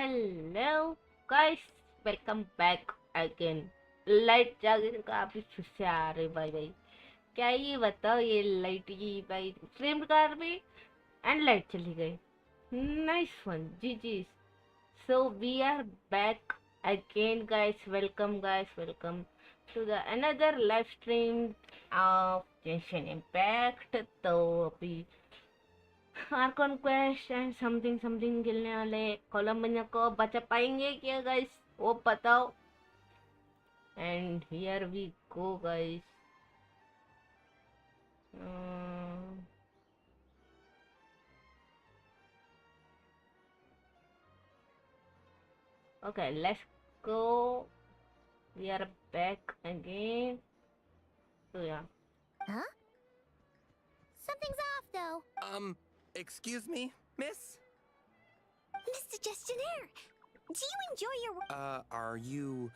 Hello guys, welcome back again. Light जागे काफी फिर से आ रही भाई क्या ये बताओ ये लाइट की भाई फ्रेम कार भी एंड लाइट चली गई. नाइस वन जी. So we are back again guys. Welcome guys, welcome to the another live stream of Genshin Impact. तो अभी आर्कॉन क्वेस्ट एंड समथिंग खेलने वाले. कोलंबिया को बचा पाएंगे क्या गाइस, वो बताओ. And here we go guys. Okay let's go. We are back again. तो या Huh? Something's off, though. Excuse me, miss? Mr. Gestionnaire, do you enjoy your work? Are you...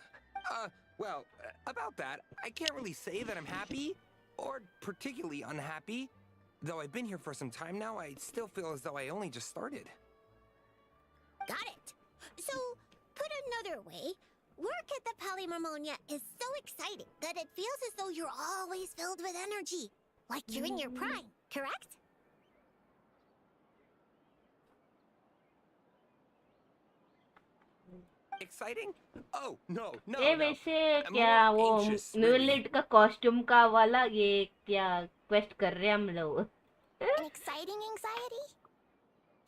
well, about that, I can't really say that I'm happy, or particularly unhappy. Though I've been here for some time now, I still feel as though I only just started. Got it. So, put another way, work at the Polymarmonia is so exciting that it feels as though you're always filled with energy. Like you're in your prime, correct? Exciting? Oh, no. ये वैसे क्या more वो anxious, न्यूलिट का costume का वाला ये क्या quest कर रहे हैं हम लोग. An exciting anxiety?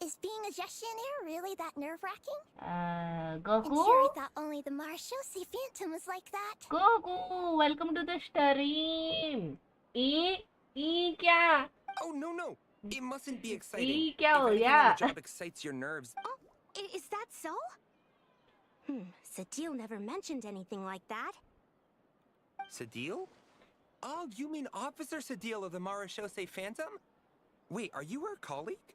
Is being a Gestionnaire really that nerve-wracking? I'm Goku, sure I thought only the Marshossi Phantom was like that. Goku, welcome to the stream. E क्या? Oh, no. It mustn't be exciting. E क्या If हो anything गया? on the job excites your nerves. Oh, is that so? Sadil never mentioned anything like that. Sadil? Oh, you mean Officer Sadil of the Marashose Phantom? Wait, are you her colleague?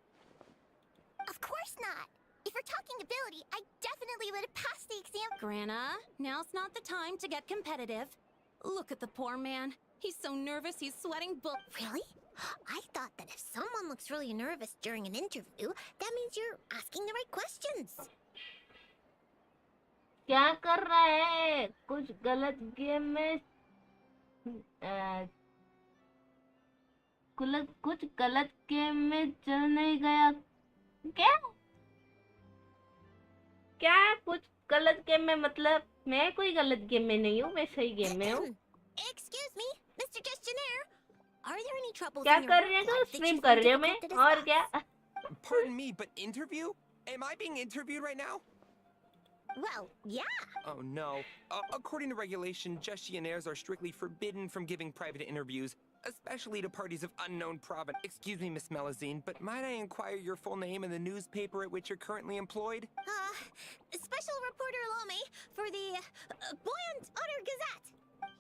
Of course not. If we're talking ability, I definitely would have passed the exam. Grana, now's not the time to get competitive. Look at the poor man. He's so nervous he's sweating Really? I thought that if someone looks really nervous during an interview, that means you're asking the right questions. क्या कर रहा है? कुछ गलत game में कुछ गलत game में चल नहीं गया क्या? कुछ गलत गेम में मतलब मैं कोई गलत गेम में नहीं हूँ, मैं सही गेम में हूँ. Excuse me, Mr. Gestionnaire. Are there any troubles क्या in your कर work रहे हैं तो life that स्ट्रीम you कर find रहे हो मैं difficult to और discuss? क्या? Pardon me, but interview? Am I being interviewed right now? Well, yeah. Oh, no. According to regulation, Gestionnaires are strictly forbidden from giving private interviews, especially to parties of unknown provenance. Excuse me, Miss Melazine, but might I inquire your full name and the newspaper at which you're currently employed? Special Reporter Lome for the Buoyant Otter Gazette.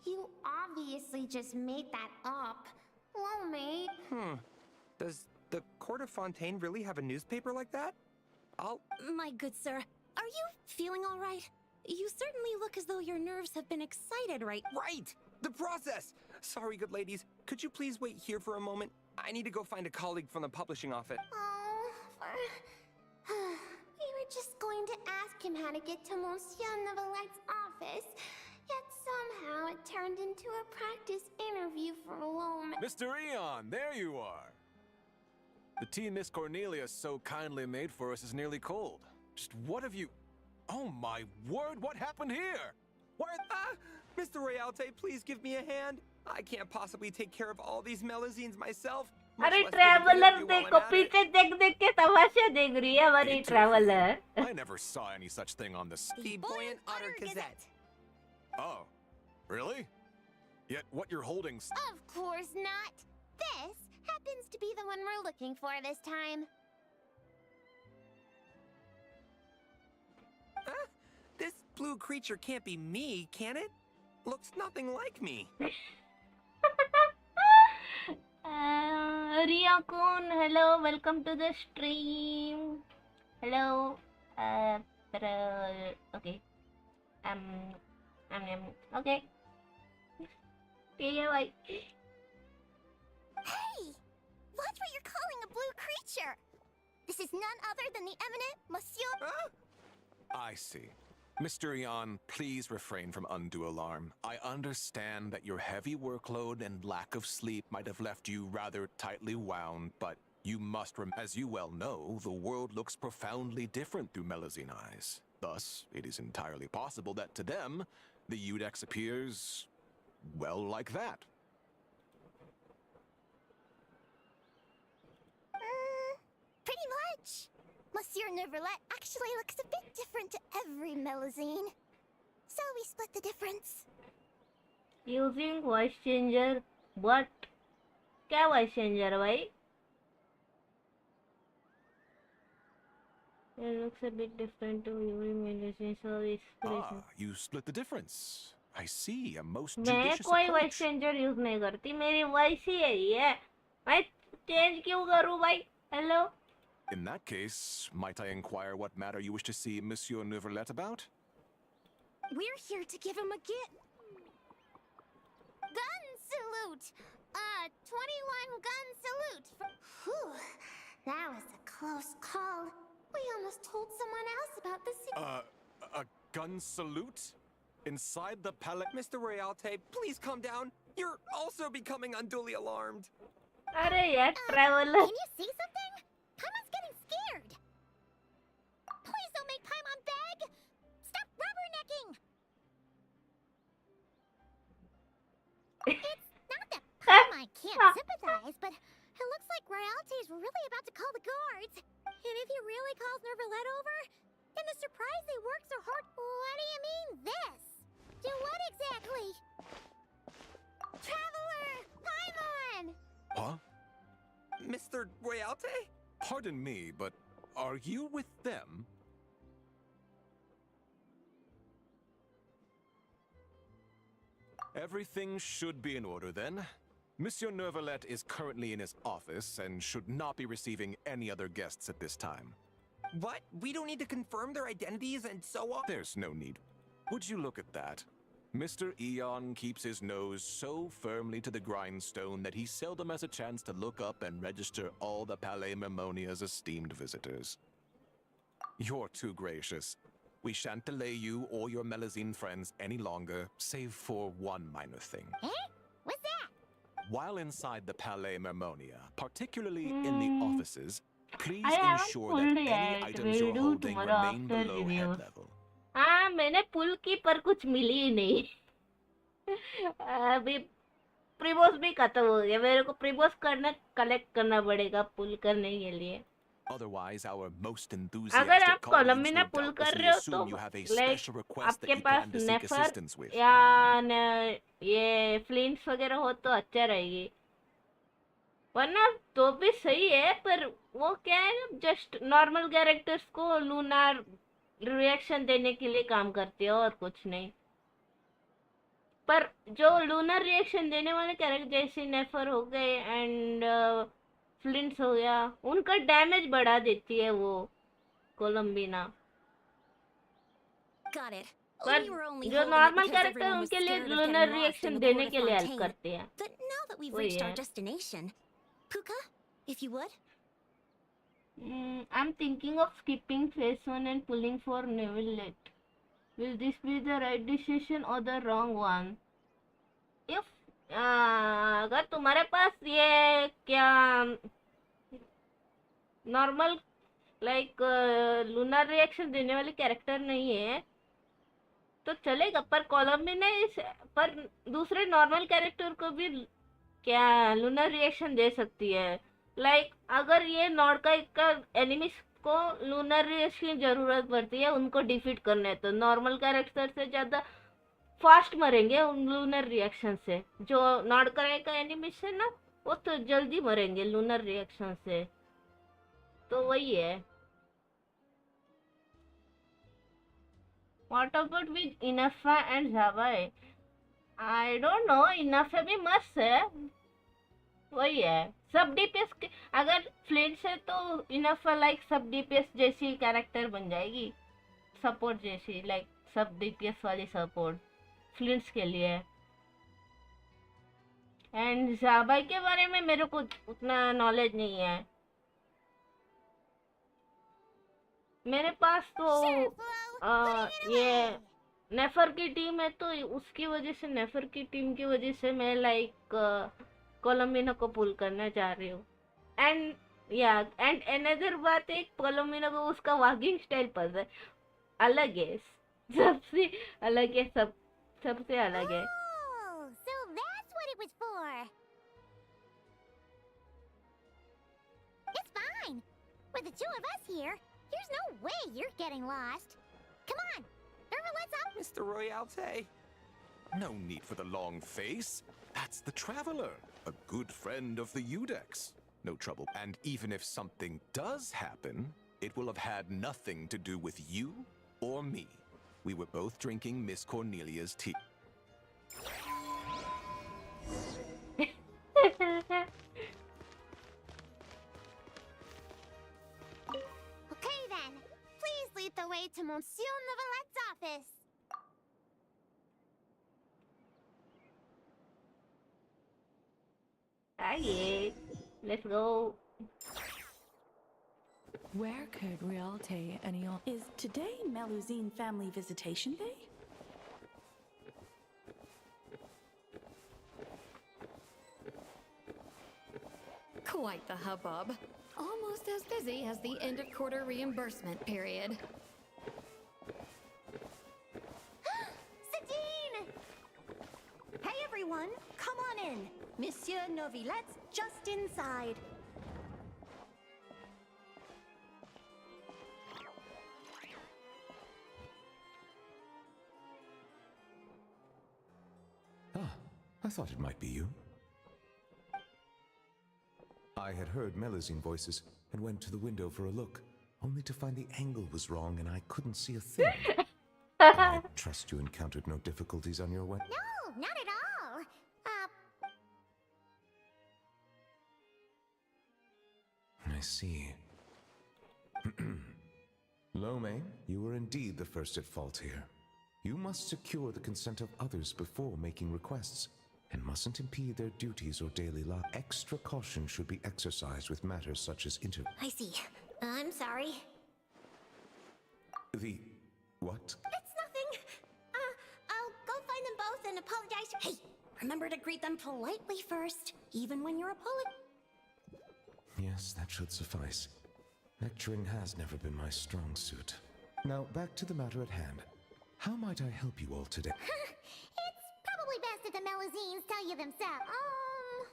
You obviously just made that up. Lome. Does the Court of Fontaine really have a newspaper like that? My good sir, are you feeling all right? You certainly look as though your nerves have been excited, right? Right! The process! Sorry, good ladies. Could you please wait here for a moment? I need to go find a colleague from the publishing office. Oh, we were just going to ask him how to get to Monsieur Nevelette's office. Yet somehow it turned into a practice interview for Lome. Mr. Eon, there you are. The tea Miss Cornelia so kindly made for us is nearly cold. Just what have you... Oh my word, what happened here? Mr. Realte, please give me a hand. I can't possibly take care of all these melazines myself. अरे traveller देखो पीछे देख के तमाशा देख रही है हमारी traveller. I never saw any such thing on this. The Buoyant Otter Gazette. Oh, really? Yet what you're holding... Of course not. This happens to be the one we're looking for this time. This blue creature can't be me, can it? Looks nothing like me. Arcon, hello, welcome to the stream. Hello. Okay. Okay. Yeah, wait. Hey! Watch what you're calling a blue creature. This is none other than the eminent Monsieur... I see. Mr. Ian, please refrain from undue alarm. I understand that your heavy workload and lack of sleep might have left you rather tightly wound, but you must as you well know, the world looks profoundly different through Melusine eyes. Thus, it is entirely possible that to them, the Udex appears, well, like that. Pretty much. Monsieur Neverlet actually looks a bit different to every Melusine. So we split the difference. Using voice changer, what? क्या voice changer है भाई? It looks a bit different to every Melusine, so inspiration. You split the difference. I see, a most मैं judicious कोई approach. voice changer use नहीं करती, मेरी voice ही यही है. मैं change क्यों करूँ भाई? Hello? In that case, might I inquire what matter you wish to see Monsieur Neverlet about? We're here to give him a gift. Gun salute! 21 gun salute! Whew, that was a close call. We almost told someone else about the A gun salute? Inside the palais? Mr. Royalte, please calm down. You're also becoming unduly alarmed. अरे यार traveler. Can you see something? Paimon's getting scared. Please don't make Paimon beg. Stop rubbernecking. It's not that Paimon can't sympathize, but it looks like Royalty's really about to call the guards. And if he really calls Neverlet over, then the surprisingly works are hard. What do you mean this? Do what exactly? Traveler! Paimon! Huh? Mr. Royalte? Pardon me, but are you with them? Everything should be in order then. Monsieur Neverlet is currently in his office and should not be receiving any other guests at this time. What? We don't need to confirm their identities and so on? There's no need. Would you look at that? Mr. Eon keeps his nose so firmly to the grindstone that he seldom has a chance to look up and register all the Palais Mermonia's esteemed visitors. You're too gracious. We shan't delay you or your Melusine friends any longer, save for one minor thing. Eh? What's that? While inside the Palais Mermonia, particularly in the offices, please I haven't ensure that pulled any yet. items We'll you're do holding tomorrow remain after below reviews. head level. हाँ मैंने पुल की पर कुछ मिली ही नहीं. अभी प्रीबोस भी खत्म हो गया, मेरे को प्रीबोस करना कलेक्ट करना पड़ेगा पुल करने के लिए. Otherwise, our most अगर enthusiastic आप colleagues कोलम्बिना will पुल कर doubtlessly रहे हो assume you तो have a like special request that आपके you pass plan to seek नेफर assistance with. या ये फ्लिंट्स वगैरह हो तो अच्छा रहेगी, वरना तो भी सही है. पर वो क्या है ना, जस्ट नॉर्मल कैरेक्टर्स को लूनार रिएक्शन देने के लिए काम करती है और कुछ नहीं. पर जो लूनर रिएक्शन देने वाले कैरेक्टर जैसे नेफर हो गए एंड फ्लिंट्स हो गया, उनका डैमेज बढ़ा देती है वो कोलम्बिना. Got it. पर We were only जो holding it normal because character everyone was उनके लिए scared of lunar getting lost in reaction the देने Port के of लिए हेल्प Fontaine. करते हैं. But now that we've वही reached our है. destination, Puka, if you would. I'm thinking of skipping phase 1 and pulling for Neverlet. Will this be the right decision or the wrong one? If अगर तुम्हारे पास ये क्या normal like lunar reaction देने वाले character नहीं है तो चलेगा, पर कोलम्बिना पर दूसरे नॉर्मल कैरेक्टर को भी क्या लूनर रिएक्शन दे सकती है. लाइक अगर ये नॉर्काई का एनिमीज को लूनर रिएक्शन की जरूरत पड़ती है उनको डिफीट करने, तो नॉर्मल कैरेक्टर से ज़्यादा फास्ट मरेंगे उन लूनर रिएक्शन से. जो नॉर्काई का एनिमीज है ना वो तो जल्दी मरेंगे लूनर रिएक्शन से. तो वही है. What about with Inafa and Zavai? I don't know. Inafa भी मस्त है. वही है. सब डीपीएस के अगर फ्लिंट्स है तो इनाफा लाइक सब डीपीएस जैसी कैरेक्टर बन जाएगी, सपोर्ट जैसी, लाइक सब डीपीएस वाली सपोर्ट फ्लिंट्स के लिए. एंड जाबाई के बारे में मेरे को उतना नॉलेज नहीं है. मेरे पास तो Sure, Flo. ये नेफर की टीम है तो उसकी वजह से, नेफर की टीम की वजह से मैं लाइक कोलम्बिना को पुल करना चाह रही हूँ। एंड या एंड अनदर बात है, कोलम्बिना को उसका वॉकिंग स्टाइल पसंद है, अलग है, सबसे अलग है, सबसे अलग है। Oh, so that's what it was for. It's fine. With the two of us here, there's no way you're getting lost. Come on, let's up. Mr. Royale. No need for the long face. That's the Traveler, a good friend of the Udex. No trouble. And even if something does happen, it will have had nothing to do with you or me. We were both drinking Miss Cornelia's tea. Okay then, please lead the way to Monsieur Nevelette's office. आइए, let's go. Where could Realte any... Is today Melusine family visitation day? Quite the hubbub. Almost as busy as the end of quarter reimbursement period. Sadine! Hey everyone, come on in. Monsieur Novilette's just inside. Ah, I thought it might be you. I had heard Melusine voices and went to the window for a look, only to find the angle was wrong and I couldn't see a thing. I trust you encountered no difficulties on your way? No, not at all. I see. Lome, you were indeed the first at fault here. You must secure the consent of others before making requests, and mustn't impede their duties or daily life. Extra caution should be exercised with matters such as I see. I'm sorry. The... what? It's nothing. I'll go find them both and apologize. Hey, remember to greet them politely first, even when you're Yes, that should suffice. Lecturing has never been my strong suit. Now, back to the matter at hand. How might I help you all today? It's probably best if the Melusines tell you themselves. Oh,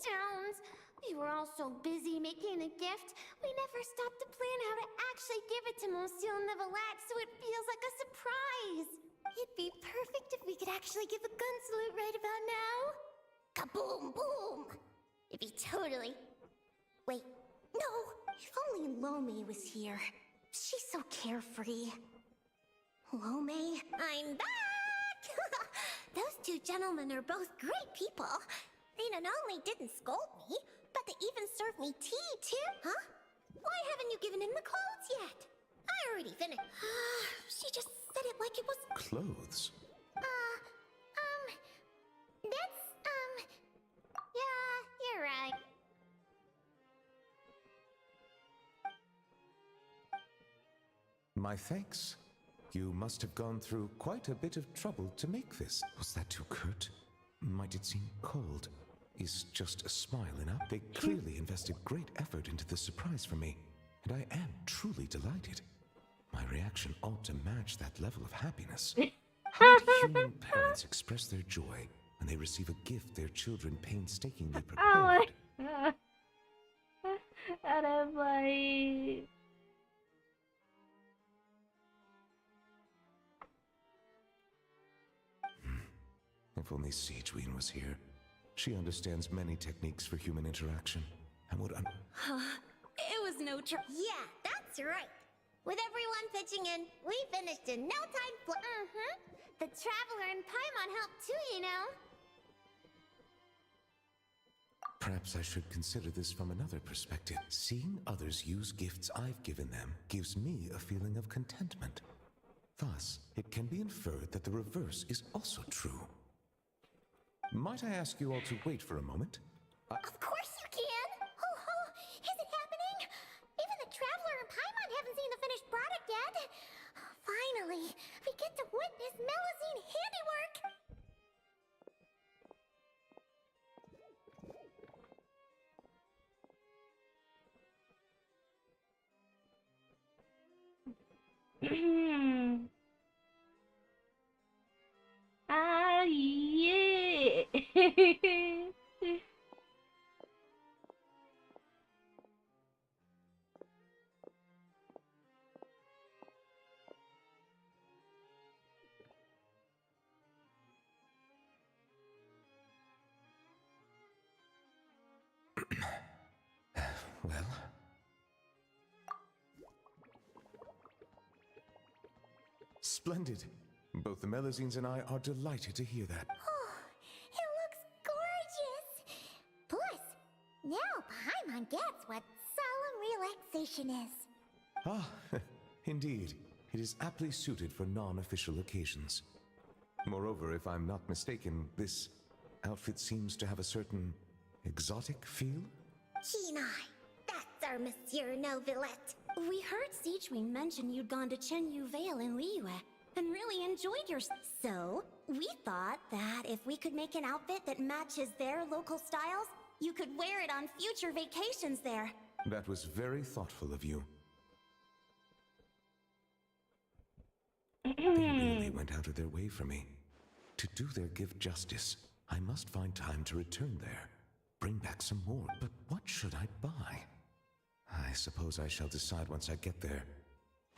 Jones. We were all so busy making the gift, we never stopped to plan how to actually give it to Monsieur Nevelette so it feels like a surprise. It'd be perfect if we could actually give a gun salute right about now. Kaboom, boom! It'd be totally... Wait, no! If only Lome was here. She's so carefree. Lome? I'm back! Those two gentlemen are both great people. They not only didn't scold me, but they even served me tea, too. Huh? Why haven't you given him the clothes yet? I already finished. She just said it like it was... Clothes? Yeah, you're right. My thanks. You must have gone through quite a bit of trouble to make this. Was that too curt? Might it seem cold? Is just a smile enough? They clearly invested great effort into this surprise for me, and I am truly delighted. My reaction ought to match that level of happiness. How do human parents express their joy when they receive a gift their children painstakingly prepared? अरे भाई If only Siegeween was here. She understands many techniques for human interaction and would It was no trouble. Yeah, that's right. With everyone pitching in, we finished in no time. The Traveler and Paimon helped too, you know. Perhaps I should consider this from another perspective. Seeing others use gifts I've given them gives me a feeling of contentment. Thus, it can be inferred that the reverse is also true. Might I ask you all to wait for a moment? Of course you can! Is it happening? Even the Traveler and Paimon haven't seen the finished product yet. Fine, is Melazine handiwork! Ah, yeah. Well, splendid. Both the Melazines and I are delighted to hear that. Oh, it looks gorgeous! Plus, now Paimon gets what solemn relaxation is. Ah, indeed. It is aptly suited for non-official occasions. Moreover, if I'm not mistaken, this outfit seems to have a certain exotic feel? Chinai, that's our Monsieur Novelette. We heard Siegewing mention you'd gone to Chenyu Vale in Liyue and really enjoyed your. So, we thought that if we could make an outfit that matches their local styles, you could wear it on future vacations there. That was very thoughtful of you. They really went out of their way for me. To do their gift justice, I must find time to return there. Bring back some more, but what should I buy? I suppose I shall decide once I get there.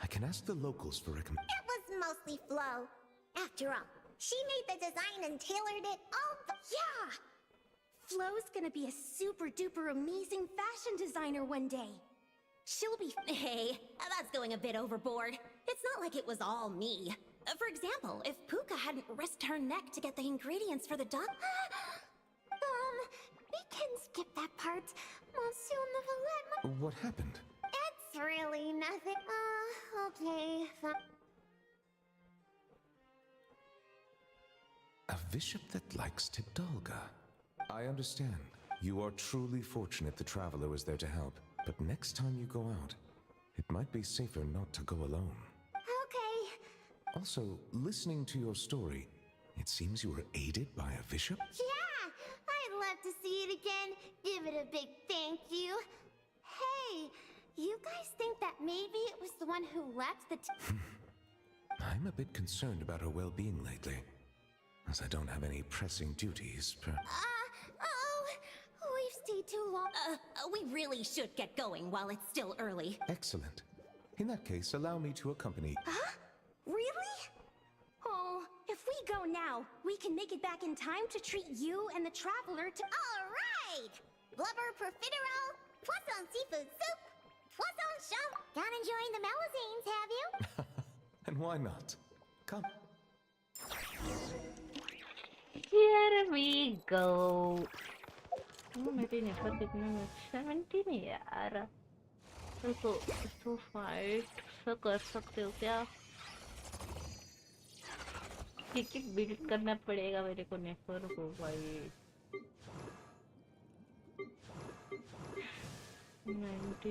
I can ask the locals for It was mostly Flo. After all, she made the design and tailored it all Yeah! Flo's gonna be a super duper amazing fashion designer one day. She'll be. Hey, that's going a bit overboard. It's not like it was all me. For example, if Puka hadn't risked her neck to get the ingredients for the duck. We can skip that part. Monsieur Novelette, What happened? it's really nothing. Okay, fine. A bishop that likes Tidalga. I understand. You are truly fortunate the traveler was there to help. But next time you go out, it might be safer not to go alone. Okay. Also, listening to your story, it seems you were aided by a bishop? Yeah, I'd love to see it again. Give it a big thank you. Hey, you guys think that maybe it was the one who left the I'm a bit concerned about her well-being lately, as I don't have any pressing duties. We've stayed too long. We really should get going while it's still early. Excellent. In that case, allow me to accompany. Huh? Really? Oh, if we go now, we can make it back in time to treat you and the traveler to. All right! Blubber profiterole, poisson seafood soup, poisson champ. Not enjoying the Melazines, have you? And why not? Come. Here we go. Oh, मेरी network कितना 70 में यार तो इसको fight सा कर सकते हो क्या कि बिल्ड करना पड़ेगा मेरे को नेटवर्क को भाई 90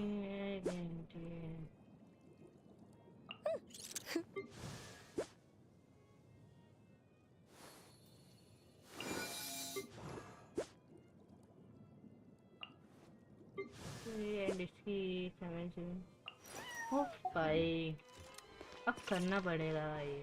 एंड इसकी 17 ओ भाई अब करना पड़ेगा भाई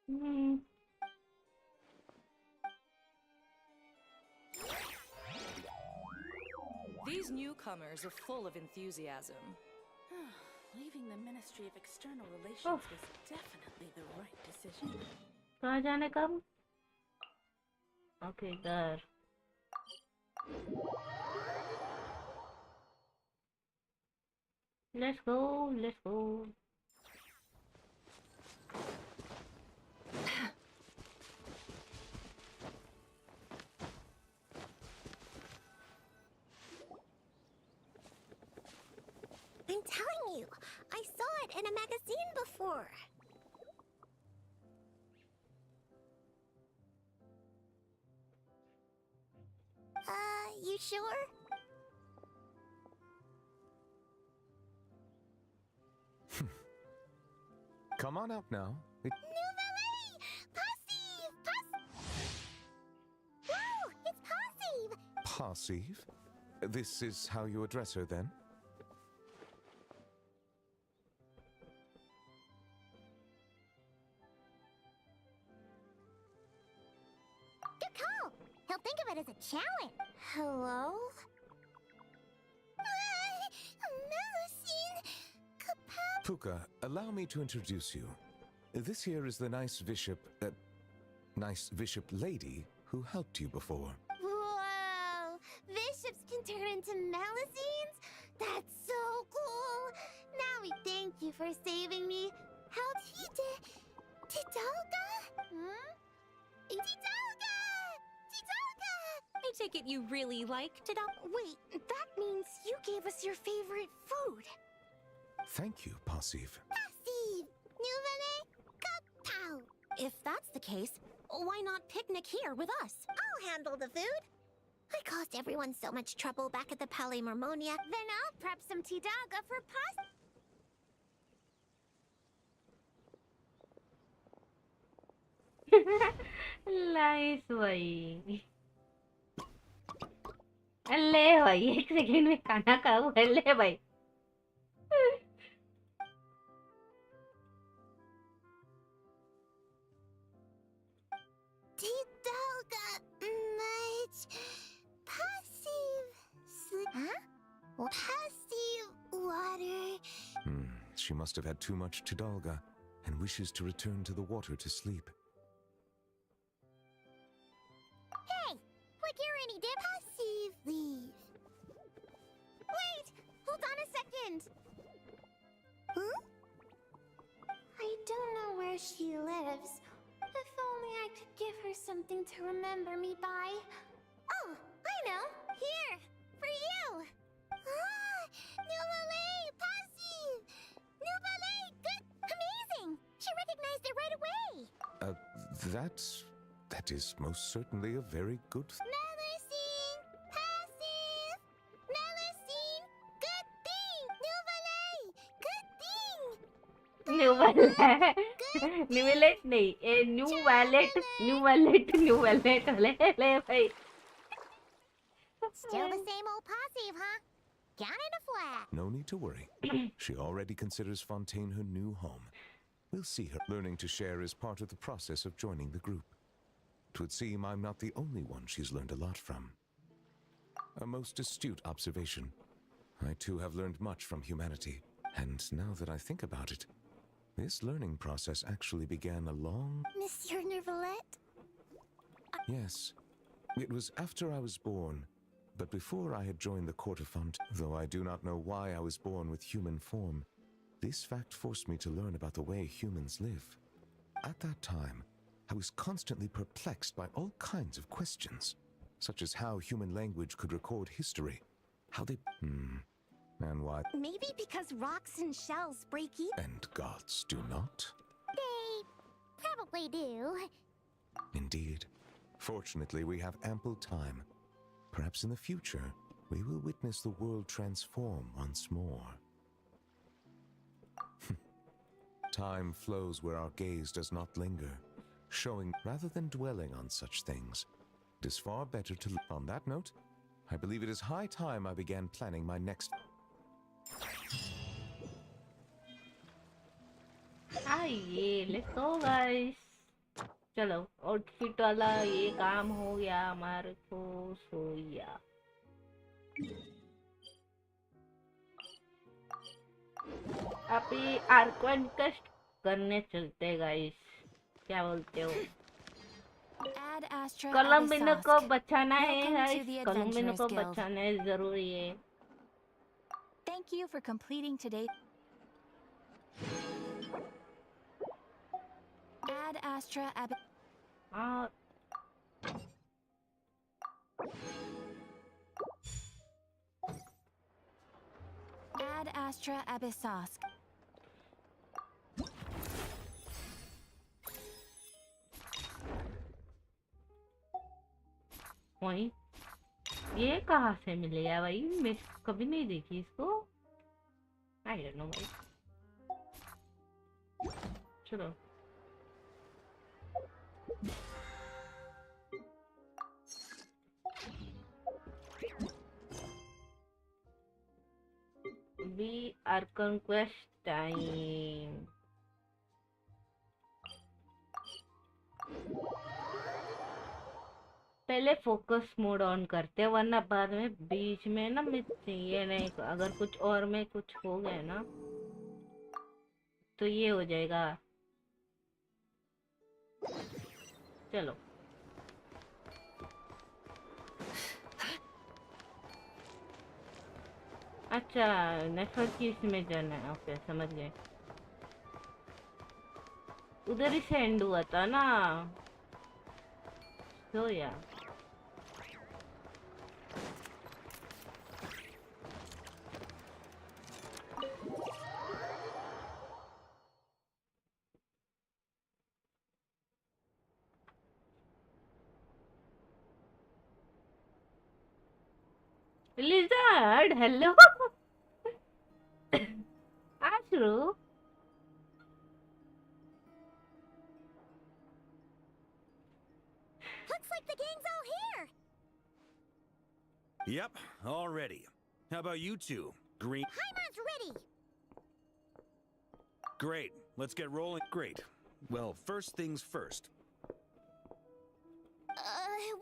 Hmm. These newcomers are full of enthusiasm. Leaving the Ministry of External Relations Oh. was definitely the right decision. कहाँ जाने का? Okay, इधर. Let's go. Let's go. I'm telling you, I saw it in a magazine before. You sure? Come on out now. Nouvelle! Passive! Wow, it's passive! Passive? This is how you address her then? Good call! He'll think of it as a challenge. Hello? Melusine! Kapow! Puka, allow me to introduce you. This here is the nice bishop lady who helped you before. Whoa! Bishops can turn into Melusines? That's so cool! Now we thank you for saving me. How'd he Tidalga? Tidalga! Tidalga! I take it you really liked it. Wait, that means you gave us your favorite food. Thank you, Passive. Passive! Nouvelle kapow! If that's the case, why not picnic here with us? I'll handle the food. I caused everyone so much trouble back at the Palais Marmonia. Then I'll prep some Tidalga for pasta. Nice भाई. ले भाई 1 second में खाना खाओ. ले भाई. Tidalga much passive. Huh? Passive water. She must have had too much Tidalga and wishes to return to the water to sleep. Hey, like you're any dip. Passive leave. Wait, hold on a second. Huh? I don't know where she lives. If only I could give her something to remember me by. Oh, I know. Here, for you. Nouvelle passive. Nouvelle, good, amazing. She recognized it right away. That is most certainly a very good Melusine, passive. Melusine, good thing. Nouvelle, good thing. New valet नहीं. New valet. ले भाई. Still the same old passive, huh? Got it a flat. No need to worry. She already considers Fontaine her new home. We'll see her. Learning to share is part of the process of joining the group. It would seem I'm not the only one she's learned a lot from. A most astute observation. I too have learned much from humanity. And now that I think about it, this learning process actually began a long... Monsieur Nervalette? Yes. It was after I was born, but before I had joined the court of Fontaine. Though I do not know why I was born with human form, this fact forced me to learn about the way humans live. At that time, I was constantly perplexed by all kinds of questions, such as how human language could record history, how they... and why... Maybe because rocks and shells break even. And gods do not? They probably do. Indeed. Fortunately, we have ample time. Perhaps in the future, we will witness the world transform once more. Time flows where our gaze does not linger, showing rather than dwelling on such things. It is far better to... On that note, I believe it is high time I began planning my next... आइए, let's go guys. चलो outfit वाला ये काम हो गया हमारे को सोया। अभी आर्कन कस्ट करने चलते गाइस, क्या बोलते हो? Ad Astra कोलंबिनो को Abyssosque. बचाना है Welcome to guys, the कोलंबिनो Adventurers को Guild. बचाना है, जरूरी है। Thank you for completing today. Ad Astra हाँ Ad Astra Abyssosque. वही, ये कहाँ से मिलेगा भाई? मैं कभी नहीं देखी इसको। आई डोंट नो भाई। चलो We are conquest time. पहले फोकस मोड ऑन करते हैं, वरना बाद में बीच में ना मैं ये नहीं, अगर कुछ और में कुछ हो गया ना तो ये हो जाएगा। चलो अच्छा, नेटवर्क की इसमें जाना है। ओके समझ गए, उधर ही से एंड हुआ था ना। तो यार Lizard, hello. Ashru. Looks like the gang's all here. Yep, all ready. How about you two? Green. Heimer's ready. Great. Let's get rolling. Great. Well, first things first.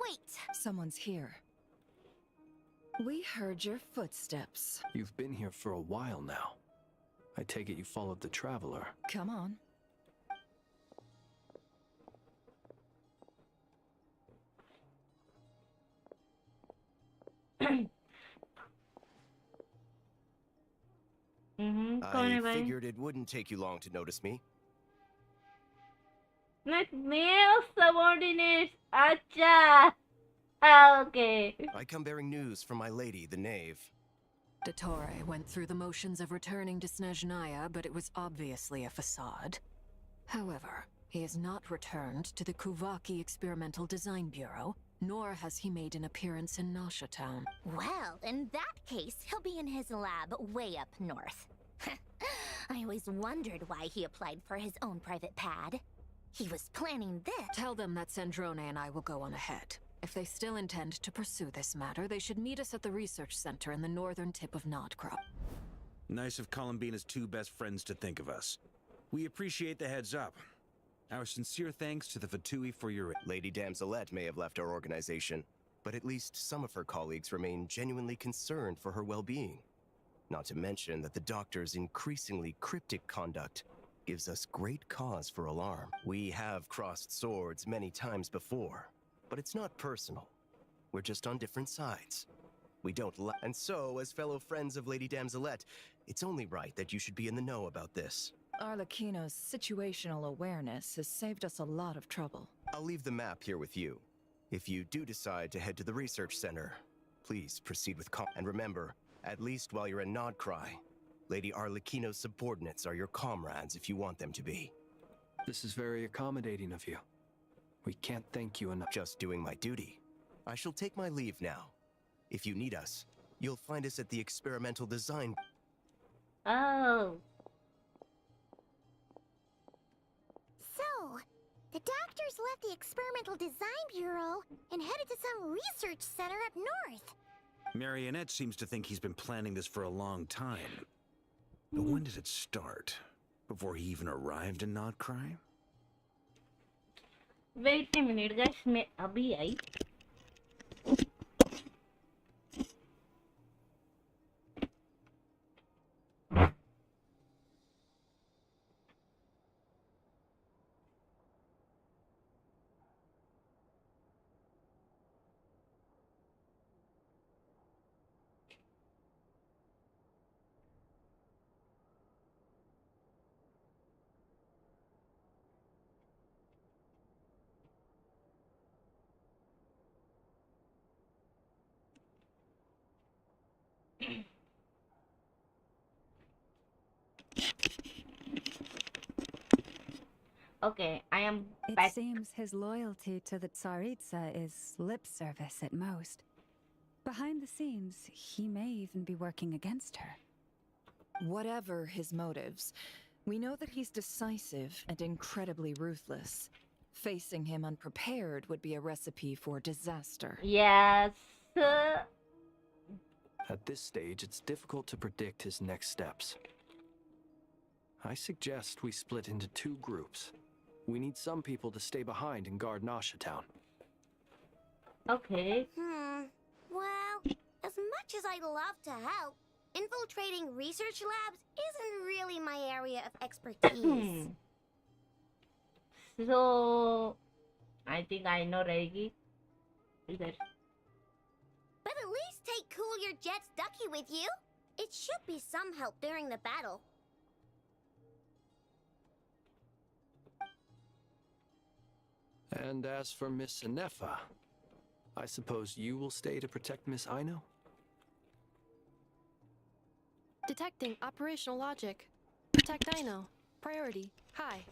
Wait. Someone's here. We heard your footsteps. You've been here for a while now. I take it you followed the Traveler. Come on. I figured it wouldn't take you long to notice me. Not male subordinates. Acha. Okay. I come bearing news from my lady, the knave. Dottore went through the motions of returning to Snezhnaya, but it was obviously a facade. However, he has not returned to the Kuvaki Experimental Design Bureau, nor has he made an appearance in Nasha Town. Well, in that case, he'll be in his lab way up north. I always wondered why he applied for his own private pad. He was planning this. Tell them that Sandrone and I will go on ahead. If they still intend to pursue this matter, they should meet us at the research center in the northern tip of Nodcrop. Nice of Columbina's two best friends to think of us. We appreciate the heads up. Our sincere thanks to the Fatui for your... Lady Damselette may have left our organization, but at least some of her colleagues remain genuinely concerned for her well-being. Not to mention that the doctor's increasingly cryptic conduct gives us great cause for alarm. We have crossed swords many times before, but it's not personal. We're just on different sides. We don't and so, as fellow friends of Lady Damselette, it's only right that you should be in the know about this. Arlecchino's situational awareness has saved us a lot of trouble. I'll leave the map here with you. If you do decide to head to the research center, please proceed with caution. And remember, at least while you're in Nodcry, Lady Arlecchino's subordinates are your comrades if you want them to be. This is very accommodating of you. We can't thank you enough. Just doing my duty. I shall take my leave now. If you need us, you'll find us at the experimental design. Oh. So, the doctors left the Experimental Design Bureau and headed to some research center up north. Marionette seems to think he's been planning this for a long time. But when did it start? Before he even arrived in Nodcry? Wait a minute guys, मैं अभी आई. Okay, I am It back. seems his loyalty to the Tsaritsa is lip service at most. Behind the scenes, he may even be working against her. Whatever his motives, we know that he's decisive and incredibly ruthless. Facing him unprepared would be a recipe for disaster. Yes. At this stage, it's difficult to predict his next steps. I suggest we split into 2 groups. We need some people to stay behind and guard Nasha Town. Okay. Well, as much as I'd love to help, infiltrating research labs isn't really my area of expertise. So, I think I know Reggie. But at least take Cool Your Jet's ducky with you. It should be some help during the battle. And as for Miss Inefa, I suppose you will stay to protect Miss Aino? Detecting operational logic. Protect Aino. Priority. High.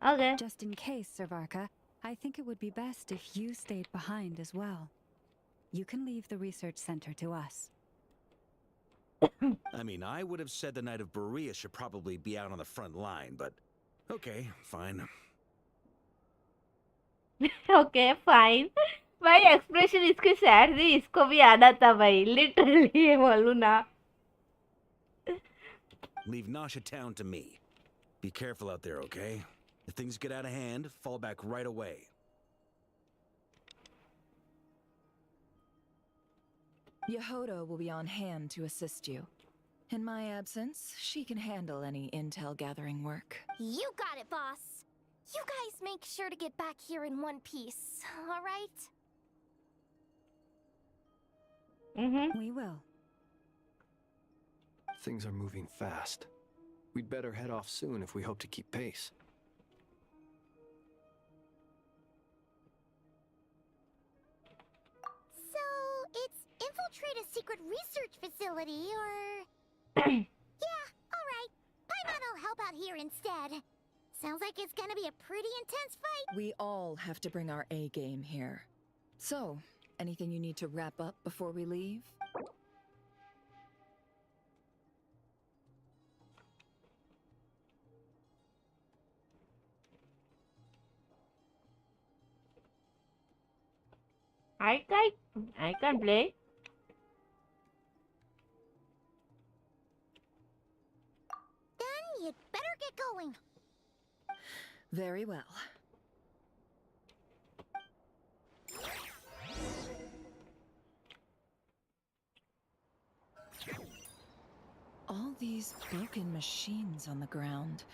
Okay. Just in case, Servarka, I think it would be best if you stayed behind as well. You can leave the research center to us. I mean, I would have said the Knight of Berea should probably be out on the front line, but okay, fine. Okay, fine. भाई expression इसके sad थी, इसको भी आना था भाई, literally ये बोलूं ना. Leave Nasha Town to me. Be careful out there, okay? If things get out of hand, fall back right away. Yehodo will be on hand to assist you. In my absence, she can handle any intel gathering work. You got it, boss. You guys make sure to get back here in one piece, all right? We will. Things are moving fast. We'd better head off soon if we hope to keep pace. So, it's infiltrate a secret research facility, or... Yeah, alright. Paimon will help out here instead. Sounds like it's gonna be a pretty intense fight. We all have to bring our A game here. So, anything you need to wrap up before we leave? I can play. Then you'd better get going. Very well. All these broken machines on the ground.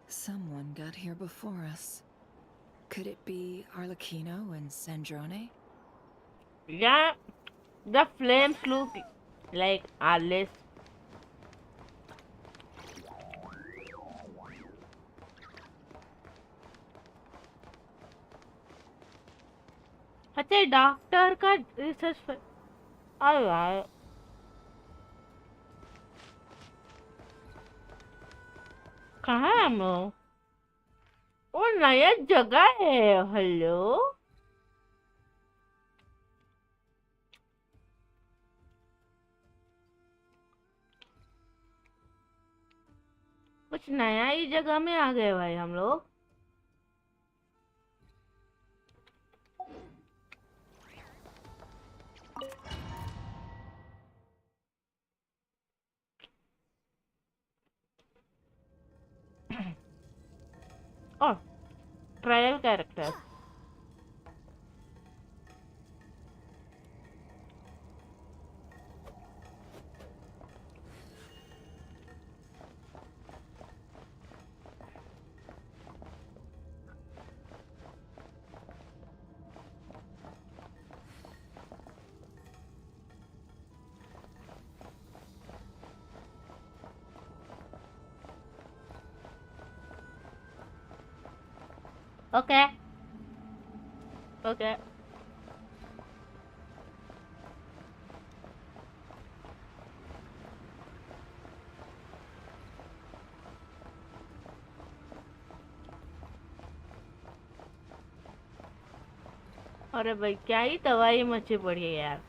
Someone got here before us. Could it be Arlecchino and Sandrone? Yeah, the flames look like Alice. अच्छा doctor का research अरे यार कहाँ है हम लोग? वो नया जगह है. हेलो कुछ नया ही जगह में आ गए भाई हम लोग. Oh, trial character. Okay okay अरे भाई क्या ही तबाही मची पड़ी है यार।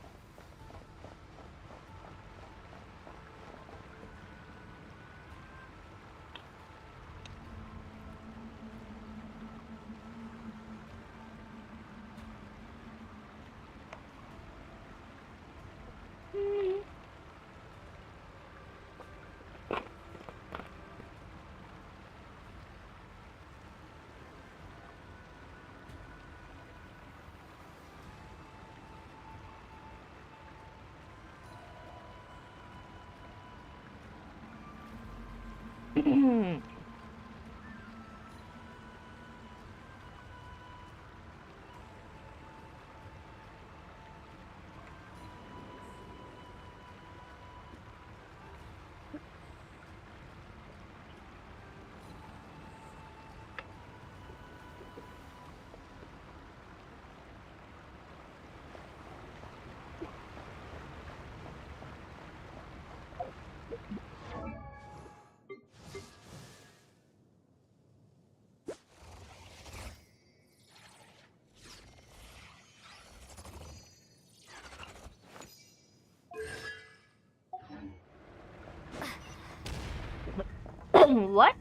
What?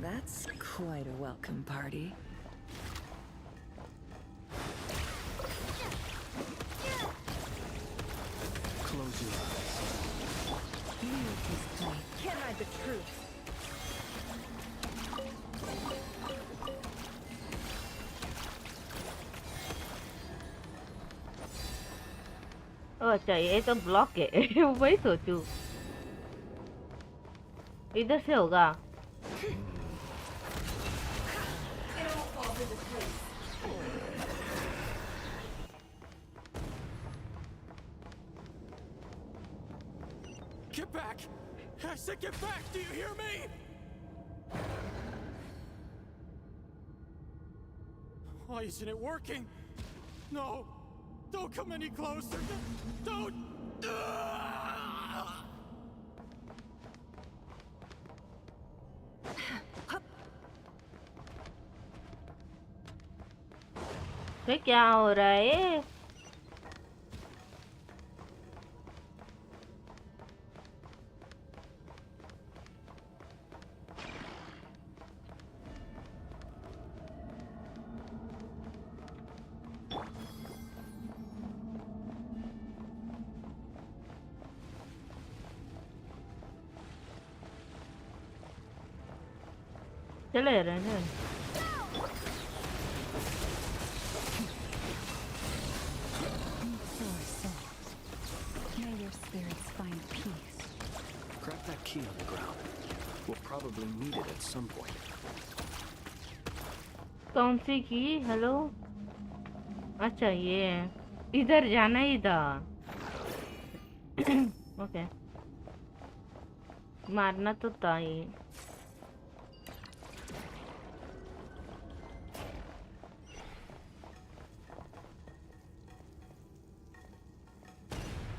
That's quite a welcome party. Close your eyes. Can't hide the truth. अच्छा ये तो ब्लॉक है। वही सोचू इधर से होगा। Get back! I said get back! Do you hear me? Why isn't it working? No! Don't come any closer! Don't! ये क्या हो रहा है? चले रहे हैं। May your spirits find peace. Crack that key on the ground. We'll probably need it at some point. कौन सी की? हेलो। अच्छा ये इधर जाना ही था। ओके मारना तो था ही।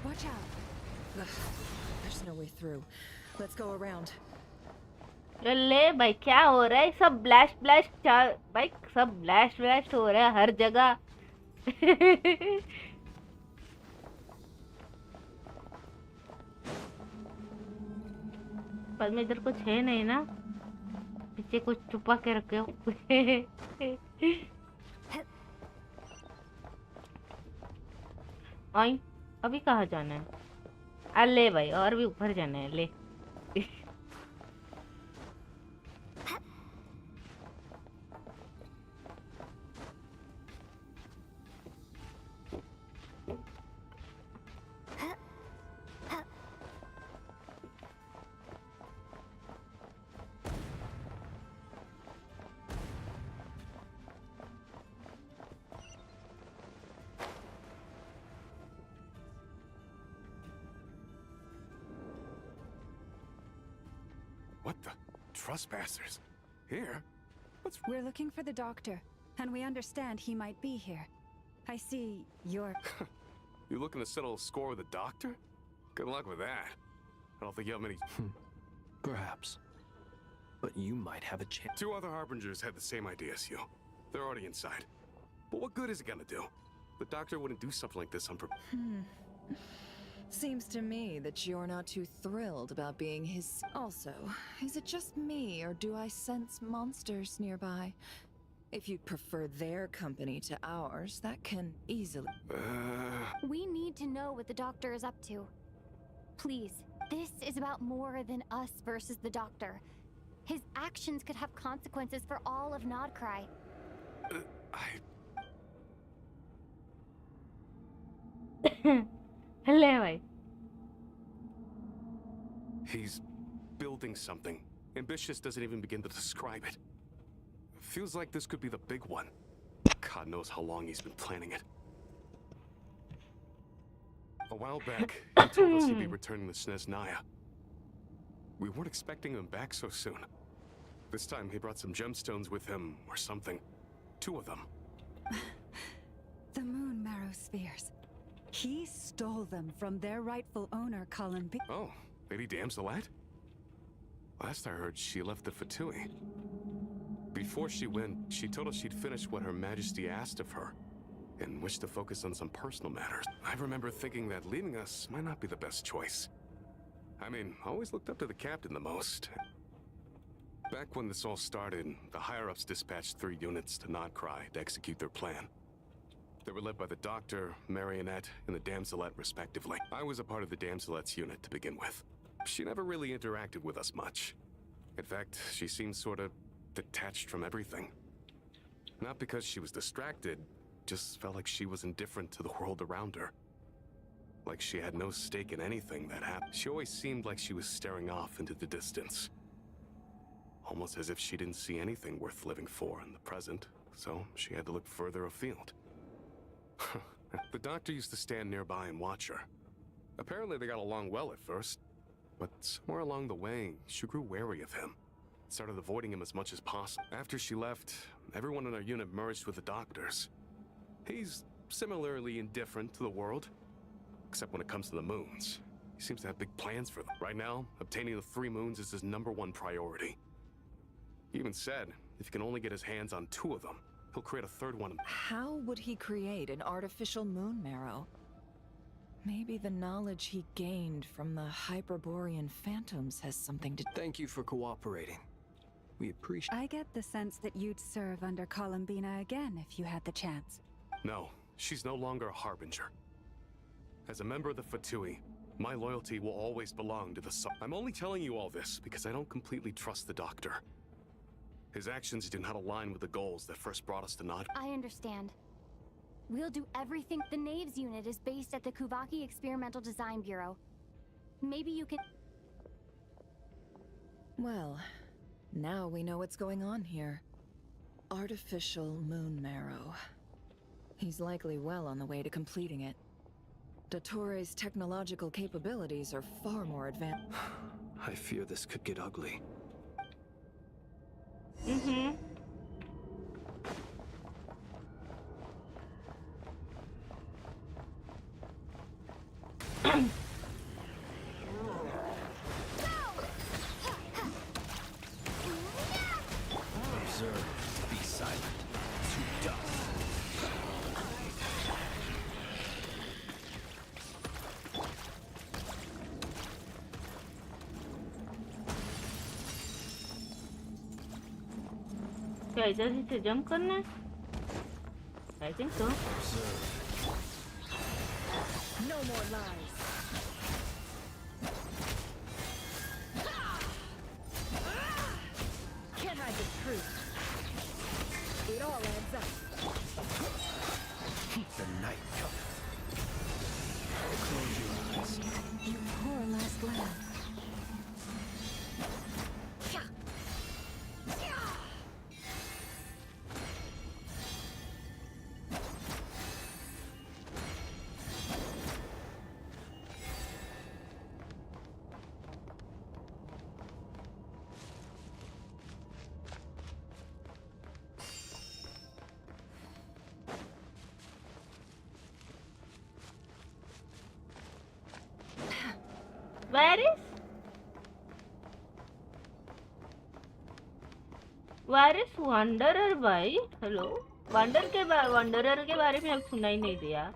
Watch out. Ugh, there's no way through. Let's go around. ले भाई क्या हो रहा है? सब ब्लास्ट ब्लास्ट भाई सब ब्लास्ट ब्लास्ट हो रहा है हर जगह। पर में इधर कुछ है नहीं ना, पीछे कुछ छुपा के रखे हो। आई अभी कहाँ जाना है? ले भाई और भी ऊपर जाना है ले। Trespassers? Here? We're looking for the doctor, and we understand he might be here. I see you're... You looking to settle a score with the doctor? Good luck with that. I don't think you have many... Perhaps. But you might have a chance. 2 other Harbingers had the same idea as you. They're already inside. But what good is it gonna do? The doctor wouldn't do something like this on purpose. Seems to me that you're not too thrilled about being his... Also, is it just me, or do I sense monsters nearby? If you'd prefer their company to ours, that can easily... We need to know what the doctor is up to. Please, this is about more than us versus the doctor. His actions could have consequences for all of Nodcry. Hello. He's building something. Ambitious doesn't even begin to describe it. Feels like this could be the big one. God knows how long he's been planning it. A while back, he told us he'd be returning to Snezhnaya. We weren't expecting him back so soon. This time he brought some gemstones with him, or something. 2 of them. The moon marrow spheres. He stole them from their rightful owner, Colin B. Oh, Lady Damselat? Last I heard, she left the Fatui. Before she went, she told us she'd finish what Her Majesty asked of her, and wished to focus on some personal matters. I remember thinking that leaving us might not be the best choice. I mean, I always looked up to the captain the most. Back when this all started, the higher-ups dispatched 3 units to Nodcry to execute their plan. They were led by the Doctor, Marionette, and the Damselet, respectively. I was a part of the Damselet's unit to begin with. She never really interacted with us much. In fact, she seemed sort of detached from everything. Not because she was distracted, just felt like she was indifferent to the world around her. Like she had no stake in anything that happened. She always seemed like she was staring off into the distance. Almost as if she didn't see anything worth living for in the present, so she had to look further afield. The Doctor used to stand nearby and watch her. Apparently they got along well at first, but somewhere along the way, she grew wary of him. Started avoiding him as much as possible. After she left, everyone in our unit merged with the Doctor's. He's similarly indifferent to the world, except when it comes to the moons. He seems to have big plans for them. Right now, obtaining the 3 moons is his #1 priority. He even said, if he can only get his hands on 2 of them, he'll create a 3rd one. How would he create an artificial moon marrow? Maybe the knowledge he gained from the Hyperborean phantoms has something to... Thank you for cooperating. We appreciate... I get the sense that you'd serve under Columbina again if you had the chance. No, she's no longer a Harbinger. As a member of the Fatui, my loyalty will always belong to the Sun. I'm only telling you all this because I don't completely trust the Doctor. His actions do not align with the goals that first brought us to Nod. I understand. We'll do everything. The Knaves unit is based at the Kuvaki Experimental Design Bureau. Maybe you can... Well, now we know what's going on here. Artificial moon marrow. He's likely well on the way to completing it. Dottore technological capabilities are far more advanced. I fear this could get ugly. Observe, be silent, to dust. क्या इधर से jump करना है? I think so. No more lies. Can't hide the truth. It all adds up. The night cometh. Close your eyes. You poor last lad. Where is Wanderer भाई? Hello Wanderer के बारे में अब सुना ही नहीं दिया.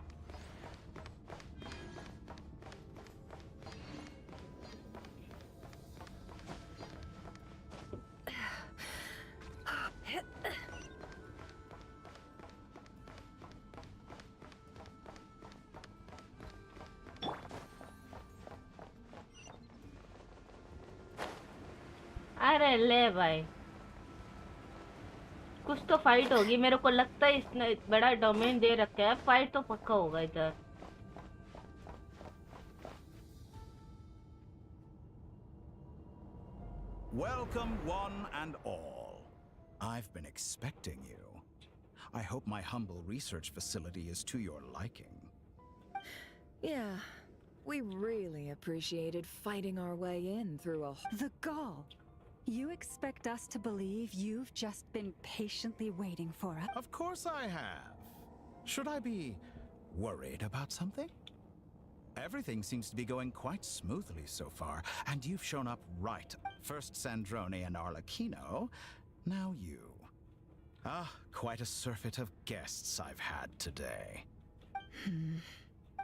अरे ले भाई, कुछ तो फाइट होगी. मेरे को लगता है इसने बड़ा डोमेन दे रखा है, फाइट तो पक्का होगा इधर. Welcome, one and all. I've been expecting you. I hope my humble research facility is to your liking. Yeah, we really appreciated fighting our way in through a... The gall! You expect us to believe you've just been patiently waiting for us? Of course I have. Should I be worried about something? Everything seems to be going quite smoothly so far, and you've shown up right. First Sandrone and Arlecchino, now you. Ah, quite a surfeit of guests I've had today.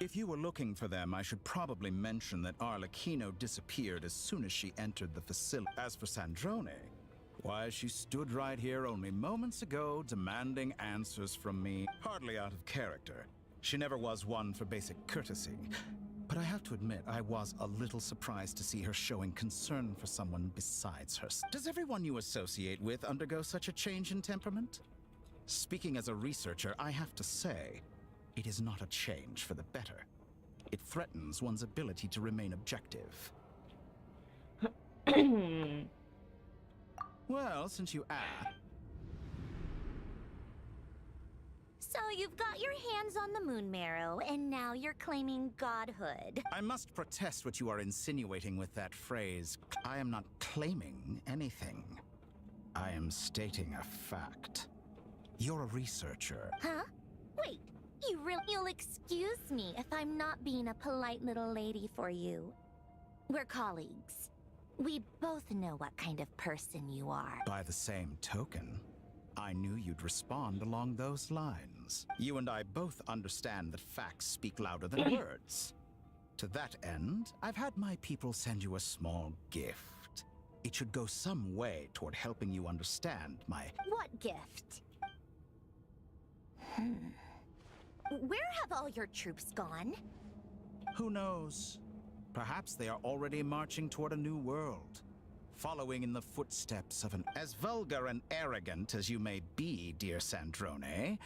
If you were looking for them, I should probably mention that Arlecchino disappeared as soon as she entered the facility. As for Sandrone, why, she stood right here only moments ago demanding answers from me. Hardly out of character. She never was one for basic courtesy. But I have to admit, I was a little surprised to see her showing concern for someone besides her. Does everyone you associate with undergo such a change in temperament? Speaking as a researcher, I have to say, it is not a change for the better. It threatens one's ability to remain objective. Well, since you ask... So you've got your hands on the moon marrow, and now you're claiming godhood. I must protest what you are insinuating with that phrase. I am not claiming anything. I am stating a fact. You're a researcher. Huh? Wait, you'll excuse me if I'm not being a polite little lady for you. We're colleagues. We both know what kind of person you are. By the same token, I knew you'd respond along those lines. You and I both understand that facts speak louder than words. To that end, I've had my people send you a small gift. It should go some way toward helping you understand my... What gift? Where have all your troops gone? Who knows? Perhaps they are already marching toward a new world, following in the footsteps of an... As vulgar and arrogant as you may be, dear Sandrone,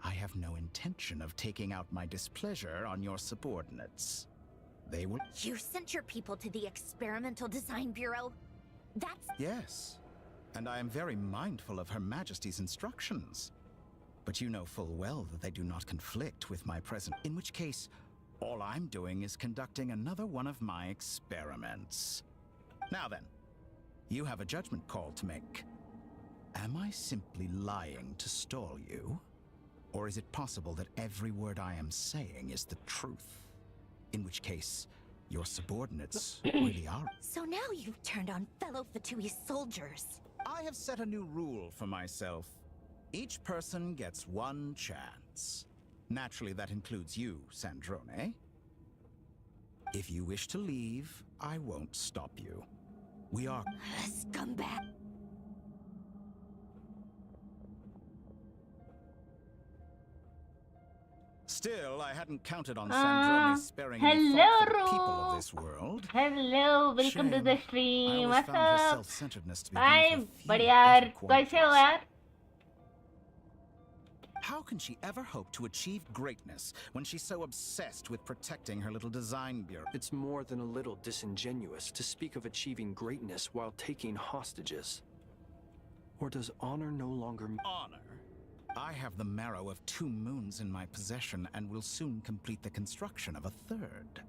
I have no intention of taking out my displeasure on your subordinates. They will... You sent your people to the Experimental Design Bureau? That's... Yes, and I am very mindful of Her Majesty's instructions. But you know full well that they do not conflict with my present... In which case, all I'm doing is conducting another one of my experiments. Now then, you have a judgment call to make. Am I simply lying to stall you? Or is it possible that every word I am saying is the truth? In which case, your subordinates really are... So now you've turned on fellow Fatui soldiers. I have set a new rule for myself. Each person gets one chance. Naturally, that includes you, Sandrone. If you wish to leave, I won't stop you. We are... Scumbag! Still, I hadn't counted on Sandrone sparing any hello, thought for the people of this world. Hello, welcome to the Shame. stream. I What's always found her up? self-centeredness to be Hi, one of the few बढ़िया यार. better कैसे हो qualities. यार? How can she ever hope to achieve greatness when she's so obsessed with protecting her little design bureau? It's more than a little disingenuous to speak of achieving greatness while taking hostages. Or does honor no longer... Honor? I have the marrow of 2 moons in my possession and will soon complete the construction of a 3rd.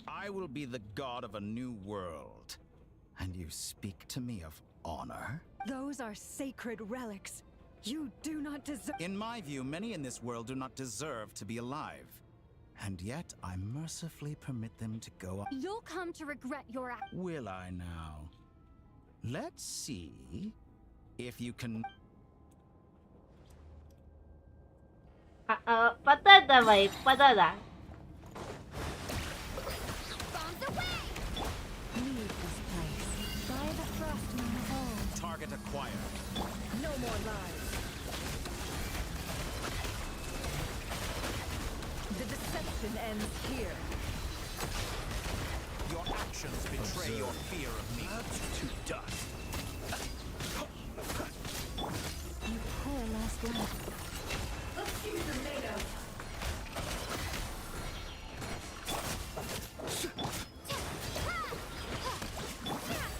I will be the god of a new world. And you speak to me of honor? Those are sacred relics. You do not deserve... In my view, many in this world do not deserve to be alive. And yet I mercifully permit them to go on. You'll come to regret your act. Will I now? Let's see if you can. पता था भाई, पता था. Leave this place. By the frost in the hall. Target acquired. No more lies. The deception ends here. Your actions betray your fear of me. To dust. You poor last life. Let's see what you're made of.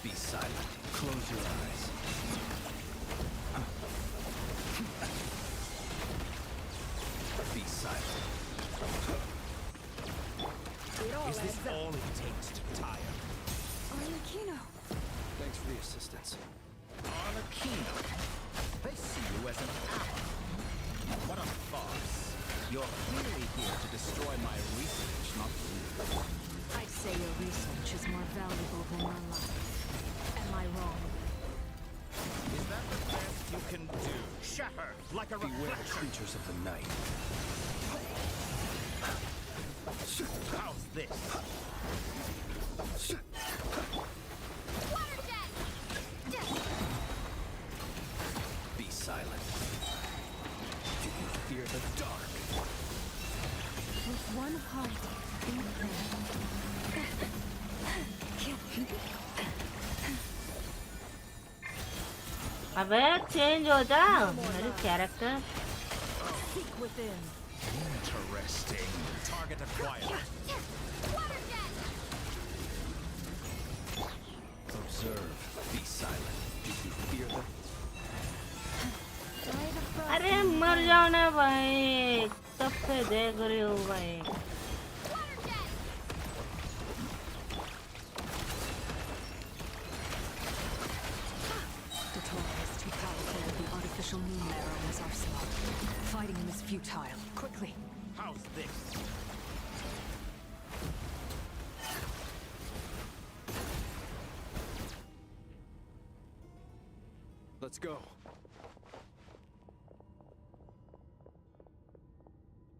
Be silent. Close your eyes. Be silent. Is this all it takes to tire? Arlecchino. Thanks for the assistance. Arlecchino. They see you as an ally. What a farce. You're clearly here to destroy my research, not you. I'd say your research is more valuable than your life. Am I wrong? Is that the best you can do? Shatter like a Beware the reflection. creatures of the night. How's this? Be silent. Do you fear the dark? With one heart in prayer. अबे change हो जा मेरी character. Seek within. Interesting. Target acquired. Observe. Be silent. Do you fear the... अरे मर जाओ ना भाई, तब से देख रही हूँ भाई. Datora is too powerful with the artificial moon marrow in his arsenal. Fighting him is futile. Quickly. How's this? Let's go.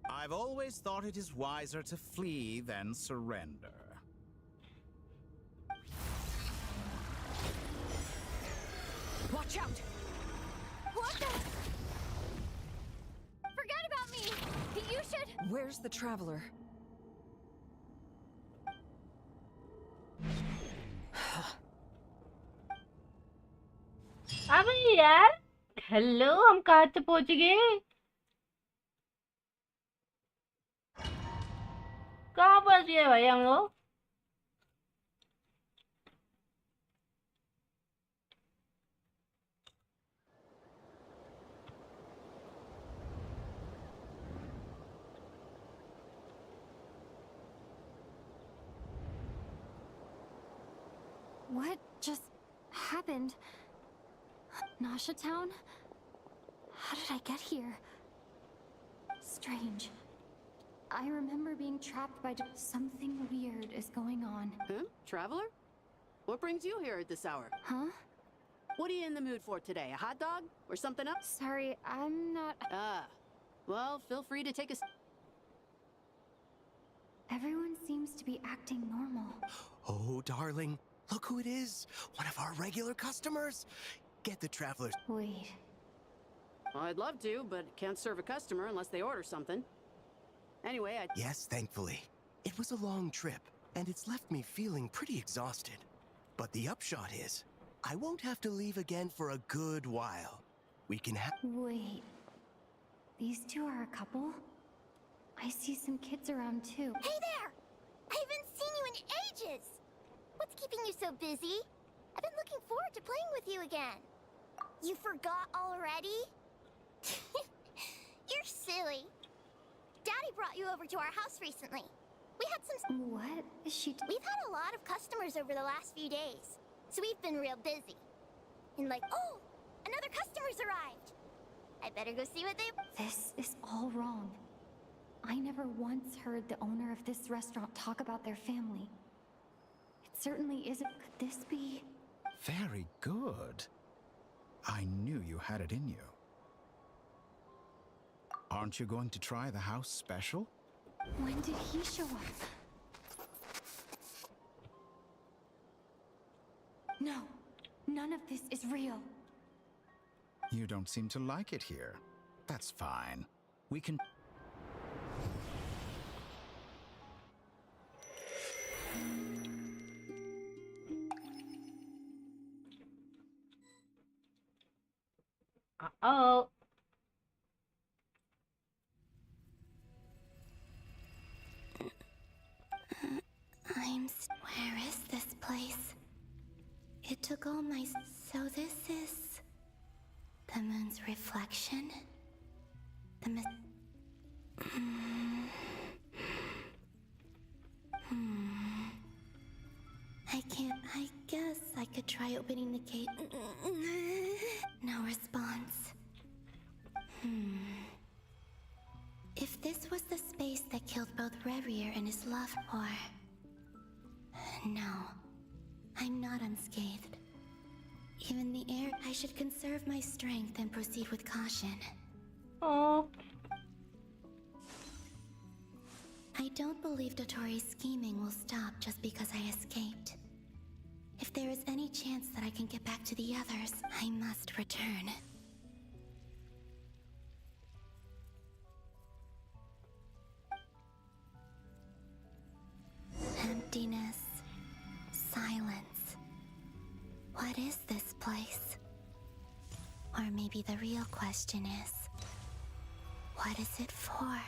I've always thought it is wiser to flee than surrender. Watch out! What the? Forget about me! You should... Where's the traveler? अबे यार, hello, हम कहाँ से पहुंच गए? कहाँ पहुंच गए भाई हम लोग? What just happened? Nasha Town? How did I get here? Strange. I remember being trapped by something weird is going on. Huh? Traveler? What brings you here at this hour? Huh? What are you in the mood for today? A hot dog? Or something else? Sorry, I'm not... Ah. Well, feel free to take a... Everyone seems to be acting normal. Oh, darling, look who it is. One of our regular customers. Get the travelers. Wait. Well, I'd love to, but can't serve a customer unless they order something. Anyway, Yes, thankfully. It was a long trip, and it's left me feeling pretty exhausted. But the upshot is, I won't have to leave again for a good while. We can have... Wait. These two are a couple? I see some kids around too. Hey there! I haven't seen you in ages! What's keeping you so busy? I've been looking forward to playing with you again. You forgot already? You're silly. Daddy brought you over to our house recently. We had some... What is she... We've had a lot of customers over the last few days, so we've been real busy. And like, oh, another customer's arrived. I better go see what they... This is all wrong. I never once heard the owner of this restaurant talk about their family. It certainly isn't. Could this be? Very good. I knew you had it in you. Aren't you going to try the house special? When did he show up? No, none of this is real. You don't seem to like it here. That's fine. We can... Uh-oh. Where is this place? It took all my... So this is... the moon's reflection? The I guess I could try opening the gate. No response. If this was the space that killed both Revier and his love, or... No. I'm not unscathed. Even the air... I should conserve my strength and proceed with caution. Oh. I don't believe Dotori's scheming will stop just because I escaped. If there is any chance that I can get back to the others, I must return. Emptiness. Silence. What is this place? Or maybe the real question is, what is it for?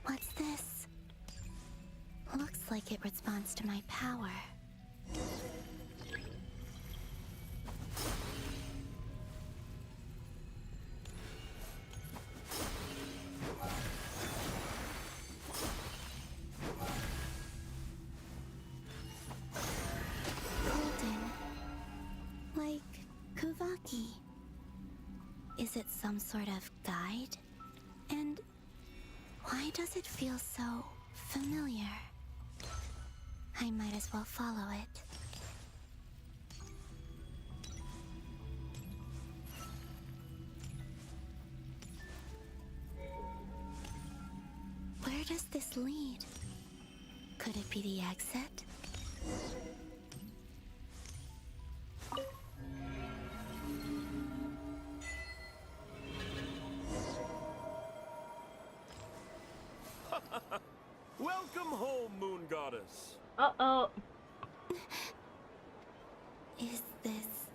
What's this? Looks like it responds to my power. Golden. Like Kuvaki. Is it some sort of guide? And why does it feel so familiar? I might as well follow it. Where does this lead? Could it be the exit? Welcome home, Moon Goddess. Uh-oh. Is this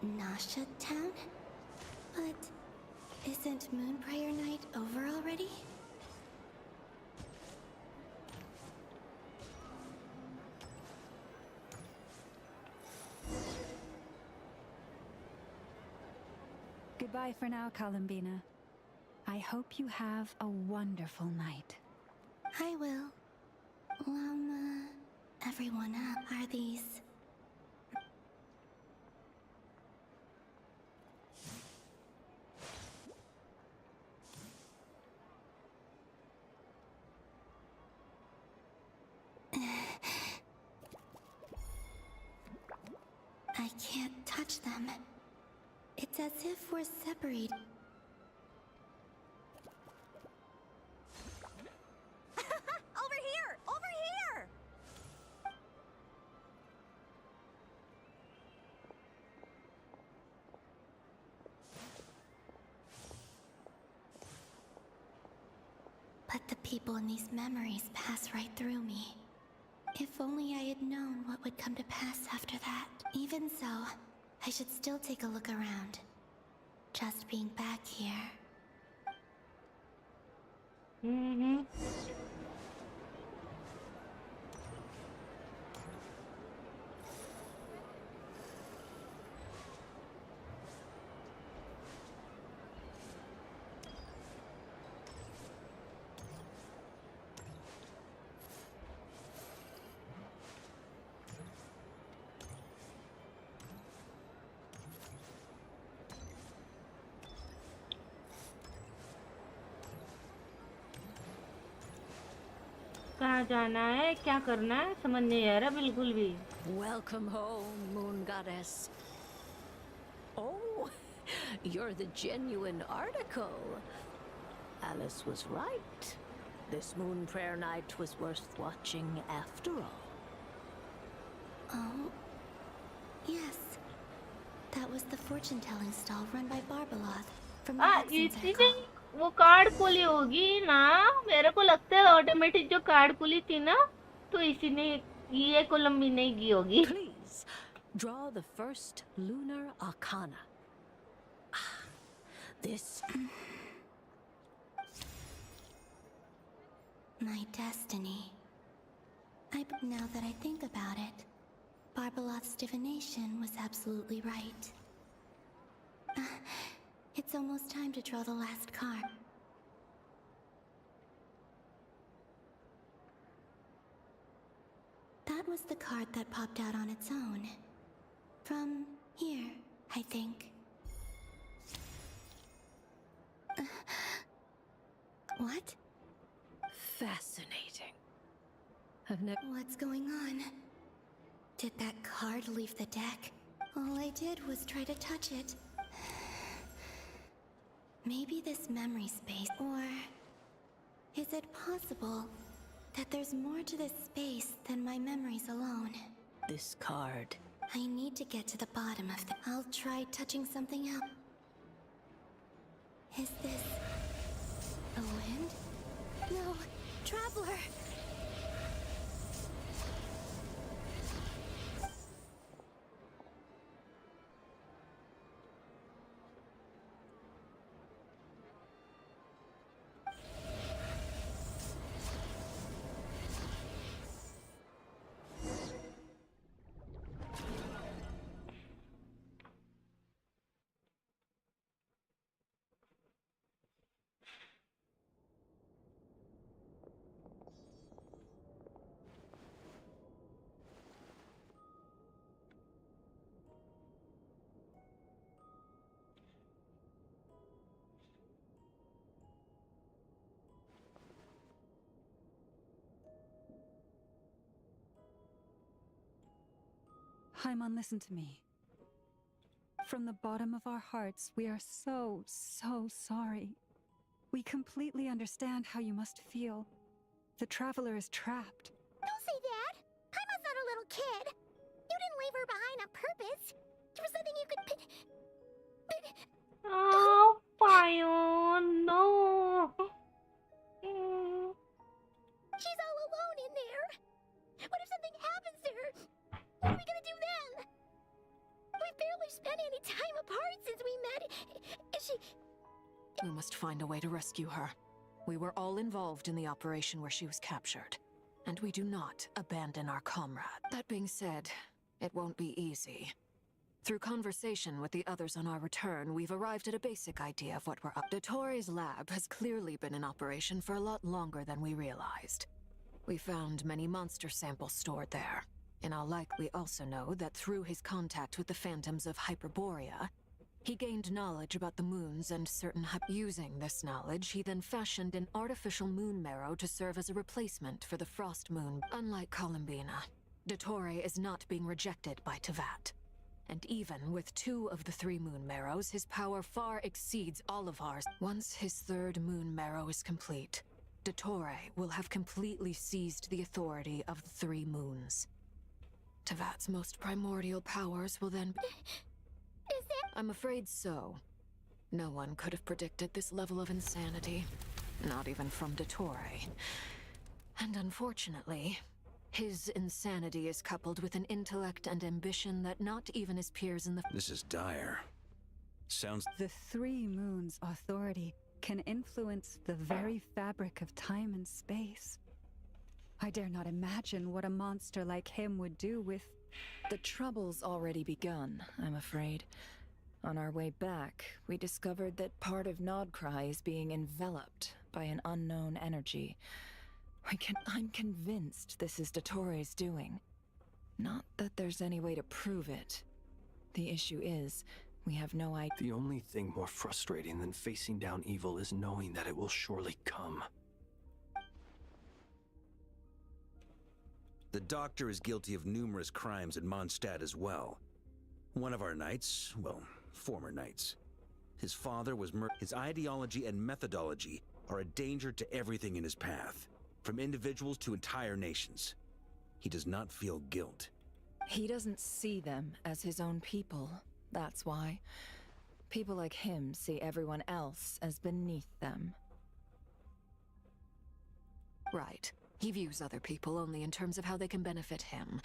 Nasha Town? But isn't Moonbriar Night over already? Goodbye for now, Columbina. I hope you have a wonderful night. I will. Everyone up. Are these... I can't touch them. It's as if we're separated. Over here! Over here! But the people in these memories pass right through me. If only I had known what would come to pass after that. Even so, I should still take a look around. Just being back here. Mm-hmm. कहाँ जाना है, क्या करना है, समझ नहीं आ रहा बिल्कुल भी. Welcome home, Moon Goddess. Oh, you're the genuine article. Alice was right. This moon prayer night was worth watching after all. Oh, yes. That was the fortune-telling stall run by Barbaloth from the Hudson's इसी Arcon. ने वो card खुली होगी ना. मेरे को लगता है ऑटोमेटिक जो कार्ड खुली थी ना, तो इसी ने ये कोलंबी नहीं की होगी. Please, draw the first lunar arcana. This... My destiny. Now that I think about it, Barbaloth's divination was absolutely right. It's almost time to draw the last card. That was the card that popped out on its own. From here, I think. What? Fascinating. What's going on? Did that card leave the deck? All I did was try to touch it. Maybe this memory space, or is it possible that there's more to this space than my memories alone? This card. I need to get to the bottom of I'll try touching something else. Is this the wind? No, Traveler! Haimon, listen to me. From the bottom of our hearts, we are so sorry. We completely understand how you must feel. The Traveler is trapped. Don't say that! Haima's not a little kid! You didn't leave her behind on purpose! There was nothing you could... Oh, Payon, no! She's all alone in there! What if something happens to her? What are we gonna do then? We've barely spent any time apart since we met. Is she... We must find a way to rescue her. We were all involved in the operation where she was captured, and we do not abandon our comrade. That being said, it won't be easy. Through conversation with the others on our return, we've arrived at a basic idea of what we're up to. Dottores' lab has clearly been in operation for a lot longer than we realized. We found many monster samples stored there. In all likelihood, we also know that through his contact with the phantoms of Hyperborea, he gained knowledge about the moons and certain using this knowledge, he then fashioned an artificial moon marrow to serve as a replacement for the frost moon. Unlike Columbina, Dottore is not being rejected by Tevat. And even with 2 of the 3 moon marrows, his power far exceeds all of ours. Once his 3rd moon marrow is complete, Dottore will have completely seized the authority of the 3 moons. Tevat's most primordial powers will then... Is that... I'm afraid so. No one could have predicted this level of insanity. Not even from Dottore. And unfortunately, his insanity is coupled with an intellect and ambition that not even his peers in the... This is dire. Sounds... The 3 moons' authority can influence the very fabric of time and space. I dare not imagine what a monster like him would do with... The trouble's already begun, I'm afraid. On our way back, we discovered that part of Nodcry is being enveloped by an unknown energy. I'm convinced this is Dottore's doing. Not that there's any way to prove it. The issue is, we have no idea. The only thing more frustrating than facing down evil is knowing that it will surely come. The doctor is guilty of numerous crimes in Mondstadt as well. One of our knights, well, former knights. His father was murdered. His ideology and methodology are a danger to everything in his path, from individuals to entire nations. He does not feel guilt. He doesn't see them as his own people, that's why. People like him see everyone else as beneath them. Right. He views other people only in terms of how they can benefit him.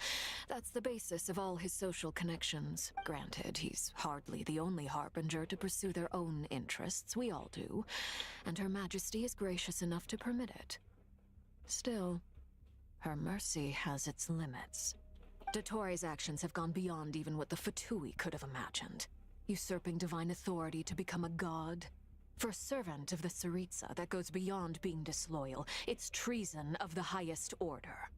That's the basis of all his social connections. Granted, he's hardly the only harbinger to pursue their own interests. We all do. And Her Majesty is gracious enough to permit it. Still, her mercy has its limits. Dottoro's actions have gone beyond even what the Fatui could have imagined. Usurping divine authority to become a god. For a servant of the Tsaritsa, that goes beyond being disloyal. It's treason of the highest order.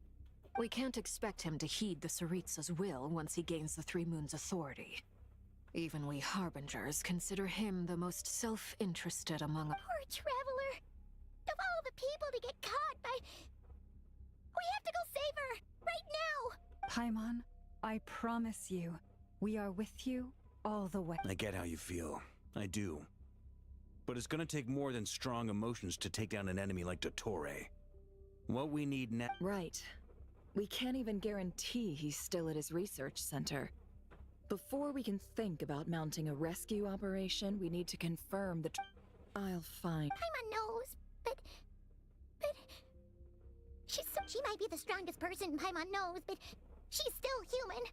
We can't expect him to heed the Tsaritsa's will once he gains the Three Moons' authority. Even we Harbingers consider him the most self-interested among... Poor Traveler! Of all the people to get caught by... We have to go save her! Right now! Paimon, I promise you, we are with you all the way. I get how you feel. I do. But it's gonna take more than strong emotions to take down an enemy like Dottore. What we need now... Right. We can't even guarantee he's still at his research center. Before we can think about mounting a rescue operation, we need to confirm the... I'll find... Paimon knows, but... She might be the strongest person Paimon knows, but she's still human.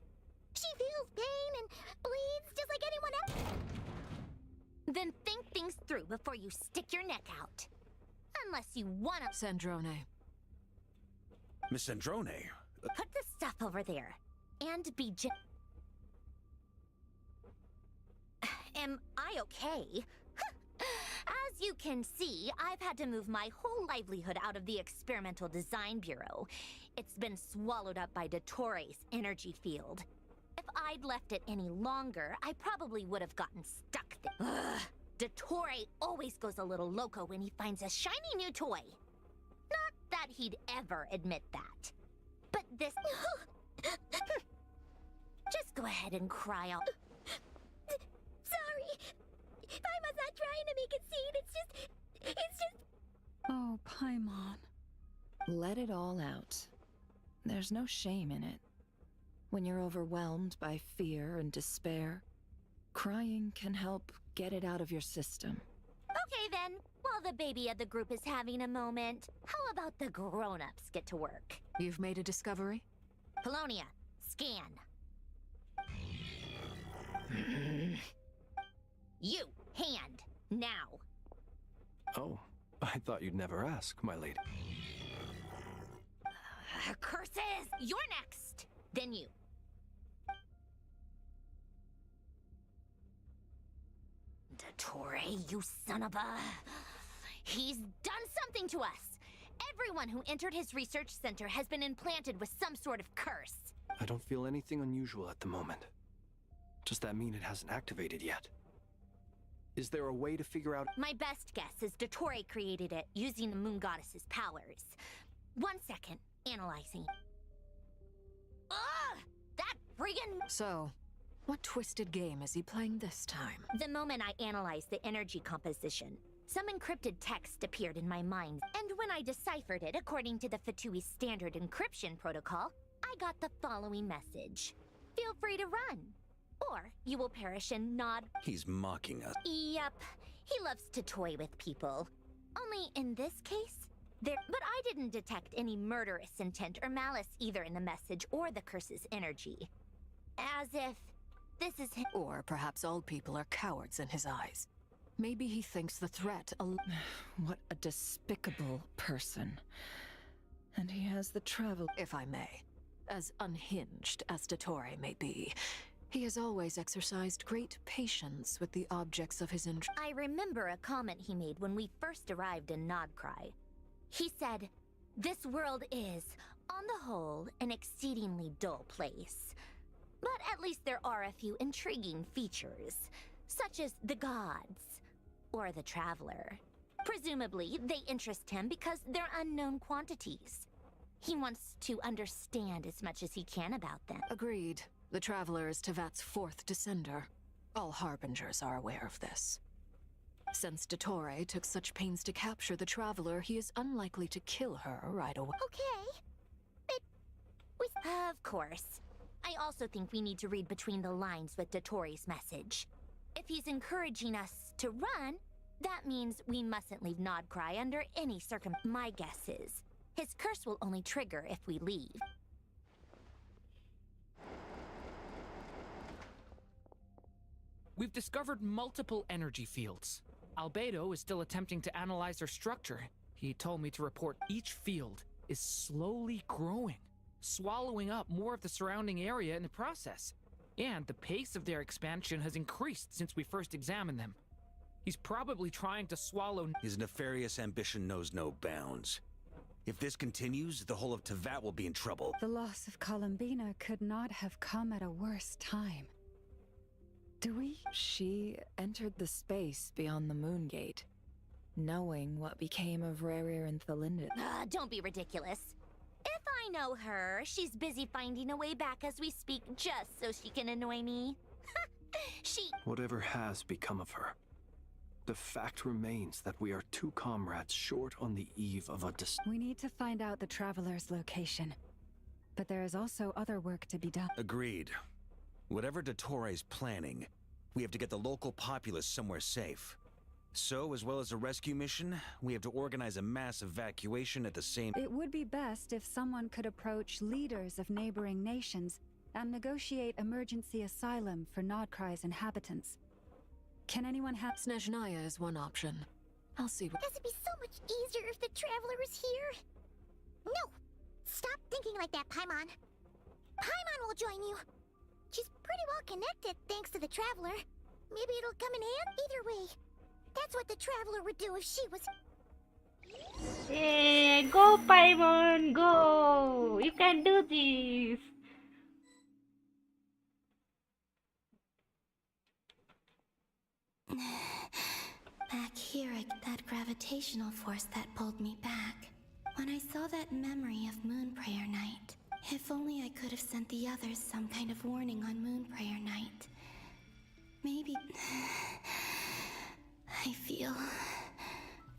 She feels pain and bleeds just like anyone else. Then think things through before you stick your neck out. Unless you wanna... Sandrone. Miss Sandrone? Put the stuff over there. And be Am I okay? As you can see, I've had to move my whole livelihood out of the Experimental Design Bureau. It's been swallowed up by Dottore's energy field. If I'd left it any longer, I probably would have gotten stuck there. Ugh. Dottore always goes a little loco when he finds a shiny new toy. Not that he'd ever admit that. But this... Just go ahead and cry out. Sorry! Paimon's not trying to make it seem, it's just... Oh, Paimon. Let it all out. There's no shame in it. When you're overwhelmed by fear and despair, crying can help get it out of your system. Okay then, while the baby of the group is having a moment, how about the grown-ups get to work? You've made a discovery? Polonia, scan. You, hand, now. Oh, I thought you'd never ask, my lady. Curses! You're next! Then you. Dottore, you son of a... He's done something to us! Everyone who entered his research center has been implanted with some sort of curse. I don't feel anything unusual at the moment. Does that mean it hasn't activated yet? Is there a way to figure out... My best guess is Dottore created it using the Moon Goddess's powers. 1 second. Analyzing. Ugh! That friggin... So, what twisted game is he playing this time? The moment I analyzed the energy composition, some encrypted text appeared in my mind, and when I deciphered it according to the Fatui standard encryption protocol, I got the following message. Feel free to run, or you will perish in nod. He's mocking us. Yep, he loves to toy with people. Only in this case, but I didn't detect any murderous intent or malice either in the message or the curse's energy. As if this is him. Or perhaps all people are cowards in his eyes. Maybe he thinks the threat What a despicable person. And he has the travel... If I may. As unhinged as Dottore may be, he has always exercised great patience with the objects of his interest. I remember a comment he made when we first arrived in Nodcry. He said, "This world is, on the whole, an exceedingly dull place. But at least there are a few intriguing features, such as the gods, or the traveler. Presumably, they interest him because they're unknown quantities. He wants to understand as much as he can about them. Agreed. The Traveler is Tevat's fourth descender. All Harbingers are aware of this. Since Dottore took such pains to capture the Traveler, he is unlikely to kill her right away. Okay. But of course. I also think we need to read between the lines with Dottore's message. If he's encouraging us to run, that means we mustn't leave Nodcry under any My guess is, his curse will only trigger if we leave. We've discovered multiple energy fields. Albedo is still attempting to analyze their structure. He told me to report each field is slowly growing, swallowing up more of the surrounding area in the process. And the pace of their expansion has increased since we first examined them. He's probably trying to swallow... His nefarious ambition knows no bounds. If this continues, the whole of Tevat will be in trouble. The loss of Columbina could not have come at a worse time. She entered the space beyond the Moon Gate, knowing what became of Rerir and Thalindid. Don't be ridiculous. If I know her, she's busy finding a way back as we speak just so she can annoy me. Whatever has become of her, the fact remains that we are two comrades short on the eve of a We need to find out the Traveler's location. But there is also other work to be done. Agreed. Whatever Dottore's planning, we have to get the local populace somewhere safe. So, as well as a rescue mission, we have to organize a mass evacuation at the same... It would be best if someone could approach leaders of neighboring nations and negotiate emergency asylum for Nodcry's inhabitants. Can anyone have... Snezhnaya is one option. I'll see what... It'd be so much easier if the Traveler was here. No! Stop thinking like that, Paimon. Paimon will join you. She's pretty well connected thanks to the Traveler. Maybe it'll come in handy. Either way, that's what the Traveler would do if she was... Hey, go Paimon, go! You can do this! Back here, that gravitational force that pulled me back. When I saw that memory of Moonprayer Night, if only I could have sent the others some kind of warning on Moonprayer Night. Maybe... I feel...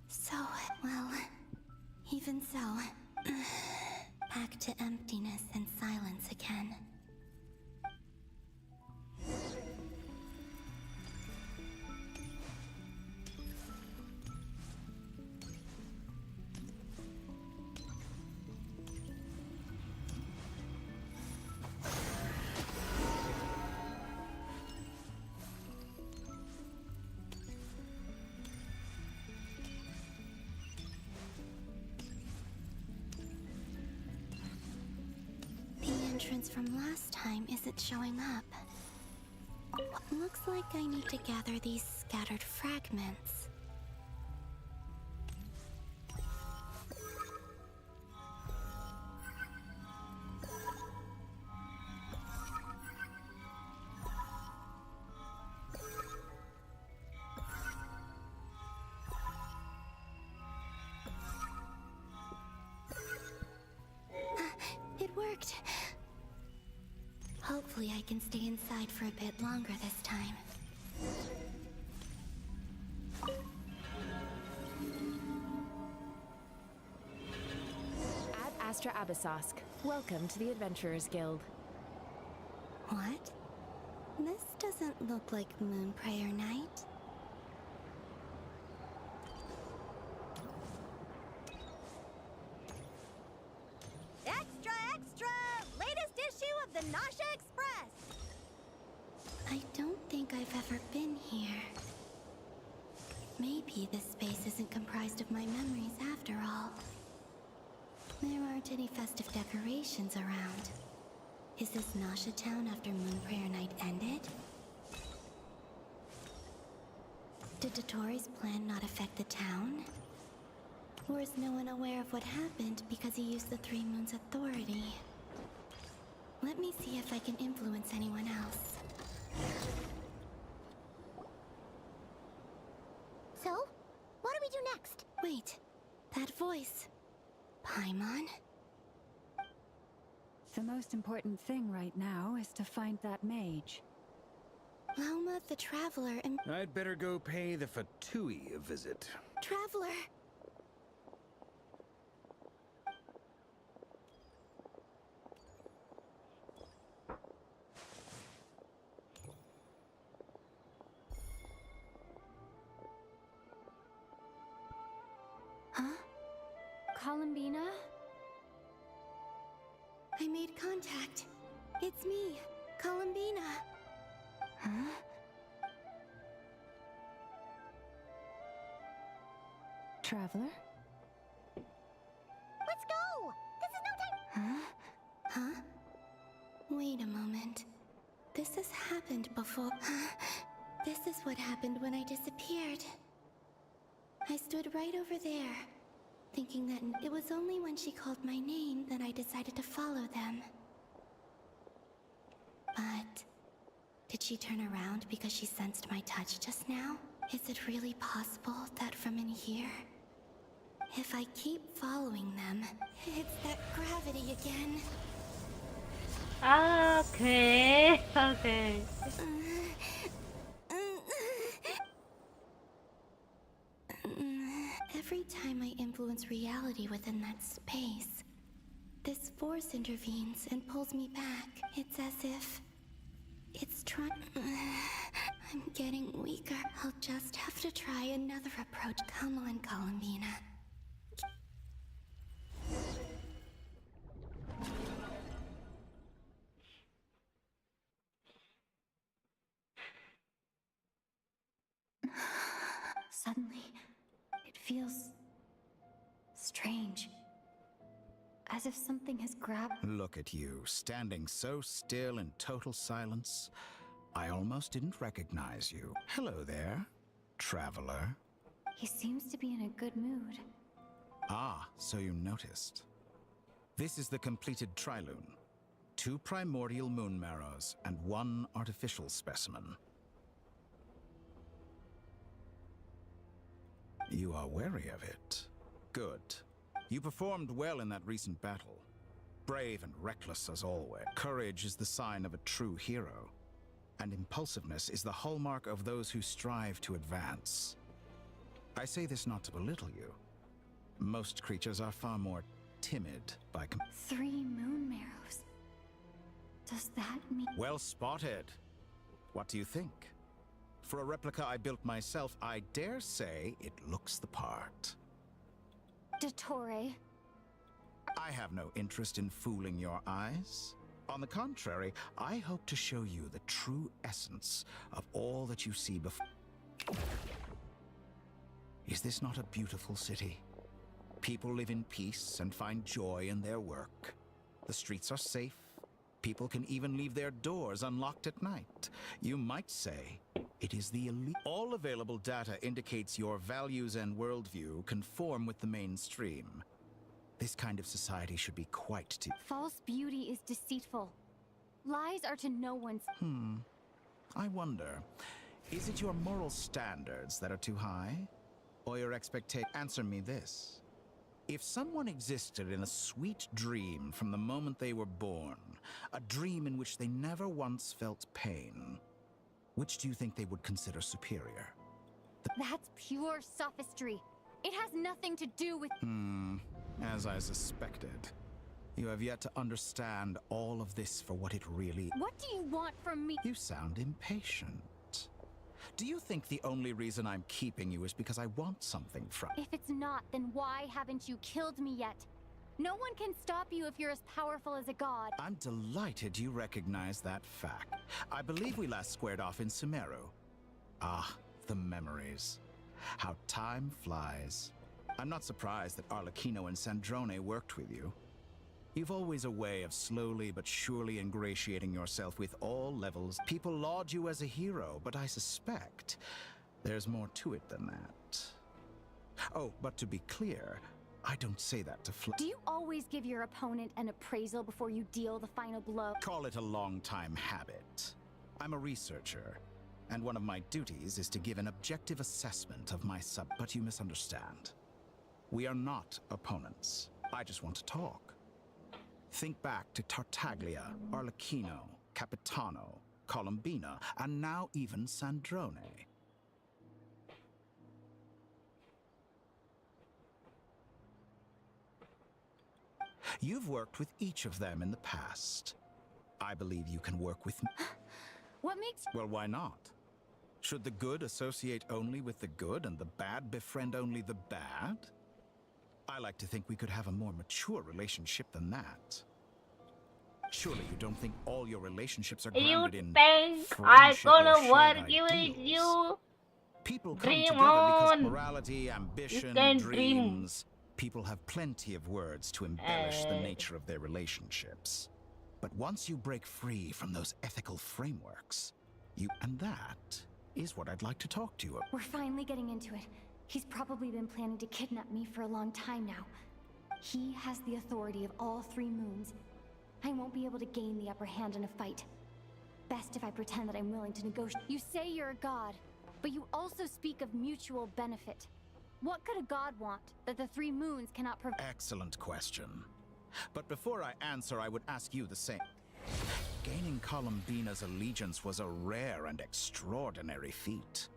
so... well... even so... back to emptiness and silence again. Entrance from last time isn't showing up. Looks like I need to gather these scattered fragments. It worked. Hopefully I can stay inside for a bit longer this time. Ad Astra Abyssosque. Welcome to the Adventurers Guild. What? This doesn't look like Moonprayer Night. Extra, extra! Latest issue of the Nasha Express! I don't think I've ever been here. Maybe this space isn't comprised of my memories after all. There aren't any festive decorations around. Is this Nasha Town after Moonprayer Night ended? Did Dottore's plan not affect the town? Or is no one aware of what happened because he used the Three Moons' authority? Let me see if I can influence anyone else. So, what do we do next? Wait, that voice. Paimon? The most important thing right now is to find that mage. Lauma the Traveler and... I'd better go pay the Fatui a visit. Traveler! Huh? Columbina? I made contact. It's me, Columbina. Huh? Traveler? Let's go! This is no time. Huh? Huh? Wait a moment. This has happened before. This is what happened when I disappeared. I stood right over there, thinking that it was only when she called my name that I decided to follow them. But did she turn around because she sensed my touch just now? Is it really possible that from in here, if I keep following them, it's that gravity again? Okay, okay. Every time I influence reality within that space, this force intervenes and pulls me back. It's as if it's trying... I'm getting weaker. I'll just have to try another approach. Come on, Columbina. Suddenly, it feels strange. As if something has grabbed... Look at you, standing so still in total silence. I almost didn't recognize you. Hello there, traveler. He seems to be in a good mood. Ah, so you noticed. This is the completed Trilune. 2 primordial moon marrows and 1 artificial specimen. You are wary of it. Good. You performed well in that recent battle. Brave and reckless as always. Courage is the sign of a true hero. And impulsiveness is the hallmark of those who strive to advance. I say this not to belittle you. Most creatures are far more timid by 3 moon marrows. Does that mean... Well spotted. What do you think? For a replica I built myself, I dare say it looks the part. Dottore. I have no interest in fooling your eyes. On the contrary, I hope to show you the true essence of all that you see before. Is this not a beautiful city? People live in peace and find joy in their work. The streets are safe. People can even leave their doors unlocked at night. You might say it is the elite. All available data indicates your values and worldview conform with the mainstream. This kind of society should be quite False beauty is deceitful. Lies are to no one's... I wonder, is it your moral standards that are too high? Or your expectations? Answer me this. If someone existed in a sweet dream from the moment they were born, a dream in which they never once felt pain, which do you think they would consider superior? That's pure sophistry. It has nothing to do with... As I suspected. You have yet to understand all of this for what it really... What do you want from me? You sound impatient. Do you think the only reason I'm keeping you is because I want something from... If it's not, then why haven't you killed me yet? No one can stop you if you're as powerful as a god. I'm delighted you recognize that fact. I believe we last squared off in Sumeru. Ah, the memories. How time flies. I'm not surprised that Arlecchino and Sandrone worked with you. You've always a way of slowly but surely ingratiating yourself with all levels. People laud you as a hero, but I suspect there's more to it than that. Oh, but to be clear, I don't say that to Do you always give your opponent an appraisal before you deal the final blow? Call it a long-time habit. I'm a researcher, and one of my duties is to give an objective assessment of my but you misunderstand. We are not opponents. I just want to talk. Think back to Tartaglia, Arlecchino, Capitano, Colombina, and now even Sandrone. You've worked with each of them in the past. I believe you can work with me. What makes... Well, why not? Should the good associate only with the good and the bad befriend only the bad? I like to think we could have a more mature relationship than that. Surely you don't think all your relationships are grounded in think I'm friendship or gonna shared work with ideals? you? People come Dream together because on. morality, ambition, can dream. dreams. People have plenty of words to embellish the nature of their relationships. But once you break free from those ethical frameworks, and that is what I'd like to talk to you about. We're finally getting into it. He's probably been planning to kidnap me for a long time now. He has the authority of all 3 moons. I won't be able to gain the upper hand in a fight. Best if I pretend that I'm willing to negotiate. You say you're a god, but you also speak of mutual benefit. What could a god want that the 3 moons cannot provide? Excellent question. But before I answer, I would ask you the same. Gaining Colombina's allegiance was a rare and extraordinary feat.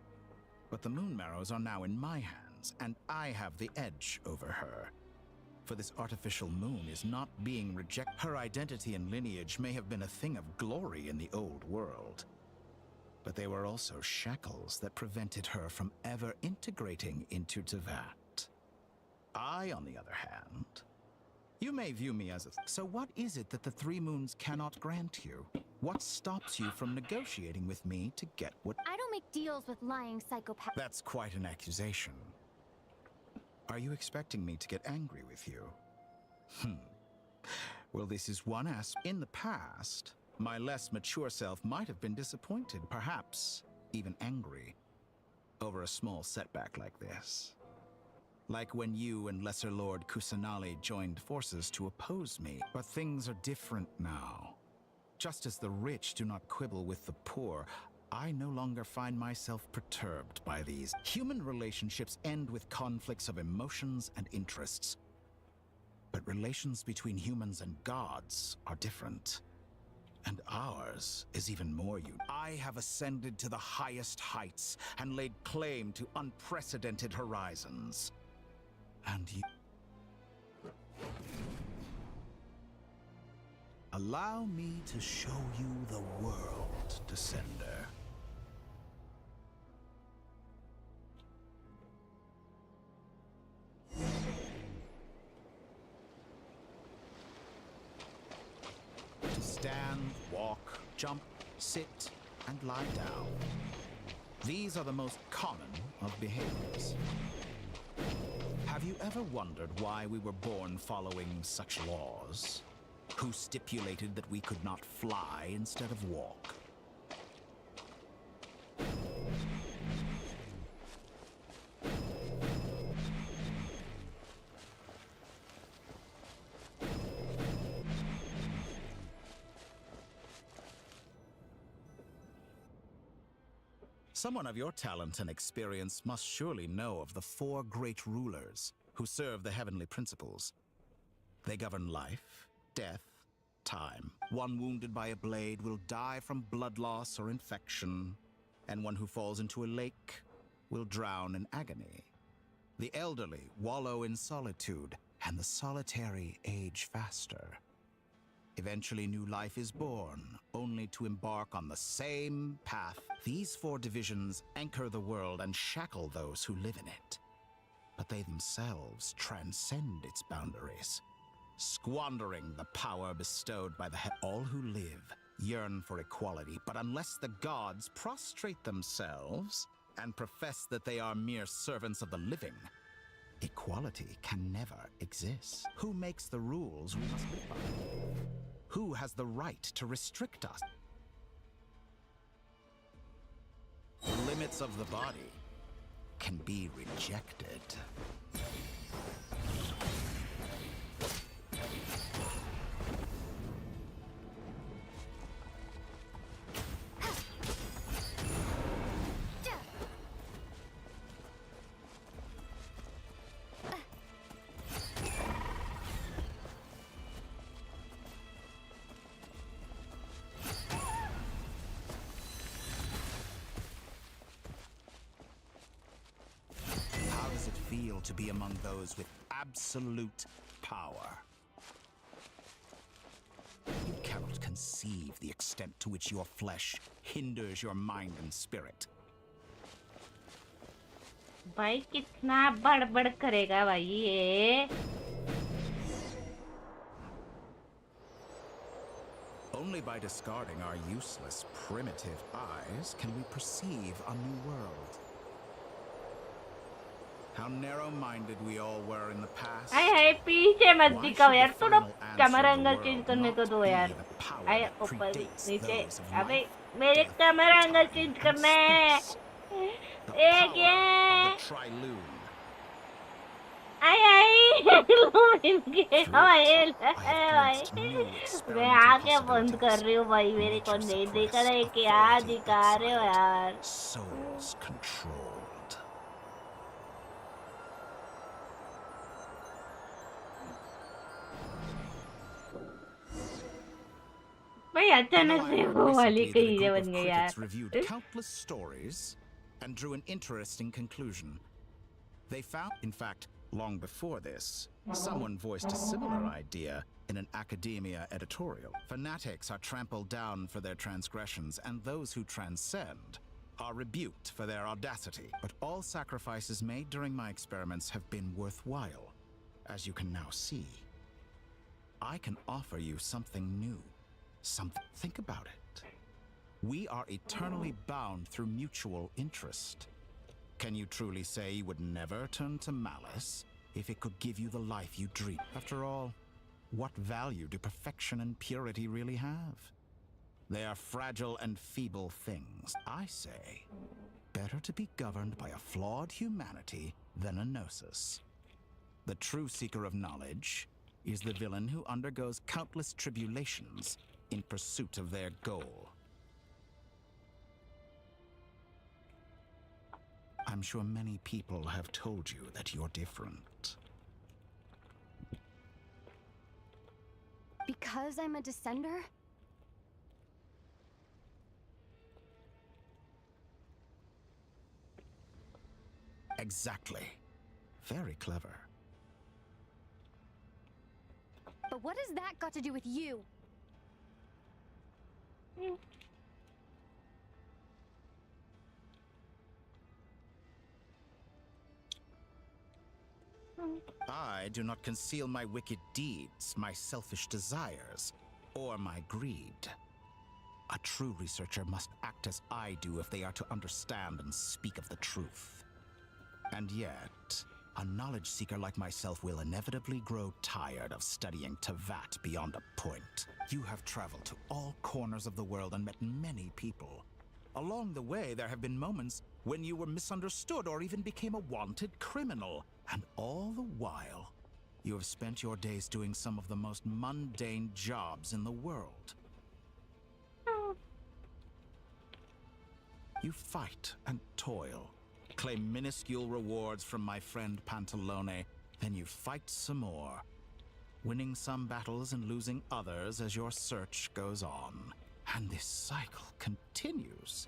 But the Moon Marrows are now in my hands, and I have the edge over her. For this artificial moon is not being rejected. Her identity and lineage may have been a thing of glory in the old world, but they were also shackles that prevented her from ever integrating into Tevat. I, on the other hand, you may view me as a... So what is it that the 3 moons cannot grant you? What stops you from negotiating with me to get what... I don't make deals with lying psychopaths. That's quite an accusation. Are you expecting me to get angry with you? Well, this is one aspect. In the past, my less mature self might have been disappointed, perhaps even angry, over a small setback like this. Like when you and Lesser Lord Kusanali joined forces to oppose me. But things are different now. Just as the rich do not quibble with the poor, I no longer find myself perturbed by these. Human relationships end with conflicts of emotions and interests. But relations between humans and gods are different. And ours is even more unique. I have ascended to the highest heights and laid claim to unprecedented horizons. And you... Allow me to show you the world, Descender. To stand, walk, jump, sit, and lie down. These are the most common of behaviors. Have you ever wondered why we were born following such laws? Who stipulated that we could not fly instead of walk? Someone of your talent and experience must surely know of the 4 great rulers who serve the heavenly principles. They govern life, death, time. One wounded by a blade will die from blood loss or infection, and one who falls into a lake will drown in agony. The elderly wallow in solitude, and the solitary age faster. Eventually, new life is born, only to embark on the same path. These 4 divisions anchor the world and shackle those who live in it. But they themselves transcend its boundaries, squandering the power bestowed by the all who live yearn for equality, but unless the gods prostrate themselves and profess that they are mere servants of the living, equality can never exist. Who makes the rules we must live by? Who has the right to restrict us? The limits of the body can be rejected. feel to be among those with absolute power? You cannot conceive the extent to which your flesh hinders your mind and spirit. भाई कितना बड़बड़ करेगा भाई ये? Only by discarding our useless, primitive eyes can we perceive a new world. How narrow-minded we all were in the past. हाय पीछे मत दिखाओ यार, थोड़ा कैमरा एंगल चेंज करने को दो यार. हाय ऊपर नीचे, अबे मेरे कैमरा एंगल चेंज करना है. एक ये. भाई मैं आगे बंद कर रही हूँ भाई, मेरे को नहीं दिख रहा है, क्या दिखा रहे हो यार? Souls controlled. भाई अचानक से वो वाली कहीं बन गई यार. Reviewed countless stories and drew an interesting conclusion. They found, in fact, long before this, someone voiced a similar idea in an academia editorial. Fanatics are trampled down for their transgressions, and those who transcend are rebuked for their audacity. But all sacrifices made during my experiments have been worthwhile, as you can now see. I can offer you something new. Think about it. We are eternally bound through mutual interest. Can you truly say you would never turn to malice if it could give you the life you dream? After all, what value do perfection and purity really have? They are fragile and feeble things. I say, better to be governed by a flawed humanity than a gnosis. The true seeker of knowledge is the villain who undergoes countless tribulations in pursuit of their goal. I'm sure many people have told you that you're different. Because I'm a descender? Exactly. Very clever. But what has that got to do with you? I do not conceal my wicked deeds, my selfish desires, or my greed. A true researcher must act as I do if they are to understand and speak of the truth. And yet, a knowledge seeker like myself will inevitably grow tired of studying Tavat beyond a point. You have traveled to all corners of the world and met many people. Along the way, there have been moments when you were misunderstood or even became a wanted criminal. And all the while, you have spent your days doing some of the most mundane jobs in the world. You fight and toil, claim minuscule rewards from my friend Pantalone, then you fight some more, winning some battles and losing others as your search goes on. And this cycle continues.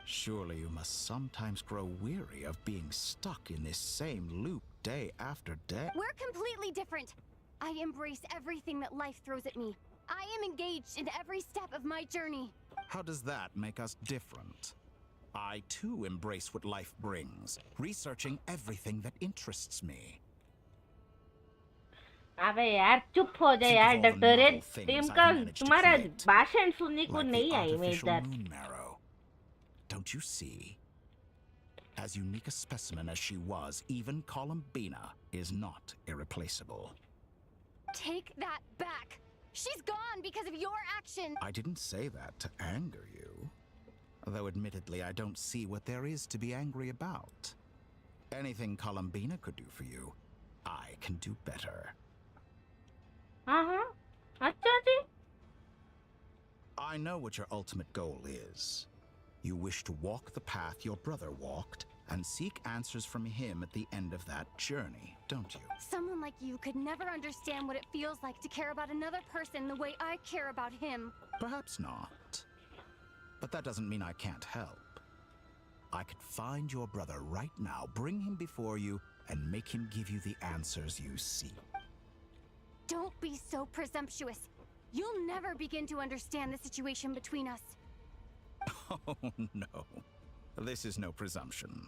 Surely you must sometimes grow weary of being stuck in this same loop day after day. We're completely different. I embrace everything that life throws at me. I am engaged in every step of my journey. How does that make us different? I too embrace what life brings, researching everything that interests me. अबे यार चुप हो जा यार doctor, team का तुम्हारा भाषण सुनने को नहीं आई मैं इधर. Don't you see? As unique a specimen as she was, even Columbina is not irreplaceable. Take that back. She's gone because of your action. I didn't say that to anger you. Though admittedly, I don't see what there is to be angry about. Anything Columbina could do for you, I can do better. अच्छा जी. I know what your ultimate goal is. You wish to walk the path your brother walked and seek answers from him at the end of that journey, don't you? Someone like you could never understand what it feels like to care about another person the way I care about him. Perhaps not. But that doesn't mean I can't help. I could find your brother right now, bring him before you, and make him give you the answers you seek. Don't be so presumptuous. You'll never begin to understand the situation between us. Oh, no. This is no presumption.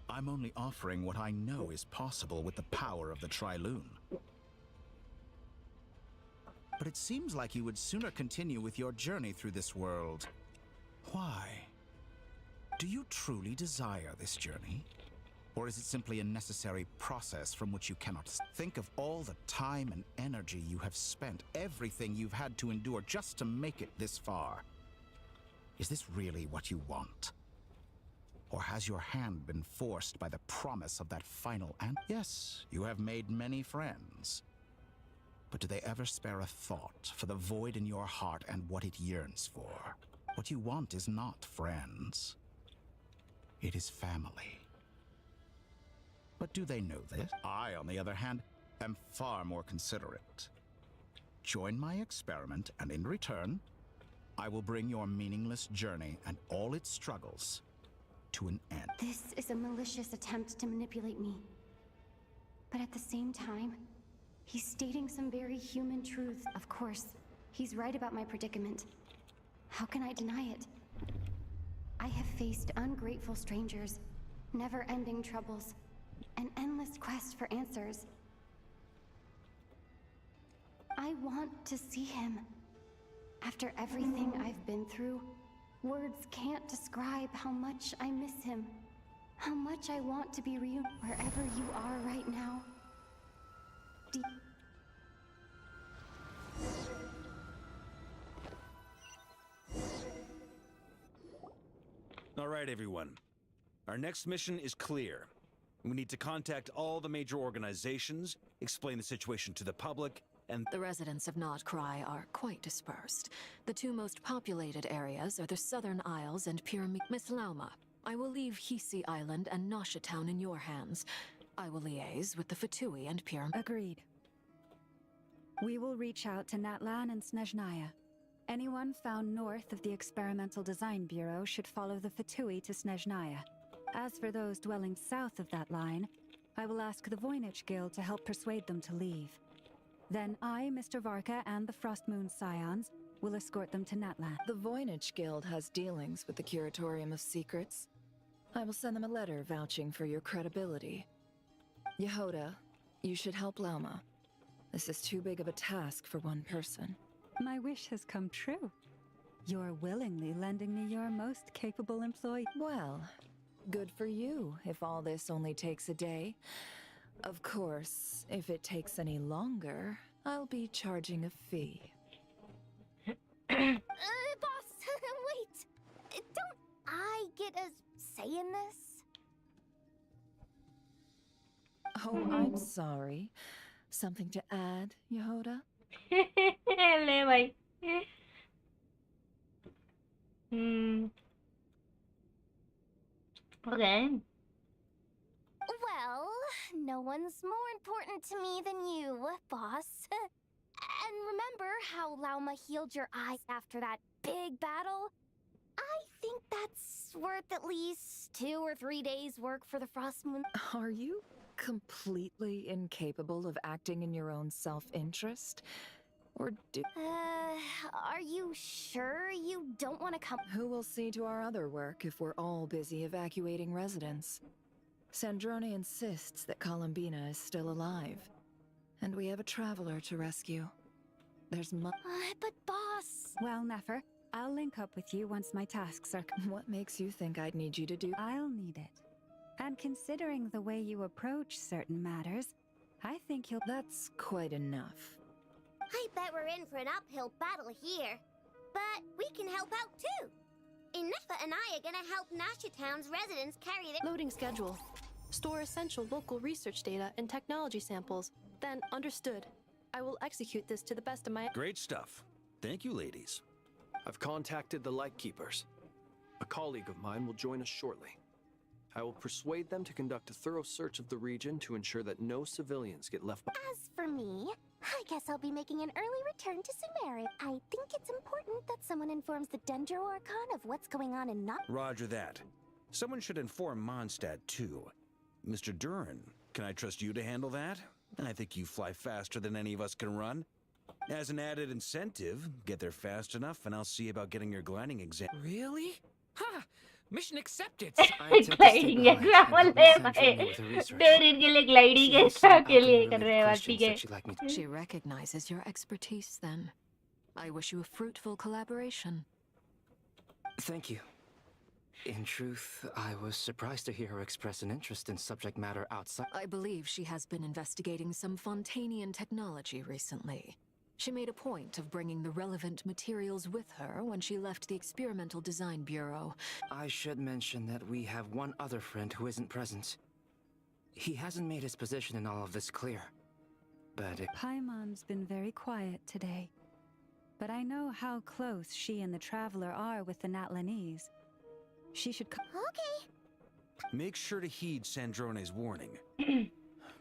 I'm only offering what I know is possible with the power of the Trilune. But it seems like you would sooner continue with your journey through this world. Why? Do you truly desire this journey? Or is it simply a necessary process from which you cannot think of all the time and energy you have spent, everything you've had to endure just to make it this far? Is this really what you want? Or has your hand been forced by the promise of that final answer? Yes, you have made many friends. But do they ever spare a thought for the void in your heart and what it yearns for? What you want is not friends. It is family. But do they know this? I, on the other hand, am far more considerate. Join my experiment, and in return, I will bring your meaningless journey and all its struggles to an end. This is a malicious attempt to manipulate me. But at the same time, he's stating some very human truths. Of course, he's right about my predicament. How can I deny it? I have faced ungrateful strangers, never-ending troubles, an endless quest for answers. I want to see him. After everything I've been through, words can't describe how much I miss him. How much I want to be reunited wherever you are right now. All right, everyone. Our next mission is clear. We need to contact all the major organizations, explain the situation to the public, and the residents of Not Cry are quite dispersed. The two most populated areas are the Southern Isles and Pyramid. Miss Lauma, I will leave Hisi Island and Nasha Town in your hands. I will liaise with the Fatui and Pyramid. Agreed. We will reach out to Natlan and Snezhnaya. Anyone found north of the Experimental Design Bureau should follow the Fatui to Snezhnaya. As for those dwelling south of that line, I will ask the Voynich Guild to help persuade them to leave. Then I, Mr. Varka, and the Frostmoon Scions will escort them to Natlan. The Voynich Guild has dealings with the Curatorium of Secrets. I will send them a letter vouching for your credibility. Yehoda, you should help Lauma. This is too big of a task for one person. My wish has come true. You're willingly lending me your most capable employee. Well, good for you if all this only takes a day. Of course, if it takes any longer, I'll be charging a fee. Boss, wait! Don't I get a say in this? Oh, I'm sorry. Something to add, Yehoda? ले भाई Okay. Well, no one's more important to me than you, boss. And remember how Lauma healed your eyes after that big battle? I think that's worth at least 2 or 3 days' work for the Frostmoon. Are you completely incapable of acting in your own self-interest? Or do... Are you sure you don't want to come? Who will see to our other work if we're all busy evacuating residents? Sandrone insists that Columbina is still alive. And we have a traveler to rescue. There's but boss... Well, Nefer, I'll link up with you once my tasks are... What makes you think I'd need you to do... I'll need it. And considering the way you approach certain matters, I think you'll... That's quite enough. I bet we're in for an uphill battle here. But we can help out too. Inefa and I are gonna help Nasha Town's residents carry their... Loading schedule. Store essential local research data and technology samples. Then, understood. I will execute this to the best of my... Great stuff. Thank you, ladies. I've contacted the Lightkeepers. A colleague of mine will join us shortly. I will persuade them to conduct a thorough search of the region to ensure that no civilians get left behind. As for me, I guess I'll be making an early return to Sumeria. I think it's important that someone informs the Dendro Archon of what's going on in Not... Roger that. Someone should inform Mondstadt, too. Mr. Durin, Can I trust you to handle that? I think you fly faster than any of us can run. As an added incentive, get there fast enough and I'll see about getting your gliding exam. Really? Ha! Mission accepted! Gliding exam वाले भाई Dorian के लिए gliding exam के लिए कर रहे हैं बात ठीक है She recognizes your expertise then. I wish you a fruitful collaboration. Thank you. In truth, I was surprised to hear her express an interest in subject matter outside. I believe she has been investigating some Fontanian technology recently. She made a point of bringing the relevant materials with her when she left the Experimental Design Bureau. I should mention that we have one other friend who isn't present. He hasn't made his position in all of this clear. But Paimon's been very quiet today. But I know how close she and the Traveler are with the Natlanese. She should come. Okay. Make sure to heed Sandrone's warning.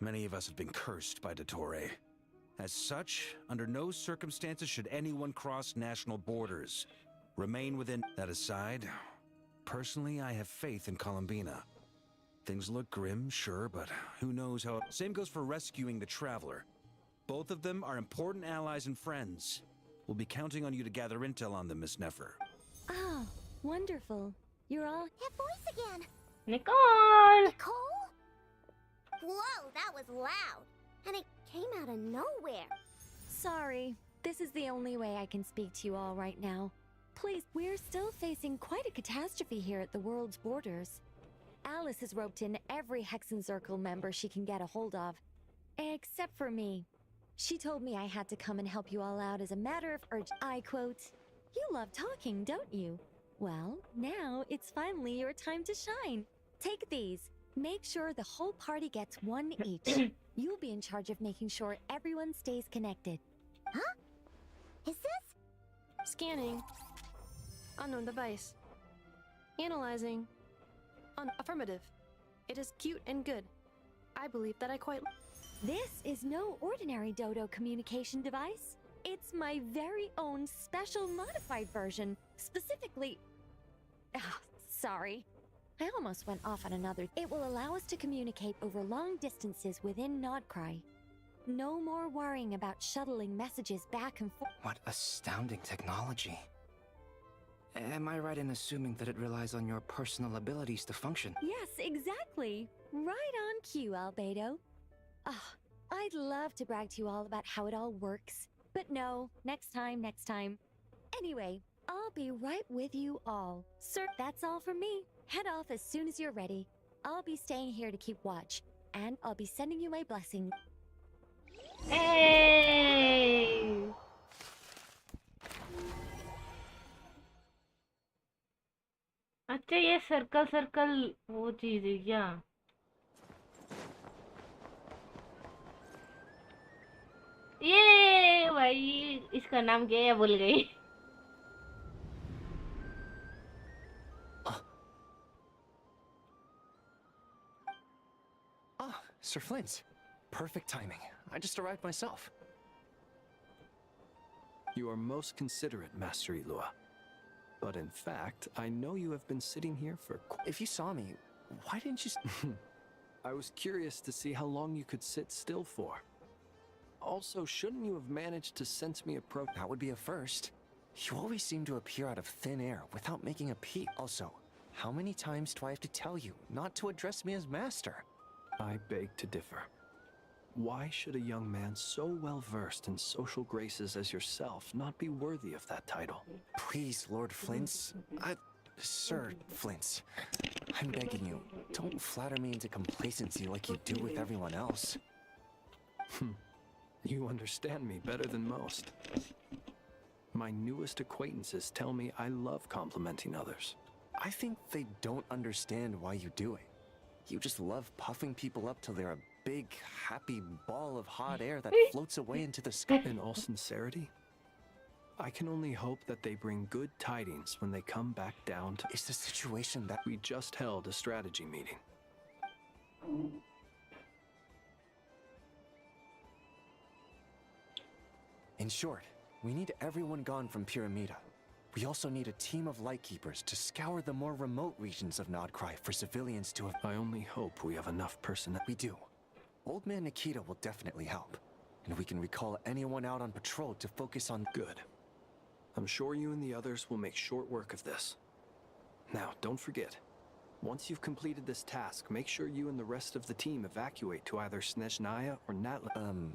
Many of us have been cursed by Dottore. As such, under no circumstances should anyone cross national borders. Remain within. That aside, personally, I have faith in Columbina. Things look grim, sure, but who knows how. Same goes for rescuing the Traveler. Both of them are important allies and friends. We'll be counting on you to gather intel on them, Miss Nefer. Oh, wonderful. You're all... That voice again. Nicole! Nicole? Whoa, that was loud. And it came out of nowhere. Sorry. This is the only way I can speak to you all right now. Please, we're still facing quite a catastrophe here at the world's borders. Alice has roped in every Hexen Circle member she can get a hold of. Except for me. She told me I had to come and help you all out as a matter of urgent. I quote, "You love talking, don't you? Well, now it's finally your time to shine. Take these. Make sure the whole party gets one each. You'll be in charge of making sure everyone stays connected." Huh? Is this? Scanning. Unknown device. Analyzing. Affirmative. It is cute and good. I believe that I quite... This is no ordinary Dodo communication device. It's my very own special modified version, specifically... sorry. I almost went off on another. It will allow us to communicate over long distances within Nodcry. No more worrying about shuttling messages back and forth. what astounding technology. Am I right in assuming that it relies on your personal abilities to function? Yes, exactly. Right on cue, Albedo. I'd love to brag to you all about how it all works. But no, next time. Anyway, I'll be right with you all. Sir, that's all from me. Head off as soon as you're ready. I'll be staying here to keep watch, and I'll be sending you my blessing. Hey! अच्छा ये circle वो चीज है क्या? ये भाई इसका नाम क्या है भूल गई. Sir Flint. Perfect timing. I just arrived myself. You are most considerate, Master Ilua. But in fact, I know you have been sitting here for... If you saw me, why didn't you... I was curious to see how long you could sit still for. Also, shouldn't you have managed to sense me approach? That would be a first. You always seem to appear out of thin air without making a peep. Also, how many times do I have to tell you not to address me as master? I beg to differ. Why should a young man so well versed in social graces as yourself not be worthy of that title? Please, Lord Flint's... Sir Flint's. I'm begging you, don't flatter me into complacency like you do with everyone else. You understand me better than most. My newest acquaintances tell me I love complimenting others. I think they don't understand why you do it. You just love puffing people up till they're a big, happy ball of hot air that floats away into the sky. In all sincerity, I can only hope that they bring good tidings when they come back down to... Is the situation that... We just held a strategy meeting. In short, we need everyone gone from Pyramida. We also need a team of lightkeepers to scour the more remote regions of Nodcry for civilians to have... I only hope we have enough personnel. We do. Old Man Nikita will definitely help. And we can recall anyone out on patrol to focus on... Good. I'm sure you and the others will make short work of this. Now, don't forget, once you've completed this task, make sure you and the rest of the team evacuate to either Snezhnaya or Natlan.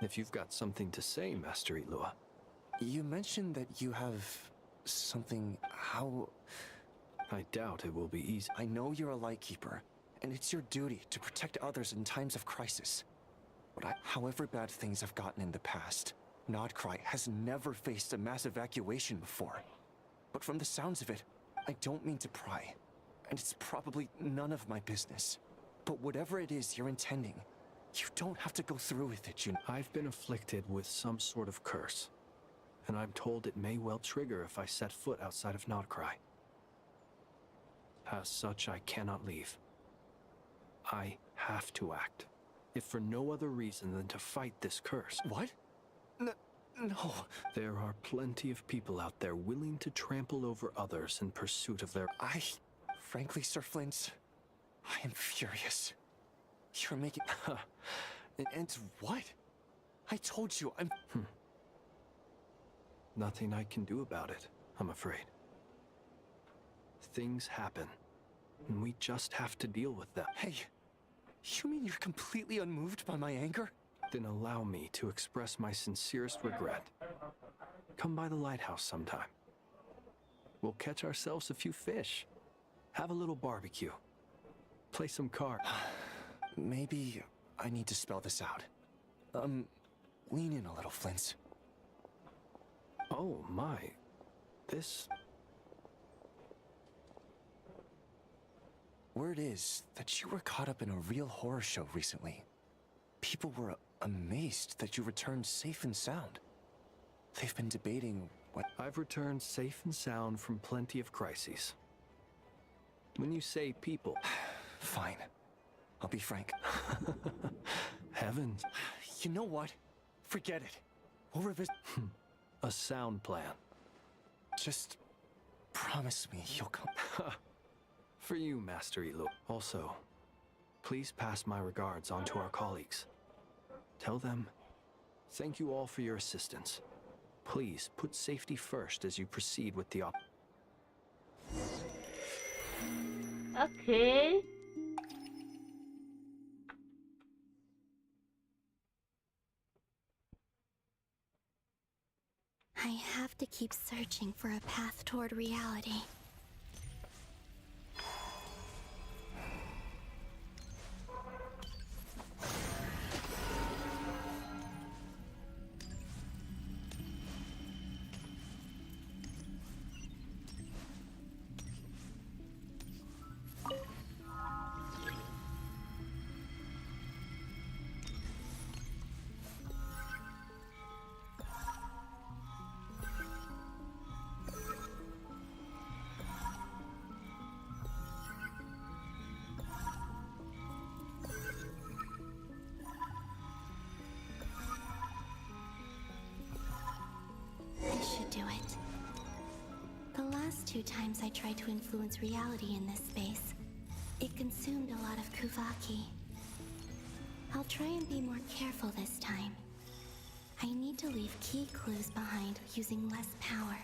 If you've got something to say, Master Ilua. You mentioned that you have something... How... I doubt it will be easy. I know you're a Lightkeeper, and it's your duty to protect others in times of crisis. But however bad things have gotten in the past, Nodcry has never faced a mass evacuation before. But from the sounds of it, I don't mean to pry, and it's probably none of my business. But whatever it is you're intending, you don't have to go through with it, you know. I've been afflicted with some sort of curse, and I'm told it may well trigger if I set foot outside of Nodcry. As such, I cannot leave. I have to act, if for no other reason than to fight this curse. What? No. There are plenty of people out there willing to trample over others in pursuit of their... Frankly, Sir Flint, I am furious. You're making... And what? I told you, I'm... Nothing I can do about it, I'm afraid. Things happen, and we just have to deal with them. Hey, you mean you're completely unmoved by my anger? Then allow me to express my sincerest regret. Come by the lighthouse sometime. We'll catch ourselves a few fish. Have a little barbecue. Play some cards. Maybe I need to spell this out. Lean in a little, Flint. Oh my. This... Word is that you were caught up in a real horror show recently. People were amazed that you returned safe and sound. They've been debating what... I've returned safe and sound from plenty of crises. When you say people... Fine. I'll be frank. Heavens. You know what? Forget it. We'll revisit... A sound plan. Just promise me you'll come... For you, Master Elo. Also, please pass my regards on to our colleagues. Tell them, thank you all for your assistance. Please put safety first as you proceed with the Okay. I have to keep searching for a path toward reality. This should do it. The last 2 times I tried to influence reality in this space, it consumed a lot of Kuvaki. I'll try and be more careful this time. I need to leave key clues behind using less power.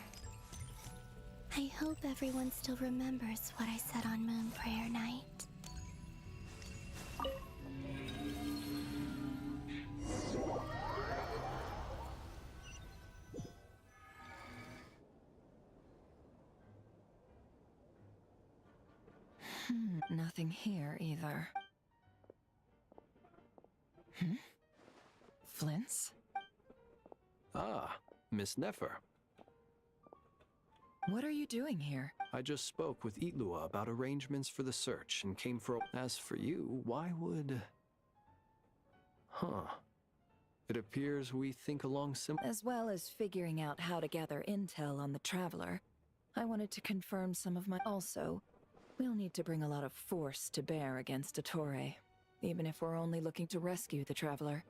I hope everyone still remembers what I said on Moon Prayer Night. Nothing here either. Flint's? Ah, Miss Nefer. What are you doing here? I just spoke with Itlua about arrangements for the search and came for... As for you, why would... It appears we think along similar... As well as figuring out how to gather intel on the Traveler, I wanted to confirm some of my... Also, we'll need to bring a lot of force to bear against Dottore, even if we're only looking to rescue the Traveler.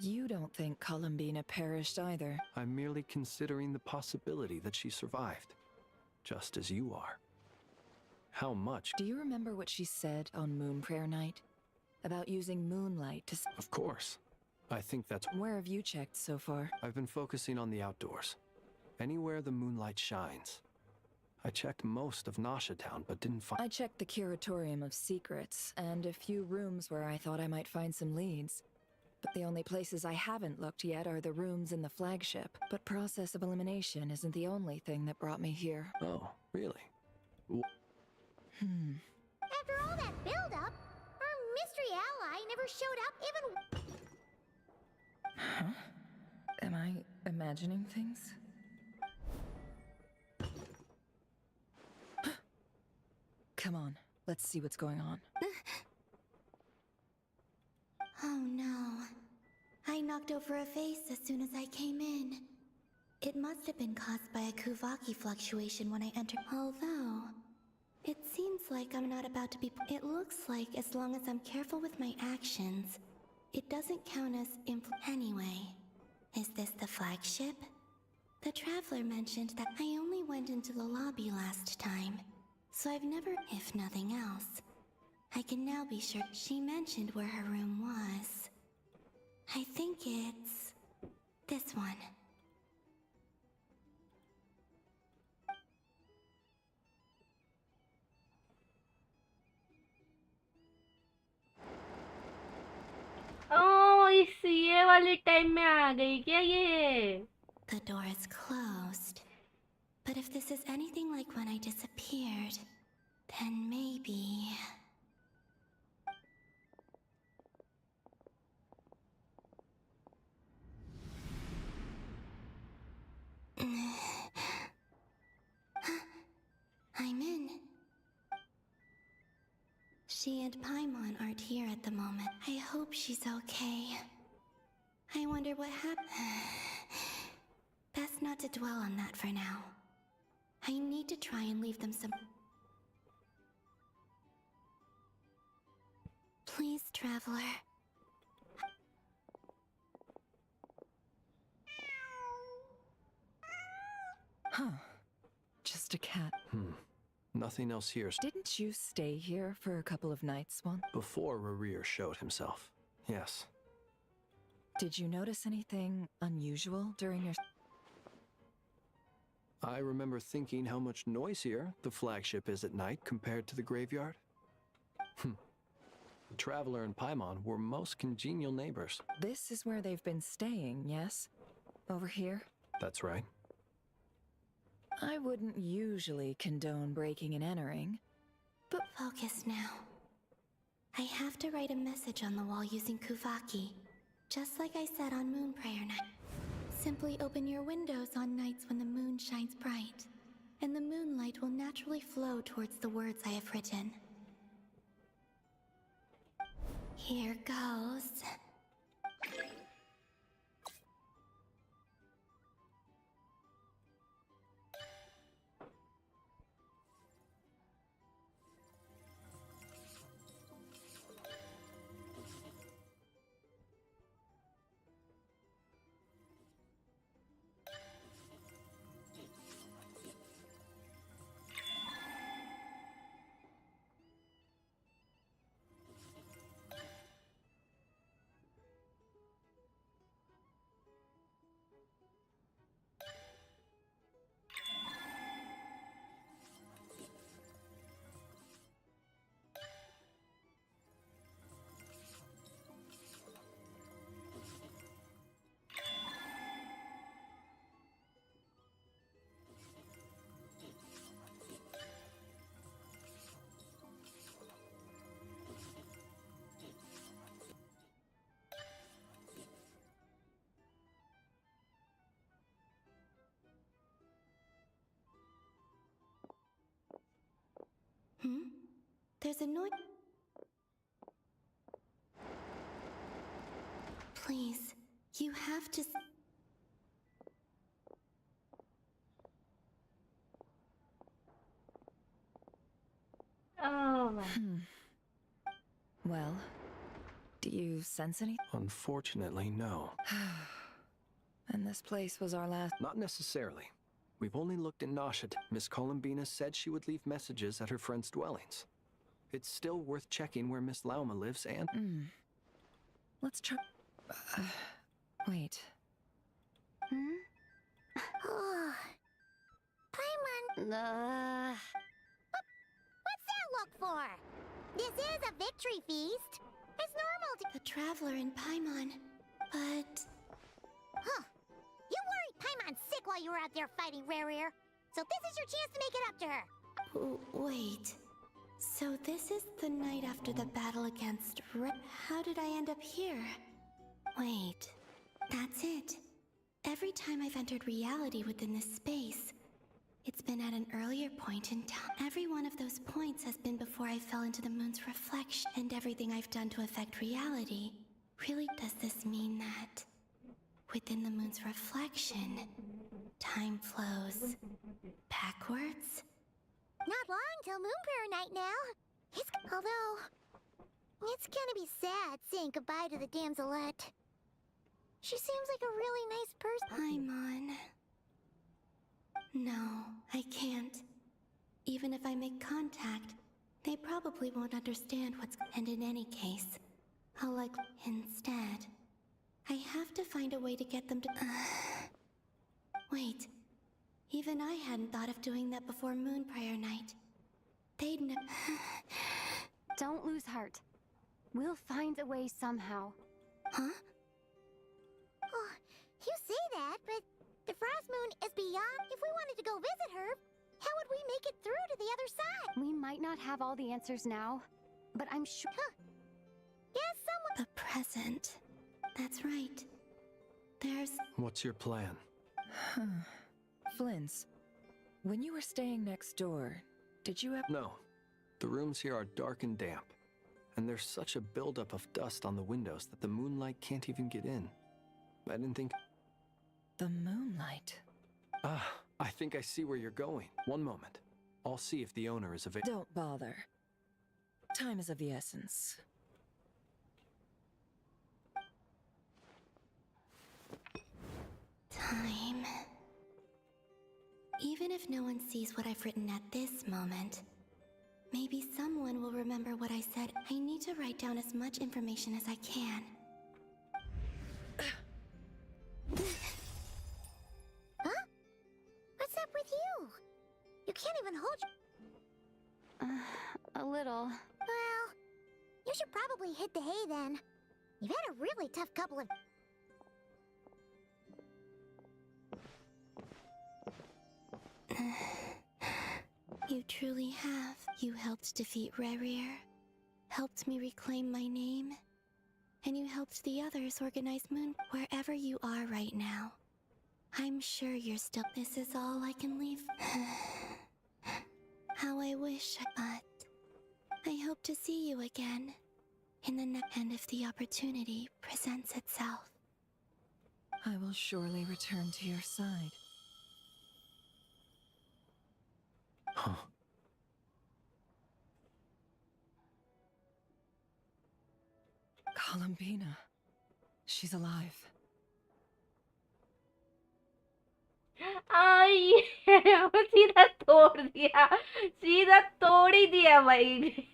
You don't think Columbina perished either. I'm merely considering the possibility that she survived, just as you are. How much? Do you remember what she said on Moon Prayer Night? about using moonlight to... Of course. I think that's... Where have you checked so far? I've been focusing on the outdoors. Anywhere the moonlight shines. I checked most of Nasha Town, but didn't find... I checked the Curatorium of Secrets, and a few rooms where I thought I might find some leads. But the only places I haven't looked yet are the rooms in the flagship. But process of elimination isn't the only thing that brought me here. Oh, really? After all that build-up, our mystery ally never showed up even... Huh? Am I imagining things? Come on, let's see what's going on. Oh no. I knocked over a vase as soon as I came in. It must have been caused by a Kuvaki fluctuation when I entered. Although, it seems like I'm not about to be... It looks like as long as I'm careful with my actions, it doesn't count as Anyway, is this the flagship? The Traveler mentioned that I only went into the lobby last time, so I've never... If nothing else, I can now be sure she mentioned where her room was. I think it's... this one. ओह इस ये वाले time में आ गई क्या ये? The door is closed. But if this is anything like when I disappeared, then maybe... I'm in. She and Paimon aren't here at the moment. I hope she's okay. I wonder what happened. Best not to dwell on that for now. I need to try and leave them some... Please, Traveler. Huh. Just a cat. Nothing else here. Didn't you stay here for a couple of nights, Swan? Before Rerir showed himself. Yes. Did you notice anything unusual during your... I remember thinking how much noisier the flagship is at night compared to the graveyard. The Traveler and Paimon were most congenial neighbors. This is where they've been staying, yes? Over here? That's right. I wouldn't usually condone breaking and entering. But focus now. I have to write a message on the wall using Kuvaki, just like I said on Moon Prayer Night. Simply open your windows on nights when the moon shines bright, and the moonlight will naturally flow towards the words I have written. Here goes. There's a noise. Please, you have to... Oh my. Well, do you sense anything? Unfortunately, no. And this place was our last... Not necessarily. We've only looked in Nasha. Miss Columbina said she would leave messages at her friends' dwellings. It's still worth checking where Miss Lauma lives and... Let's try... wait. Paimon. What's that look for? This is a victory feast. It's normal to... The Traveler in Paimon, but... Huh. You worried Paimon's sick while you were out there fighting Rare, so this is your chance to make it up to her. Wait. So this is the night after the battle against How did I end up here? Wait. That's it. Every time I've entered reality within this space, it's been at an earlier point in time. Every one of those points has been before I fell into the moon's reflection, and everything I've done to affect reality. Really, does this mean that within the moon's reflection, time flows backwards? Not long till Moon Prayer Night now. Although, it's gonna be sad saying goodbye to the damselette. She seems like a really nice person. Paimon. No, I can't. Even if I make contact, they probably won't understand what's... And in any case, I'll instead, I have to find a way to get them to... Wait. Even I hadn't thought of doing that before Moon Prayer Night. They'd know... Don't lose heart. We'll find a way somehow. Huh? Oh, you say that, but the Frost Moon is beyond. If we wanted to go visit her, how would we make it through to the other side? We might not have all the answers now, but I'm sure... Yes, someone... The present. That's right. There's... What's your plan? Flynn's, when you were staying next door, did you have... No. The rooms here are dark and damp, and there's such a buildup of dust on the windows that the moonlight can't even get in. I didn't think... The moonlight? I think I see where you're going. One moment. I'll see if the owner is available. Don't bother. Time is of the essence. Time. Even if no one sees what I've written at this moment, maybe someone will remember what I said. I need to write down as much information as I can. Huh? What's up with you? You can't even hold A little. Well, you should probably hit the hay then. You've had a really tough couple of... You truly have. You helped defeat Rerir, helped me reclaim my name, and you helped the others organize Moon. Wherever you are right now, I'm sure you're still... This is all I can leave. How I wish, but I hope to see you again in the next... And if the opportunity presents itself. I will surely return to your side. Huh. Columbina. She's alive. आई सीधा तोड़ दिया, सीधा तोड़ ही दिया भाई.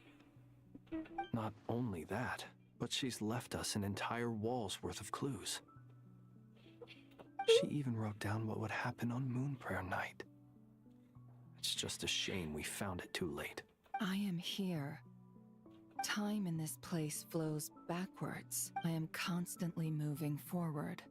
Not only that, but she's left us an entire wall's worth of clues. She even wrote down what would happen on Moon Prayer Night. It's just a shame we found it too late. I am here. Time in this place flows backwards. I am constantly moving forward.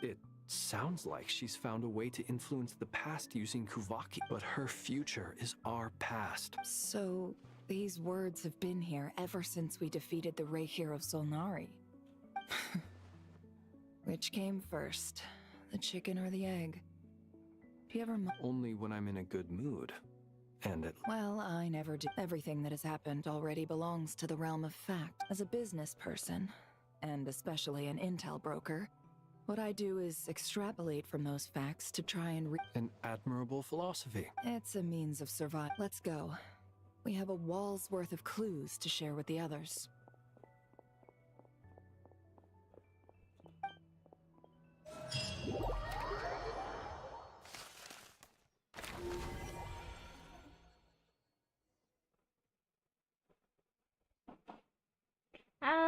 It sounds like she's found a way to influence the past using Kuvaki, but her future is our past. So, these words have been here ever since we defeated the Reikir of Solnari. Which came first, the chicken or the egg? Do you ever... Only when I'm in a good mood. And it... Well, I never do. Everything that has happened already belongs to the realm of fact. As a business person, and especially an intel broker, what I do is extrapolate from those facts to try and An admirable philosophy. It's a means of survival. Let's go. We have a wall's worth of clues to share with the others.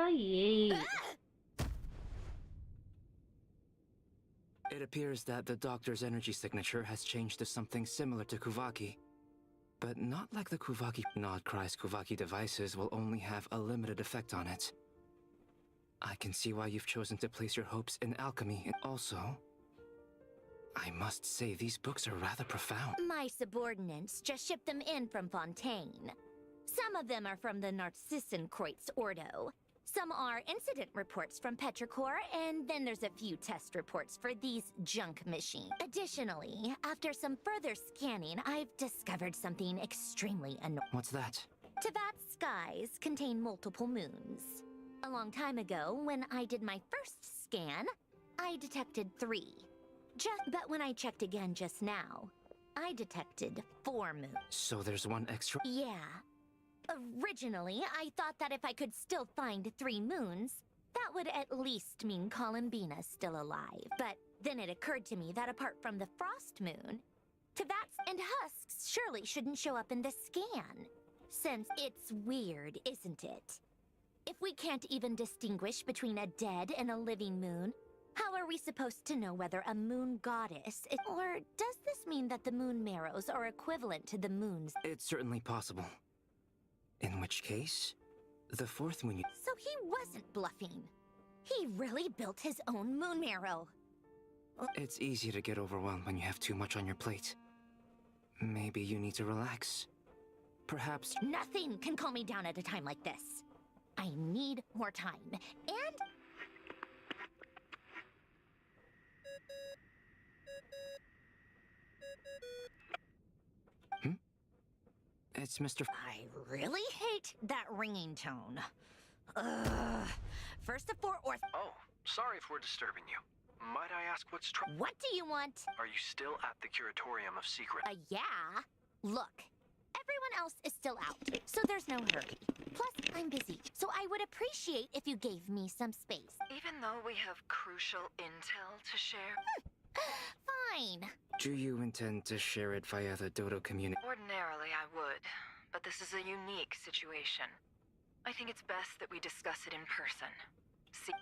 Oh yeah. It appears that the doctor's energy signature has changed to something similar to Kuvaki. But not like the Kuvaki. Nodcry's Kuvaki devices will only have a limited effect on it. I can see why you've chosen to place your hopes in alchemy. And also, I must say these books are rather profound. My subordinates just shipped them in from Fontaine. Some of them are from the Narcissenkreuz Ordo. Some are incident reports from Petrichor, and then there's a few test reports for these junk machines. Additionally, after some further scanning, I've discovered something extremely annoying. What's that? Tevat's skies contain multiple moons. A long time ago, when I did my first scan, I detected 3. But when I checked again just now, I detected 4 moons. So there's one extra? Yeah. Originally, I thought that if I could still find 3 moons, that would at least mean Columbina's still alive. But then it occurred to me that apart from the Frost Moon, Tevats and Husks surely shouldn't show up in the scan. Since it's weird, isn't it? If we can't even distinguish between a dead and a living moon, how are we supposed to know whether a moon goddess is— Or does this mean that the moon marrows are equivalent to the moons? It's certainly possible. In which case, the 4th moon— So he wasn't bluffing. He really built his own moon marrow. It's easy to get overwhelmed when you have too much on your plate. Maybe you need to relax. Perhaps— Nothing can calm me down at a time like this. I need more time. And— It's Mr. I really hate that ringing tone. Ugh. First of 4 or— Oh, sorry if we're disturbing you. Might I ask what's What do you want? Are you still at the Curatorium of Secret? Yeah. Look, everyone else is still out, so there's no hurry. Plus, I'm busy, so I would appreciate if you gave me some space. Even though we have crucial intel to share? Fine. Do you intend to share it via the Dodo community? Ordinarily, I would, but this is a unique situation. I think it's best that we discuss it in person. See?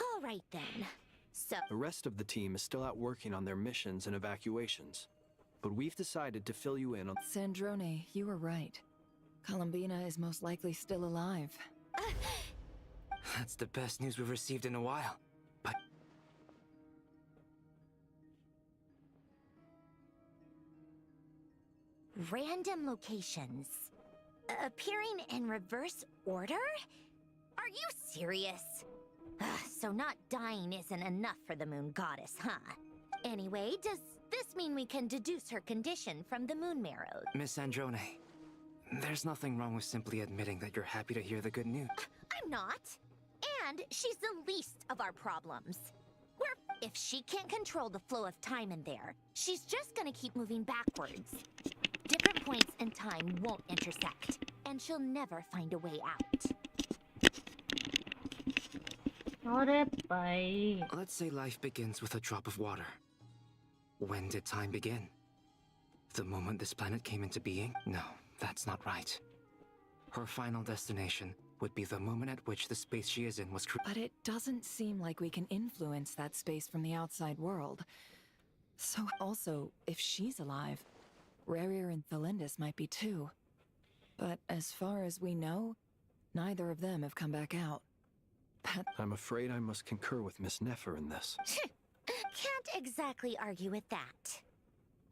All right then. So The rest of the team is still out working on their missions and evacuations, but we've decided to fill you in on— Sandrone, you were right. Columbina is most likely still alive. That's the best news we've received in a while. But random locations appearing in reverse order? Are you serious? So not dying isn't enough for the moon goddess, huh? Anyway, does this mean we can deduce her condition from the moon marrow? Miss Androne, there's nothing wrong with simply admitting that you're happy to hear the good news. I'm not. And she's the least of our problems. If she can't control the flow of time in there, she's just gonna keep moving backwards. Different points in time won't intersect, and she'll never find a way out. Let's say life begins with a drop of water. When did time begin? The moment this planet came into being? No, that's not right. Her final destination would be the moment at which the space she is in was But it doesn't seem like we can influence that space from the outside world. So also, if she's alive, Rarier and Thalindus might be too. But as far as we know, neither of them have come back out. I'm afraid I must concur with Miss Nefer in this. Can't exactly argue with that.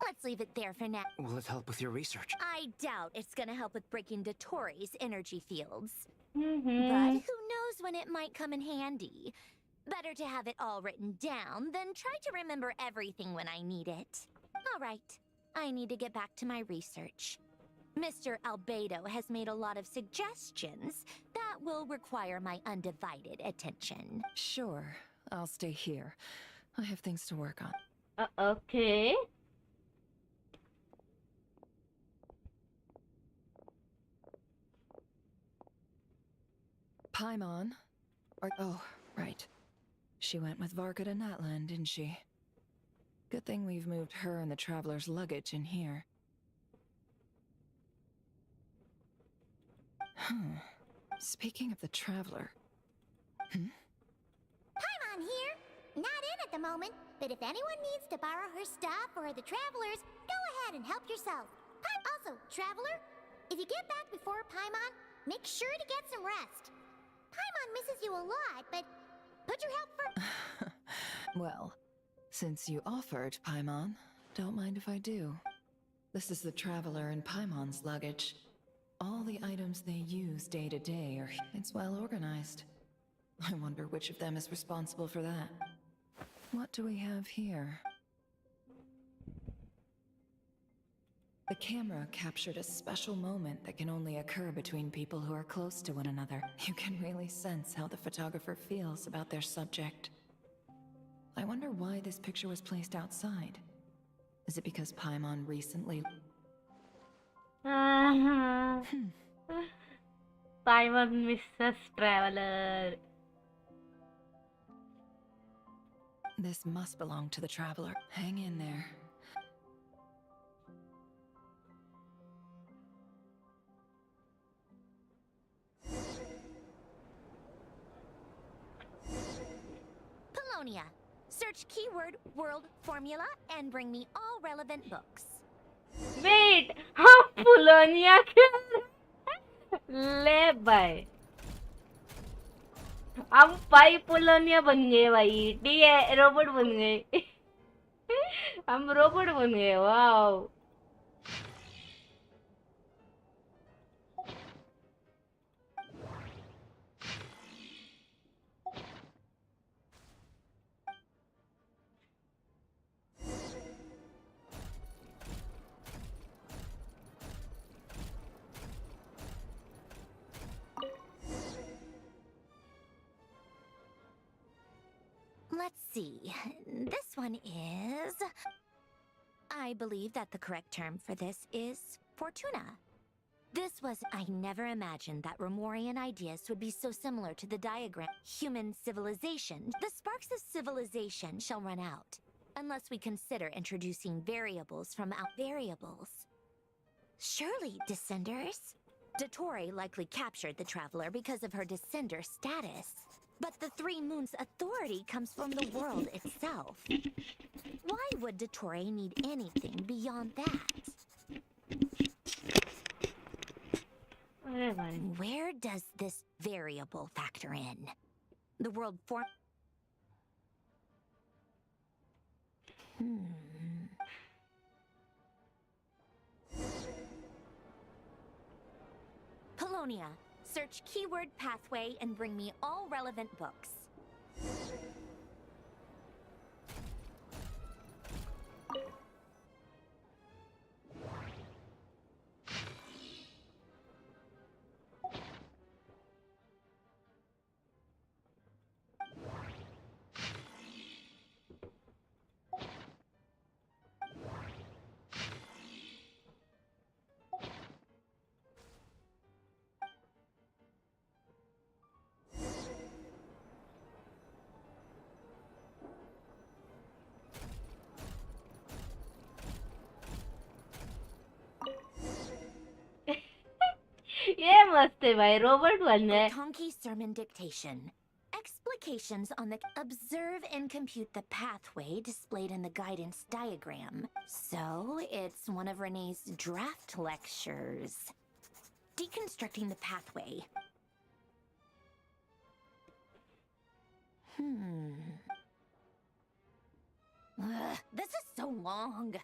Let's leave it there for now. Will it help with your research? I doubt it's gonna help with breaking Dotori's energy fields. But Mm-hmm. who knows when it might come in handy. Better to have it all written down than try to remember everything when I need it. All right, I need to get back to my research. Mr. Albedo has made a lot of suggestions that will require my undivided attention. Sure, I'll stay here. I have things to work on. Okay. Paimon. Oh, right. She went with Varka to Natlan, didn't she? Good thing we've moved her and the Traveler's luggage in here. Speaking of the traveler. Paimon here. Not in at the moment, but if anyone needs to borrow her stuff or the travelers, go ahead and help yourself. Also, traveler, if you get back before Paimon, make sure to get some rest. Paimon misses you a lot, but put your help first. Well, since you offered, Paimon, don't mind if I do. This is the traveler and Paimon's luggage. All the items they use day to day are... It's well organized. I wonder which of them is responsible for that. What do we have here? The camera captured a special moment that can only occur between people who are close to one another. You can really sense how the photographer feels about their subject. I wonder why this picture was placed outside. Is it because Paimon recently... Paimon Mrs. Traveler. This must belong to the traveler. Hang in there. Polonia. Search keyword world formula and bring me all relevant books. Wait, हम पुलोनिया के ले भाई हम भाई पुलोनिया बन गए भाई ठीक है रोबोट बन गए हम रोबोट बन गए wow Let's see. This one is... I believe that the correct term for this is Fortuna. This was... I never imagined that Romorian ideas would be so similar to the diagram. Human civilization. The sparks of civilization shall run out, unless we consider introducing variables from out variables. Surely, descenders? Dottore likely captured the traveler because of her descender status. But the Three Moons' authority comes from the world itself. Why would Dottore need anything beyond that? Where does this variable factor in? The world form... Polonia. Search keyword pathway and bring me all relevant books. ये मस्त है भाई robot बन गए Otonki sermon dictation. Explications on the... Observe and compute the pathway displayed in the guidance diagram. So, it's one of Renee's draft lectures. Deconstructing the pathway. This is so long.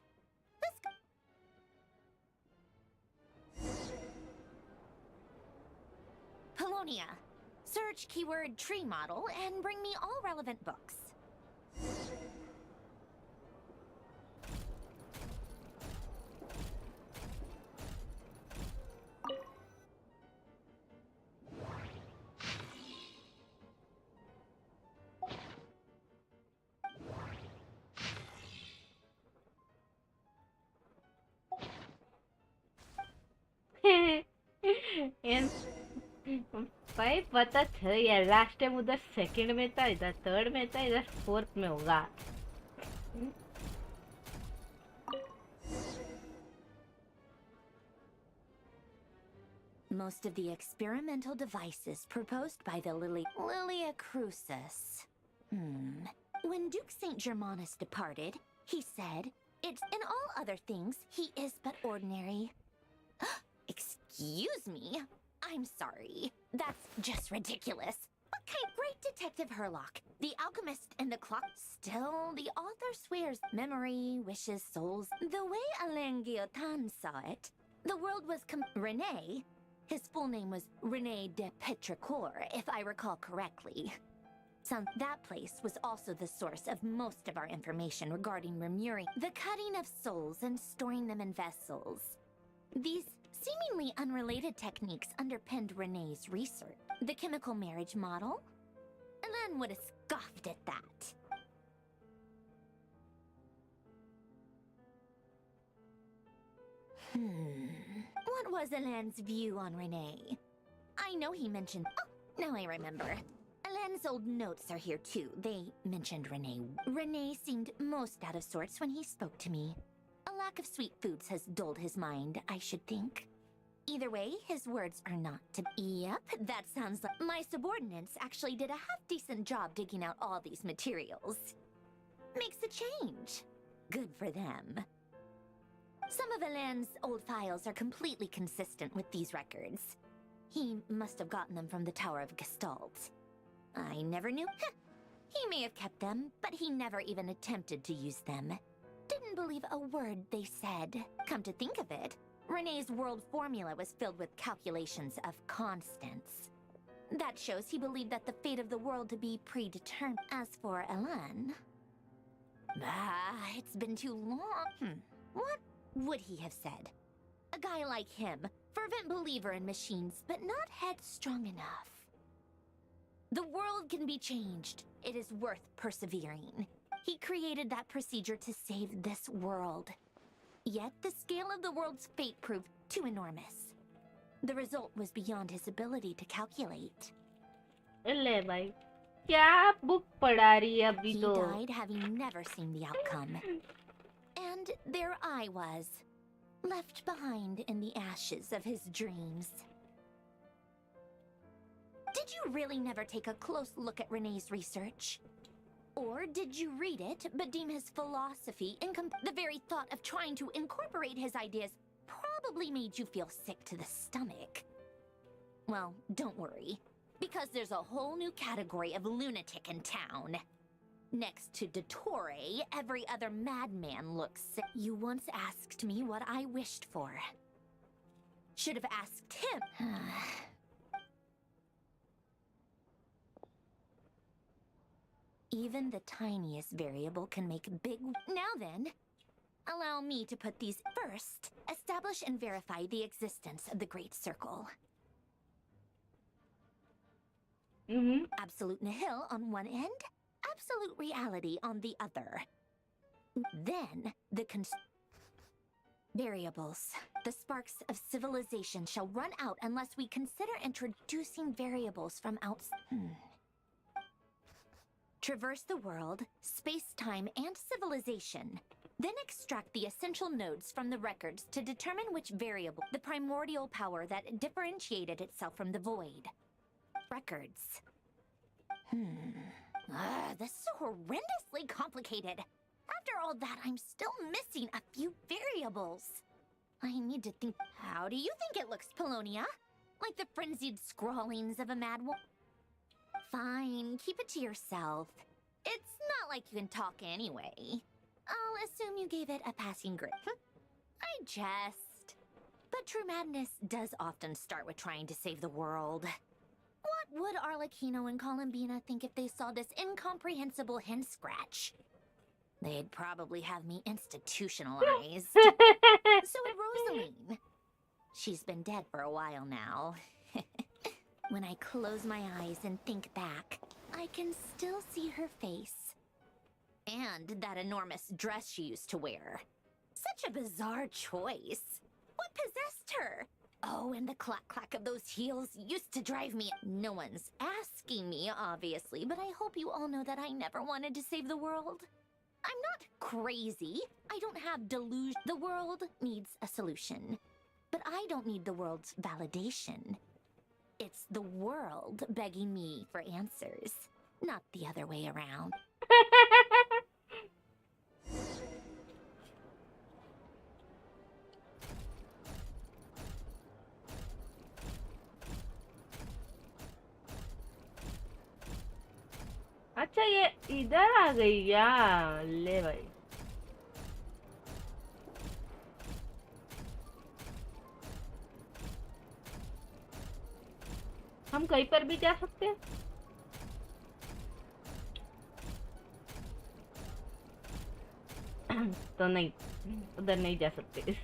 Polonia. Search keyword tree model and bring me all relevant books. भाई पता था यार last time उधर second में था इधर third में था इधर फोर्थ में होगा most of the experimental devices proposed by the Lilia Crucis. When Duke St. Germanus departed, he said, "It's in all other things, he is but ordinary." Excuse me? I'm sorry. That's just ridiculous. Okay, great Detective Herlock. The alchemist and the clock. Still, the author swears memory, wishes, souls. The way Alain Guillotin saw it, the world was René. His full name was René de Petrichor, if I recall correctly. That place was also the source of most of our information regarding remuring, the cutting of souls and storing them in vessels. These seemingly unrelated techniques underpinned René's research. The chemical marriage model? Alain would have scoffed at that. What was Alain's view on René? I know he mentioned... Oh, now I remember. Alain's old notes are here too. They mentioned René. René seemed most out of sorts when he spoke to me. A lack of sweet foods has dulled his mind, I should think. Either way, his words are not to... Yep, that sounds like... My subordinates actually did a half-decent job digging out all these materials. Makes a change. Good for them. Some of Alain's old files are completely consistent with these records. He must have gotten them from the Tower of Gestalt. I never knew. He may have kept them, but he never even attempted to use them. Didn't believe a word they said. Come to think of it, René's world formula was filled with calculations of constants. That shows he believed that the fate of the world to be predetermined. As for Alain... it's been too long. What would he have said? A guy like him, fervent believer in machines, but not headstrong enough. The world can be changed. It is worth persevering. He created that procedure to save this world. Yet the scale of the world's fate proved too enormous. The result was beyond his ability to calculate. ले भाई क्या book पढ़ा रही है अभी तो? He died having never seen the outcome. And there I was, left behind in the ashes of his dreams. Did you really never take a close look at René's research? Or did you read it, but deem his philosophy the very thought of trying to incorporate his ideas probably made you feel sick to the stomach? Well, don't worry, because there's a whole new category of lunatic in town. Next to Dottore, every other madman looks sick. You once asked me what I wished for. Should have asked him. Even the tiniest variable can make big... Now then, allow me to put these first. Establish and verify the existence of the Great Circle. Absolute nihil on one end, absolute reality on the other. Then, the variables. The sparks of civilization shall run out unless we consider introducing variables from outside. Traverse the world, space-time, and civilization. Then extract the essential nodes from the records to determine which variable, the primordial power that differentiated itself from the void. Records. This is so horrendously complicated. After all that, I'm still missing a few variables. I need to think. How do you think it looks, Polonia? Like the frenzied scrawlings of a mad woman? Fine, keep it to yourself. It's not like you can talk anyway. I'll assume you gave it a passing grade. I jest. But true madness does often start with trying to save the world. What would Arlecchino and Columbina think if they saw this incomprehensible hen scratch? They'd probably have me institutionalized. So would Rosaline. She's been dead for a while now. When I close my eyes and think back, I can still see her face. And that enormous dress she used to wear. Such a bizarre choice. What possessed her? Oh, and the clack-clack of those heels used to drive me... No one's asking me, obviously, but I hope you all know that I never wanted to save the world. I'm not crazy. I don't have delusion. The world needs a solution. But I don't need the world's validation. It's the world begging me for answers, not the other way around. अच्छा ये इधर आ गई क्या? ले भाई हम कहीं पर भी जा सकते हैं? तो नहीं, उधर नहीं जा सकते।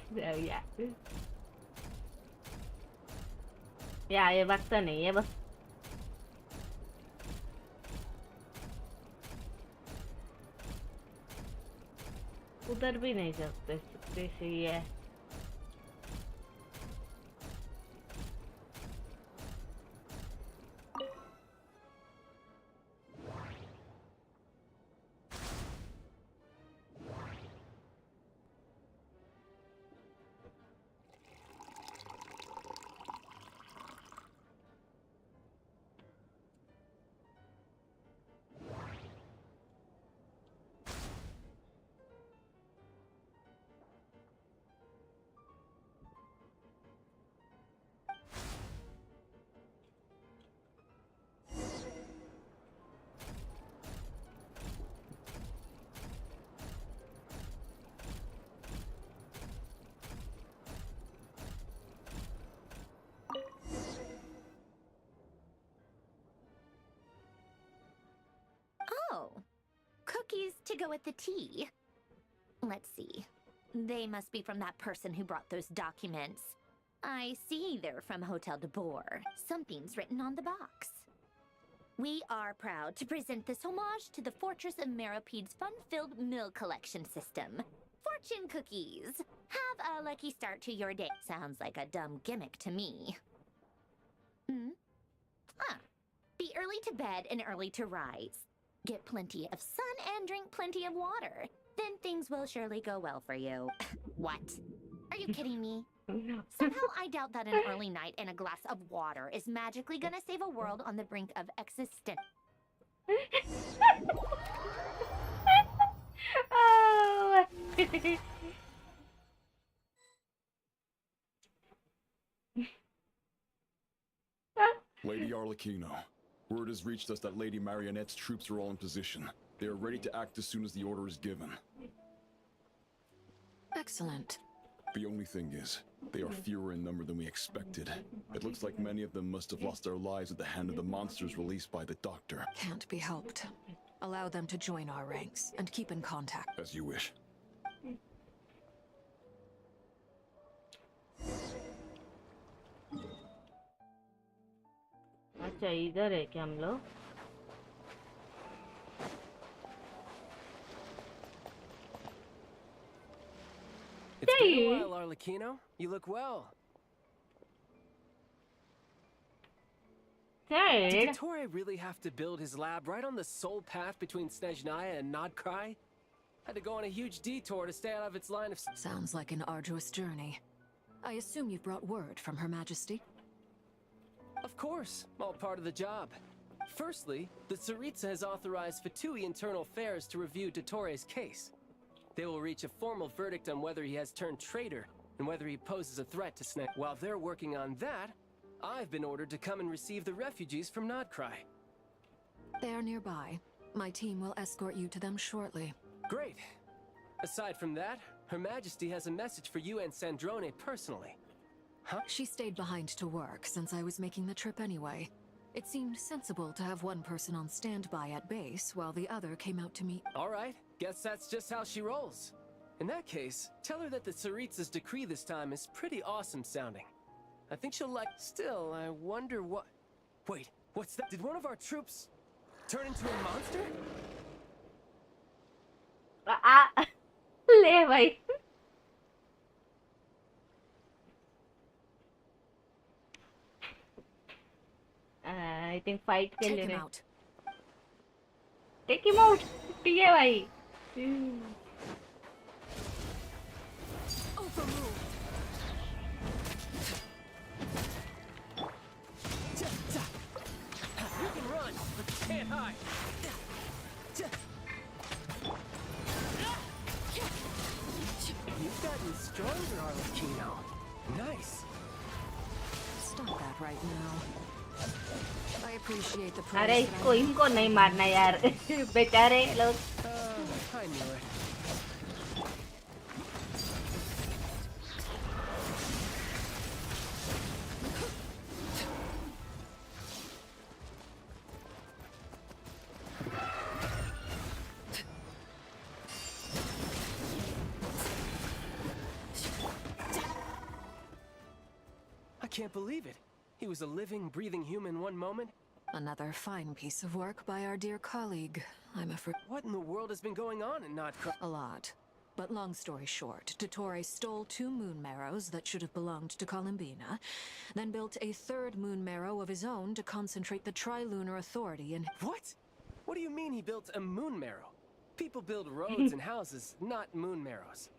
या ये बात तो नहीं है, बस उधर भी नहीं जा सकते, सही है। Cookies to go with the tea. Let's see. They must be from that person who brought those documents. I see they're from Hotel de Boer. Something's written on the box. We are proud to present this homage to the Fortress of Meropede's fun-filled mill collection system. Fortune cookies. Have a lucky start to your day. Sounds like a dumb gimmick to me. Be early to bed and early to rise. Get plenty of sun and drink plenty of water. Then things will surely go well for you. What? Are you kidding me? No. Somehow I doubt that an early night and a glass of water is magically gonna save a world on the brink of existence. Oh. Lady Arlecchino, word has reached us that Lady Marionette's troops are all in position. They are ready to act as soon as the order is given. Excellent. The only thing is, they are fewer in number than we expected. It looks like many of them must have lost their lives at the hand of the monsters released by the Doctor. Can't be helped. Allow them to join our ranks and keep in contact. As you wish. अच्छा इधर है क्या हम लोग? It's been a while, Arlecchino. You look well. Did Dottore really have to build his lab right on the sole path between Snezhnaya and Nodcry? Had to go on a huge detour to stay out of its line of... Sounds like an arduous journey. I assume you've brought word from Her Majesty? Of course, all part of the job. Firstly, the Tsaritsa has authorized Fatui Internal Affairs to review Dottore's case. They will reach a formal verdict on whether he has turned traitor and whether he poses a threat to Snezhnaya. While they're working on that, I've been ordered to come and receive the refugees from Nodcry. They are nearby. My team will escort you to them shortly. Great. Aside from that, Her Majesty has a message for you and Sandrone personally. Huh? She stayed behind to work since I was making the trip anyway. It seemed sensible to have one person on standby at base while the other came out to meet. All right, guess that's just how she rolls. In that case, tell her that the Tsaritsa's decree this time is pretty awesome sounding. I think she'll like... Still, I wonder what... Wait, what's that? Did one of our troops turn into a monster? ले भाई I think fight के लिए take him out ठीक है भाई You've gotten stronger, Arlecchino. Nice. Stop that right now. I appreciate the अरे praise. इसको इनको नहीं मारना यार बेचारे लोग I knew it. I can't believe it. He was a living, breathing human one moment. Another fine piece of work by our dear colleague. I'm afraid. What in the world has been going on in Notcross? A lot. But long story short, Dottore stole 2 moon marrows that should have belonged to Columbina, then built a 3rd moon marrow of his own to concentrate the Trilunar Authority in— What? What do you mean he built a moon marrow? People build roads and houses, not moon marrows.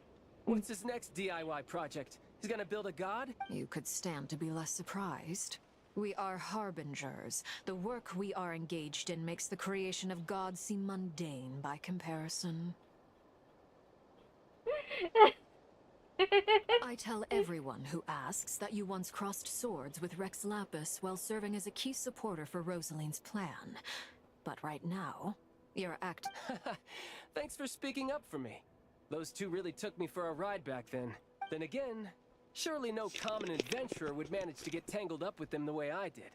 What's his next DIY project? He's gonna build a god? You could stand to be less surprised. We are harbingers. The work we are engaged in makes the creation of gods seem mundane by comparison. I tell everyone who asks that you once crossed swords with Rex Lapis while serving as a key supporter for Rosaline's plan. But right now, you're Thanks for speaking up for me. Those two really took me for a ride back then. Then again, surely no common adventurer would manage to get tangled up with them the way I did.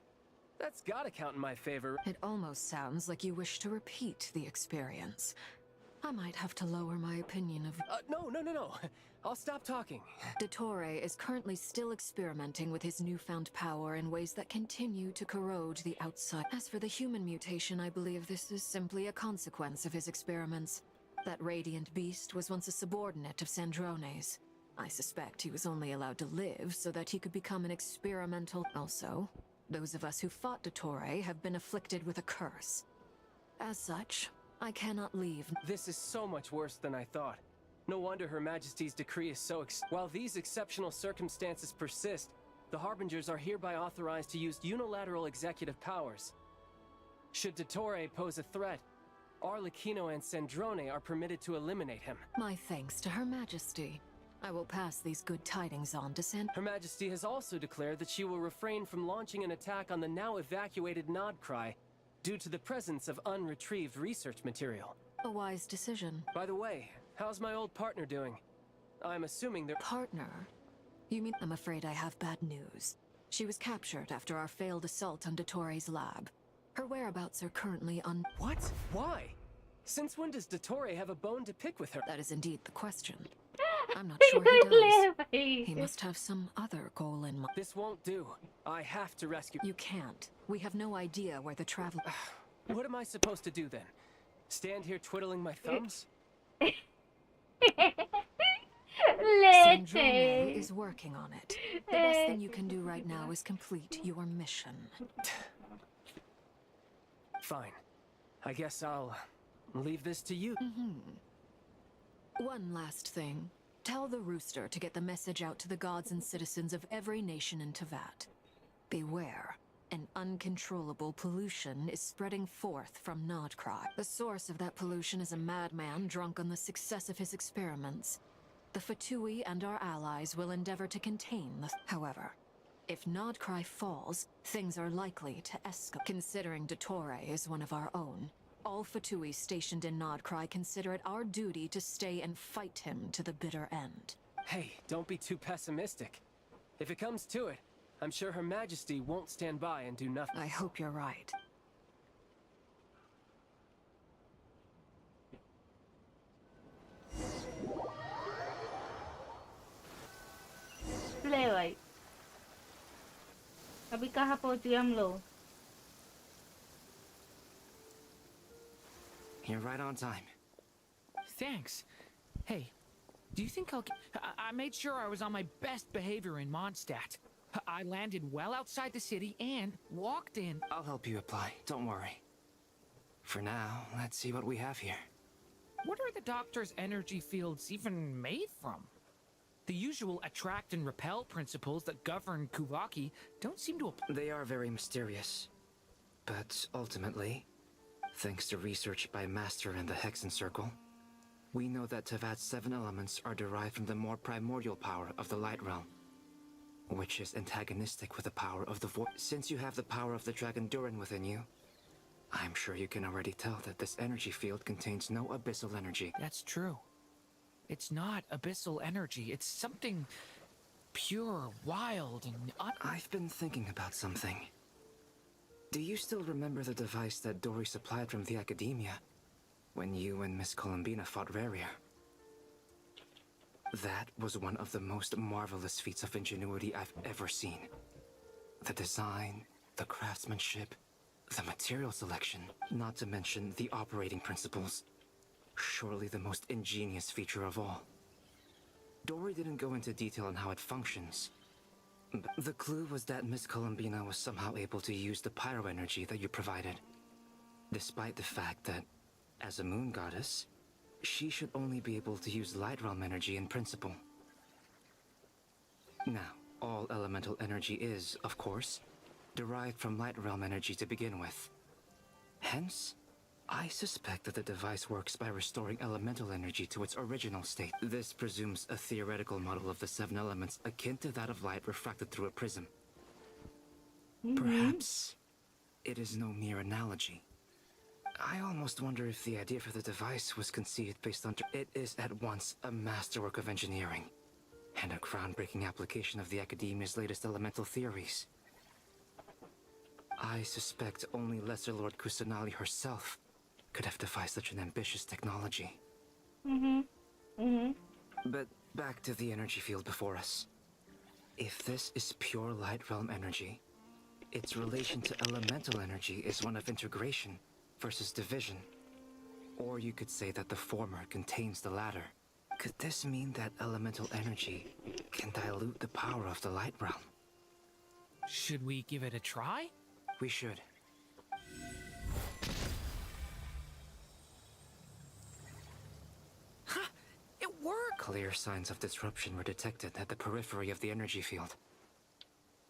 That's gotta count in my favor. It almost sounds like you wish to repeat the experience. I might have to lower my opinion of— No. I'll stop talking. Dottore is currently still experimenting with his newfound power in ways that continue to corrode the outside. As for the human mutation, I believe this is simply a consequence of his experiments. That radiant beast was once a subordinate of Sandrone's. I suspect he was only allowed to live so that he could become an experimental— Also, those of us who fought Dottore have been afflicted with a curse. As such, I cannot leave. This is so much worse than I thought. No wonder Her Majesty's decree is so While these exceptional circumstances persist, the Harbingers are hereby authorized to use unilateral executive powers. Should Dottore pose a threat, Arlecchino and Sandrone are permitted to eliminate him. My thanks to Her Majesty. I will pass these good tidings on to Her Majesty has also declared that she will refrain from launching an attack on the now evacuated Nodcry due to the presence of unretrieved research material. A wise decision. By the way, how's my old partner doing? I'm assuming they're— Partner? You mean— I'm afraid I have bad news. She was captured after our failed assault on Dottore's lab. Her whereabouts are currently What? Why? Since when does Dottore have a bone to pick with her? That is indeed the question. I'm not sure he does. He must have some other goal in mind. This won't do. I have to rescue— You can't. We have no idea where the travel— What am I supposed to do then? Stand here twiddling my thumbs? Sandrone is working on it. The best thing you can do right now is complete your mission. Fine. I guess I'll leave this to you. One last thing. Tell the rooster to get the message out to the gods and citizens of every nation in Tevat. Beware. An uncontrollable pollution is spreading forth from Nodcry. The source of that pollution is a madman drunk on the success of his experiments. The Fatui and our allies will endeavor to contain the— However, if Nodcry falls, things are likely to escalate. Considering Dottore is one of our own, all Fatui stationed in Nodcry consider it our duty to stay and fight him to the bitter end. Hey, don't be too pessimistic. If it comes to it, I'm sure Her Majesty won't stand by and do nothing. I hope you're right. ले भाई अभी कहाँ पहुँचे हम लोग? You're right on time. Thanks. Hey, do you think I'll... I made sure I was on my best behavior in Mondstadt. I landed well outside the city and walked in. I'll help you apply, don't worry. For now, let's see what we have here. What are the doctor's energy fields even made from? The usual attract and repel principles that govern Kuvaki don't seem to apply. They are very mysterious. But ultimately, thanks to research by Master and the Hexen Circle, We know that Tevat's 7 elements are derived from the more primordial power of the Light Realm, which is antagonistic with the power of the Void. Since you have the power of the Dragon Durin within you, I'm sure you can already tell that this energy field contains no abyssal energy. That's true. It's not abyssal energy. It's something pure, wild, and I've been thinking about something. Do you still remember the device that Dory supplied from the Academia when you and Miss Columbina fought Rarier? That was one of the most marvelous feats of ingenuity I've ever seen. The design, the craftsmanship, the material selection, not to mention the operating principles. Surely the most ingenious feature of all. Dory didn't go into detail on how it functions, but the clue was that Miss Columbina was somehow able to use the pyro energy that you provided, despite the fact that, as a moon goddess, she should only be able to use Light Realm energy in principle. Now, all elemental energy is, of course, derived from Light Realm energy to begin with. Hence, I suspect that the device works by restoring elemental energy to its original state. This presumes a theoretical model of the 7 elements akin to that of light refracted through a prism. Perhaps it is no mere analogy. I almost wonder if the idea for the device was conceived based on... It is at once a masterwork of engineering and a groundbreaking application of the Academia's latest elemental theories. I suspect only Lesser Lord Kusanali herself could have devised such an ambitious technology. But back to the energy field before us. If this is pure Light Realm energy, its relation to elemental energy is one of integration versus division. Or you could say that the former contains the latter. Could this mean that elemental energy can dilute the power of the Light Realm? Should we give it a try? We should. It worked! Clear signs of disruption were detected at the periphery of the energy field.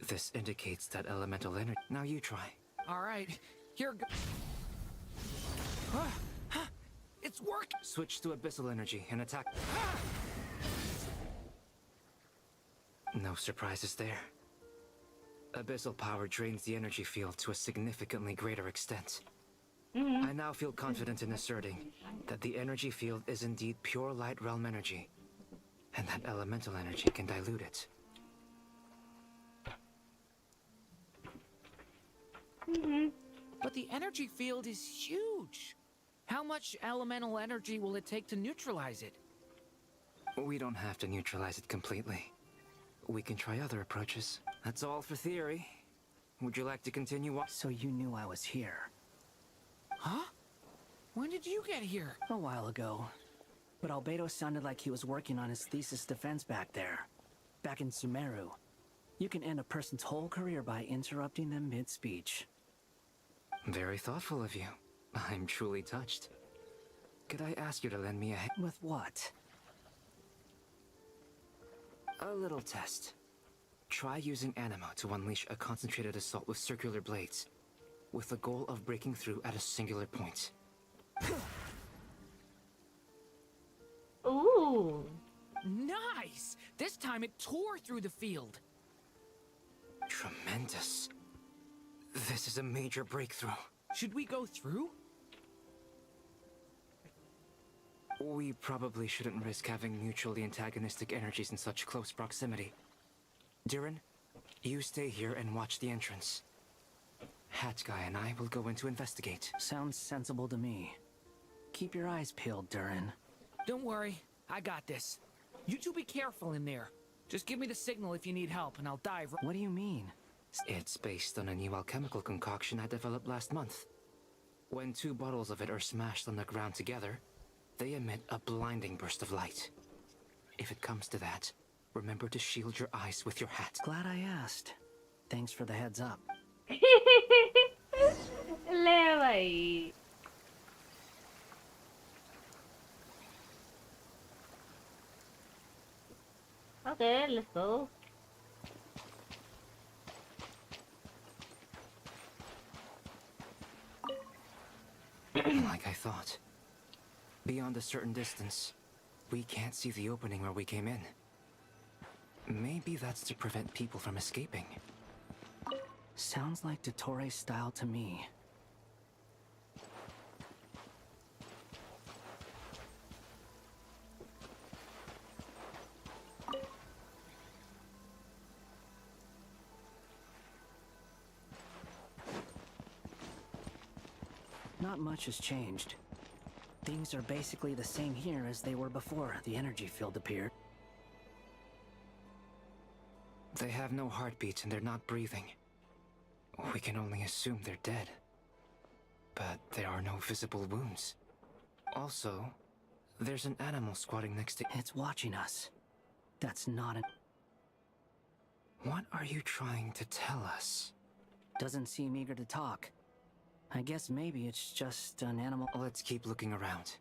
This indicates that elemental energy... Now you try. Alright, here goes. It's working! Switch to abyssal energy and attack. No surprises there. Abyssal power drains the energy field to a significantly greater extent. I now feel confident in asserting that the energy field is indeed pure Light Realm energy, and that elemental energy can dilute it. But the energy field is huge. How much elemental energy will it take to neutralize it? We don't have to neutralize it completely. We can try other approaches. That's all for theory. Would you like to continue? So you knew I was here? Huh? When did you get here? A while ago. But Albedo sounded like he was working on his thesis defense back there. Back in Sumeru. You can end a person's whole career by interrupting them mid-speech. Very thoughtful of you. I'm truly touched. Could I ask you to lend me a... With what? A little test. Try using Animo to unleash a concentrated assault with circular blades, with the goal of breaking through at a singular point. Ooh. Nice! This time it tore through the field. Tremendous. This is a major breakthrough. Should we go through? We probably shouldn't risk having mutually antagonistic energies in such close proximity. Durin, you stay here and watch the entrance. Hat Guy and I will go in to investigate. Sounds sensible to me. Keep your eyes peeled, Durin. Don't worry, I got this. You two be careful in there. Just give me the signal if you need help, and I'll dive. What do you mean? It's based on a new alchemical concoction I developed last month. When 2 bottles of it are smashed on the ground together, they emit a blinding burst of light. If it comes to that, remember to shield your eyes with your hat. Glad I asked. Thanks for the heads up. ले भाई. Okay, let's go. Like I thought. Beyond a certain distance, we can't see the opening where we came in. Maybe that's to prevent people from escaping. Sounds like Dottore style to me. Not much has changed. Things are basically the same here as they were before the energy field appeared. They have no heartbeats and they're not breathing. We can only assume they're dead. But there are no visible wounds. Also, there's an animal squatting next to... It's watching us. That's not an... What are you trying to tell us? Doesn't seem eager to talk. I guess maybe it's just an animal. Let's keep looking around.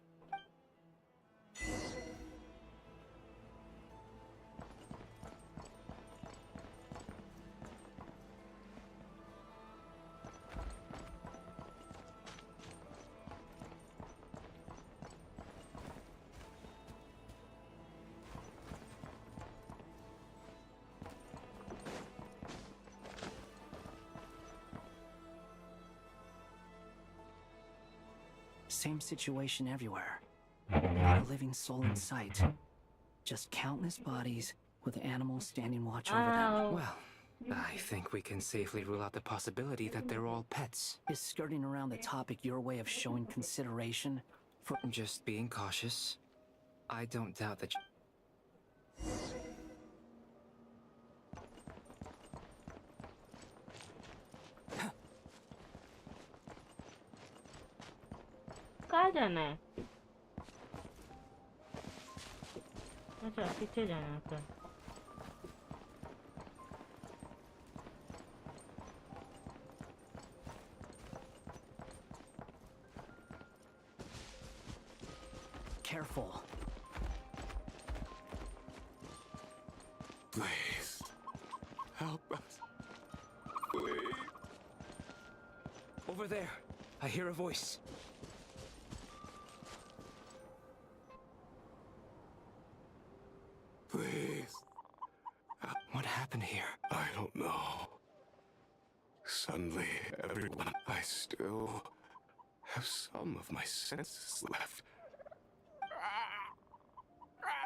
Same situation everywhere. Not a living soul in sight. Just countless bodies with animals standing watch over them. Well, I think we can safely rule out the possibility that they're all pets. Is skirting around the topic your way of showing consideration for... Just being cautious. I don't doubt that... कहाँ जाना है? अच्छा पीछे जाना है फिर। Careful. Please, help us. Please. Over there, I hear a voice. Please. What happened here? I don't know. Suddenly, everyone, I still have some of my senses left.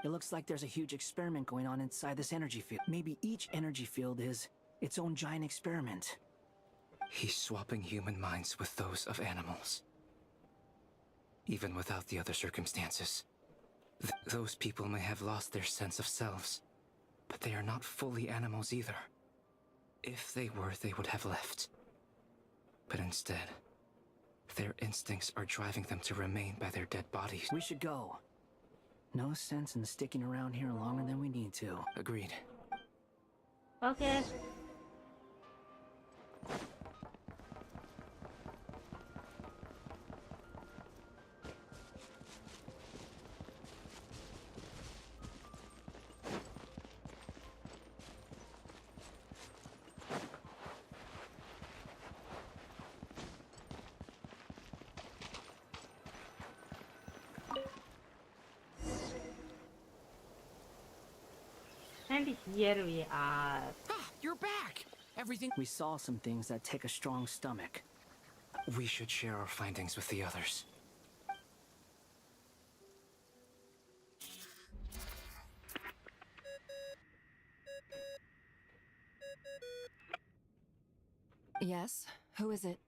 It looks like there's a huge experiment going on inside this energy field. Maybe each energy field is its own giant experiment. He's swapping human minds with those of animals. Even without the other circumstances. Those people may have lost their sense of selves, but they are not fully animals either. If they were, they would have left. But instead, their instincts are driving them to remain by their dead bodies. We should go. No sense in sticking around here longer than we need to. Agreed. Okay. And here we are. Ah, you're back! Everything... We saw some things that take a strong stomach. We should share our findings with the others. Yes? Who is it?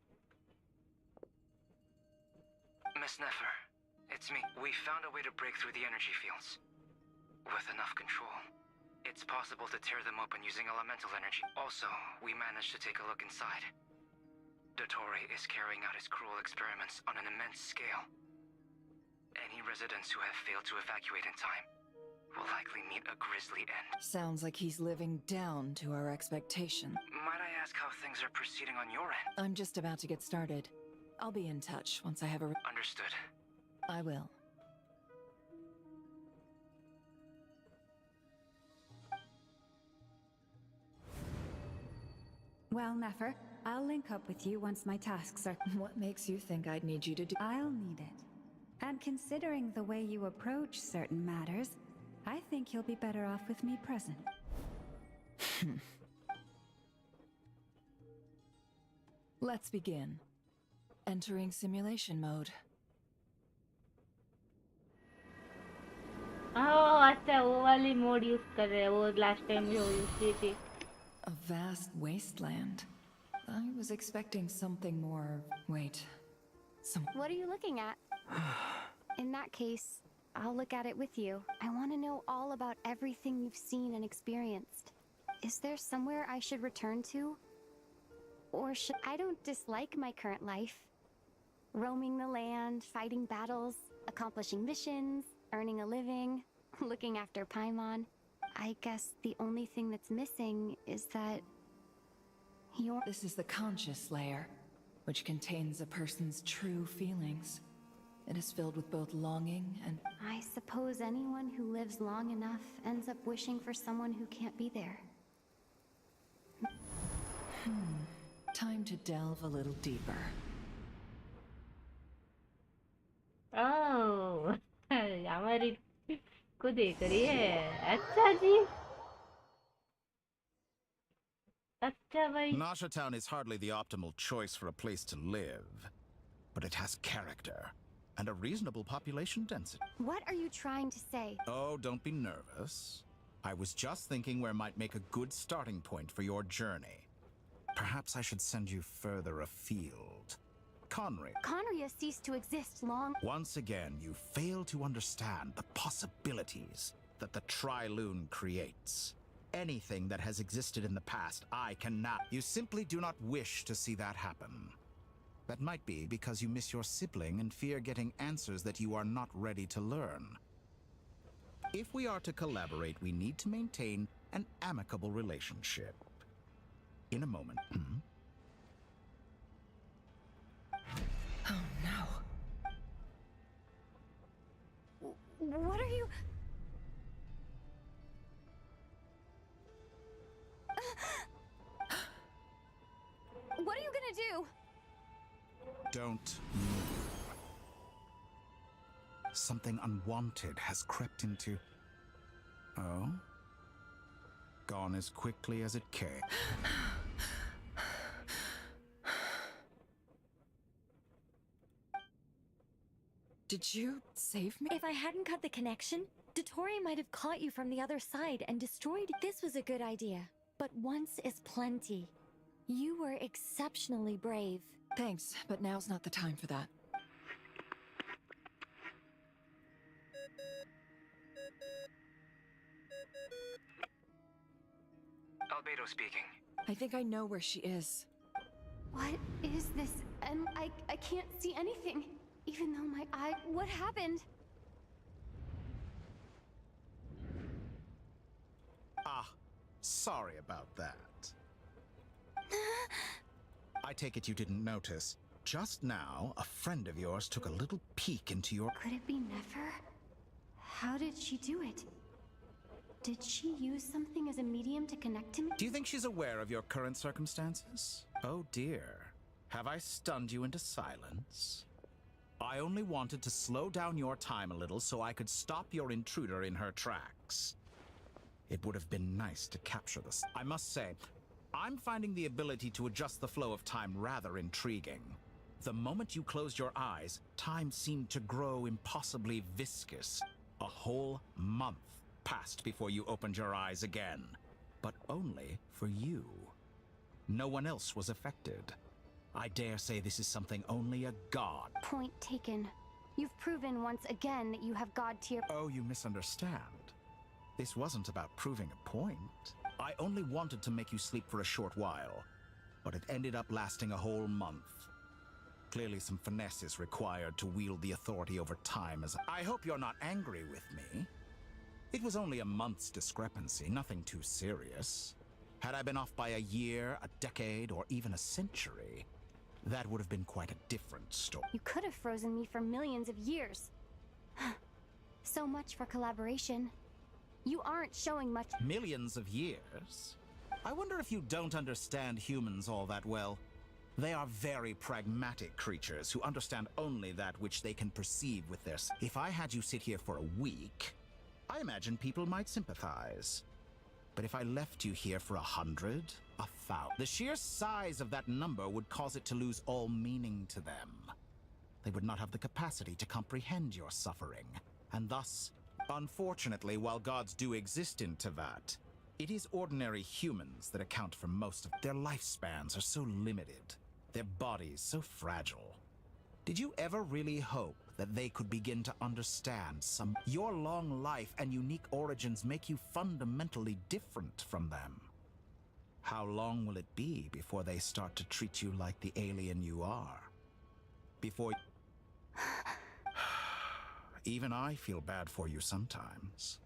Miss Nefer, it's me. We found a way to break through the energy fields. With enough control, it's possible to tear them open using elemental energy. Also, we managed to take a look inside. Dottore is carrying out his cruel experiments on an immense scale. Any residents who have failed to evacuate in time will likely meet a grisly end. Sounds like he's living down to our expectation. Might I ask how things are proceeding on your end? I'm just about to get started. I'll be in touch once I have a... Understood. I will. Well, Nefer, I'll link up with you once my tasks are... What makes you think I'd need you to do... I'll need it. And considering the way you approach certain matters, I think you'll be better off with me present. Let's begin. Entering simulation mode. अच्छा वो वाली mode use कर रहे हैं वो last time जो use की थी. A vast wasteland. I was expecting something more. Wait. What are you looking at? In that case, I'll look at it with you. I want to know all about everything you've seen and experienced. Is there somewhere I should return to? Or should I don't dislike my current life. Roaming the land, fighting battles, accomplishing missions, earning a living, looking after Paimon. I guess the only thing that's missing is that This is the conscious layer, which contains a person's true feelings. It is filled with both longing and... I suppose anyone who lives long enough ends up wishing for someone who can't be there. Time to delve a little deeper. ओह हमारी को देख रही है. अच्छा जी. अच्छा भाई. Nasha Town is hardly the optimal choice for a place to live, but it has character and a reasonable population density. What are you trying to say? Oh, don't be nervous. I was just thinking where might make a good starting point for your journey. Perhaps I should send you further afield. Conry. Conry has ceased to exist long. Once again, you fail to understand the possibilities that the Tri-Lune creates. Anything that has existed in the past, I cannot. You simply do not wish to see that happen. That might be because you miss your sibling and fear getting answers that you are not ready to learn. If we are to collaborate, we need to maintain an amicable relationship. In a moment. Oh no. What are you... What are you gonna do? Don't move. Something unwanted has crept into... Oh? Gone as quickly as it came. Did you save me? If I hadn't cut the connection, Dottore might have caught you from the other side and destroyed it. This was a good idea, but once is plenty. You were exceptionally brave. Thanks, but now's not the time for that. Albedo speaking. I think I know where she is. What is this? And I can't see anything. Even though my eye... What happened? Ah, sorry about that. I take it you didn't notice. Just now, a friend of yours took a little peek into your... Could it be Nefer? How did she do it? Did she use something as a medium to connect to me? Do you think she's aware of your current circumstances? Oh dear. Have I stunned you into silence? I only wanted to slow down your time a little so I could stop your intruder in her tracks. It would have been nice to capture this. I must say, I'm finding the ability to adjust the flow of time rather intriguing. The moment you closed your eyes, time seemed to grow impossibly viscous. A whole month passed before you opened your eyes again. But only for you. No one else was affected. I dare say this is something only a god. Point taken. You've proven once again that you have god tier... Oh, you misunderstand. This wasn't about proving a point. I only wanted to make you sleep for a short while, but it ended up lasting a whole month. Clearly some finesse is required to wield the authority over time as... I hope you're not angry with me. It was only a month's discrepancy, nothing too serious. Had I been off by a year, a decade, or even a century, that would have been quite a different story. You could have frozen me for millions of years. So much for collaboration. You aren't showing much... Millions of years? I wonder if you don't understand humans all that well. They are very pragmatic creatures who understand only that which they can perceive with their... If I had you sit here for a week, I imagine people might sympathize. But if I left you here for 100, 1,000, the sheer size of that number would cause it to lose all meaning to them. They would not have the capacity to comprehend your suffering. And thus, unfortunately, while gods do exist in Tevat, it is ordinary humans that account for most of their lifespans are so limited, their bodies so fragile. Did you ever really hope that they could begin to understand some... Your long life and unique origins make you fundamentally different from them. How long will it be before they start to treat you like the alien you are? Before... Even I feel bad for you sometimes.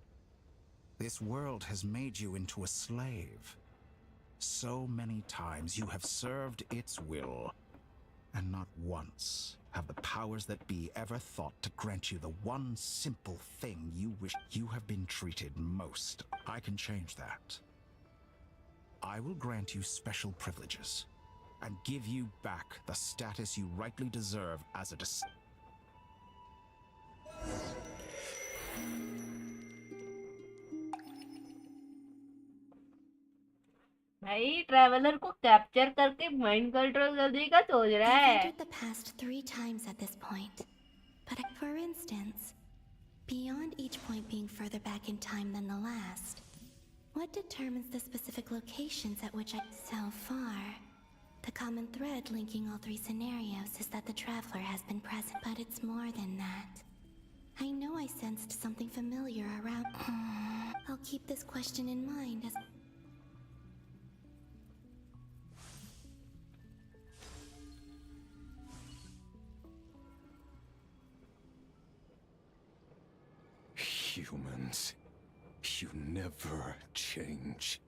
This world has made you into a slave. So many times you have served its will, and not once have the powers that be ever thought to grant you the one simple thing you wish. You have been treated most. I can change that. I will grant you special privileges and give you back the status you rightly deserve as a भाई traveller को capture करके mind control करने का सोच रहा I've है. entered the past 3 times at this point. But for instance, beyond each point being further back in time than the last, what determines the specific locations at which So far, the common thread linking all 3 scenarios is that the traveler has been present, but it's more than that. I know I sensed something familiar around. I'll keep this question in mind as... Humans, you never change.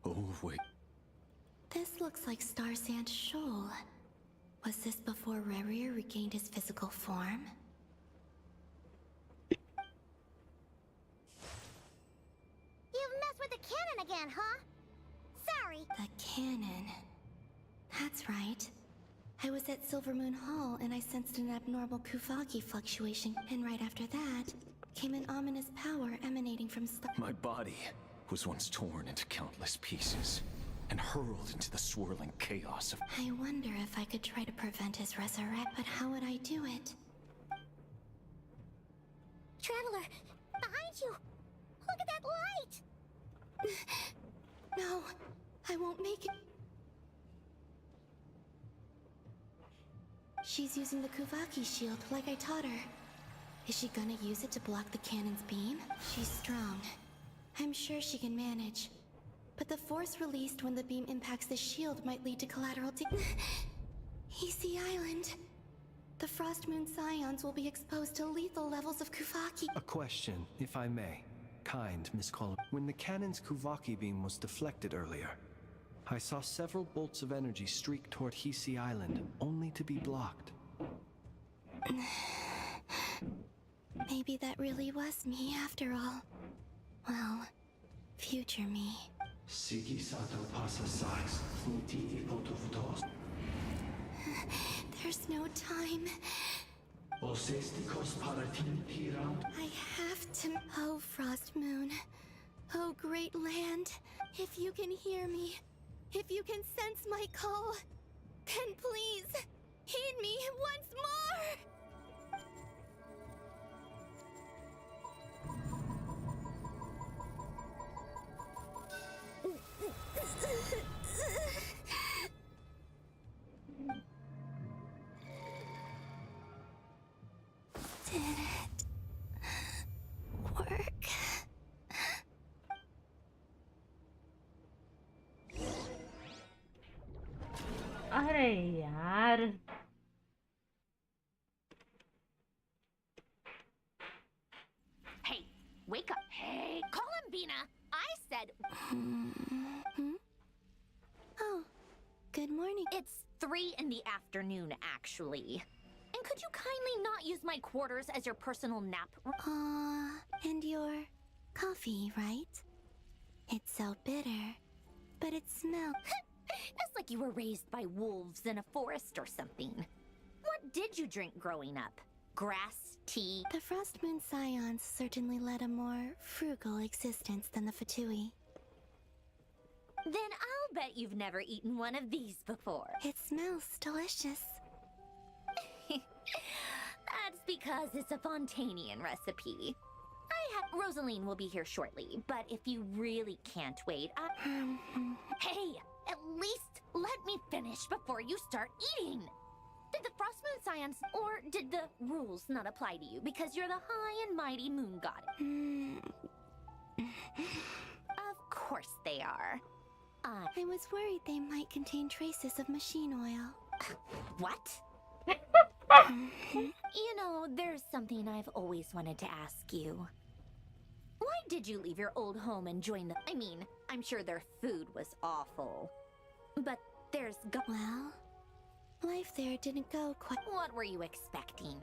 Always. This looks like Star Sand Shoal. Was this before Rerir regained his physical form? You've messed with the cannon again, huh? Sorry. The cannon. That's right. I was at Silver Moon Hall and I sensed an abnormal Kuvaki fluctuation, and right after that came an ominous power emanating from My body was once torn into countless pieces and hurled into the swirling chaos of... I wonder if I could try to prevent his resurrect, but how would I do it? Traveler, behind you! Look at that light! No, I won't make it. She's using the Kuvaki shield like I taught her. Is she gonna use it to block the cannon's beam? She's strong. I'm sure she can manage. But the force released when the beam impacts the shield might lead to collateral Easy Island. The Frost Moon Scions will be exposed to lethal levels of Kuvaki. A question, if I may. Kind, Miss Collin. When the cannon's Kuvaki beam was deflected earlier, I saw several bolts of energy streak toward Hisi Island, only to be blocked. Maybe that really was me after all. Well, future me. There's no time. I have to. Oh, Frost Moon. Oh, great land. If you can hear me, if you can sense my call, then please, heed me once more! Did it work? अरे यार. Hey, wake up. Hey, call him, Bina. I said... Oh, good morning. It's 3 in the afternoon, actually. And could you kindly not use my quarters as your personal nap room? And your coffee, right? It's so bitter, but it smells... It's like you were raised by wolves in a forest or something. What did you drink growing up? Grass, tea? The Frost Moon Scions certainly led a more frugal existence than the Fatui. Then I'll bet you've never eaten one of these before. It smells delicious. That's because it's a Fontanian recipe. Rosaline will be here shortly, but if you really can't wait, Hey, at least let me finish before you start eating! Did the Frostmoon Scions, or did the rules not apply to you because you're the high and mighty moon god? Of course they are. I was worried they might contain traces of machine oil. What? You know, there's something I've always wanted to ask you. Why did you leave your old home and join the... I mean, I'm sure their food was awful. But there's... Well, life there didn't go quite... What were you expecting?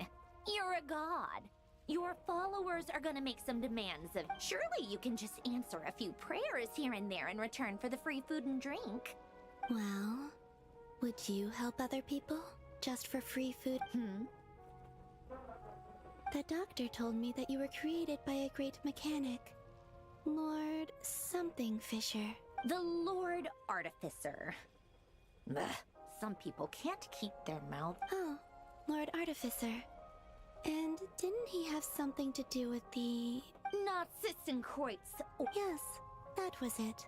You're a god. Your followers are gonna make some demands of... Surely you can just answer a few prayers here and there in return for the free food and drink. Well, would you help other people? Just for free food? The doctor told me that you were created by a great mechanic. Lord something Fisher. The Lord Artificer. Ugh, some people can't keep their mouth. Oh, Lord Artificer. And didn't he have something to do with the... Narzissenkreuz. Yes, that was it.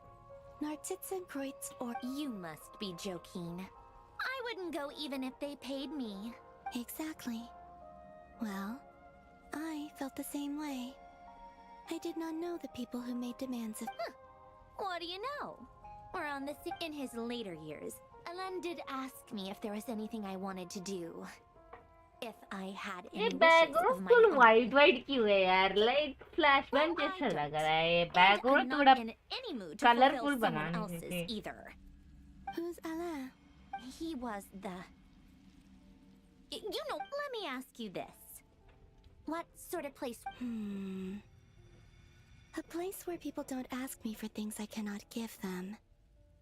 Narzissenkreuz or... You must be joking. I wouldn't go even if they paid me. Exactly. Well, I felt the same way. I did not know the people who made demands of... What do you know? We're on this... In his later years, Alan did ask me if there was anything I wanted to do. If I had any ये wishes background of my full own. White white क्यों है यार like flashback जैसा लग रहा है ये background I'm थोड़ा not in any mood to colourful fulfill someone बनाने else's चाहिए either. Who's Alain? He was the... You know, let me ask you this. What sort of place... A place where people don't ask me for things I cannot give them.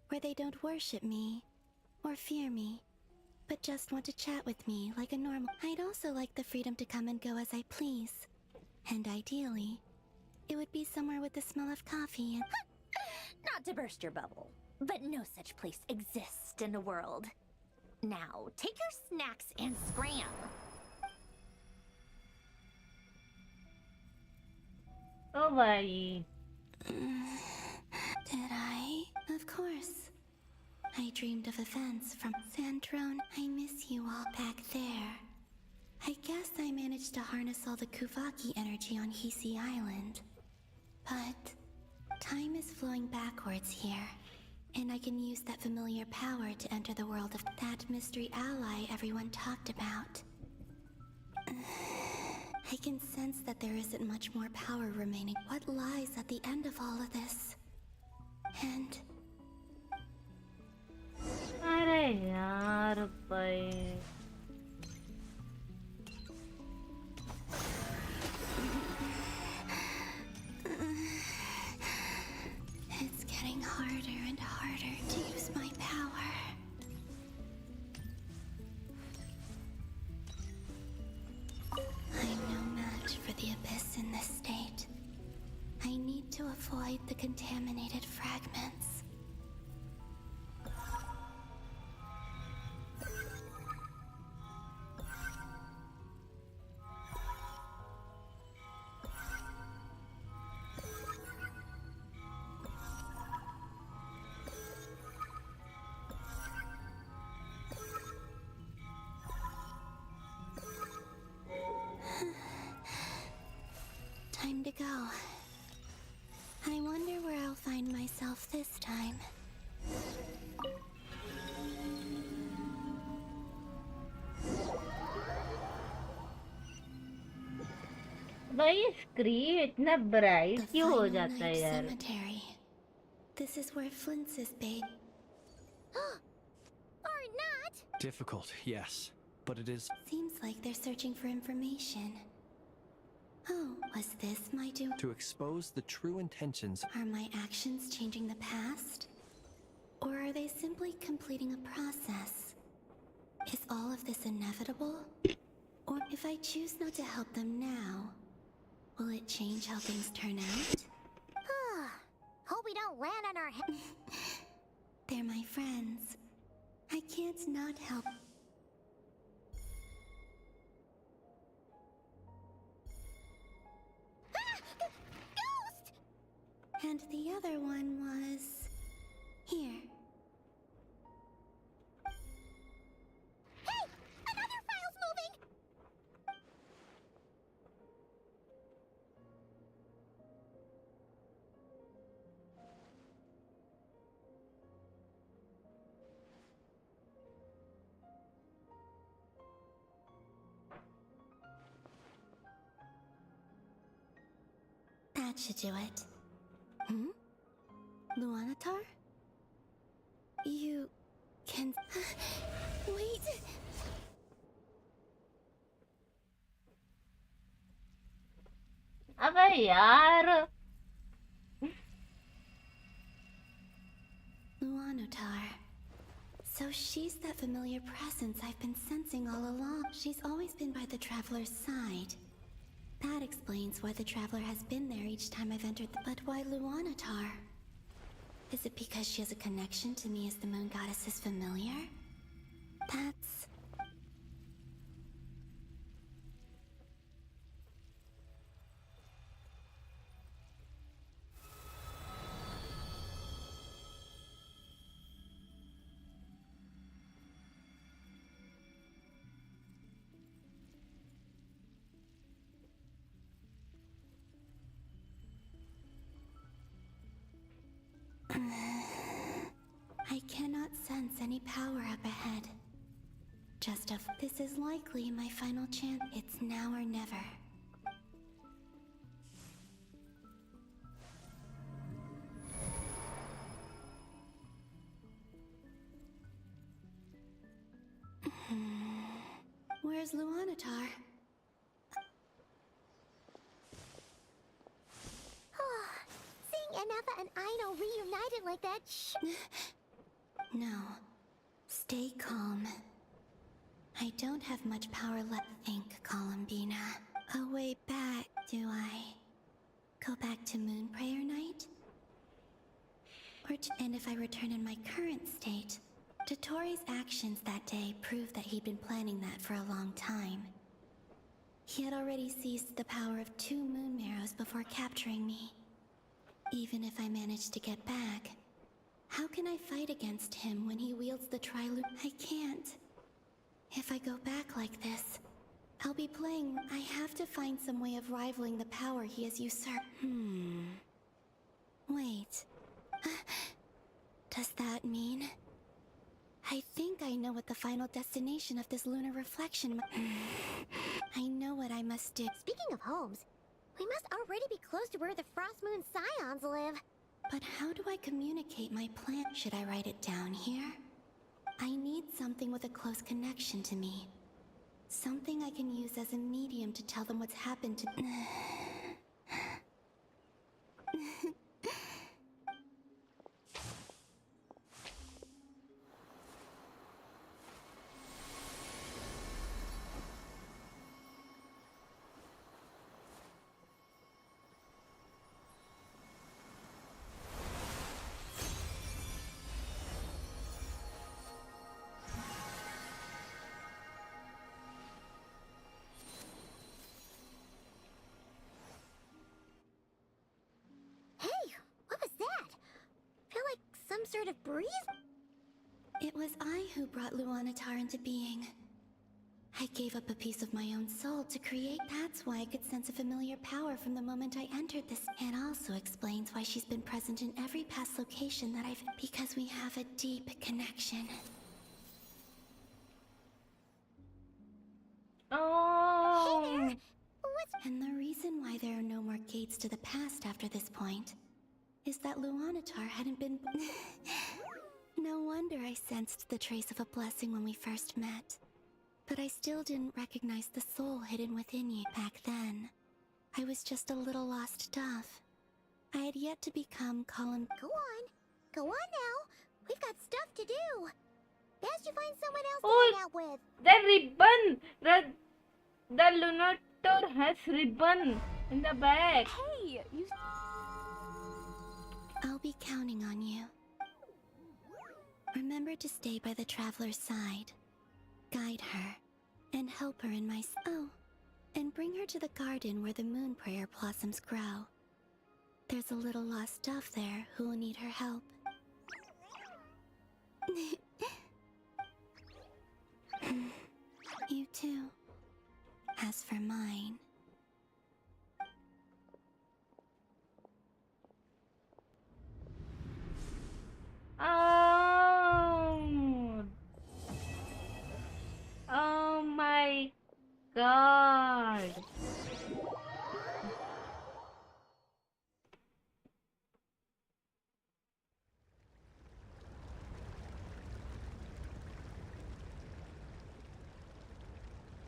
Where they don't worship me, or fear me, but just want to chat with me like a normal... I'd also like the freedom to come and go as I please. And ideally, it would be somewhere with the smell of coffee and... Not to burst your bubble, but no such place exists in the world. Now, take your snacks and scram. ओ भाई Did I? Of course. I dreamed of events from Sandrone. I miss you all back there. I guess I managed to harness all the Kuvaki energy on Hisi Island. But time is flowing backwards here, and I can use that familiar power to enter the world of that mystery ally everyone talked about. I can sense that there isn't much more power remaining. What lies at the end of all of this? And... अरे यार भाई It's getting harder and harder to use my power. I'm no match for the Abyss in this state. I need to avoid the contaminated fragments. Time to go. I wonder where I'll find myself this time. भाई screen इतना bright क्यों हो Final जाता है night यार cemetery. This is where Flint's is bait. Or not. Difficult, yes. But it is... Seems like they're searching for information. Oh, was this my doing? to expose the true intentions. Are my actions changing the past? Or are they simply completing a process? Is all of this inevitable? Or if I choose not to help them now, will it change how things turn out? Hope we don't land on our head. They're my friends. I can't not help. Ghost! And the other one was... here. Hey! Another file's moving! That should do it. Hmm? Luanatar? You can... Wait! अबे यार Luanatar. So she's that familiar presence I've been sensing all along. She's always been by the Traveler's side. That explains why the Traveler has been there each time I've entered the... But why Luanatar? Is it because she has a connection to me as the Moon Goddess's familiar? That's... I cannot sense any power up ahead. Just a... This is likely my final chance. It's now or never. Where's Luanatar? Seeing Enefa and Aino reunited like that No. Stay calm. I don't have much power left. Think, Columbina. A way back, do I? Go back to Moon Prayer Night? And if I return in my current state, Dotori's actions that day prove that he'd been planning that for a long time. He had already seized the power of 2 moon marrows before capturing me. Even if I manage to get back, how can I fight against him when he wields the Triloop? I can't. If I go back like this, I'll be playing... I have to find some way of rivaling the power he has usurped. Wait. Does that mean... I think I know what the final destination of this lunar reflection... I know what I must do. Speaking of homes, we must already be close to where the Frost Moon Scions live. But how do I communicate my plan? Should I write it down here? I need something with a close connection to me. Something I can use as a medium to tell them what's happened to... Some sort of breeze? It was I who brought Luanatar into being. I gave up a piece of my own soul to create. That's why I could sense a familiar power from the moment I entered this. It also explains why she's been present in every past location that I've... Because we have a deep connection. Oh. Hey there! And the reason why there are no more gates to the past after this point is that Luanatar hadn't been... No wonder I sensed the trace of a blessing when we first met. But I still didn't recognize the soul hidden within you back then. I was just a little lost dove. I had yet to become Colin... Go on now. We've got stuff to do. Best you find someone else to Oh, hang out with. the ribbon! The Lunator has ribbon in the back. Hey, you. I'll be counting on you. Remember to stay by the traveler's side. Guide her, and help her in my... Oh, and bring her to the garden where the moon prayer blossoms grow. There's a little lost dove there who will need her help. You too. As for mine... Oh my god.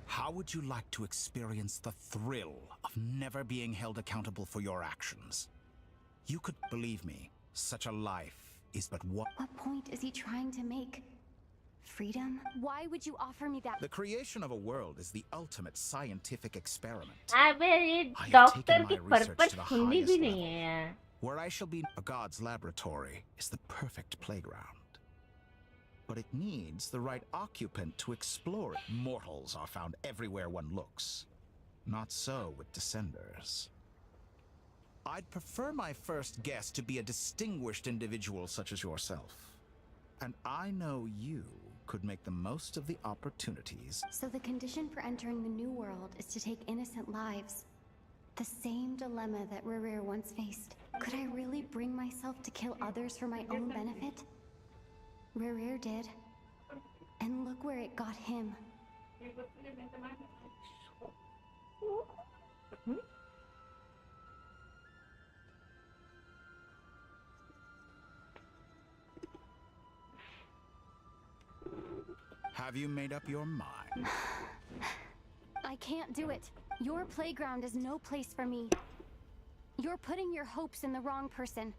How would you like to experience the thrill of never being held accountable for your actions? You could believe me, such a life is but one. What point is he trying to make? Freedom? Why would you offer me that? The creation of a world is the ultimate scientific experiment. अबे ये I have doctor taken की my research purpose to the सुननी भी highest नहीं level. है. Where I shall be, a god's laboratory is the perfect playground. But it needs the right occupant to explore it. Mortals are found everywhere one looks. Not so with Descenders. I'd prefer my first guest to be a distinguished individual such as yourself. And I know you could make the most of the opportunities. So the condition for entering the new world is to take innocent lives. The same dilemma that Rerir once faced. Could I really bring myself to kill others for my own benefit? Rerir did. And look where it got him. Have you made up your mind? I can't do it. Your playground is no place for me. You're putting your hopes in the wrong person.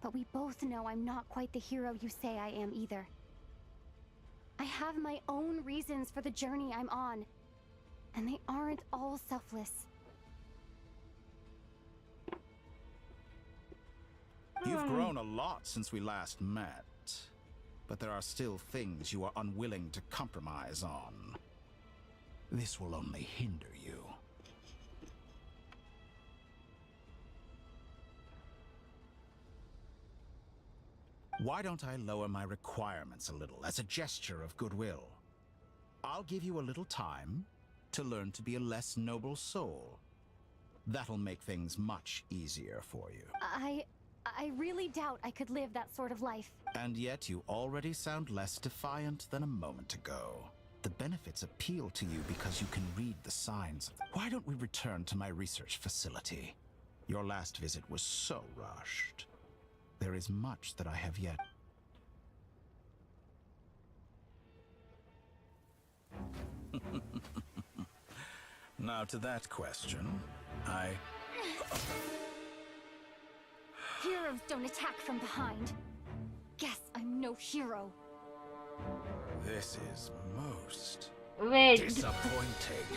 But we both know I'm not quite the hero you say I am either. I have my own reasons for the journey I'm on. And they aren't all selfless. You've grown a lot since we last met. But there are still things you are unwilling to compromise on. This will only hinder you. Why don't I lower my requirements a little as a gesture of goodwill? I'll give you a little time to learn to be a less noble soul. That'll make things much easier for you. I really doubt I could live that sort of life. And yet you already sound less defiant than a moment ago. The benefits appeal to you because you can read the signs. Why don't we return to my research facility? Your last visit was so rushed. There is much that I have yet. Now to that question, Heroes don't attack from behind. Guess I'm no hero. This is most Wait. disappointing.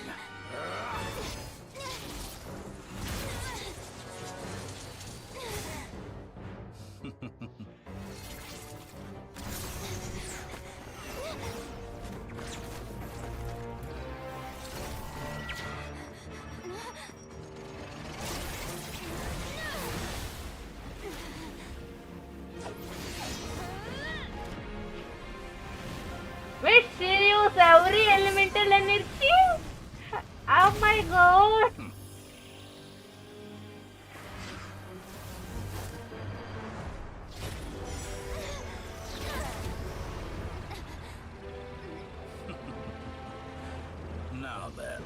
Wait, serious? Every elemental energy? Oh my god! Now then.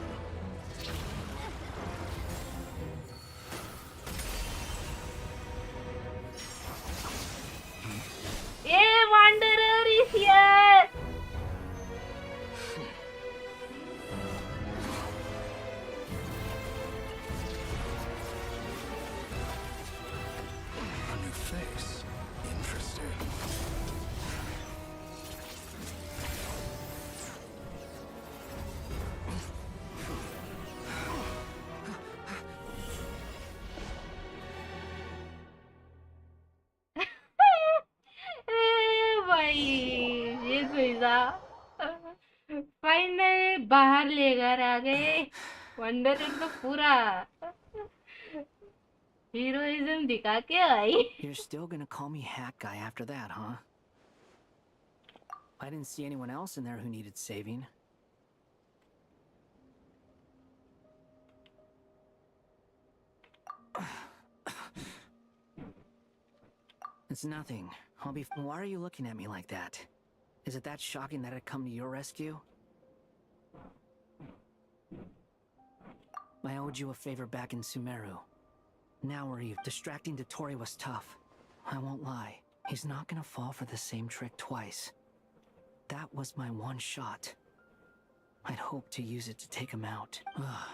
Hey, Wanderer is here! बाहर लेकर आ गए wonder तो पूरा heroism दिखा के आई. You're still gonna call me Hat Guy after that, huh? I didn't see anyone else in there who needed saving. It's nothing. I'll be. Why are you looking at me like that? Is it that shocking that I'd come to your rescue? I owed you a favor back in Sumeru. Now we're even. Distracting Dotori was tough. I won't lie. He's not gonna fall for the same trick twice. That was my one shot. I'd hoped to use it to take him out. Ugh.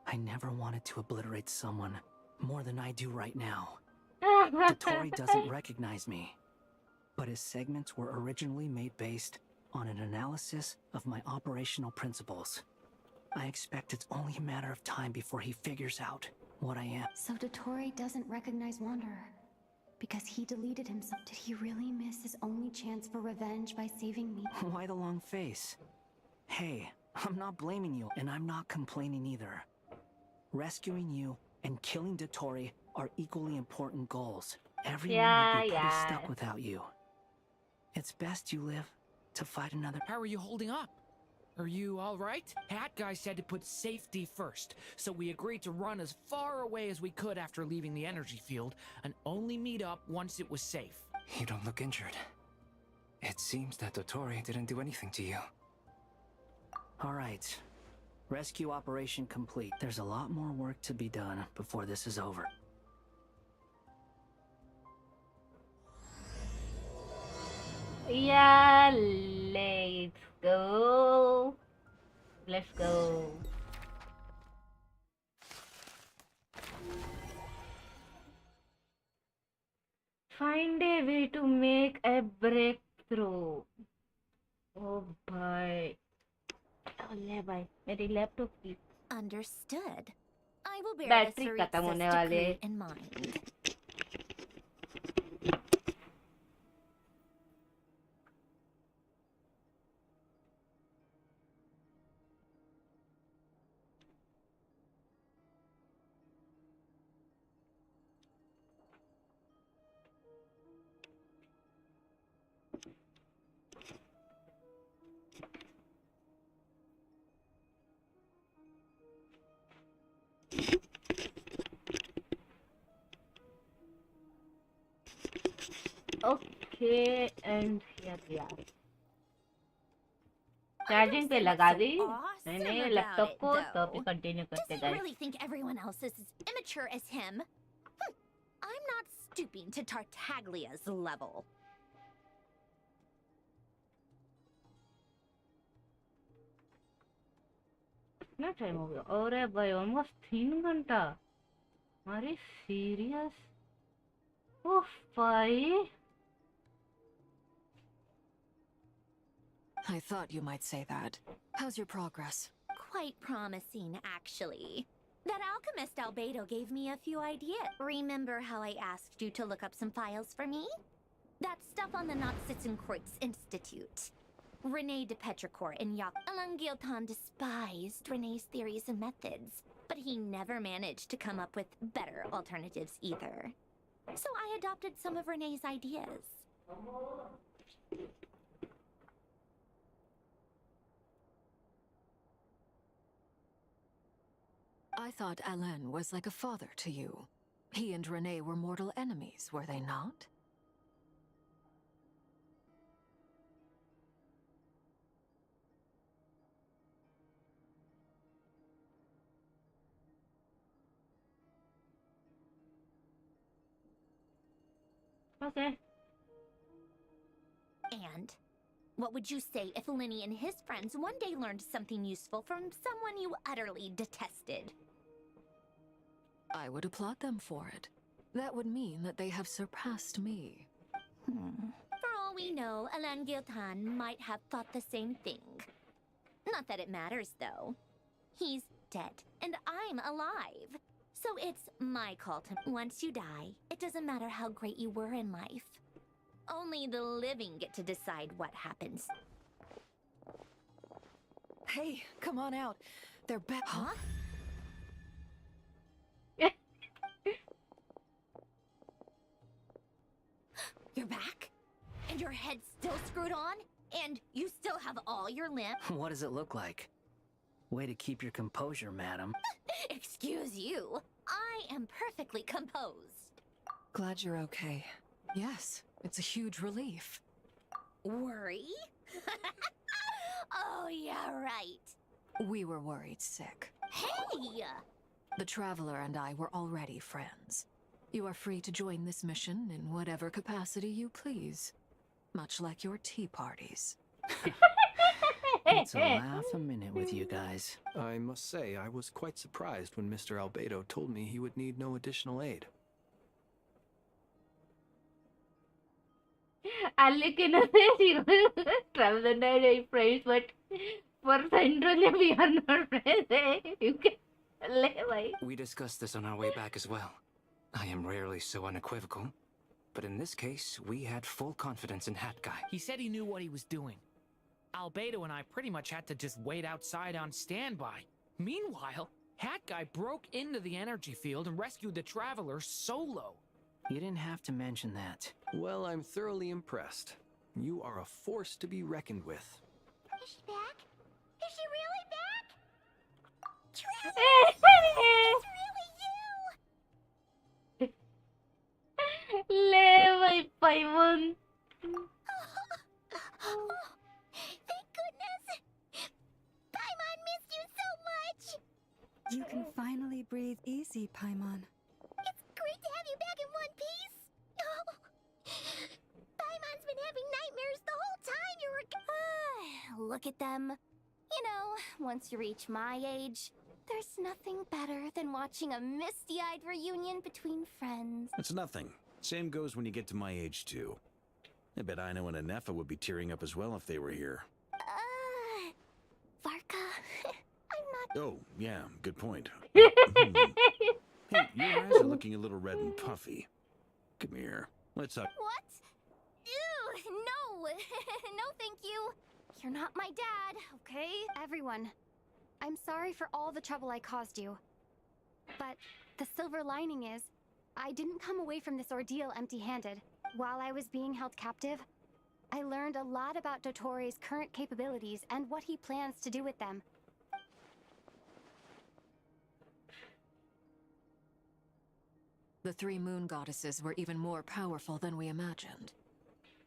I never wanted to obliterate someone more than I do right now. Dotori doesn't recognize me, but his segments were originally made based on an analysis of my operational principles. I expect it's only a matter of time before he figures out what I am. So Dotori doesn't recognize Wanderer because he deleted himself. Did he really miss his only chance for revenge by saving me? Why the long face? Hey, I'm not blaming you, and I'm not complaining either. Rescuing you and killing Dotori are equally important goals. Everyone would be pretty stuck without you. It's best you live to fight another. How are you holding up? Are you all right? Hat Guy said to put safety first, so we agreed to run as far away as we could after leaving the energy field and only meet up once it was safe. You don't look injured. It seems that Dotori didn't do anything to you. All right. Rescue operation complete. There's a lot more work to be done before this is over. Yeah, let's go. Let's go. Find a way to make a breakthrough. Oh boy. ले भाई मेरी laptop की Understood. I will bear battery the खत्म होने Saritsa's वाली है. decree in mind. Okay, and here we are. Charging पे लगा दी मैंने लैपटॉप को तो अभी कंटिन्यू करते Doesn't really think everyone else is as immature as him. I'm not stooping to Tartaglia's level. कितना टाइम हो गया? अरे भाई ऑलमोस्ट 3 घंटा. अरे सीरियस? ओह भाई. I thought you might say that. How's your progress? Quite promising, actually. That alchemist Albedo gave me a few ideas. Remember how I asked you to look up some files for me? That stuff on the Noxitzenkreuz Institute. Rene de Petrichor and Alain Guillotin despised Rene's theories and methods, but he never managed to come up with better alternatives either. So I adopted some of Rene's ideas. I thought Alain was like a father to you. He and Rene were mortal enemies, were they not? Okay. And what would you say if Lenny and his friends one day learned something useful from someone you utterly detested? I would applaud them for it. That would mean that they have surpassed me. For all we know, Alain Guillotin might have thought the same thing. Not that it matters, though. He's dead, and I'm alive. So it's my call to... Once you die, it doesn't matter how great you were in life. Only the living get to decide what happens. Hey, come on out. They're back. Huh? You're back? And your head's still screwed on? And you still have all your limbs? What does it look like? Way to keep your composure, madam. Excuse you. I am perfectly composed. Glad you're okay. Yes, it's a huge relief. Worry? Oh, yeah, right. We were worried sick. Hey! The Traveler and I were already friends. You are free to join this mission in whatever capacity you please. Much like your tea parties. It's a laugh a minute with you guys. I must say, I was quite surprised when Mr. Albedo told me he would need no additional aid. Lekin si travel and I are friends, but for Sandronia we are not friends. You can We discussed this on our way back as well. I am rarely so unequivocal, but in this case, we had full confidence in Hat Guy. He said he knew what he was doing. Albedo and I pretty much had to just wait outside on standby. Meanwhile, Hat Guy broke into the energy field and rescued the Traveler solo. You didn't have to mention that. Well, I'm thoroughly impressed. You are a force to be reckoned with. Is she back? Is she really back? Travis! It's really you! Le, my Paimon. Thank goodness! Paimon missed you so much! You can finally breathe easy, Paimon. It's great to have you back in one piece! Oh. Paimon's been having nightmares the whole time you were... Look at them. You know, once you reach my age, there's nothing better than watching a misty-eyed reunion between friends. It's nothing. Same goes when you get to my age, too. I bet Ino and Anefa would be tearing up as well if they were here. Varka, I'm not... Oh, yeah, good point. Hey, your eyes are looking a little red and puffy. Come here. Let's up. What? Ew, no! No, thank you. You're not my dad, okay? Everyone, I'm sorry for all the trouble I caused you. But the silver lining is, I didn't come away from this ordeal empty-handed. While I was being held captive, I learned a lot about Dottoro's current capabilities and what he plans to do with them. The three moon goddesses were even more powerful than we imagined.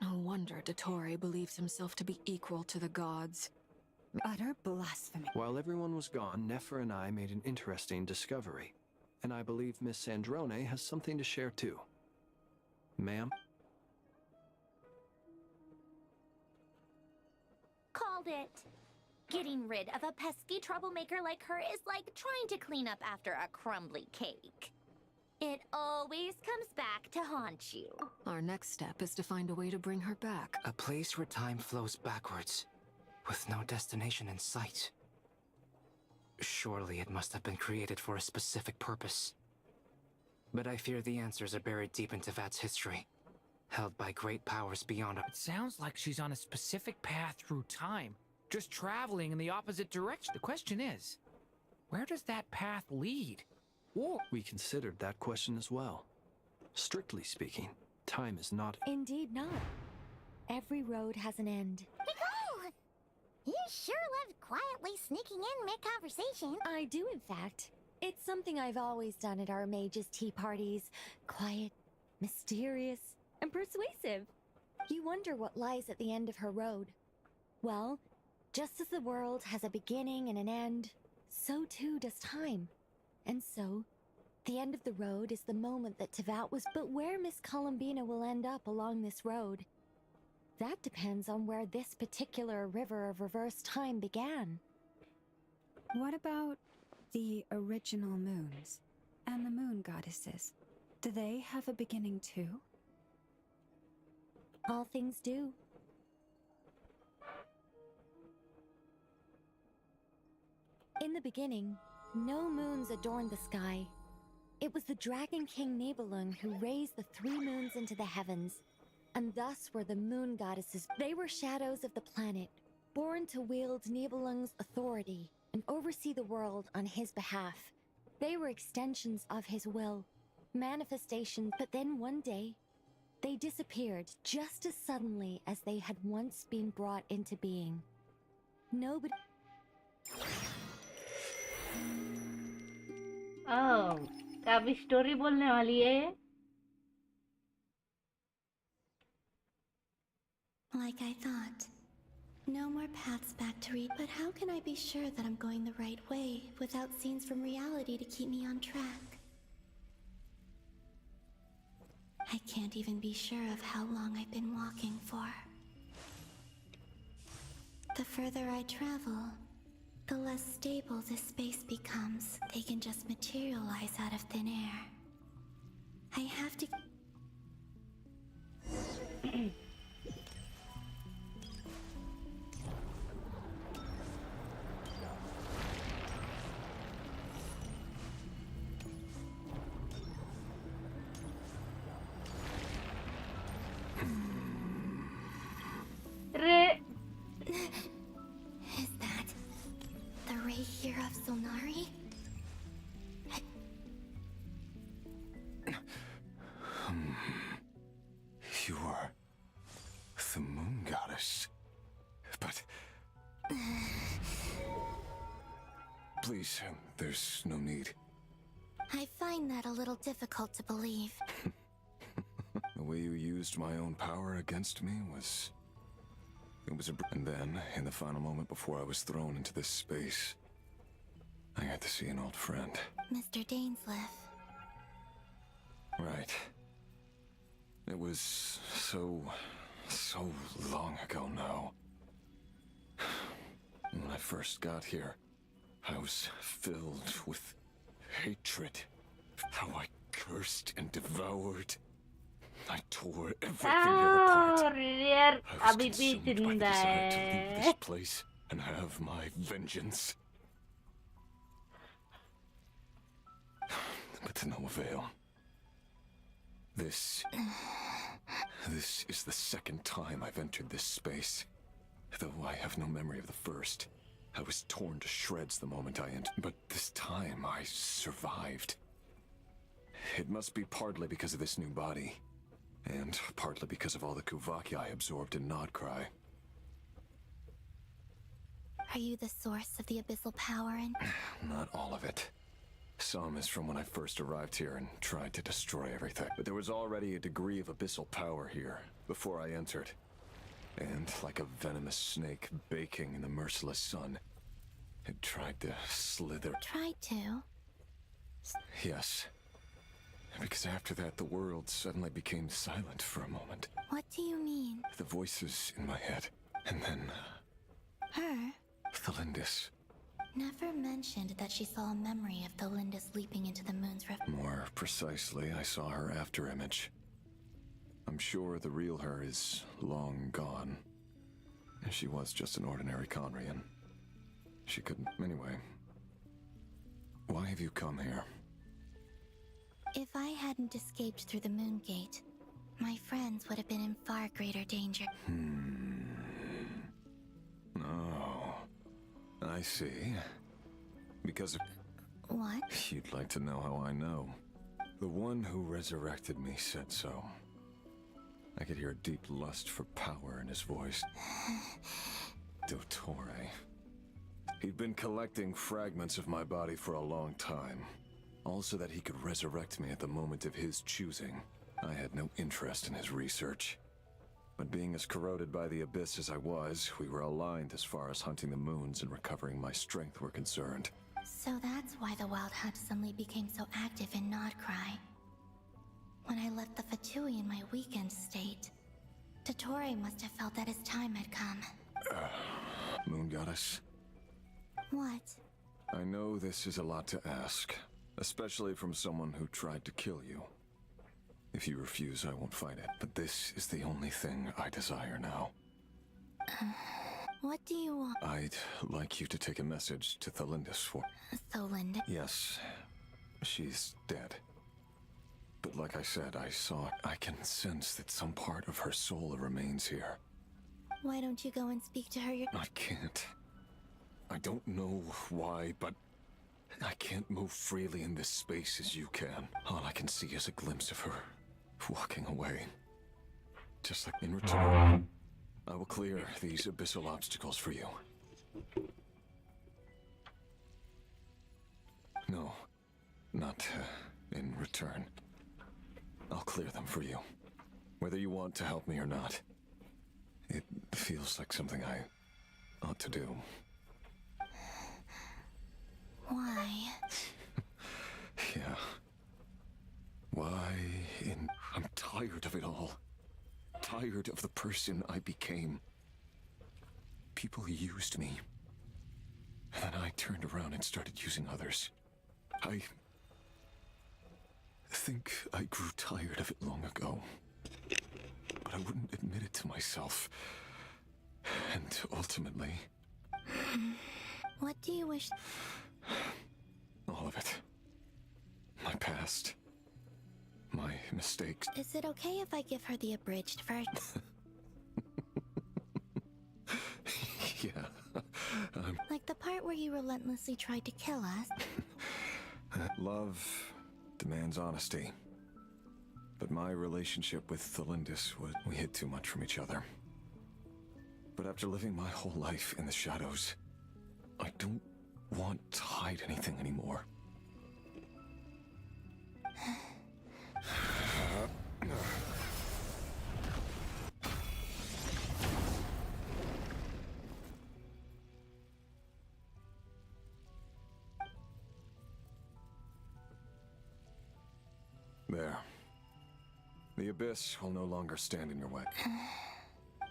No wonder Dottore believes himself to be equal to the gods. Utter blasphemy. While everyone was gone, Nefer and I made an interesting discovery. And I believe Miss Sandrone has something to share too. Ma'am? Called it. Getting rid of a pesky troublemaker like her is like trying to clean up after a crumbly cake. It always comes back to haunt you. Our next step is to find a way to bring her back. A place where time flows backwards, with no destination in sight. Surely it must have been created for a specific purpose. But I fear the answers are buried deep in Tevat's history, held by great powers beyond. It sounds like she's on a specific path through time, just traveling in the opposite direction. The question is, where does that path lead? Or we considered that question as well. Strictly speaking, time is not... Indeed not. Every road has an end. Nicole! You sure love quietly sneaking in mid-conversation. I do, in fact. It's something I've always done at our mages' tea parties. Quiet, mysterious, and persuasive. You wonder what lies at the end of her road. Well, just as the world has a beginning and an end, so too does time. And so, the end of the road is the moment that Tevat was. But where Miss Columbina will end up along this road, that depends on where this particular river of reverse time began. What about the original moons and the moon goddesses? Do they have a beginning too? All things do. In the beginning, no moons adorned the sky. It was the Dragon King Nibelung who raised the three moons into the heavens, and thus were the moon goddesses. They were shadows of the planet, born to wield Nibelung's authority and oversee the world on his behalf. They were extensions of his will, manifestations, but then one day, they disappeared just as suddenly as they had once been brought into being. Nobody... ओह, काफी story बोलने वाली है ये। Like I thought. No more paths back to read, but how can I be sure that I'm going the right way without scenes from reality to keep me on track? I can't even be sure of how long I've been walking for. The further I travel, the less stable this space becomes. They can just materialize out of thin air. I have to... Is that the ray here of Solnari? You are the moon goddess. But... Please, there's no need. I find that a little difficult to believe. The way you used my own power against me was... It was and then, in the final moment before I was thrown into this space, I got to see an old friend. Mr. Dainsleif. Right. It was so long ago now. When I first got here, I was filled with hatred. How I cursed and devoured. I tore everything here apart. I was consumed by the desire to leave this place and have my vengeance. But to no avail. This is the second time I've entered this space. Though I have no memory of the first. I was torn to shreds the moment I entered. But this time I survived. It must be partly because of this new body. And partly because of all the Kuvaki I absorbed in Nodcry. Are you the source of the abyssal power in... Not all of it. Some is from when I first arrived here and tried to destroy everything. But there was already a degree of abyssal power here before I entered. And like a venomous snake baking in the merciless sun, it tried to slither. Tried to? Yes. Because after that, the world suddenly became silent for a moment. What do you mean? The voices in my head. And then... Her? Thalindis. Never mentioned that she saw a memory of Thalindis leaping into the moon's More precisely, I saw her after image. I'm sure the real her is long gone. She was just an ordinary Conrian. She couldn't... Anyway. Why have you come here? If I hadn't escaped through the moon gate, my friends would have been in far greater danger. Oh. I see. Because of... What? You'd like to know how I know. The one who resurrected me said so. I could hear a deep lust for power in his voice. Dottore. He'd been collecting fragments of my body for a long time. All so that he could resurrect me at the moment of his choosing. I had no interest in his research. But being as corroded by the abyss as I was, we were aligned as far as hunting the moons and recovering my strength were concerned. So that's why the Wild Hunt suddenly became so active in Nodcry. When I left the Fatui in my weakened state, Dottore must have felt that his time had come. Moon Goddess? What? I know this is a lot to ask. Especially from someone who tried to kill you. If you refuse, I won't fight it. But this is the only thing I desire now. What do you want? I'd like you to take a message to Thalindis for... Thalindis? Yes. She's dead. But like I said, I can sense that some part of her soul remains here. Why don't you go and speak to her? I can't. I don't know why, but I can't move freely in this space as you can. All I can see is a glimpse of her walking away. Just like in return, I will clear these abyssal obstacles for you. No, not in return. I'll clear them for you. Whether you want to help me or not. It feels like something I ought to do. Why? Yeah. Why I'm tired of it all. Tired of the person I became. People used me. And then I turned around and started using others. I think I grew tired of it long ago. But I wouldn't admit it to myself. And ultimately... What do you wish? all of it. My past. My mistakes. Is it okay if I give her the abridged version? Yeah. Like the part where you relentlessly tried to kill us? Love demands honesty. But my relationship with Thelindis was... we hid too much from each other. But after living my whole life in the shadows, I don't want to hide anything anymore. There. The Abyss will no longer stand in your way.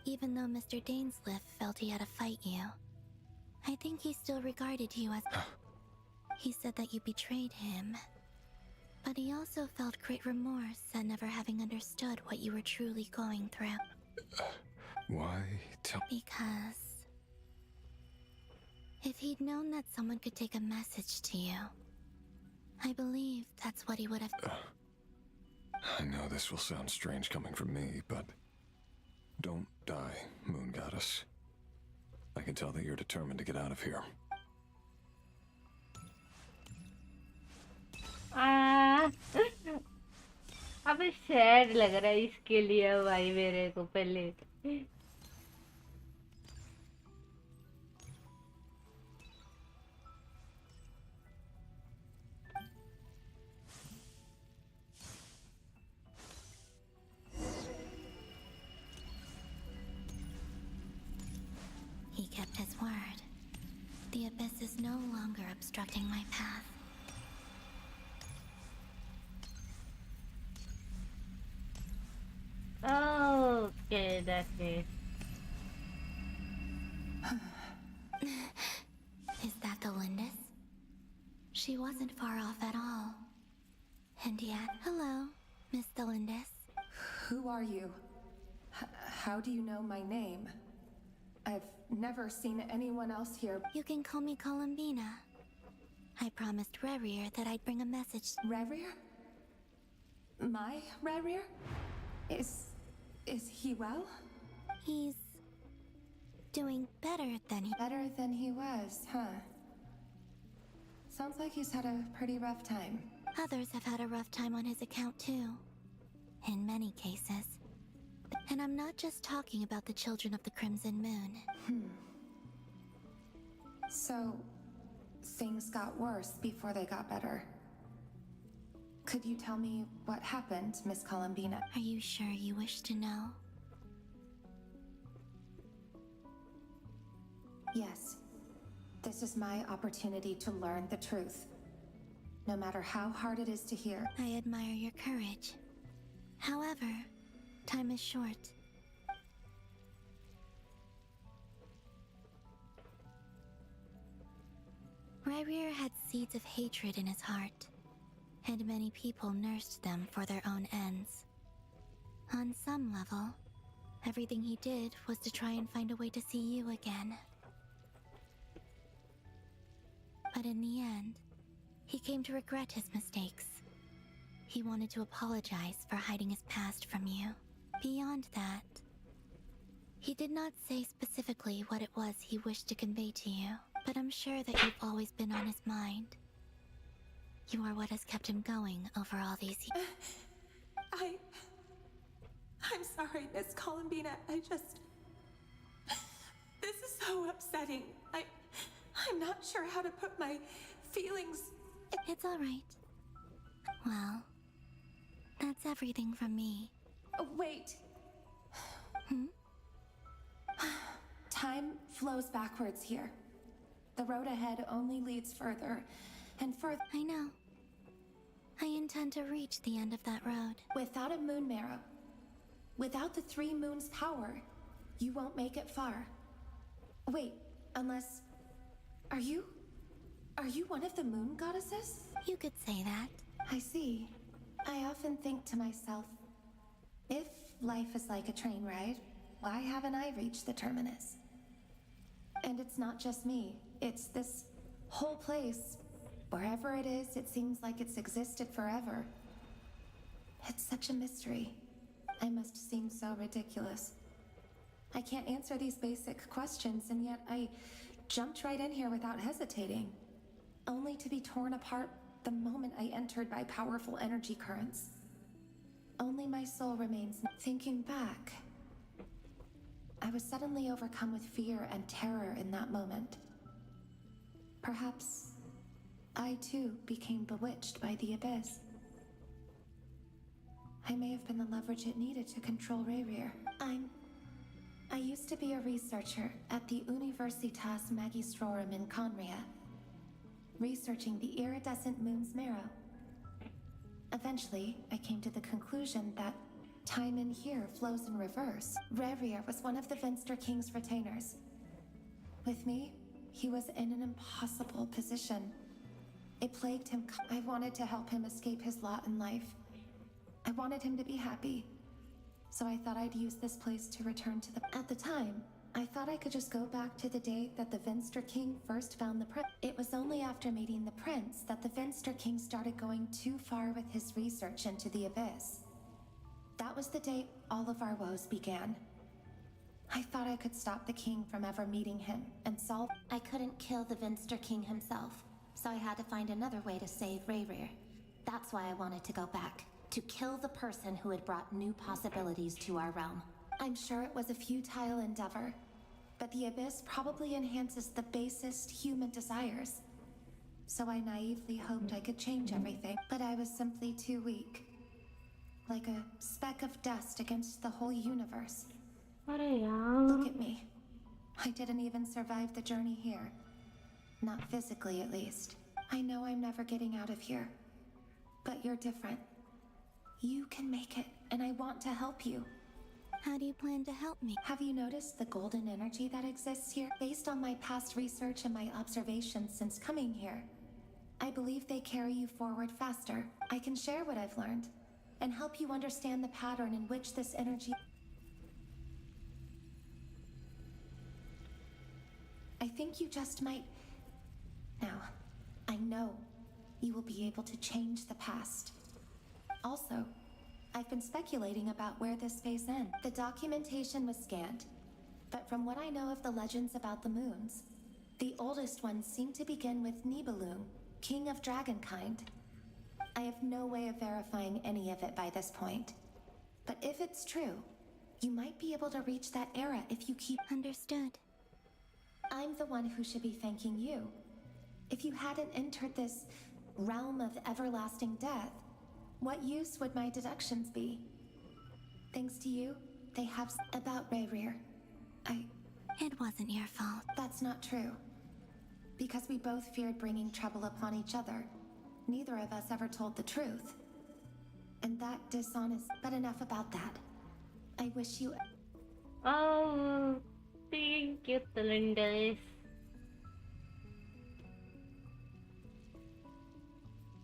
Even though Mr. Dainsliff felt he had to fight you, I think he still regarded you as... He said that you betrayed him. But he also felt great remorse at never having understood what you were truly going through. Why tell... Because... if he'd known that someone could take a message to you, I believe that's what he would have... I know this will sound strange coming from me, but... don't die, Moon Goddess. I can tell that you're determined to get out of here. अबे sad लग रहा है इसके लिए भाई मेरे को पहले He kept his word. The Abyss is no longer obstructing my path. Oh, okay, that's it. Is that Thelindis? She wasn't far off at all. And yet, hello, Miss Thelindis. Who are you? How do you know my name? I've never seen anyone else here. You can call me Columbina. I promised Rerir that I'd bring a message. Rerir? My Rerir? Is he well? He's doing better than he... Better than he was, huh? Sounds like he's had a pretty rough time. Others have had a rough time on his account too. In many cases. And I'm not just talking about the children of the Crimson Moon. So, things got worse before they got better. Could you tell me what happened, Miss Columbina? Are you sure you wish to know? Yes. This is my opportunity to learn the truth. No matter how hard it is to hear. I admire your courage. However, time is short. Rerir had seeds of hatred in his heart, and many people nursed them for their own ends. On some level, everything he did was to try and find a way to see you again. But in the end, he came to regret his mistakes. He wanted to apologize for hiding his past from you. Beyond that, he did not say specifically what it was he wished to convey to you, but I'm sure that you've always been on his mind. You are what has kept him going over all these years. I'm sorry, Miss Columbina. This is so upsetting. I'm not sure how to put my feelings... It's alright. Well, that's everything from me. Wait. Hmm? Time flows backwards here. The road ahead only leads further and further. I know. I intend to reach the end of that road. Without a moon marrow, without the 3 moons' power, you won't make it far. Wait, unless... Are you one of the moon goddesses? You could say that. I see. I often think to myself, if life is like a train ride, why haven't I reached the terminus? And it's not just me, it's this whole place. Wherever it is, it seems like it's existed forever. It's such a mystery. I must seem so ridiculous. I can't answer these basic questions, and yet I jumped right in here without hesitating, only to be torn apart the moment I entered by powerful energy currents. Only my soul remains. Thinking back, I was suddenly overcome with fear and terror in that moment. Perhaps I too became bewitched by the abyss. I may have been the leverage it needed to control Rayrir. I used to be a researcher at the Universitas Magistrorum in Conria, researching the iridescent moon's marrow. Eventually, I came to the conclusion that time in here flows in reverse. Rayrir was one of the Finster King's retainers. With me, he was in an impossible position. It plagued him. I wanted to help him escape his lot in life. I wanted him to be happy. So I thought I'd use this place to return to the... At the time, I thought I could just go back to the day that the Finster King first found the prince. It was only after meeting the prince that the Finster King started going too far with his research into the abyss. That was the day all of our woes began. I thought I could stop the king from ever meeting him and solve... I couldn't kill the Finster King himself, so I had to find another way to save Rayrir. That's why I wanted to go back. To kill the person who had brought new possibilities to our realm. I'm sure it was a futile endeavor, but the abyss probably enhances the basest human desires. So I naively hoped I could change everything, but I was simply too weak. Like a speck of dust against the whole universe. Look at me. I didn't even survive the journey here. Not physically, at least. I know I'm never getting out of here, but you're different. You can make it, and I want to help you. How do you plan to help me? Have you noticed the golden energy that exists here? Based on my past research and my observations since coming here, I believe they carry you forward faster. I can share what I've learned, and help you understand the pattern in which this energy... I think you just might... Now, I know you will be able to change the past. Also, I've been speculating about where this phase ends. The documentation was scanned, but from what I know of the legends about the moons, the oldest ones seem to begin with Nibelung, king of dragonkind. I have no way of verifying any of it by this point. But if it's true, you might be able to reach that era if you keep... Understood. I'm the one who should be thanking you. If you hadn't entered this realm of everlasting death, what use would my deductions be? Thanks to you, they have about Rayrir. It wasn't your fault. That's not true. Because we both feared bringing trouble upon each other. Neither of us ever told the truth. And that dishonest... But enough about that. I wish you... Oh, thank you, Telendis.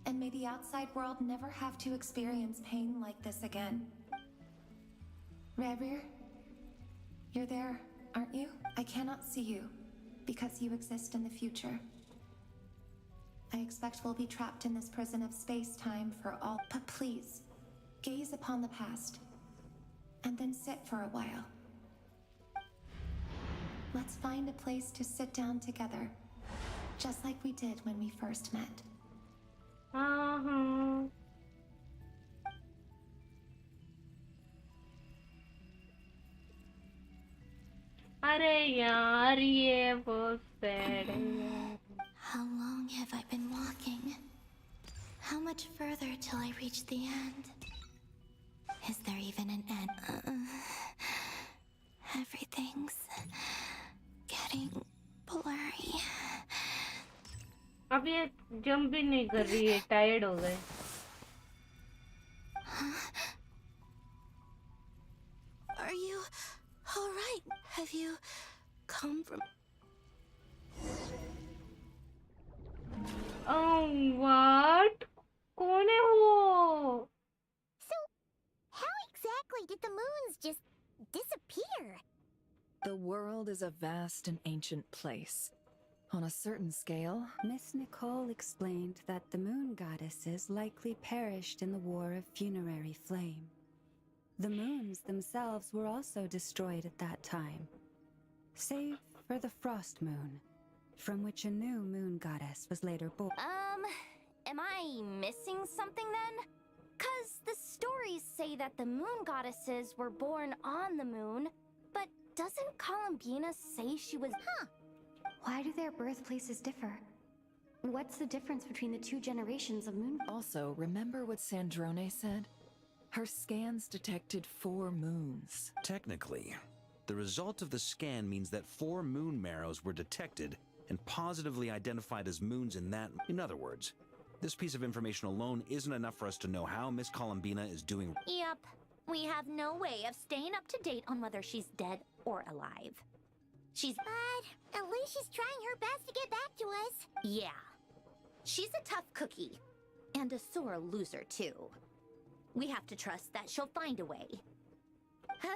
And may the outside world never have to experience pain like this again. Rayrir, you're there, aren't you? I cannot see you, because you exist in the future. I expect we'll be trapped in this prison of space-time for all... But please, gaze upon the past, and then sit for a while. let's find a place to sit down together. Just like we did when we first met. अरे यार ये बहुत sad है यार. How long have I been walking? How much further till I reach the end? Is there even an end? Everything's getting blurry. अब ये jump भी नहीं कर रही है, टायर्ड हो गए. Are you all right? Have you come from? Oh, what? कौन है वो? So, how exactly did the moons just disappear? The world is a vast and ancient place. On a certain scale, Miss Nicole explained that the moon goddesses likely perished in the War of Funerary Flame. The moons themselves were also destroyed at that time, save for the Frost Moon, from which a new moon goddess was later born. Am I missing something then? 'Cause the stories say that the moon goddesses were born on the moon, but doesn't Columbina say she was... Why do their birthplaces differ? What's the difference between the two generations of moon? Also, remember what Sandrone said? Her scans detected 4 moons. Technically, the result of the scan means that 4 moon marrows were detected and positively identified as moons in that. In other words, this piece of information alone isn't enough for us to know how Miss Columbina is doing. Yep. We have no way of staying up to date on whether she's dead or alive. But at least she's trying her best to get back to us. Yeah. She's a tough cookie. And a sore loser, too. We have to trust that she'll find a way.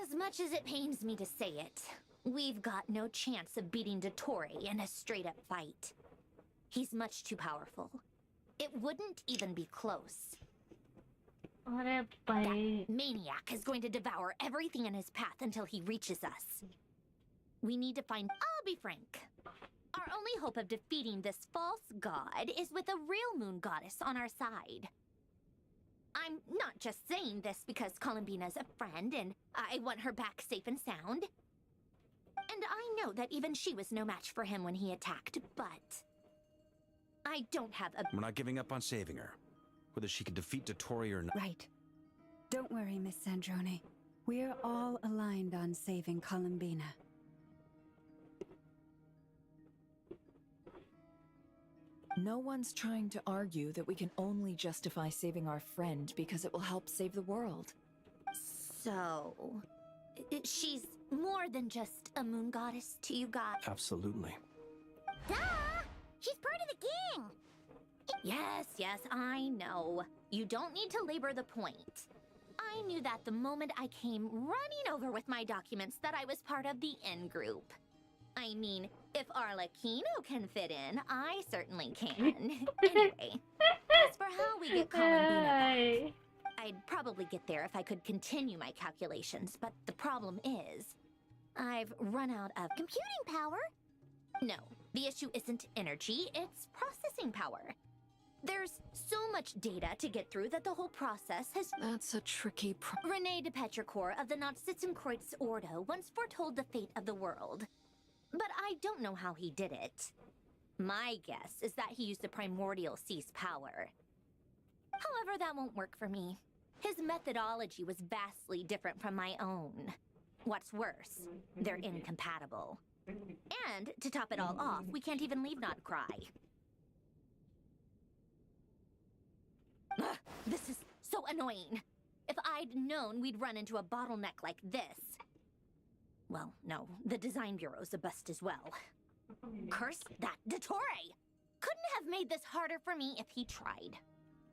As much as it pains me to say it, we've got no chance of beating Dottore in a straight-up fight. He's much too powerful. It wouldn't even be close. That maniac is going to devour everything in his path until he reaches us. We need to find... I'll be frank. Our only hope of defeating this false god is with a real moon goddess on our side. I'm not just saying this because Columbina's a friend and I want her back safe and sound. And I know that even she was no match for him when he attacked, but... I don't have a... We're not giving up on saving her, whether she can defeat Dottore or not. Right. Don't worry, Miss Sandrone. We're all aligned on saving Columbina. No one's trying to argue that we can only justify saving our friend because it will help save the world. So... she's more than just a moon goddess to you guys? Absolutely. Duh! She's part of the gang! Yes, I know. You don't need to labor the point. I knew that the moment I came running over with my documents that I was part of the in-group. I mean, if Arlecchino can fit in, I certainly can. Anyway, as for how we get Columbina back, I'd probably get there if I could continue my calculations, but the problem is, I've run out of computing power? No, the issue isn't energy, it's processing power. There's so much data to get through that the whole process has... That's a tricky René de Petrichor of the Nazissenkreuz Ordo once foretold the fate of the world. But I don't know how he did it. My guess is that he used the primordial sea's power. However, that won't work for me. His methodology was vastly different from my own. What's worse, they're incompatible. And, to top it all off, we can't even leave Not Cry. Ugh, this is so annoying. If I'd known we'd run into a bottleneck like this... Well, no, the design bureau's a bust as well. Curse that Dottore! Couldn't have made this harder for me if he tried.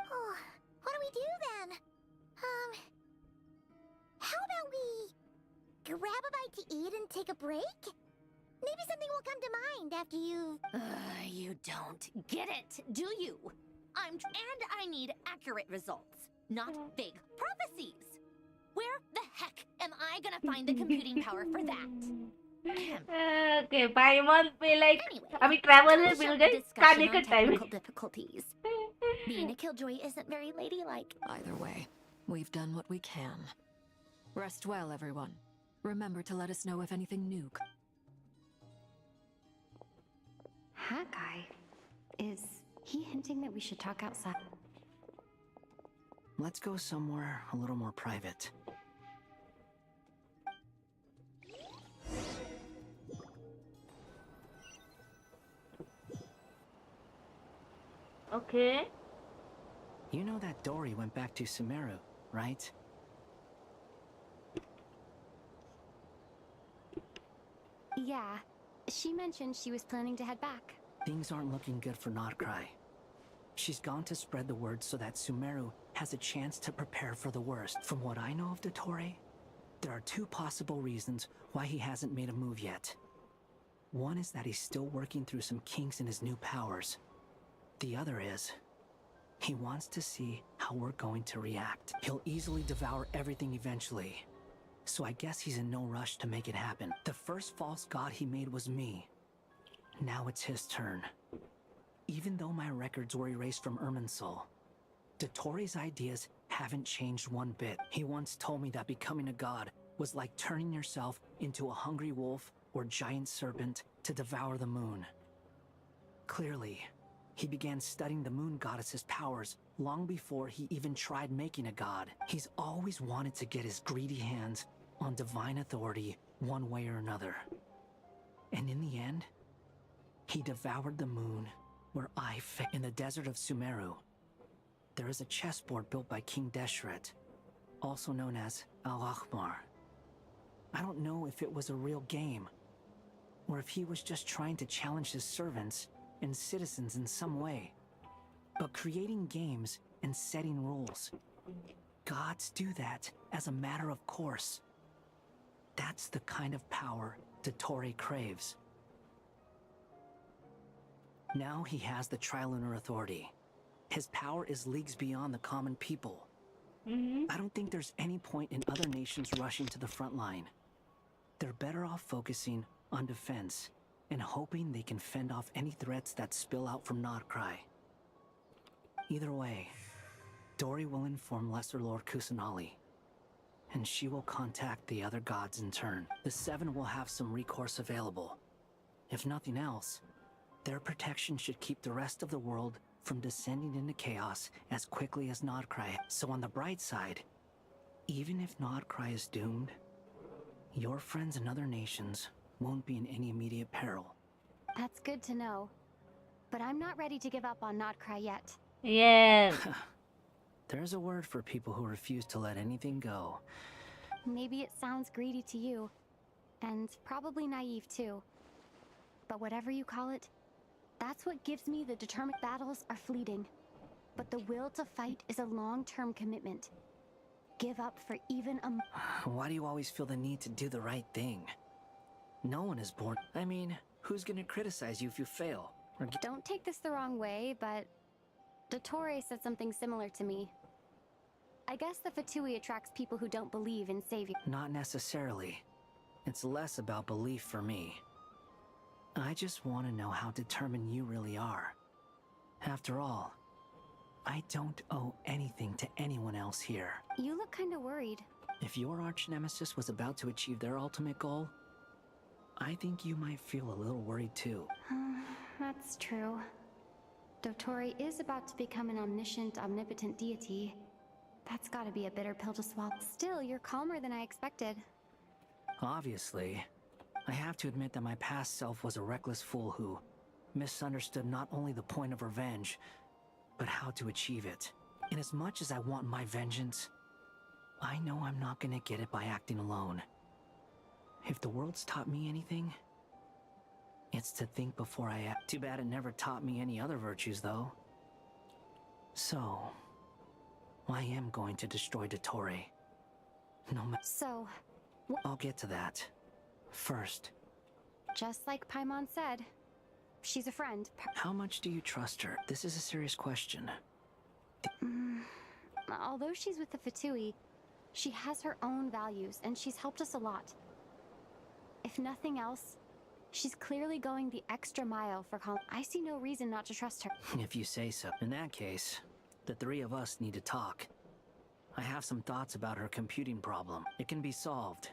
Oh, what do we do then? How about we grab a bite to eat and take a break? Maybe something will come to mind after you... You don't get it, do you? And I need accurate results, not vague prophecies. Where the heck am I gonna find the computing power for that? him. Okay, Paimon पे like Anyway, अभी travel can में we mill shut गए the discussion खाने on का time technical difficulties? Being a killjoy isn't very ladylike. Either way, we've done what we can. Rest well, everyone. Remember to let us know if anything new. That guy. Is he hinting that we should talk outside? Let's go somewhere a little more private. Okay. You know that Dory went back to Sumeru, right? Yeah. She mentioned she was planning to head back. Things aren't looking good for Notcry. She's gone to spread the word so that Sumeru has a chance to prepare for the worst. From what I know of Dottore, there are two possible reasons why he hasn't made a move yet. One is that he's still working through some kinks in his new powers. The other is, he wants to see how we're going to react. He'll easily devour everything eventually. So I guess he's in no rush to make it happen. The first false god he made was me. Now it's his turn. Even though my records were erased from Irminsul, Dottore's ideas haven't changed one bit. He once told me that becoming a god was like turning yourself into a hungry wolf or giant serpent to devour the moon. Clearly, he began studying the moon goddess's powers long before he even tried making a god. He's always wanted to get his greedy hands on divine authority one way or another. And in the end, he devoured the moon where I fit in the desert of Sumeru. There is a chessboard built by King Deshret, also known as Al-Ahmar. I don't know if it was a real game, or if he was just trying to challenge his servants and citizens in some way. But creating games and setting rules, gods do that as a matter of course. That's the kind of power Dottore craves. Now he has the Trilunar Authority. His power is leagues beyond the common people. I don't think there's any point in other nations rushing to the front line. They're better off focusing on defense and hoping they can fend off any threats that spill out from Notcry. Either way, Dory will inform Lesser Lord Kusanali, and she will contact the other gods in turn. The Seven will have some recourse available. If nothing else, their protection should keep the rest of the world from descending into chaos as quickly as Notcry. So on the bright side, even if Notcry is doomed, your friends in other nations won't be in any immediate peril. That's good to know. But I'm not ready to give up on Notcry yet. Yeah. There's a word for people who refuse to let anything go. Maybe it sounds greedy to you, and probably naive too. But whatever you call it, that's what gives me the determined. Battles are fleeting, but the will to fight is a long-term commitment. Give up for even a... Why do you always feel the need to do the right thing? No one is born... I mean, who's gonna criticize you if you fail? Or Don't take this the wrong way, but Dottore said something similar to me. I guess the Fatui attracts people who don't believe in savior. Not necessarily. It's less about belief for me. I just want to know how determined you really are. After all, I don't owe anything to anyone else here. You look kinda worried. If your arch-nemesis was about to achieve their ultimate goal, I think you might feel a little worried too. That's true. Dottore is about to become an omniscient, omnipotent deity. That's gotta be a bitter pill to swallow. Still, you're calmer than I expected. Obviously. I have to admit that my past self was a reckless fool who misunderstood not only the point of revenge, but how to achieve it. And as much as I want my vengeance, I know I'm not gonna get it by acting alone. If the world's taught me anything, it's to think before I act. Too bad it never taught me any other virtues, though. So, I am going to destroy Dottore. No matter. So... I'll get to that. First. Just like Paimon said, she's a friend. How much do you trust her? This is a serious question. Although she's with the Fatui, she has her own values, and she's helped us a lot. If nothing else, She's clearly going the extra mile for I see no reason not to trust her. If you say so. In that case, the three of us need to talk. I have some thoughts about her computing problem. It can be solved,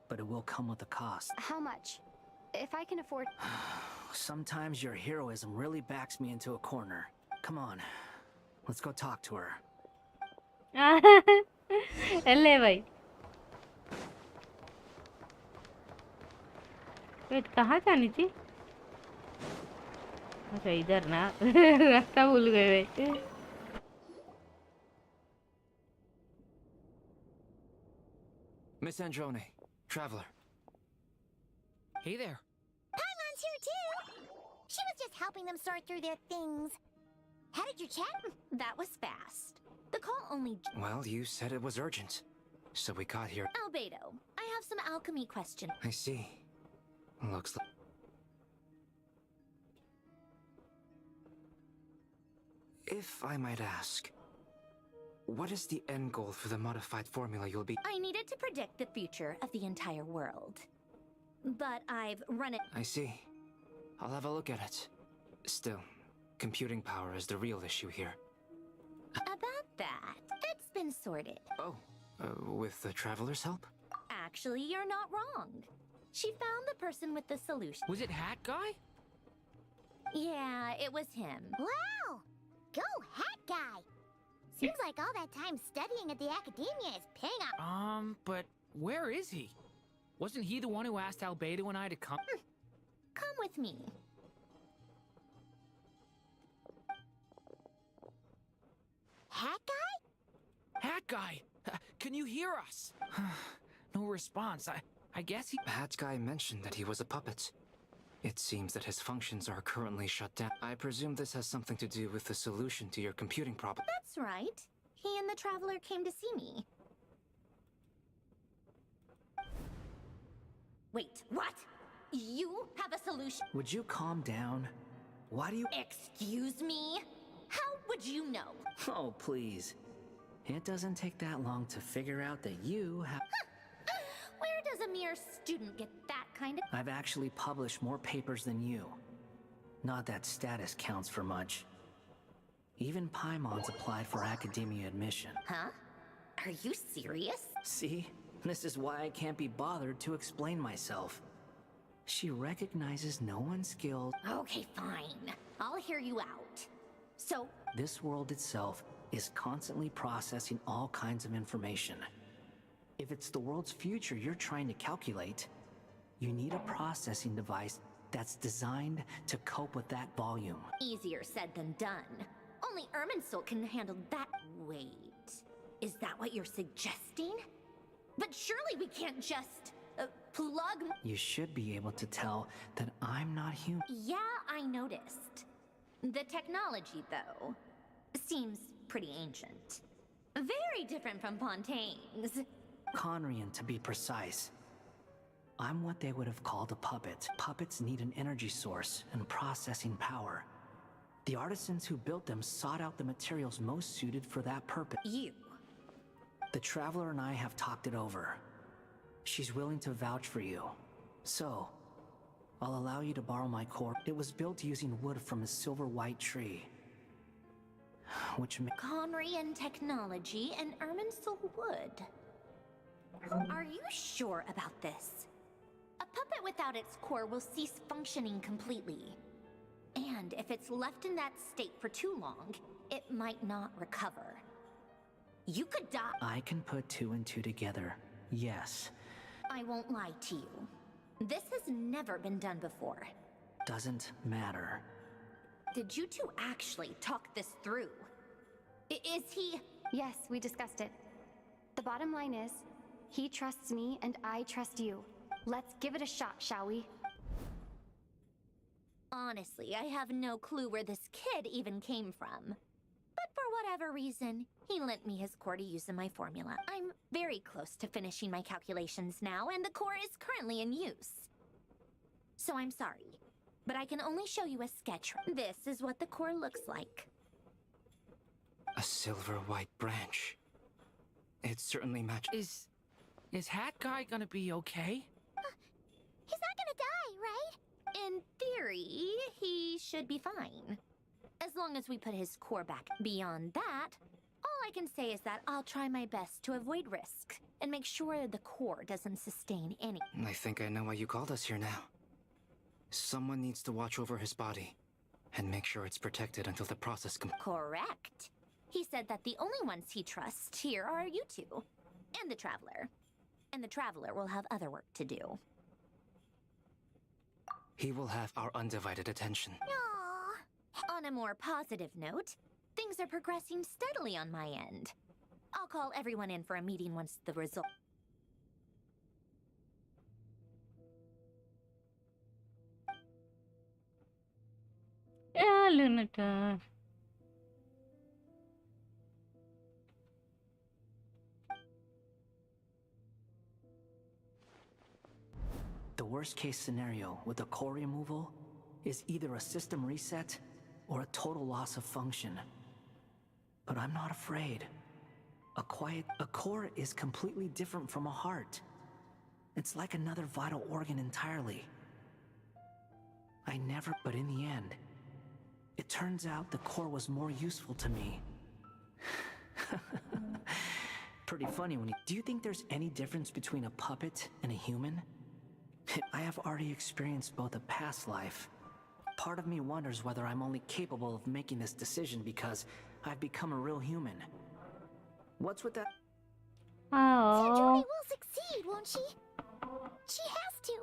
but it will come with a cost. How much? If I can afford... Sometimes your heroism really backs me into a corner. Come on, let's go talk to her. ले भाई wait कहाँ जानी थी अच्छा इधर ना रास्ता भूल गए भाई Miss Androne, traveler. Hey there. Paimon's here too. She was just helping them sort through their things. How did you chat? That was fast. The call only... Well, you said it was urgent, so we got here. Albedo, I have some alchemy questions. I see. Looks like... If I might ask, what is the end goal for the modified formula you'll be... I needed to predict the future of the entire world. But I've run it... I see. I'll have a look at it. Still, computing power is the real issue here. About that, it's been sorted. Oh, with the traveler's help? Actually, you're not wrong. She found the person with the solution. Was it Hat Guy? Yeah, it was him. Wow! Go Hat Guy! Seems like all that time studying at the academia is paying off. But where is he? Wasn't he the one who asked Albedo and I to come? Come with me. Hat Guy? Hat Guy! Can you hear us? No response. I guess he... Hat Guy mentioned that he was a puppet. It seems that his functions are currently shut down. I presume this has something to do with the solution to your computing problem. That's right. He and the traveler came to see me. Wait, what? You have a solution? Would you calm down? Why do you... Excuse me? How would you know? Oh, please. It doesn't take that long to figure out that you have... Where does a mere student get that kind of... I've actually published more papers than you. Not that status counts for much. Even Paimon's applied for academia admission. Huh? Are you serious? See? This is why I can't be bothered to explain myself. She recognizes no one skilled... Okay, fine. I'll hear you out. So... This world itself is constantly processing all kinds of information. If it's the world's future you're trying to calculate, you need a processing device that's designed to cope with that volume. Easier said than done. Only Irminsul can handle that. Wait, is that what you're suggesting? But surely we can't just plug... You should be able to tell that I'm not human. Yeah, I noticed. The technology, though, seems pretty ancient. Very different from Fontaine's. Conrian, to be precise. I'm what they would have called a puppet. Puppets need an energy source and processing power. The artisans who built them sought out the materials most suited for that purpose. You. The Traveler and I have talked it over. She's willing to vouch for you. So, I'll allow you to borrow my core. It was built using wood from a silver white tree. Which Conrian technology and Irminsul wood. Are you sure about this? A puppet without its core will cease functioning completely. And if it's left in that state for too long, it might not recover. You could die. I can put two and two together, yes. I won't lie to you. This has never been done before. Doesn't matter. Did you two actually talk this through? Is he... Yes, we discussed it. The bottom line is, he trusts me and I trust you. Let's give it a shot, shall we? Honestly, I have no clue where this kid even came from. But for whatever reason, he lent me his core to use in my formula. I'm very close to finishing my calculations now, and the core is currently in use. So I'm sorry, but I can only show you a sketch. This is what the core looks like. A silver white branch. It certainly matches. Is Hat Guy gonna be okay? He's not gonna die, right? should be fine. As long as we put his core back. Beyond that, all I can say is that I'll try my best to avoid risk and make sure the core doesn't sustain any. I think I know why you called us here now. Someone needs to watch over his body and make sure it's protected until the process Correct. He said that the only ones he trusts here are you two, and the Traveler. And the Traveler will have other work to do. He will have our undivided attention. Aww. On a more positive note, things are progressing steadily on my end. I'll call everyone in for a meeting once the result. Yeah, Lunata. The worst case scenario with the core removal is either a system reset or a total loss of function. But I'm not afraid. A core is completely different from a heart. It's like another vital organ entirely. But in the end, it turns out the core was more useful to me. Pretty funny when you... Do you think there's any difference between a puppet and a human? I have already experienced both a past life. Part of me wonders whether I'm only capable of making this decision because I've become a real human. What's with that? Sandrone will succeed, won't she? She has to.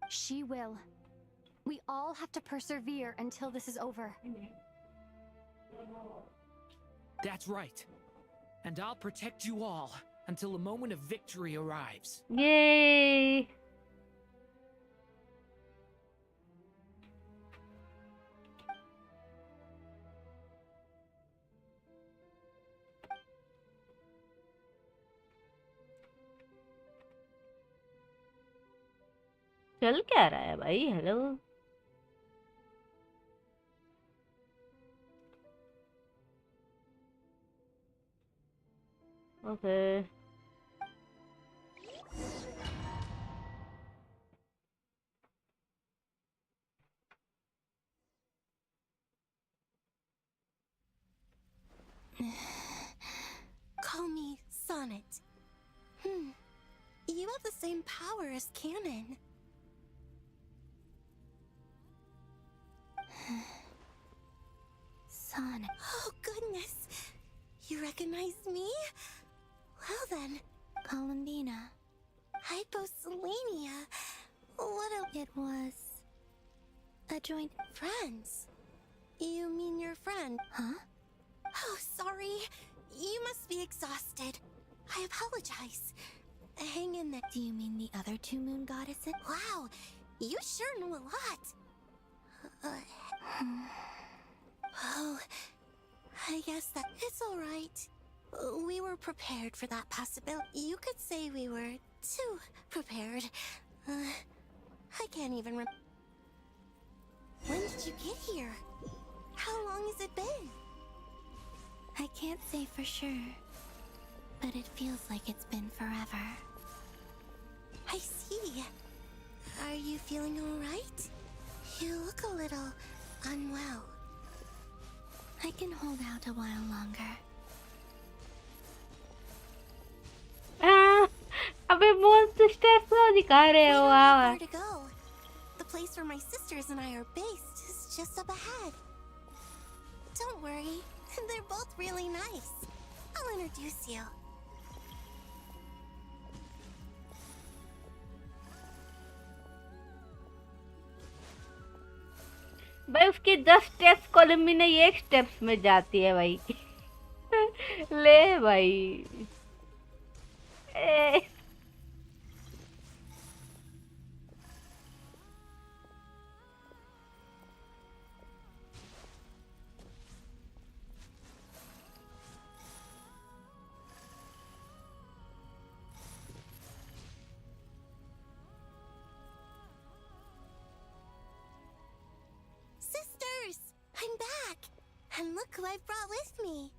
She will. We all have to persevere until this is over. That's right. And I'll protect you all until a moment of victory arrives. Yay! चल क्या रहा है भाई? Hello okay Call me Sonnet. You have the same power as Canon. Sonnet. Oh, goodness. You recognize me? Well then. Columbina. Hyposelenia. What a... It was... a joint... Friends? You mean your friend? Huh? Oh, sorry. You must be exhausted. I apologize. Hang in there. Do you mean the other two moon goddesses? Wow, you sure know a lot. Oh, I guess that it's all right. We were prepared for that possibility. You could say we were too prepared. I can't even remember. When did you get here? How long has it been? I can't say for sure, but it feels like it's been forever. I see. Are you feeling all right? You look a little unwell. I can hold out a while longer. अबे monsters को दिखा रहे हो आप? Where to go? The place where my sisters and I are based is just up ahead. Don't worry, they're both really nice. I'll introduce you. भाई उसकी 10 steps call me ने एक स्टेप्स में जाती है भाई. ले भाई. Sisters, I'm back. And look who I've brought with me.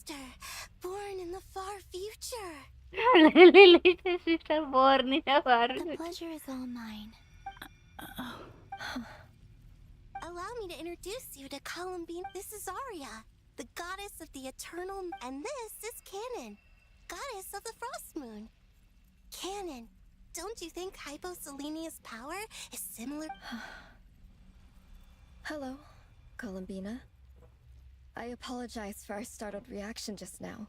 sister, born in the far future. Little sister born in a far The future. pleasure is all mine. Allow me to introduce you to Columbine. This is Arya, the goddess of the eternal, and this is Canon, goddess of the frost moon. Canon, don't you think Hyposelenia's power is similar? Hello, Columbina. I apologize for our startled reaction just now.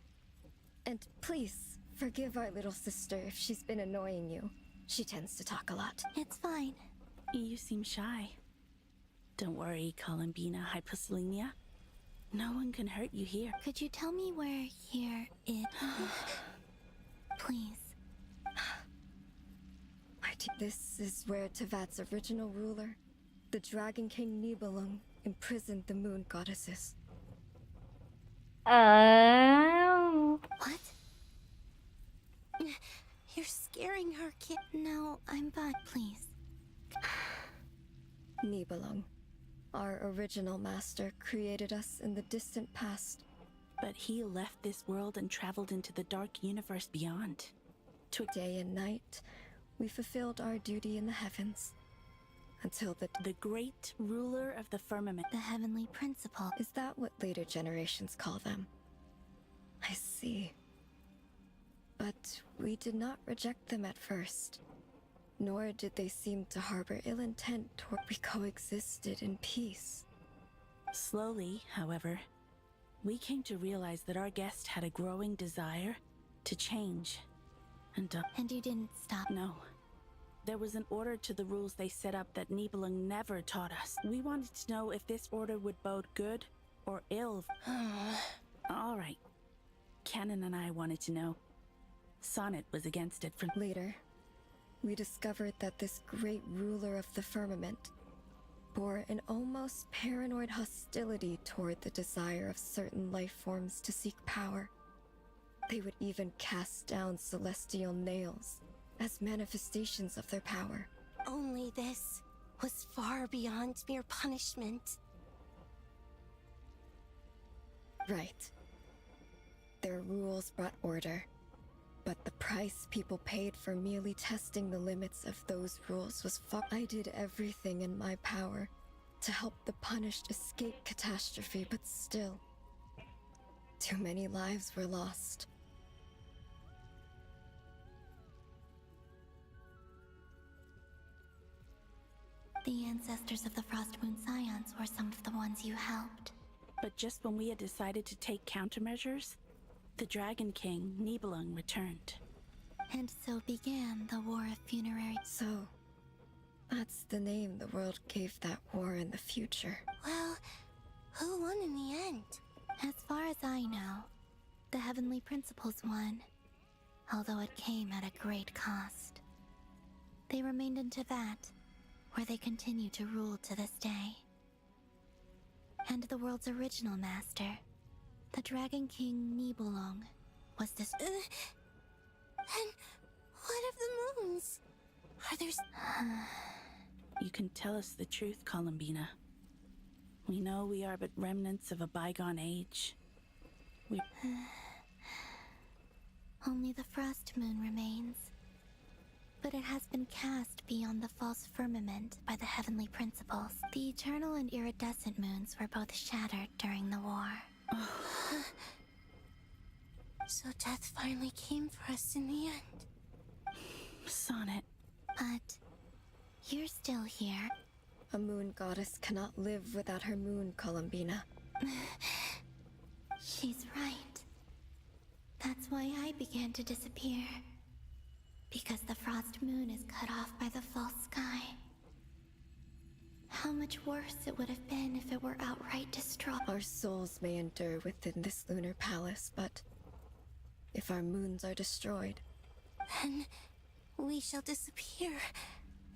And please, forgive our little sister if she's been annoying you. She tends to talk a lot. It's fine. You seem shy. Don't worry, Columbina Hyposelenia. No one can hurt you here. Could you tell me where here is? Please. This is where Tevat's original ruler, the Dragon King Nibelung, imprisoned the moon goddesses. Oh. What? You're scaring her, kid. No, I'm fine, please. Nibelung, our original master, created us in the distant past. But he left this world and traveled into the dark universe beyond. Day and night, we fulfilled our duty in the heavens. Until the great ruler of the firmament. The heavenly principle. Is that what later generations call them? I see. But we did not reject them at first. Nor did they seem to harbor ill intent toward we coexisted in peace. Slowly, however, we came to realize that our guest had a growing desire to change. And you didn't stop? No. There was an order to the rules they set up that Nibelung never taught us. We wanted to know if this order would bode good or ill. All right. Canon and I wanted to know. Sonnet was against it from later. We discovered that this great ruler of the firmament bore an almost paranoid hostility toward the desire of certain life forms to seek power. They would even cast down celestial nails as manifestations of their power. Only this was far beyond mere punishment. Right. Their rules brought order, but the price people paid for merely testing the limits of those rules was far. I did everything in my power to help the punished escape catastrophe, but still, too many lives were lost. The ancestors of the Frost Moon Scions were some of the ones you helped. But just when we had decided to take countermeasures, the Dragon King, Nibelung, returned. And so began the War of Funerary. So, that's the name the world gave that war in the future. Well, who won in the end? As far as I know, the Heavenly Principles won, although it came at a great cost. They remained in Tevat, where they continue to rule to this day. And the world's original master, the Dragon King Nibelung, was this. And what of the moons? Are there? You can tell us the truth, Columbina. We know we are but remnants of a bygone age. Only the Frost Moon remains. But it has been cast beyond the false firmament by the heavenly principles. The eternal and iridescent moons were both shattered during the war. So death finally came for us in the end. Sonnet. But you're still here. A moon goddess cannot live without her moon, Columbina. She's right. That's why I began to disappear. Because the frost moon is cut off by the false sky. How much worse it would have been if it were outright destroyed. Our souls may endure within this lunar palace, but if our moons are destroyed, then we shall disappear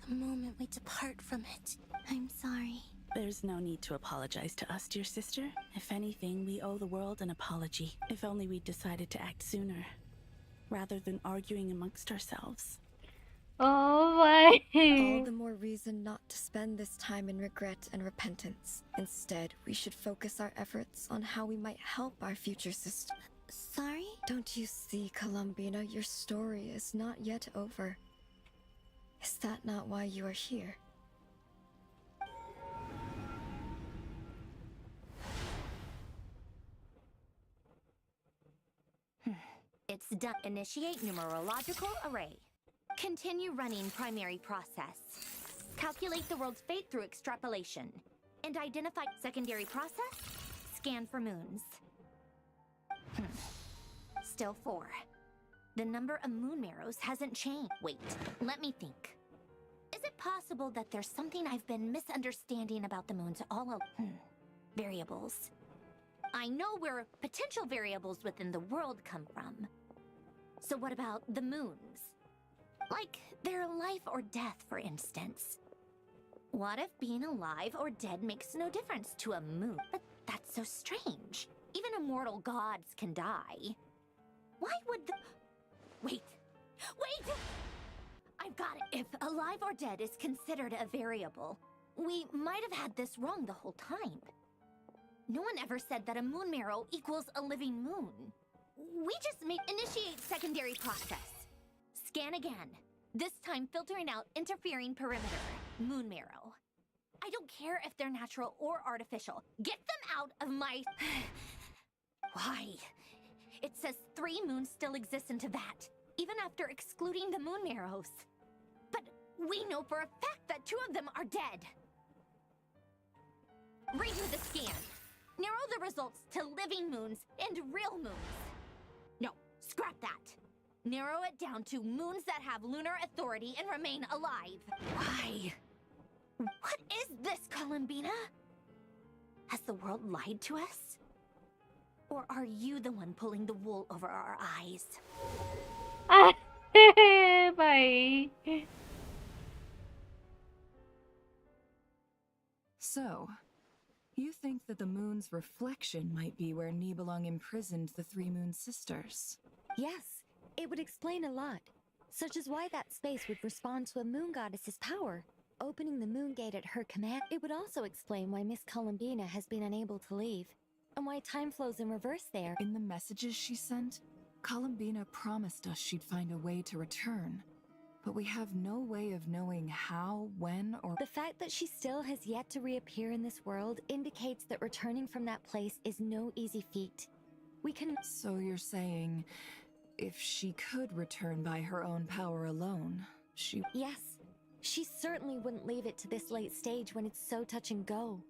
the moment we depart from it. I'm sorry. There's no need to apologize to us, dear sister. If anything, we owe the world an apology. If only we'd decided to act sooner, rather than arguing amongst ourselves. Oh my. All the more reason not to spend this time in regret and repentance. Instead, we should focus our efforts on how we might help our future sister. Sorry? Don't you see, Columbina, your story is not yet over. Is that not why you are here? It's done. Initiate numerological array. Continue running primary process. Calculate the world's fate through extrapolation. And identify secondary process. Scan for moons. Still 4. The number of moon marrows hasn't changed. Wait, let me think. Is it possible that there's something I've been misunderstanding about the moons all along? Variables. I know where potential variables within the world come from. So what about the moons? Like their life or death, for instance. What if being alive or dead makes no difference to a moon? But that's so strange. Even immortal gods can die. Why would the... Wait! I've got it. If alive or dead is considered a variable, we might have had this wrong the whole time. No one ever said that a moon marrow equals a living moon. We just initiate secondary process. Scan again. This time filtering out interfering perimeter. Moon marrow. I don't care if they're natural or artificial. Get them out of my... Why? It says 3 moons still exist in Teyvat, even after excluding the moon marrows. But we know for a fact that 2 of them are dead. Redo the scan. Narrow the results to living moons and real moons. No, scrap that. Narrow it down to moons that have lunar authority and remain alive. Why? What is this, Columbina? Has the world lied to us? Or are you the one pulling the wool over our eyes? Bye. So, you think that the moon's reflection might be where Nibelung imprisoned the 3 moon sisters? Yes, it would explain a lot, such as why that space would respond to a moon goddess's power. Opening the moon gate at her command, it would also explain why Miss Columbina has been unable to leave, and why time flows in reverse there. In the messages she sent, Columbina promised us she'd find a way to return. But we have no way of knowing how, when, or... The fact that she still has yet to reappear in this world indicates that returning from that place is no easy feat. We can... So you're saying, if she could return by her own power alone, she... Yes. She certainly wouldn't leave it to this late stage when it's so touch and go.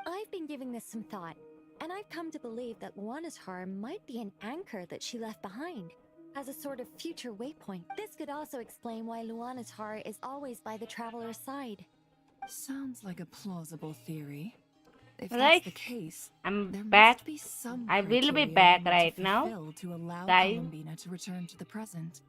I've been giving this some thought, and I've come to believe that Luana's harm might be an anchor that she left behind, as a sort of future waypoint. This could also explain why Luana's heart is always by the traveler's side. Sounds like a plausible theory. If Right. that's the case, I'm there back. must be some I will be criteria back we need to right now, fulfill to allow guys. Columbina to return to the present.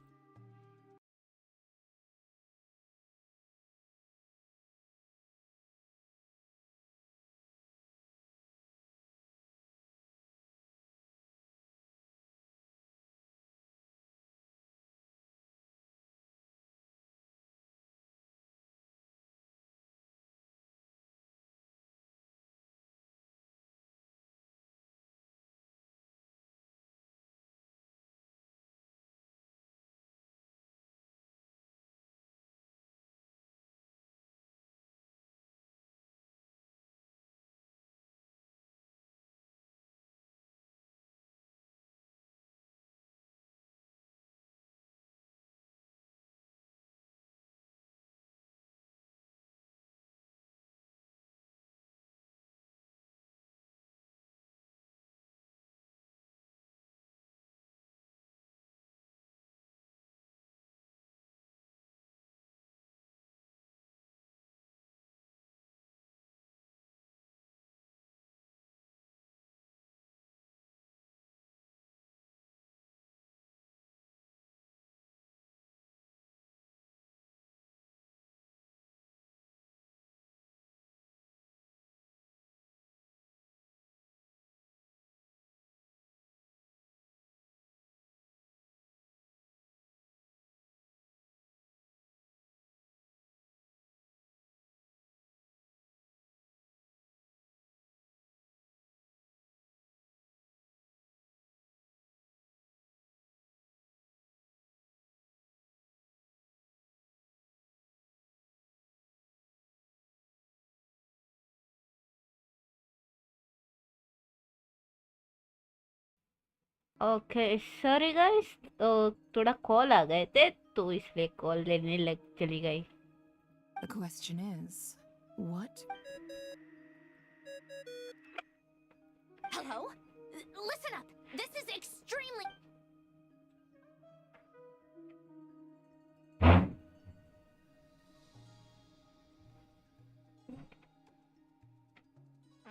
Okay sorry guys, तो थोड़ा call आ गए थे तो इसलिए call लेने लग चली गई. The question is, what? Hello? Listen up! This is extremely...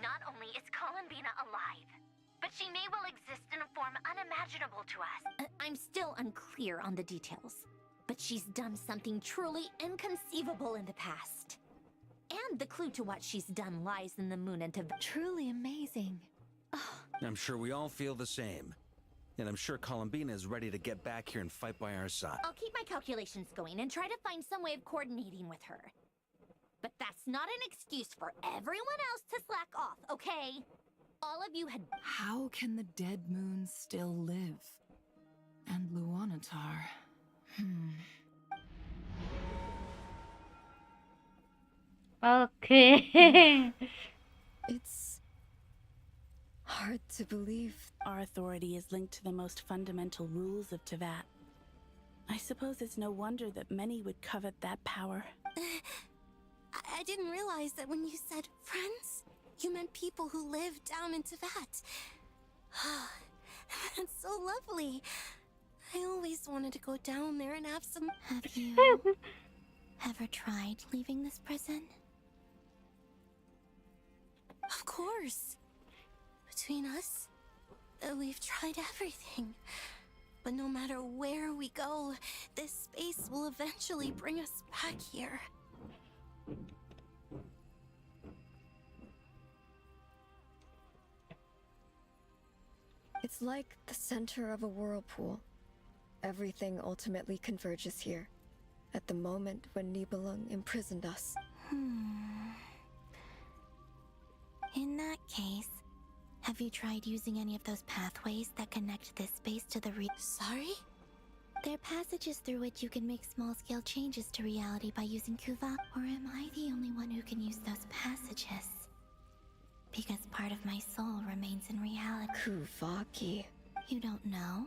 Not only is Columbina alive, but she may well exist in a form unimaginable to us. I'm still unclear on the details, but she's done something truly inconceivable in the past. And the clue to what she's done lies in the moon and to... Truly amazing. I'm sure we all feel the same. And I'm sure Columbina is ready to get back here and fight by our side. I'll keep my calculations going and try to find some way of coordinating with her. But that's not an excuse for everyone else to slack off, okay? All of you had... How can the dead moon still live? And Luanatar... Okay. It's hard to believe. Our authority is linked to the most fundamental rules of Tevat. I suppose it's no wonder that many would covet that power. I didn't realize that when you said friends, you meant people who live down in Tevat. That's so lovely. I always wanted to go down there and have some... Have you ever tried leaving this prison? Of course. Between us, we've tried everything. But no matter where we go, this space will eventually bring us back here. It's like the center of a whirlpool. Everything ultimately converges here, at the moment when Nibelung imprisoned us. In that case, have you tried using any of those pathways that connect this space to the Sorry? They're passages through which you can make small-scale changes to reality by using Kuva. Or am I the only one who can use those passages? Because part of my soul remains in reality. Kuvaki. You don't know?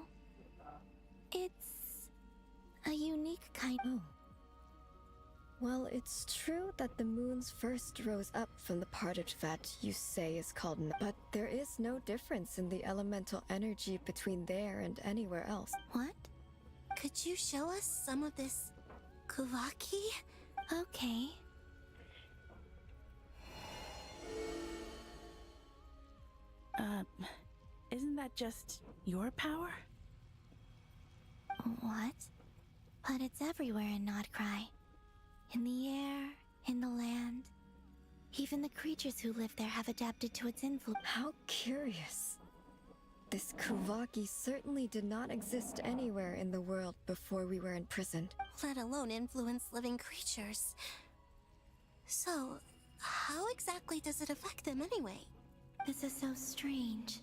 It's a unique kind. Oh. Well, it's true that the moons first rose up from the part of that you say is called but there is no difference in the elemental energy between there and anywhere else. What? Could you show us some of this Kuvaki? Okay. Isn't that just your power? What? But it's everywhere in Nodcry. In the air, in the land. Even the creatures who live there have adapted to its influence. How curious. This Kuvaki certainly did not exist anywhere in the world before we were imprisoned. Let alone influence living creatures. So, how exactly does it affect them anyway? This is so strange.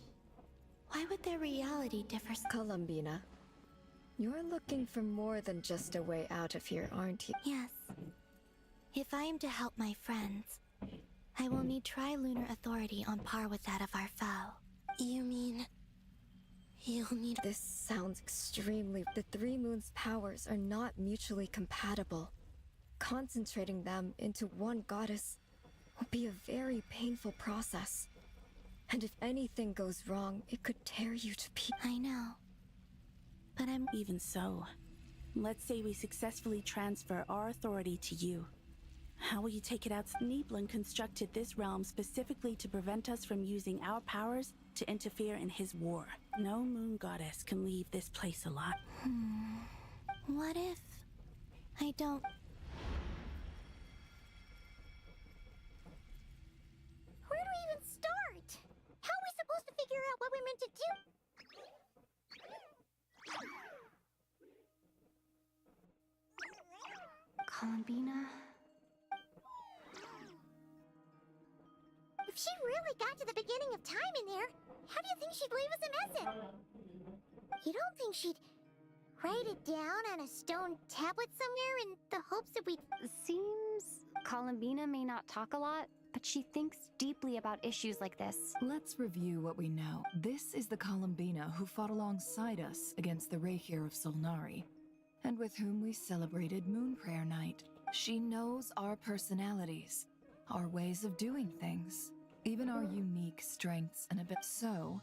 Why would their reality differ? Columbina, you're looking for more than just a way out of here, aren't you? Yes. If I am to help my friends, I will need trilunar authority on par with that of our foe. You mean... you'll need... This sounds extremely... The Three Moons' powers are not mutually compatible. Concentrating them into one goddess will be a very painful process. And if anything goes wrong, it could tear you to pieces. I know. But I'm... Even so, let's say we successfully transfer our authority to you. How will you take it out? Nibelung constructed this realm specifically to prevent us from using our powers to interfere in his war. No moon goddess can leave this place alive. What if I don't... Where do we even start? How are we supposed to figure out what we're meant to do? Columbina? If she really got to the beginning of time in there, how do you think she'd leave us a message? You don't think she'd write it down on a stone tablet somewhere in the hopes that we'd... Seems Columbina may not talk a lot, but she thinks deeply about issues like this. Let's review what we know. This is the Columbina who fought alongside us against the Rahyr of Solnari, and with whom we celebrated Moon Prayer Night. She knows our personalities, our ways of doing things, even our unique strengths and a bit. So,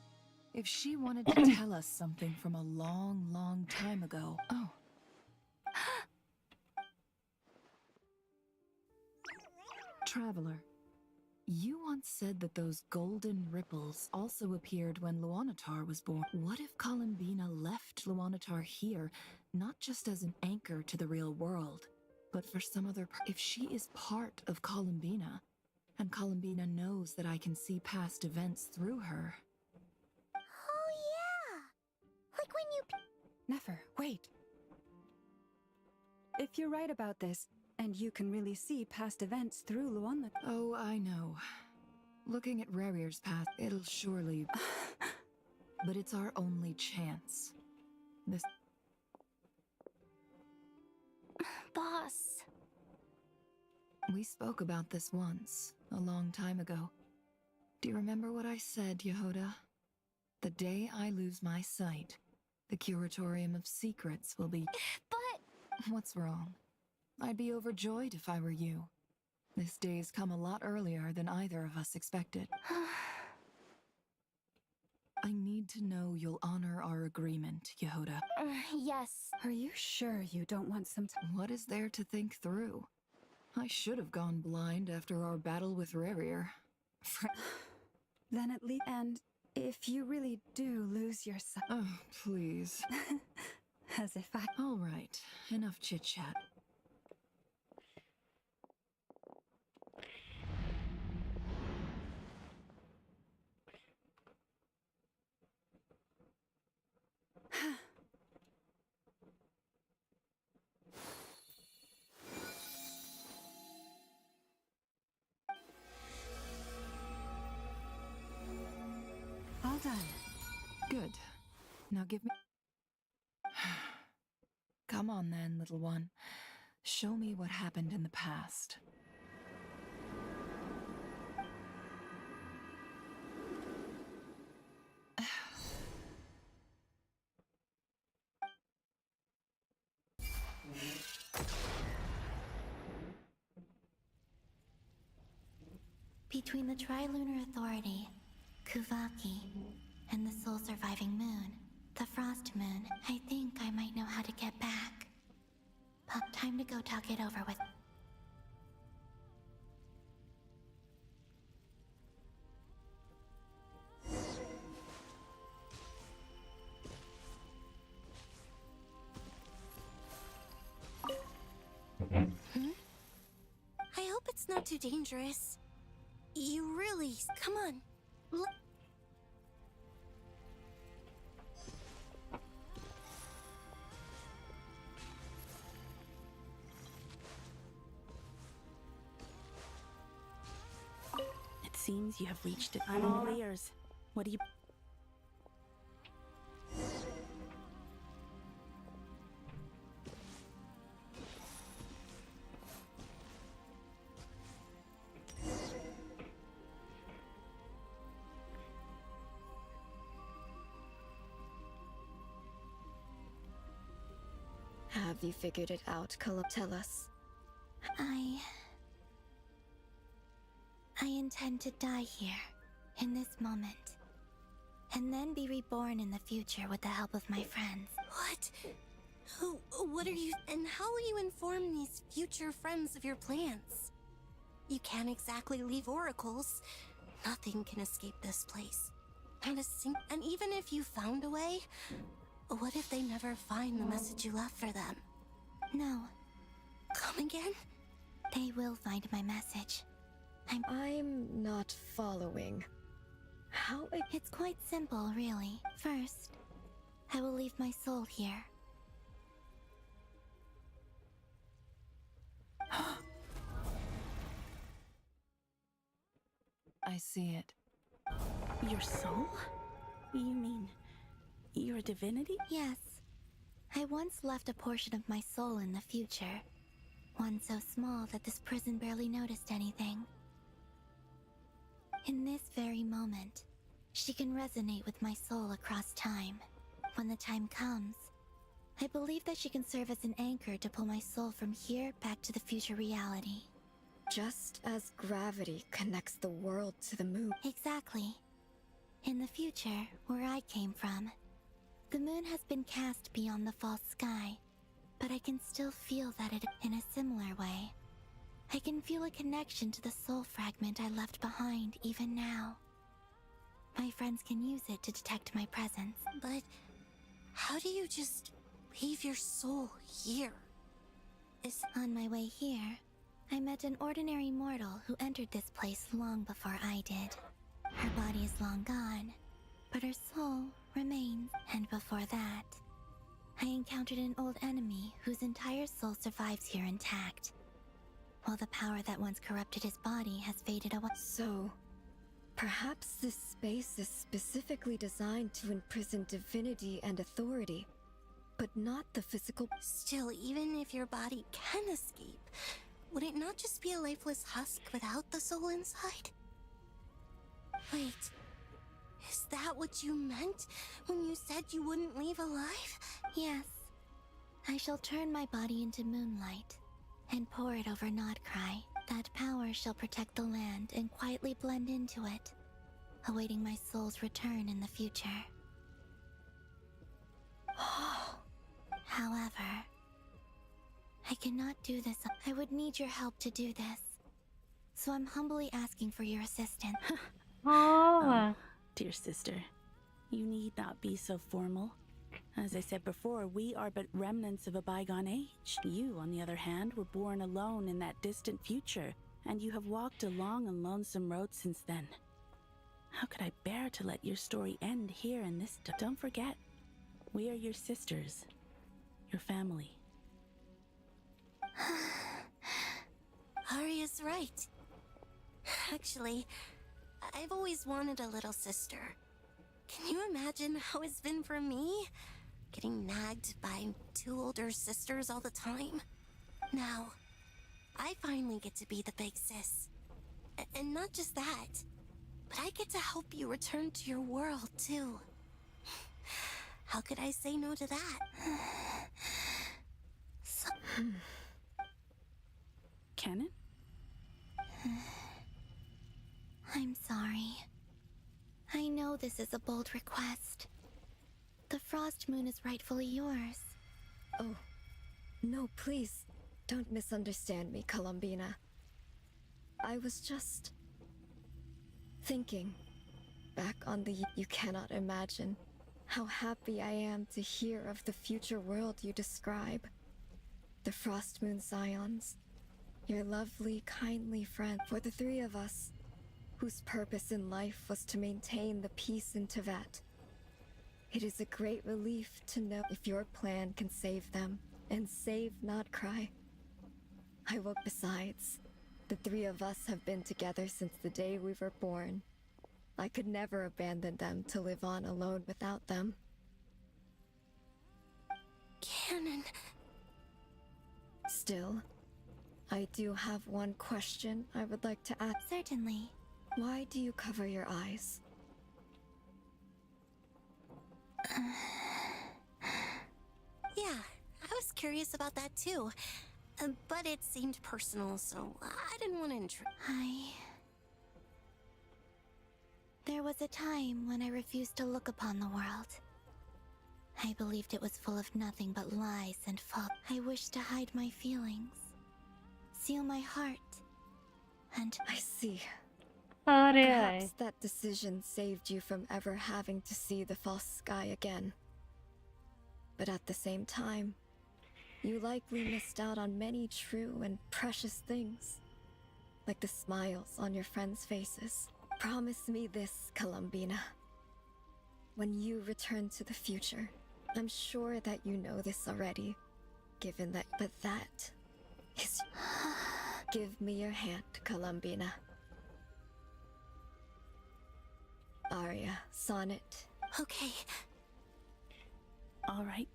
if she wanted to tell us something from a long, long time ago... Oh. Traveler, you once said that those golden ripples also appeared when Luanatar was born. What if Columbina left Luanatar here, not just as an anchor to the real world, but for some other... If she is part of Columbina, and Columbina knows that I can see past events through her... Oh, yeah! Like when you... Nefer, wait. If you're right about this, and you can really see past events through Luana... Oh, I know. Looking at Rarier's past, it'll surely... But it's our only chance. This... Boss. We spoke about this once, a long time ago. Do you remember what I said, Yehoda? The day I lose my sight, the Curatorium of Secrets will be... But... What's wrong? I'd be overjoyed if I were you. This day's come a lot earlier than either of us expected. I need to know you'll honor our agreement, Yehoda. Yes. Are you sure you don't want some... What is there to think through? I should have gone blind after our battle with Rarier. Then at least... And if you really do lose your sight... Oh, please. As if I... All right, enough chit-chat. All done. Good. Now give me... Come on then, little one. Show me what happened in the past. Between the Trilunar Authority, Kuvaki, and the sole surviving moon, the Frost Moon, I think I might know how to get back. But time to go talk it over with... I hope it's not too dangerous. You really... Come on. It seems you have reached it. I'm all ears. What do you... Have you figured it out, Cullup? Tell us. I intend to die here, in this moment. And then be reborn in the future with the help of my friends. What? What are you... And how will you inform these future friends of your plans? You can't exactly leave oracles. Nothing can escape this place. Not a and even if you found a way, what if they never find the message you left for them? No. Come again? They will find my message. I'm not following. How... It's quite simple, really. First, I will leave my soul here. I see it. Your soul? You mean... your divinity? Yes. I once left a portion of my soul in the future. One so small that this prison barely noticed anything. In this very moment, she can resonate with my soul across time. When the time comes, I believe that she can serve as an anchor to pull my soul from here back to the future reality. Just as gravity connects the world to the moon. Exactly. In the future, where I came from, the moon has been cast beyond the false sky, but I can still feel that it in a similar way. I can feel a connection to the soul fragment I left behind even now. My friends can use it to detect my presence. But how do you just leave your soul here? On my way here, I met an ordinary mortal who entered this place long before I did. Her body is long gone, but her soul remains. And before that, I encountered an old enemy whose entire soul survives here intact, while the power that once corrupted his body has faded away. So, perhaps this space is specifically designed to imprison divinity and authority, but not the physical. Still, even if your body can escape, would it not just be a lifeless husk without the soul inside? Wait, is that what you meant when you said you wouldn't leave alive? Yes. I shall turn my body into moonlight and pour it over Nodcry. That power shall protect the land and quietly blend into it, awaiting my soul's return in the future. However, I cannot do this. I would need your help to do this. So I'm humbly asking for your assistance. Oh, dear sister, you need not be so formal. As I said before, we are but remnants of a bygone age. You, on the other hand, were born alone in that distant future, and you have walked a long and lonesome road since then. How could I bear to let your story end here in this? Don't forget, we are your sisters, your family. Arya's right. Actually, I've always wanted a little sister. Can you imagine how it's been for me? Getting nagged by two older sisters all the time. Now, I finally get to be the big sis. And not just that, but I get to help you return to your world, too. How could I say no to that? Canon? I'm sorry. I know this is a bold request. The Frost Moon is rightfully yours. Oh, no, please, don't misunderstand me, Columbina. I was just thinking back on the you cannot imagine how happy I am to hear of the future world you describe. The Frost Moon Scions, your lovely, kindly friend. For the three of us, whose purpose in life was to maintain the peace in Teyvat, it is a great relief to know if your plan can save them and save Nodcry. I will. Besides, the three of us have been together since the day we were born. I could never abandon them to live on alone without them. Canon. Still, I do have one question I would like to ask. Certainly. Why do you cover your eyes? Yeah, I was curious about that too. But it seemed personal, so I didn't want to intrude. There was a time when I refused to look upon the world. I believed it was full of nothing but lies and fault. I wished to hide my feelings, seal my heart, and... I see. Sorry. Perhaps that decision saved you from ever having to see the false sky again. But at the same time, you likely missed out on many true and precious things, like the smiles on your friends' faces. Promise me this, Columbina. When you return to the future, I'm sure that you know this already, given that... But that is... Give me your hand, Columbina. Arya, Sonnet. Okay. All right.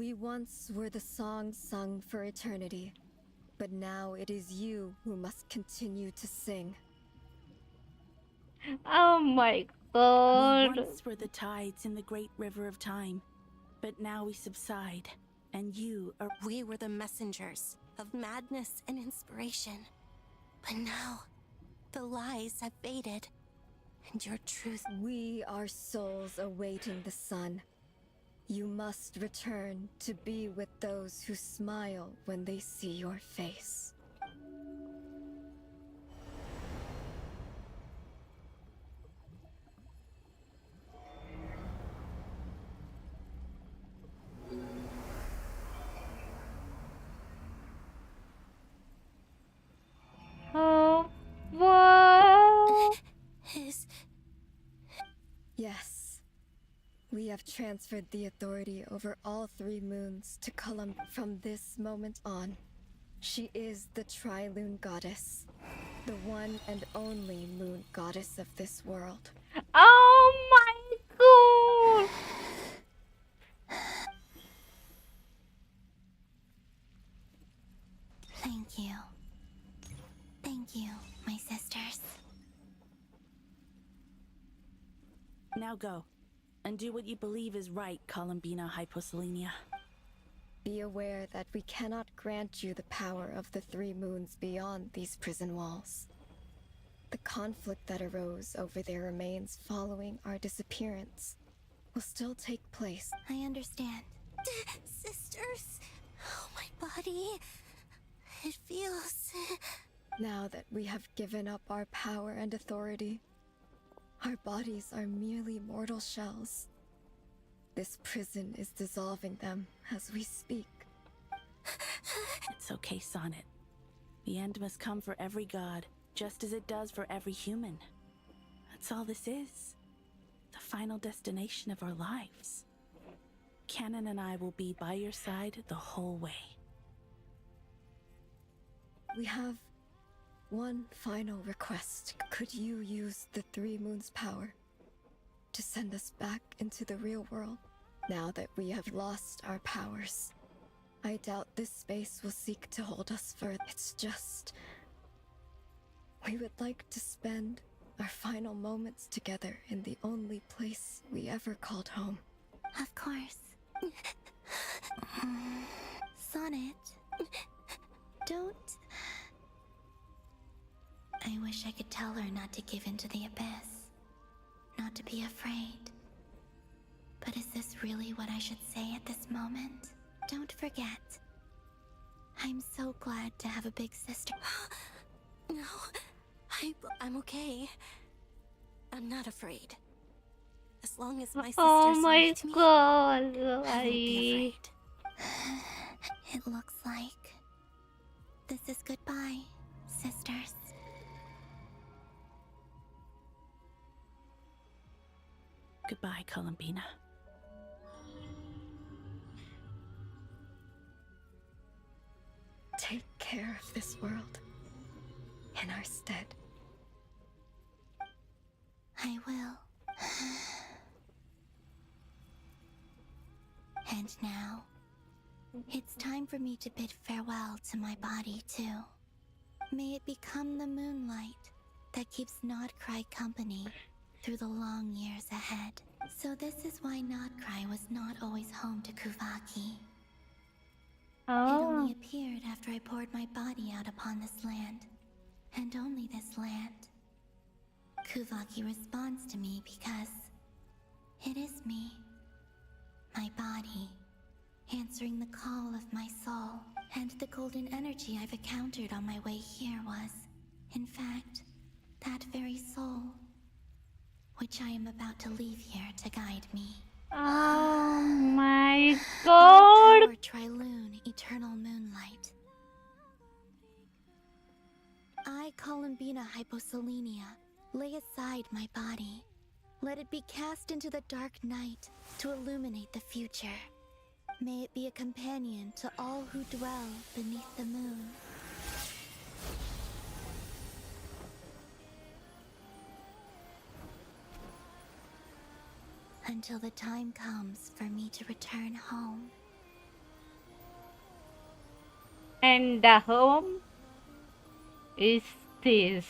We once were the song sung for eternity, but now it is you who must continue to sing. Oh my We god. once were the tides in the great river of time, but now we subside, and you are. We were the messengers of madness and inspiration. But now, the lies have faded, and your truth. We are souls awaiting the sun. You must return to be with those who smile when they see your face. Oh, what? Yes. We have transferred the authority over all 3 moons to Column. From this moment on, she is the Tri-Lune Goddess, the one and only moon goddess of this world. Oh my god. Thank you. Thank you, my sisters. Now go, and do what you believe is right, Columbina Hyposelenia. Be aware that we cannot grant you the power of the 3 moons beyond these prison walls. The conflict that arose over their remains following our disappearance will still take place. I understand. Sisters, oh, my body. It feels. Now that we have given up our power and authority, our bodies are merely mortal shells. This prison is dissolving them as we speak. It's okay, Sonnet. The end must come for every god, just as it does for every human. That's all this is. The final destination of our lives. Canon and I will be by your side the whole way. We have one final request. Could you use the 3 moons' power to send us back into the real world? Now that we have lost our powers, I doubt this space will seek to hold us further. It's just... we would like to spend our final moments together in the only place we ever called home. Of course. Sonnet, don't... I wish I could tell her not to give in to the abyss. Not to be afraid. But is this really what I should say at this moment? Don't forget. I'm so glad to have a big sister. No, I'm okay. I'm not afraid. As long as my sisters Oh my with me, god. I won't be afraid. It looks like this is goodbye, sisters. Goodbye, Columbina. Take care of this world in our stead. I will. And now, it's time for me to bid farewell to my body, too. May it become the moonlight that keeps Nodcry company through the long years ahead. So this is why Nodcry was not always home to Kuvaki. It only appeared after I poured my body out upon this land, and only this land. Kuvaki responds to me because it is me, my body, answering the call of my soul. And the golden energy I've encountered on my way here was, in fact, that very soul, which I am about to leave here to guide me. Oh my Our god. power Tri-Lune, eternal moonlight. I, Columbina Hyposelenia, lay aside my body. Let it be cast into the dark night to illuminate the future. May it be a companion to all who dwell beneath the moon. Until the time comes for me to return home And the home is this.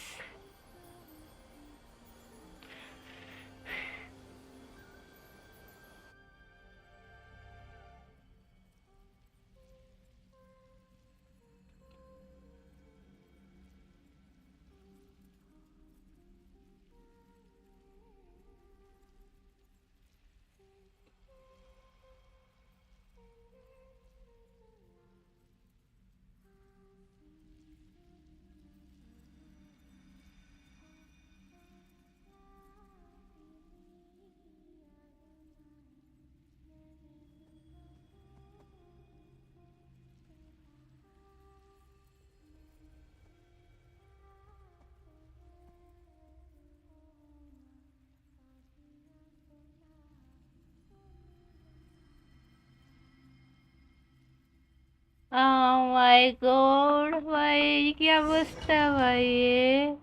Oh my god, भाई क्या अवस्था है भाई ये?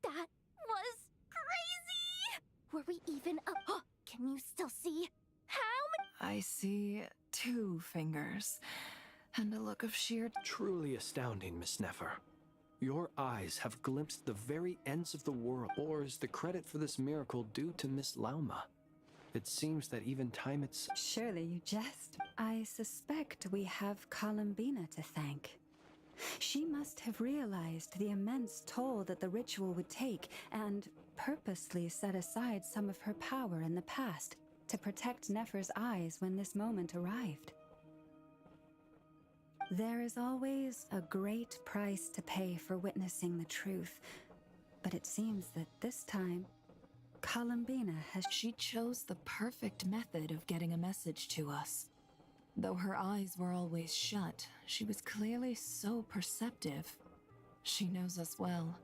That was crazy! Were we even up? Can you still see? How I see 2 fingers and a look of sheer. Truly astounding, Miss Nefer. Your eyes have glimpsed the very ends of the world. Or is the credit for this miracle due to Miss Lauma? It seems that even time itself. Surely you jest. I suspect we have Columbina to thank. She must have realized the immense toll that the ritual would take and purposely set aside some of her power in the past to protect Nefer's eyes when this moment arrived. There is always a great price to pay for witnessing the truth, but it seems that this time, Columbina has. She chose the perfect method of getting a message to us. Though her eyes were always shut, she was clearly so perceptive. She knows us well.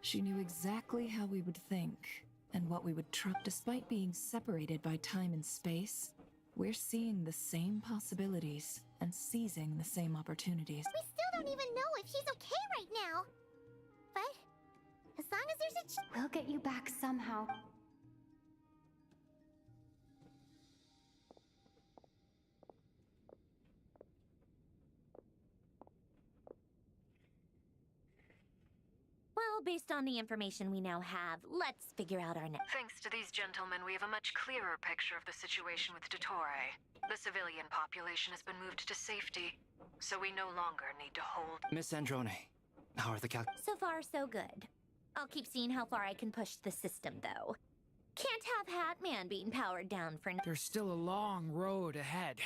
She knew exactly how we would think and what we would trust. Despite being separated by time and space, we're seeing the same possibilities and seizing the same opportunities. We still don't even know if she's okay right now. But as long as there's a We'll get you back somehow. Well, based on the information we now have, let's figure out our next. Thanks to these gentlemen, we have a much clearer picture of the situation with Dottore. The civilian population has been moved to safety, so we no longer need to hold. Miss Androne, how are the So far, so good. I'll keep seeing how far I can push the system, though. Can't have Hatman being powered down for. There's still a long road ahead.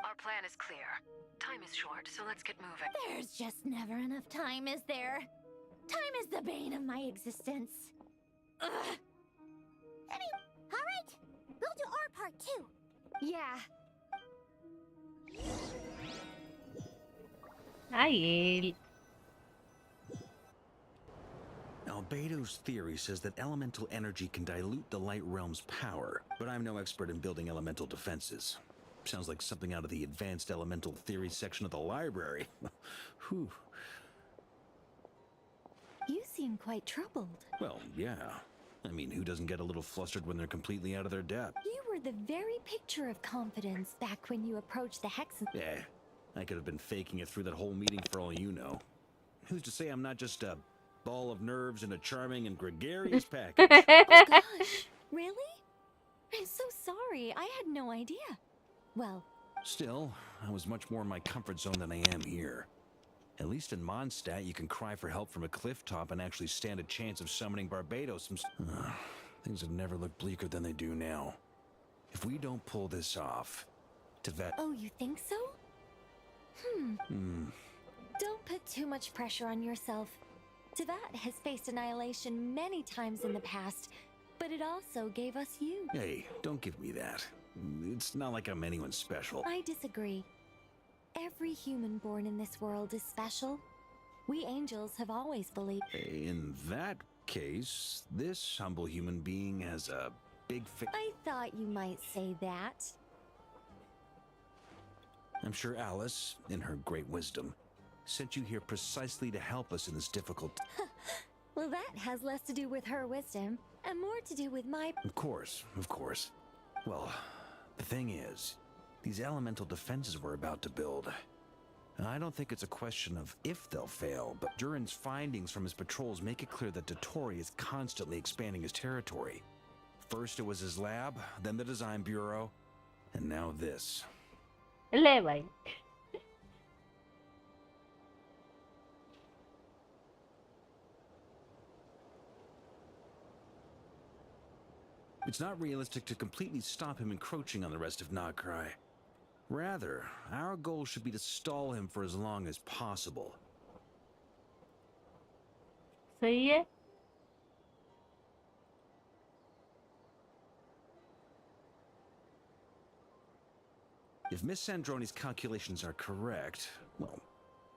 Our plan is clear. Time is short, so let's get moving. There's just never enough time, is there? Time is the bane of my existence. Ugh. All right, we'll do our part too. Yeah. Hi. Albedo's theory says that elemental energy can dilute the light realm's power, but I'm no expert in building elemental defenses. Sounds like something out of the advanced elemental theory section of the library. Whew. You seem quite troubled. Well, yeah. I mean, who doesn't get a little flustered when they're completely out of their depth? You were the very picture of confidence back when you approached the Hexen. Yeah, I could have been faking it through that whole meeting for all you know. Who's to say I'm not just a ball of nerves in a charming and gregarious package? Oh gosh, really? I'm so sorry. I had no idea. Well, Still, I was much more in my comfort zone than I am here. At least in Mondstadt, you can cry for help from a cliff top and actually stand a chance of summoning Barbados from... things have never looked bleaker than they do now. If we don't pull this off, Tevet... oh, you think so? Don't put too much pressure on yourself. Tevat has faced annihilation many times in the past, but it also gave us you. Hey, don't give me that. It's not like I'm anyone special. I disagree. Every human born in this world is special. We angels have always believed. In that case, this humble human being has a big I thought you might say that. I'm sure Alice, in her great wisdom, sent you here precisely to help us in this difficult... Well, that has less to do with her wisdom and more to do with my... Of course, of course. Well, the thing is, these elemental defenses we're about to build, I don't think it's a question of if they'll fail, but Durin's findings from his patrols make it clear that Dottore is constantly expanding his territory. First it was his lab, then the design bureau, and now this. ले भाई It's not realistic to completely stop him encroaching on the rest of Nagcry. Rather, our goal should be to stall him for as long as possible. सही है If Miss Sandroni's calculations are correct, well,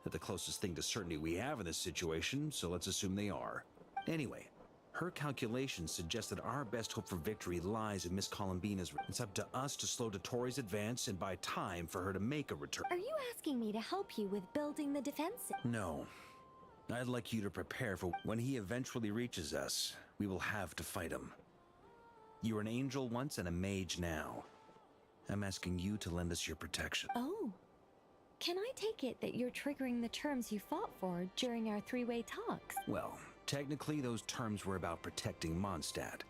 they're the closest thing to certainty we have in this situation, so let's assume they are. Anyway, her calculations suggest that our best hope for victory lies in Miss Columbina's... It's up to us to slow Dottore's advance and buy time for her to make a return. Are you asking me to help you with building the defense? No. I'd like you to prepare for when he eventually reaches us. We will have to fight him. You were an angel once and a mage now. I'm asking you to lend us your protection. Oh. Can I take it that you're triggering the terms you fought for during our three-way talks? Well, technically those terms were about protecting Mondstadt.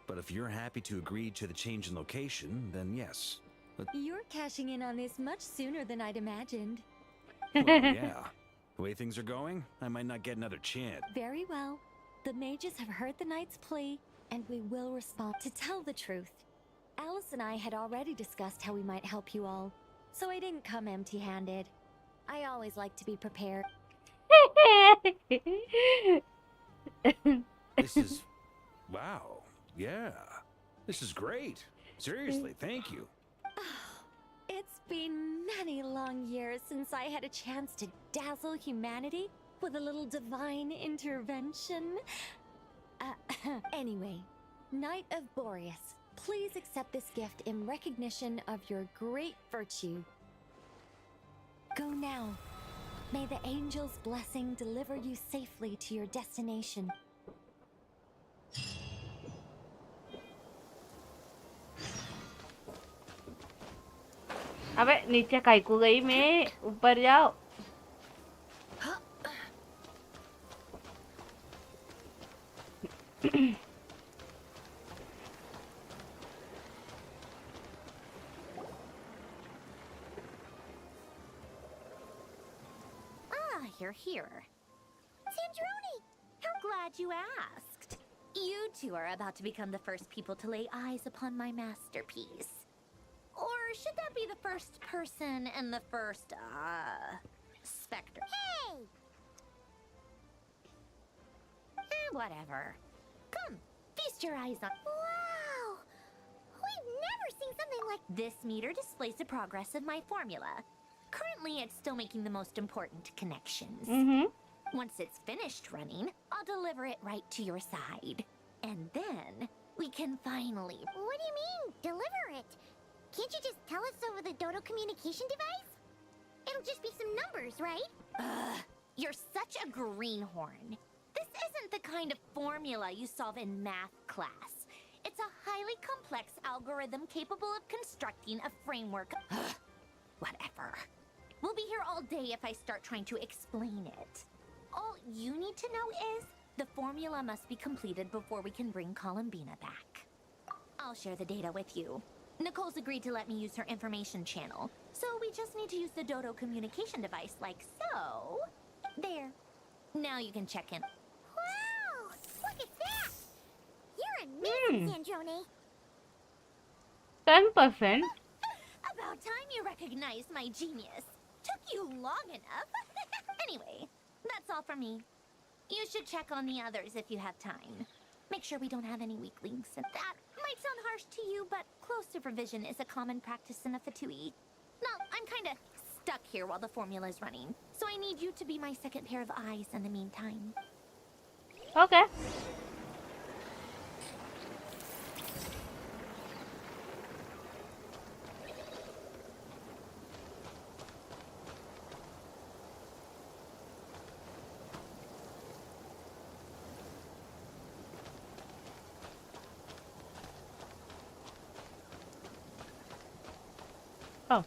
But if you're happy to agree to the change in location, then yes. But... You're cashing in on this much sooner than I'd imagined. Well, yeah. The way things are going, I might not get another chance. Very well. The mages have heard the knight's plea, and we will respond. To tell the truth, Alice and I had already discussed how we might help you all, so I didn't come empty-handed. I always like to be prepared. This is... Wow. Yeah. This is great. Seriously, thank you. It's been many long years since I had a chance to dazzle humanity with a little divine intervention. Anyway, Knight of Boreas, please accept this gift in recognition of your great virtue. Go now. May the angel's blessing deliver you safely to your destination. अबे नीचे काई को गई मैं ऊपर जाओ You're here. Sandroni! How glad you asked. You two are about to become the first people to lay eyes upon my masterpiece. Or should that be the first person and the first, specter? Hey! Whatever. Come, feast your eyes on... Wow! We've never seen something like... This meter displays the progress of my formula. Currently, it's still making the most important connections. Once it's finished running, I'll deliver it right to your side. And then, we can finally... What do you mean, deliver it? Can't you just tell us over the Dodo communication device? It'll just be some numbers, right? Ugh, you're such a greenhorn. This isn't the kind of formula you solve in math class. It's a highly complex algorithm capable of constructing a framework... Ugh, whatever. We'll be here all day if I start trying to explain it. All you need to know is the formula must be completed before we can bring Columbina back. I'll share the data with you. Nicole's agreed to let me use her information channel, so we just need to use the Dodo communication device like so. There. Now you can check in. Wow! Look at that! You're amazing, Sandroni! 10%. About time you recognized my genius. Took you long enough. Anyway, that's all from me. You should check on the others if you have time. Make sure we don't have any weak links. That might sound harsh to you, but close supervision is a common practice in a Fatui. No, I'm kinda stuck here while the formula's running, So I need you to be my second pair of eyes in the meantime. Okay. Oh.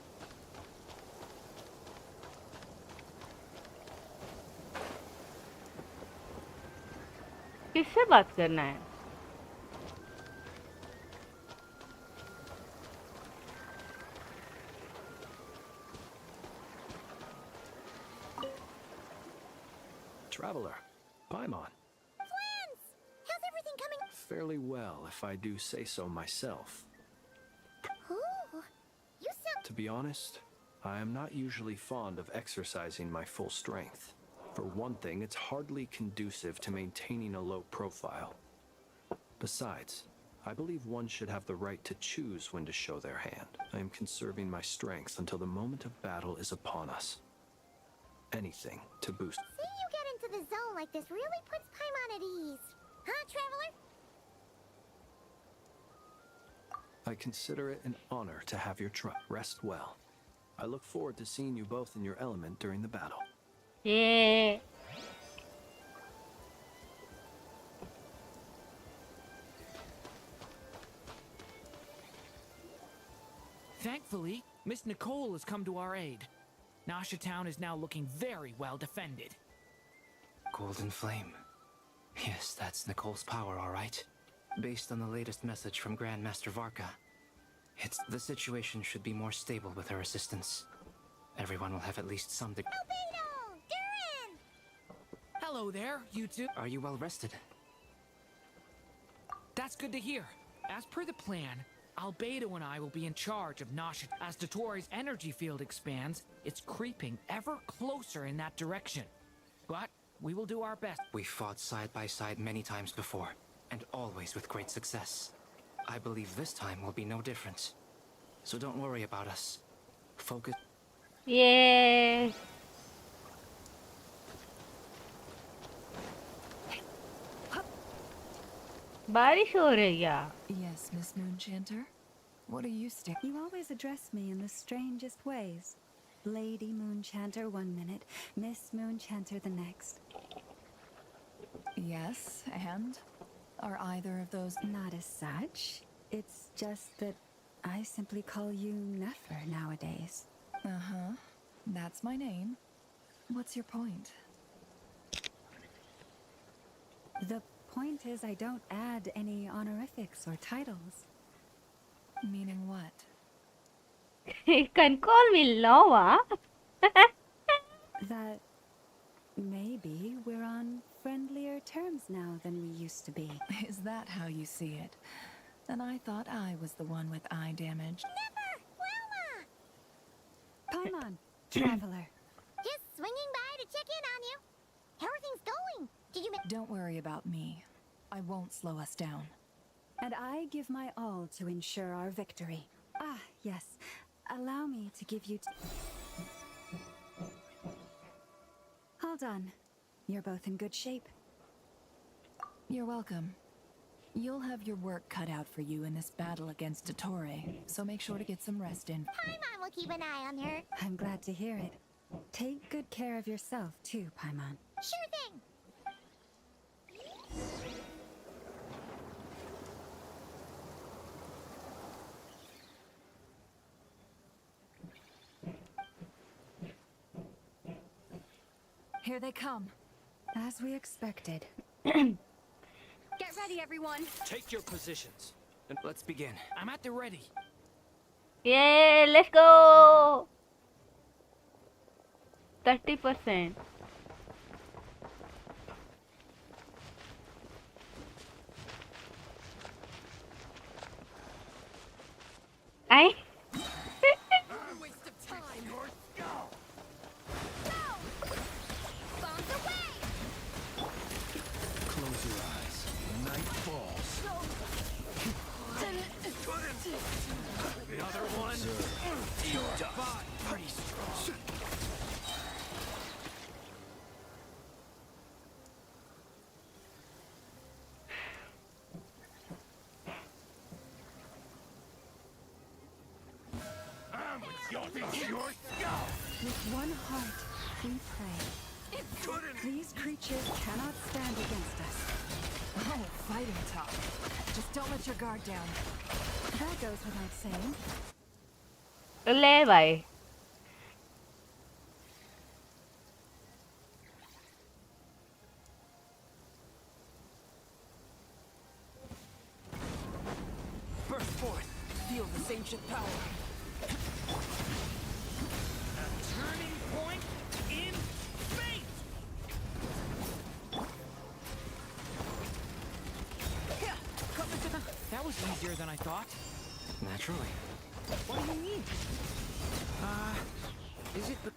किससे बात करना है? Traveler, Paimon. Flans! How's everything coming? Fairly well, if I do say so myself. Ooh, you sound... To be honest, I am not usually fond of exercising my full strength. For one thing, it's hardly conducive to maintaining a low profile. Besides, I believe one should have the right to choose when to show their hand. I am conserving my strength until the moment of battle is upon us. Anything to boost. Seeing you get into the zone like this really puts Paimon at ease. Huh, Traveler? I consider it an honor to have your trust. Rest well. I look forward to seeing you both in your element during the battle. Yeah. Thankfully, Miss Nicole has come to our aid. Nasha Town is now looking very well defended. Golden Flame. Yes, that's Nicole's power, all right. Based on the latest message from Grandmaster Varka, the situation should be more stable with her assistance. Everyone will have at least some degree. Hello there, you two. Are you well rested? That's good to hear. As per the plan, Albedo and I will be in charge of Nasha. As Dotori's energy field expands, it's creeping ever closer in that direction. But we will do our best. We fought side by side many times before, and always with great success. I believe this time will be no different. So don't worry about us. Focus. Yeah. बारिश हो रही है. Yes, Miss Moonchanter? What are you staring? You always address me in the strangest ways. Lady Moonchanter 1 minute, Miss Moonchanter the next. Yes, and? Are either of those... Not as such. It's just that I simply call you Nefer nowadays. Uh-huh. That's my name. What's your point? The point is I don't add any honorifics or titles. Meaning what? You can call me Loa. That maybe we're on friendlier terms now than we used to be. Is that how you see it? And I thought I was the one with eye damage. Never! Wilma! Paimon, Traveler. Just swinging by to check in on you. Everything's going. Did you Don't worry about me. I won't slow us down. And I give my all to ensure our victory. Ah, yes. Allow me to give you... Hold on. You're both in good shape. You're welcome. You'll have your work cut out for you in this battle against Dottore, so make sure to get some rest in. Paimon will keep an eye on her. I'm glad to hear it. Take good care of yourself, too, Paimon. Sure thing. Here they come. As we expected. Get ready, everyone. Take your positions. And let's begin. I'm at the ready. Yeah, let's go. 30%. I. Waste of time. Bombs away. Close your eyes. Night falls. The other one. You die. Pretty strong. With one heart, we pray. These creatures cannot stand against us. Oh, fighting talk. Just don't let your guard down. That goes without saying. ले भाई Burst forth. Feel this ancient power. A turning point in fate! That was easier than I thought. Naturally. What do you mean? Is it the...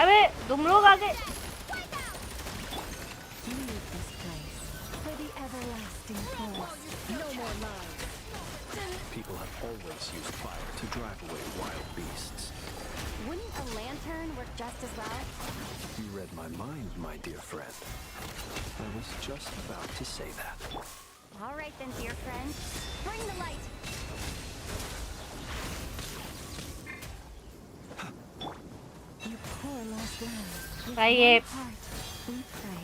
अबे तुम लोग आगे Leave this place for the everlasting forest. No more lies. People have always used fire to drive away wild beasts. Wouldn't a lantern work just as well? You read my mind, my dear friend. I was just about to say that. All right then, dear friend. Bring the light. You poor lost lamb. With भाई ये one heart, we pray.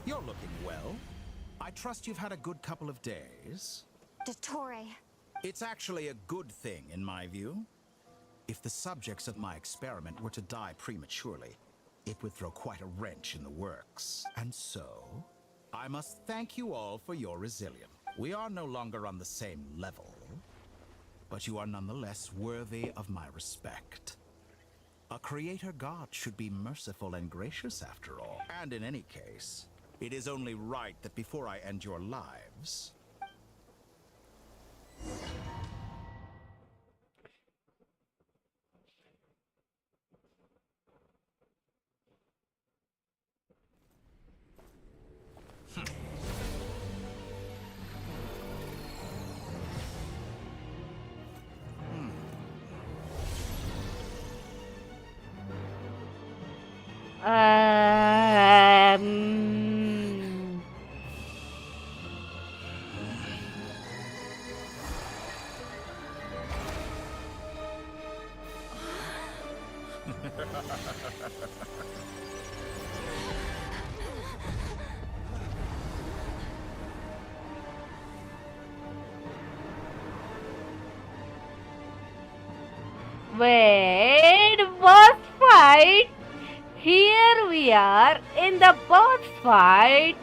You're looking well. I trust you've had a good couple of days. Dottore. It's actually a good thing, in my view. If the subjects of my experiment were to die prematurely, it would throw quite a wrench in the works. And so, I must thank you all for your resilience. We are no longer on the same level, but you are nonetheless worthy of my respect. A creator god should be merciful and gracious after all. And in any case, it is only right that before I end your lives, wait, boss fight. Here we are in the boss fight.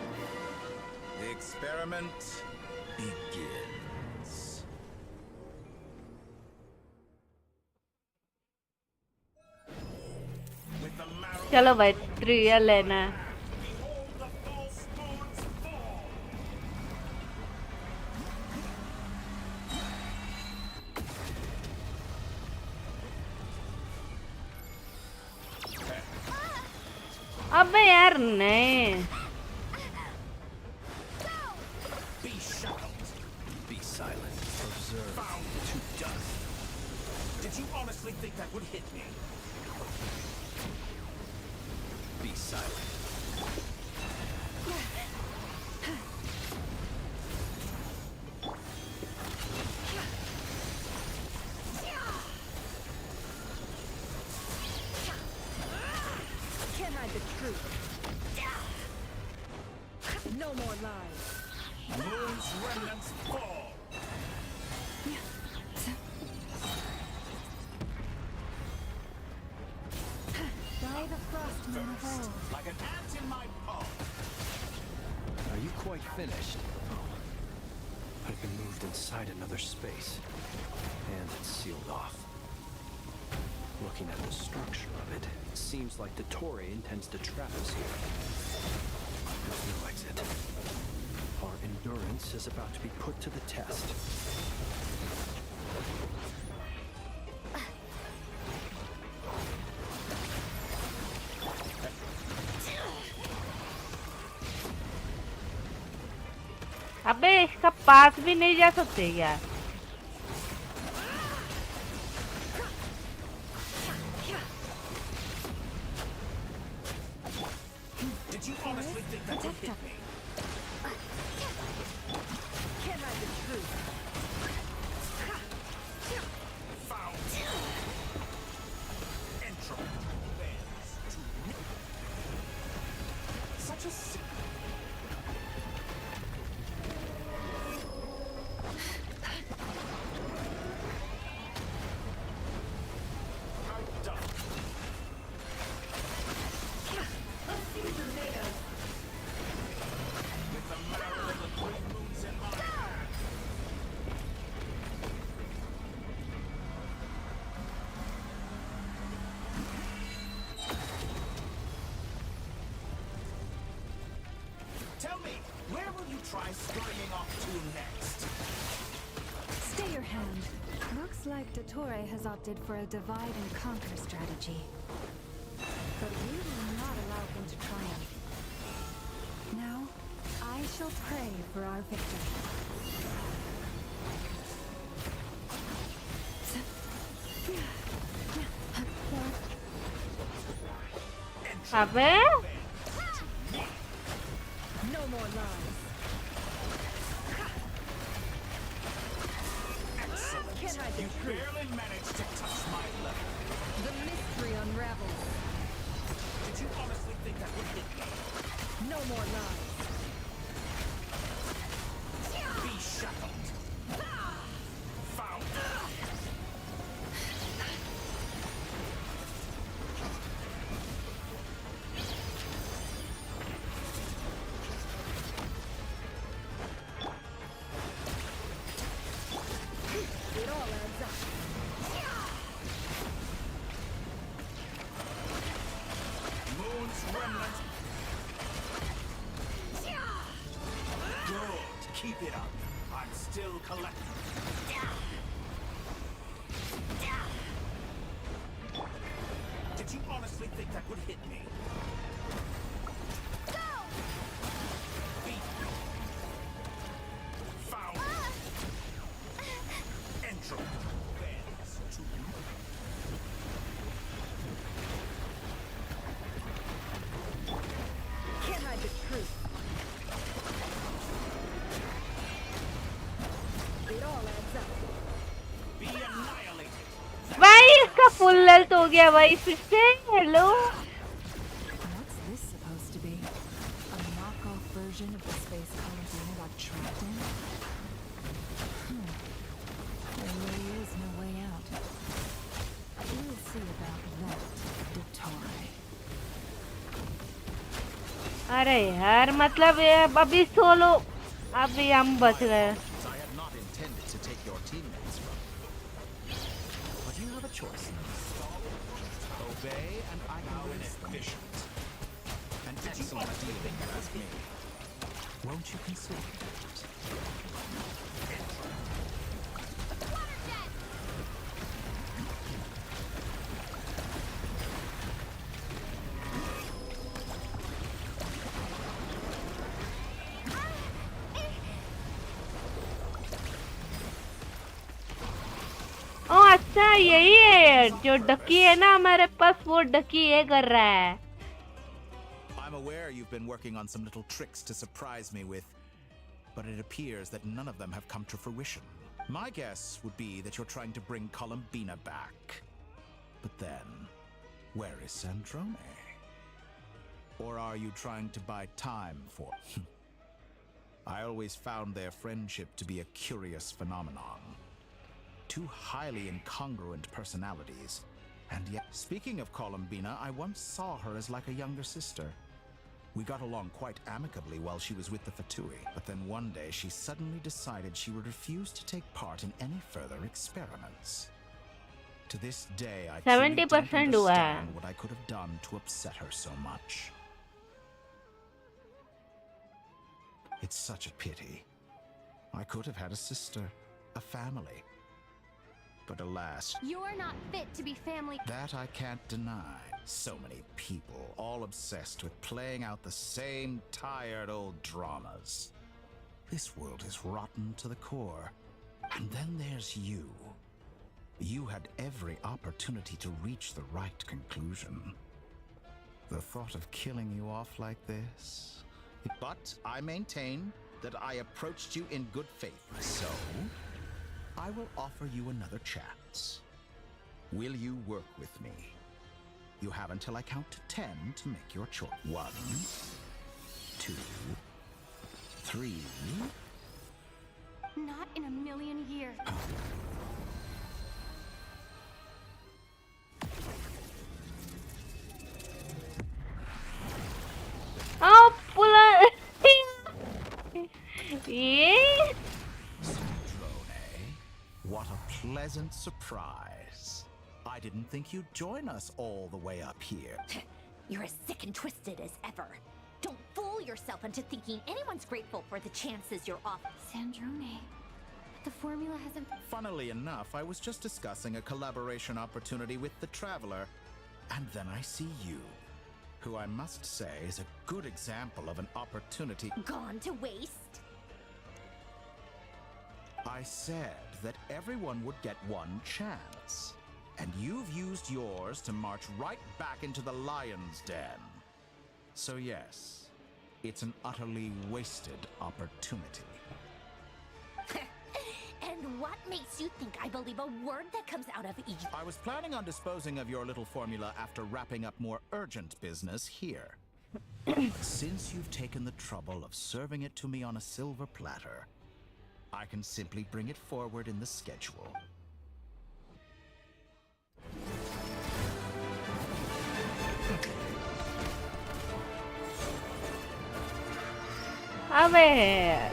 the experiment begins. चलो भाई trial लेना है अबे यार नहीं Be shackled. Be silent. Observe. Found to dust. Did you honestly think that would hit me? Be silent. Can't hide the truth. No more lies. Moon's remnants fall. By the frost moon of old. Like an ant in my palm. Are you quite finished? Oh. I've been moved inside another space. And it's sealed off. Looking at the structure of it, it seems like Dottore intends to trap us here. There's no exit. Our endurance is about to be put to the test. पास भी नहीं जा सकते यार। Did you honestly think that would hit me? Can't hide the truth. Foul. Entropy. Such a Tell me, where will you try scurrying off to next? Stay your hand. Looks like Dottore has opted for a divide and conquer strategy. But we will not allow him to triumph. Now, I shall pray for our victory. अबे No more lies. Excellent. Can't hide the You truth. barely managed to touch my level. The mystery unravels. Did you honestly think that would hit me? No more lies. Be shackled. Foul. It all adds up. Moon's remnant. Good. Keep it up. I'm still collecting. Did you honestly think that would hit me? Beat. Foul. Entropy. Bends to you. Can't hide the truth. It all adds up. Be annihilated. भाई इसका full health हो गया भाई फिर से। Hello What's this supposed to be? A knockoff version of the space Columbiana got trapped in? There really is no way out. We'll see about that, Dottore. अरे यार मतलब ये अभी सोलो अभी हम बच गए। I had not intended to take your teammates from you. But you have a choice now. Obey and I can release them. An excellent deal, if you ask me. Won't you consider that? ओ अच्छा यही है जो डकी है ना हमारे पास, वो डकी ये कर रहा है। I'm aware you've been working on some little tricks to surprise me with, but it appears that none of them have come to fruition. My guess would be that you're trying to bring Columbina back. But then, where is Sandrone? Or are you trying to buy time for... I always found their friendship to be a curious phenomenon. Two highly incongruent personalities. And yet, speaking of Columbina, I once saw her as like a younger sister. We got along quite amicably while she was with the Fatui, but then one day she suddenly decided she would refuse to take part in any further experiments. To this day, I truly don't 70% हुआ है। understand what I could have done to upset her so much. It's such a pity. I could have had a sister, a family. But alas, You're not fit to be family. that I can't deny. So many people, all obsessed with playing out the same tired old dramas. This world is rotten to the core. And then there's you. You had every opportunity to reach the right conclusion. The thought of killing you off like this... But I maintain that I approached you in good faith, so I will offer you another chance. Will you work with me? You have until I count to 10 to make your choice. 1, 2, 3... Not in a million years. Oh, pula. Yeah. What a pleasant surprise. I didn't think you'd join us all the way up here. You're as sick and twisted as ever. Don't fool yourself into thinking anyone's grateful for the chances you're off. Sandrone, the formula hasn't... Funnily enough, I was just discussing a collaboration opportunity with the Traveler, and then I see you, who I must say is a good example of an opportunity gone to waste. I said that everyone would get one chance, and you've used yours to march right back into the lion's den. So yes, it's an utterly wasted opportunity. And what makes you think I believe a word that comes out of you? I was planning on disposing of your little formula after wrapping up more urgent business here. But since you've taken the trouble of serving it to me on a silver platter, I can simply bring it forward in the schedule. A ver.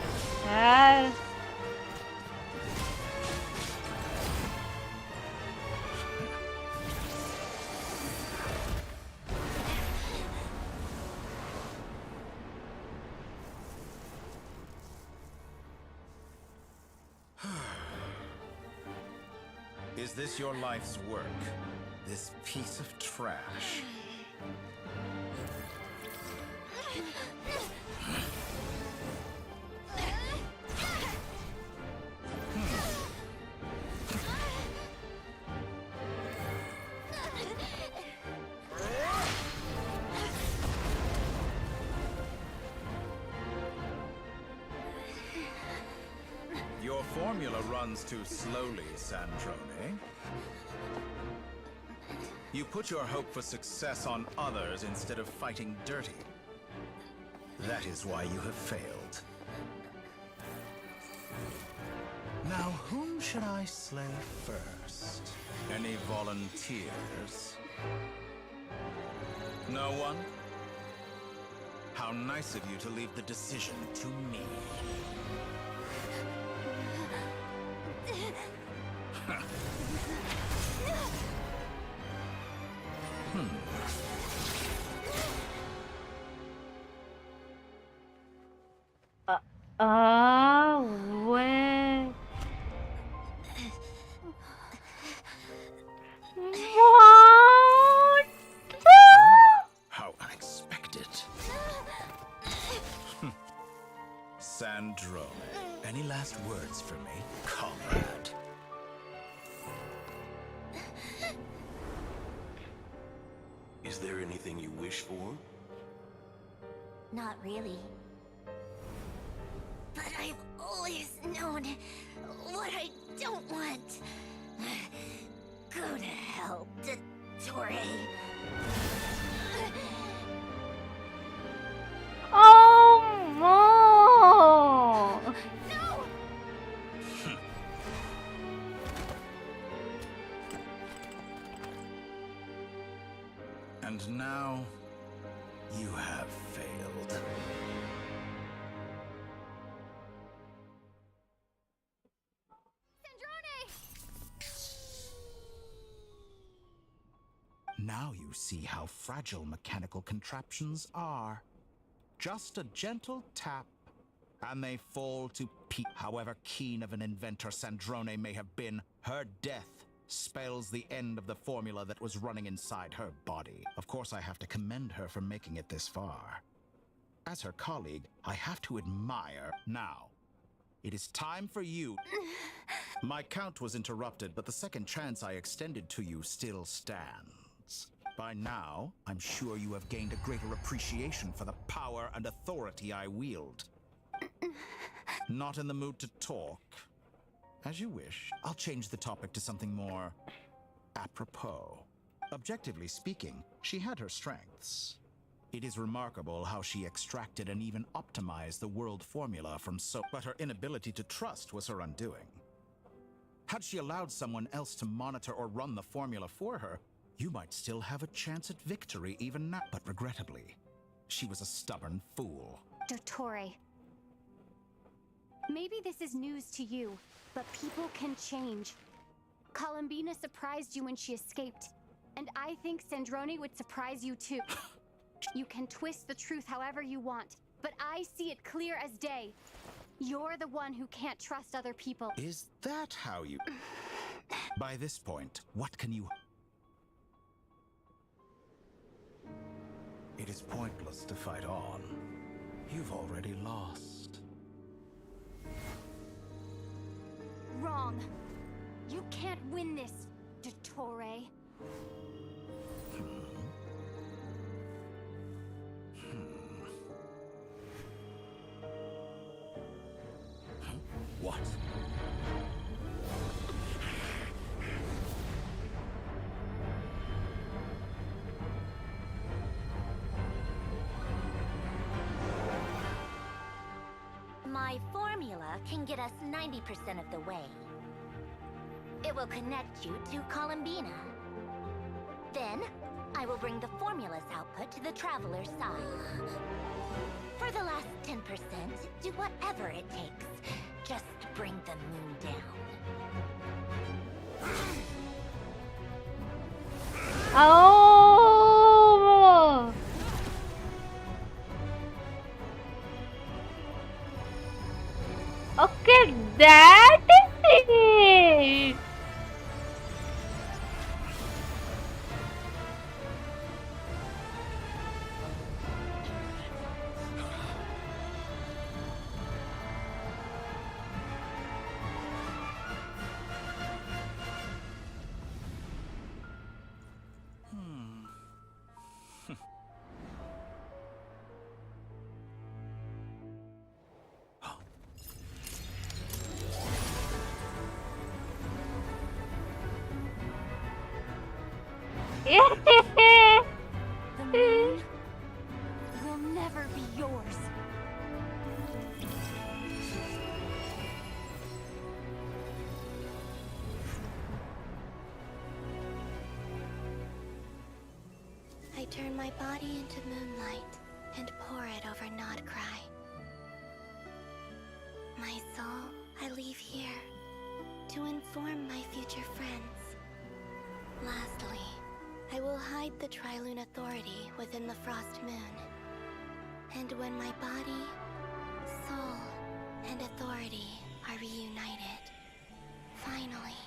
Is this your life's work? This piece of trash? Your formula runs too slowly, Sandrone. You put your hope for success on others instead of fighting dirty. That is why you have failed. Now, whom should I slay first? Any volunteers? No one? How nice of you to leave the decision to me. When... How unexpected. Sandrone, any last words for me, comrade? Is there anything you wish for? Not really. But I've always known what I don't want. Go to hell, Dottore. Oh, no! No! And now, you have failed. Now you see how fragile mechanical contraptions are. Just a gentle tap, and they fall to pieces. However keen of an inventor Sandrone may have been, her death spells the end of the formula that was running inside her body. Of course, I have to commend her for making it this far. As her colleague, I have to admire. Now, It is time for you. My count was interrupted, but the second chance I extended to you still stands. By now, I'm sure you have gained a greater appreciation for the power and authority I wield. Not in the mood to talk? As you wish. I'll change the topic to something more apropos. Objectively speaking, she had her strengths. It is remarkable how she extracted and even optimized the world formula from but her inability to trust was her undoing. Had she allowed someone else to monitor or run the formula for her, you might still have a chance at victory even now. But regrettably, she was a stubborn fool. Dottore. Maybe this is news to you, but people can change. Columbina surprised you when she escaped, and I think Sandrone would surprise you too. You can twist the truth however you want, but I see it clear as day. You're the one who can't trust other people. Is that how you... By this point, what can you... It is pointless to fight on. You've already lost. Wrong. You can't win this, Dottore. What? My formula can get us 90% of the way. It will connect you to Columbina. Then, I will bring the formula's output to the Traveler's side. For the last 10%, do whatever it takes. Just bring the moon down. Oh! Okay, that is it. The moon will never be yours. I turn my body into moonlight and pour it over Nodcry. My soul I leave here to inform my future friends. Lastly, I will hide the Trilune Authority within the Frost Moon. And when my body, soul, and authority are reunited, finally...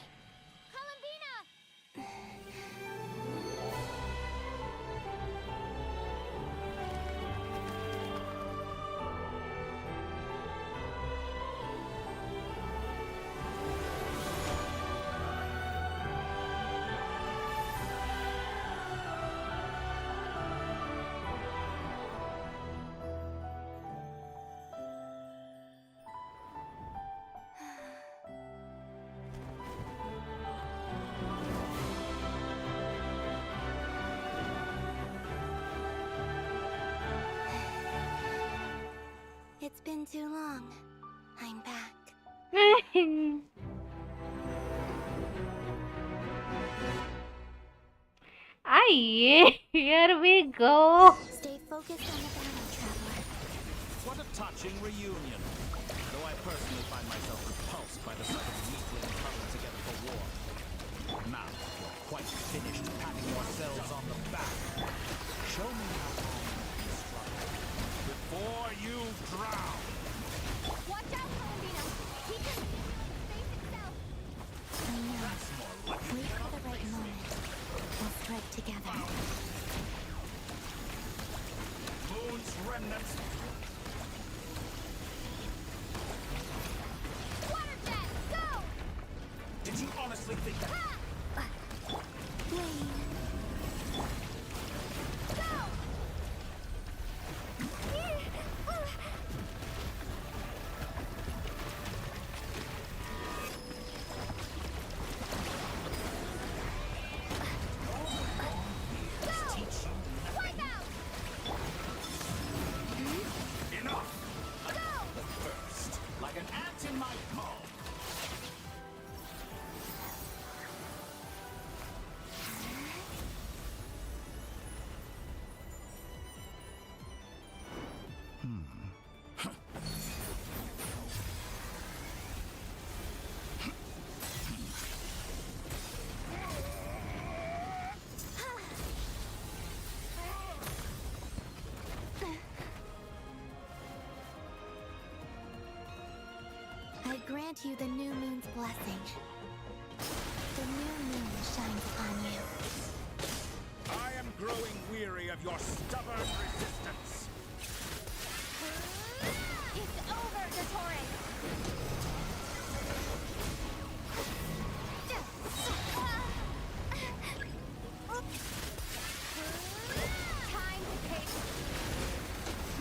It's been too long. I'm back. Aye, here we go. Stay focused on the battle, Traveler. What a touching reunion. Though I personally find myself repulsed by the sight of weaklings huddled together for war. Now, you're quite finished patting yourselves on the back. Show me how long you can struggle before you drown. Watch out, Columbina! He can face itself! I know. Wait for the right moment. We'll strike together. Moon's remnants. grant you the new moon's blessing. The new moon shines upon you. I am growing weary of your stubborn resistance. It's over, Dottore! Time to take.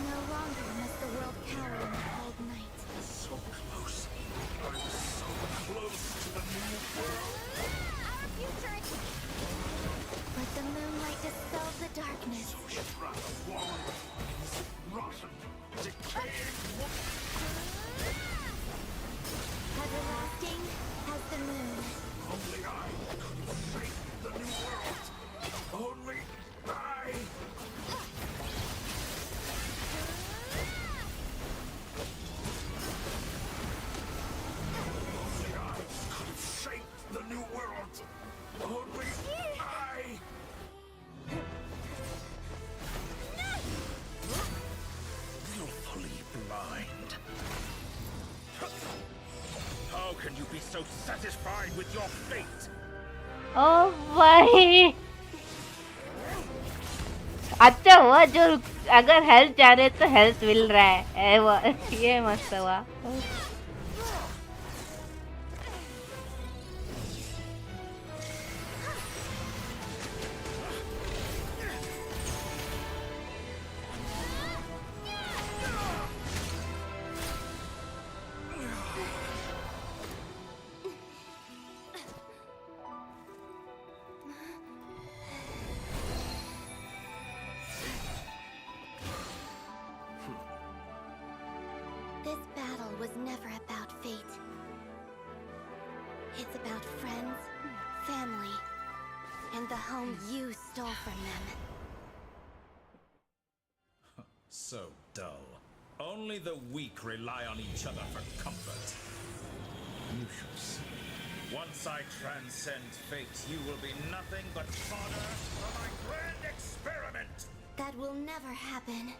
No longer must the world cower in the cold night. So close. I was so close to the new world. Our future is... But the moonlight dispels the darkness. So should rather wallow in this rotten, decaying Everlasting as the moon. Only I could shape the new world. Only I. Only I could shape the new world. Only I. Willfully blind. How can you be so satisfied with your fate? ओ भाई अच्छा हुआ जो अगर health जा रहे तो health मिल रहा है ये मस्त हुआ This battle was never about fate. It's about friends, family, and the home you stole from them. So dull. Only the weak rely on each other for comfort. You shall see. Once I transcend fate, you will be nothing but fodder for my grand experiment! That will never happen.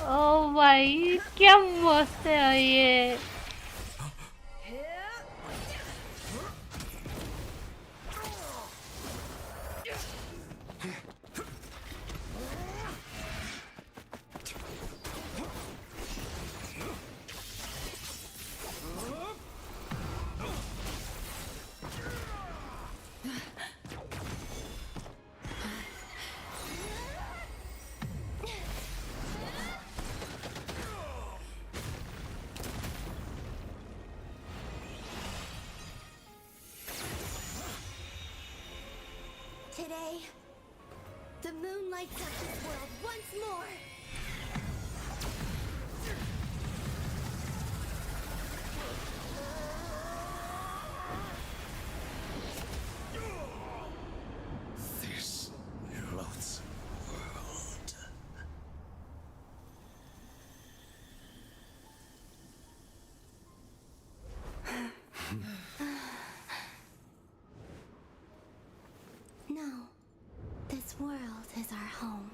ओ भाई क्या मस्त है ये Today, the moon lights up this world once more. This loathsome world. No, this world is our home.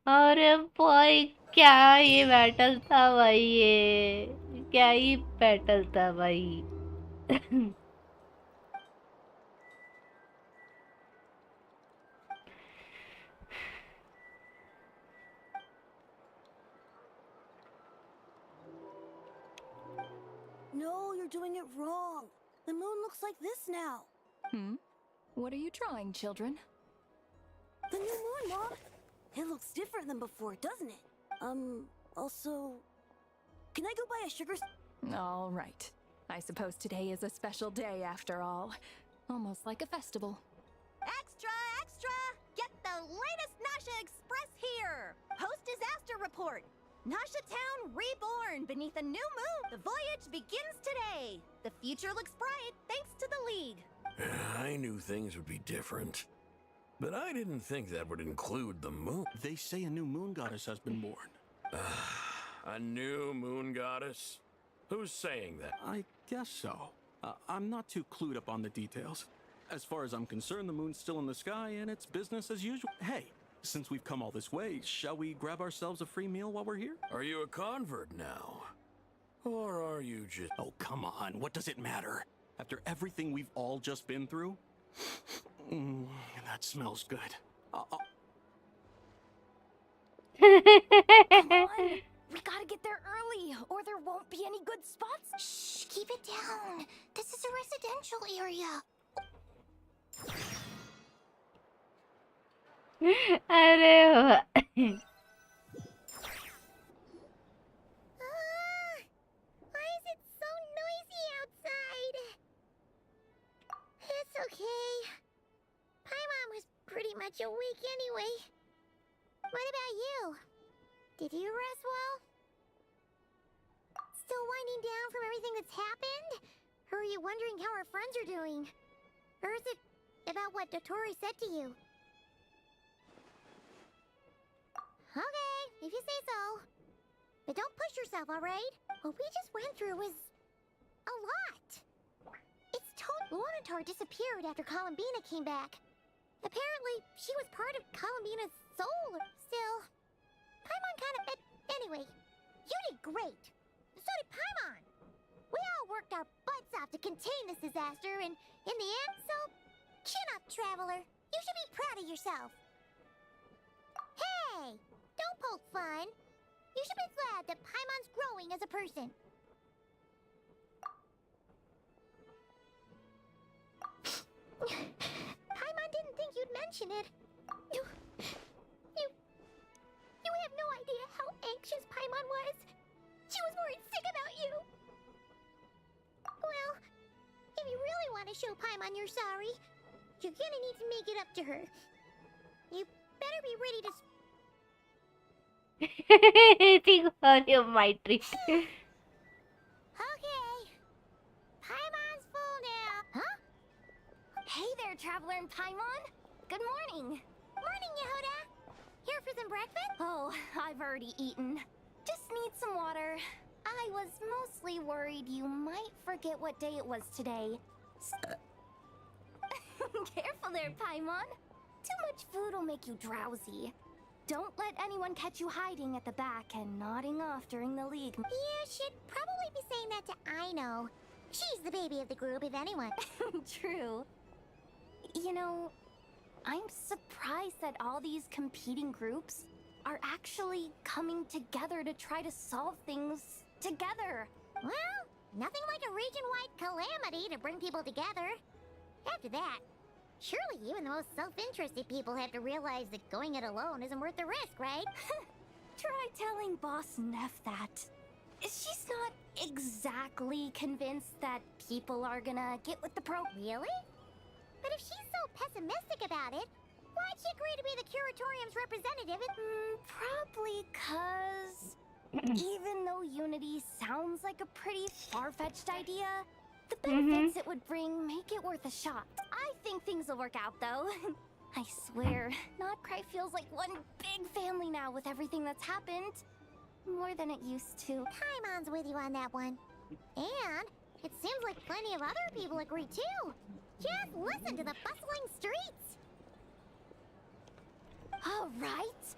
अरे भाई क्या ये battle था भाई ये क्या ही बैटल था भाई No, you're doing it wrong. The moon looks like this now. What are you drawing, children? The new moon, Mom. It looks different than before, doesn't it? Also, can I go buy a sugar? All right. I suppose today is a special day after all. Almost like a festival. Extra, extra! Get the latest Nasha Express here! Post-disaster report! Nasha Town reborn beneath a new moon! The voyage begins today! The future looks bright thanks to the League! I knew things would be different. But I didn't think that would include the moon. They say a new moon goddess has been born. A new moon goddess? Who's saying that? I guess so. I'm not too clued up on the details. As far as I'm concerned, the moon's still in the sky and it's business as usual. Hey, since we've come all this way, shall we grab ourselves a free meal while we're here? Are you a convert now? Or are you just... Oh, come on. What does it matter? After everything we've all just been through? That smells good. Come on! We gotta get there early, or there won't be any good spots. Shh, keep it down. This is a residential area. अरे Why is it so noisy outside? It's okay. Paimon was pretty much awake anyway. What about you? Did you rest well? Still winding down from everything that's happened? Or are you wondering how our friends are doing? Or is it about what Dotori said to you? Okay, if you say so. But don't push yourself, alright? What we just went through was... a lot. It's Lornatar disappeared after Columbina came back. Apparently, she was part of Columbina's soul. Still, Paimon kind of... Anyway, you did great. So did Paimon. We all worked our butts off to contain this disaster, and in the end, so... Chin up, Traveler. You should be proud of yourself. Hey! Don't poke fun. You should be glad that Paimon's growing as a person. Paimon didn't think you'd mention it. You have no idea how anxious Paimon was. She was worried sick about you. Well, if you really want to show Paimon you're sorry, you're gonna need to make it up to her. You better be ready to... think on your mic trick. Okay. Paimon's full now. Huh? Hey there, Traveler and Paimon. Good morning. Morning, Yehuda. Here for some breakfast? Oh, I've already eaten. Just need some water. I was mostly worried you might forget what day it was today. Careful there, Paimon. Too much food will make you drowsy. Don't let anyone catch you hiding at the back and nodding off during the league. You should probably be saying that to Aino. She's the baby of the group, if anyone. True. You know, I'm surprised that all these competing groups are actually coming together to try to solve things together. Well, nothing like a region-wide calamity to bring people together. After that, surely even the most self-interested people have to realize that going it alone isn't worth the risk, right? Try telling Boss Neff that. She's not exactly convinced that people are gonna get with the Really? But if she's so pessimistic about it, why'd she agree to be the Curatorium's representative? Probably 'cause even though Unity sounds like a pretty far-fetched idea, the benefits it would bring make it worth a shot. I think things will work out, though. I swear, Notcry feels like one big family now with everything that's happened. More than it used to. Paimon's with you on that one. And it seems like plenty of other people agree, too. Just listen to the bustling streets. All right.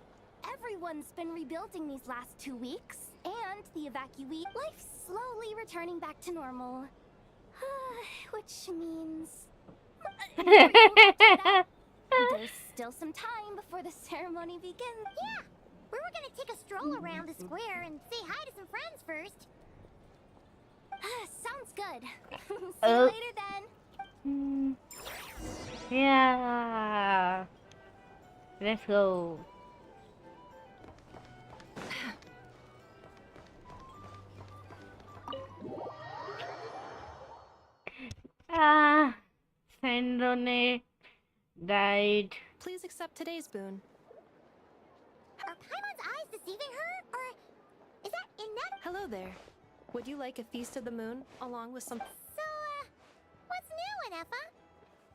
Everyone's been rebuilding these last 2 weeks, and the evacuee life's slowly returning back to normal. Which means... There's still some time before the ceremony begins. Yeah, we were gonna take a stroll around the square and say hi to some friends first. Sounds good. See you later then. Yeah. Let's go. Sandrone died. Please accept today's boon. Are Paimon's eyes deceiving her? Or is that enough? Hello there. Would you like a Feast of the Moon along with some... So, what's new, Inefa?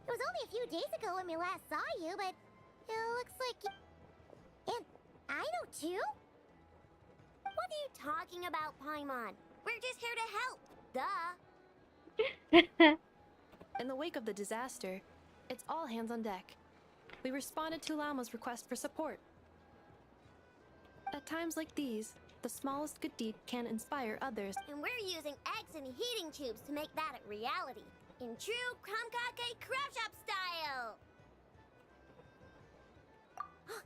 It was only a few days ago when we last saw you, but it looks like you... And I know too? What are you talking about, Paimon? We're just here to help. Duh. In the wake of the disaster, it's all hands on deck. We responded to Lama's request for support. At times like these, the smallest good deed can inspire others. And we're using eggs and heating tubes to make that a reality. In true Kamkake Craft Shop style!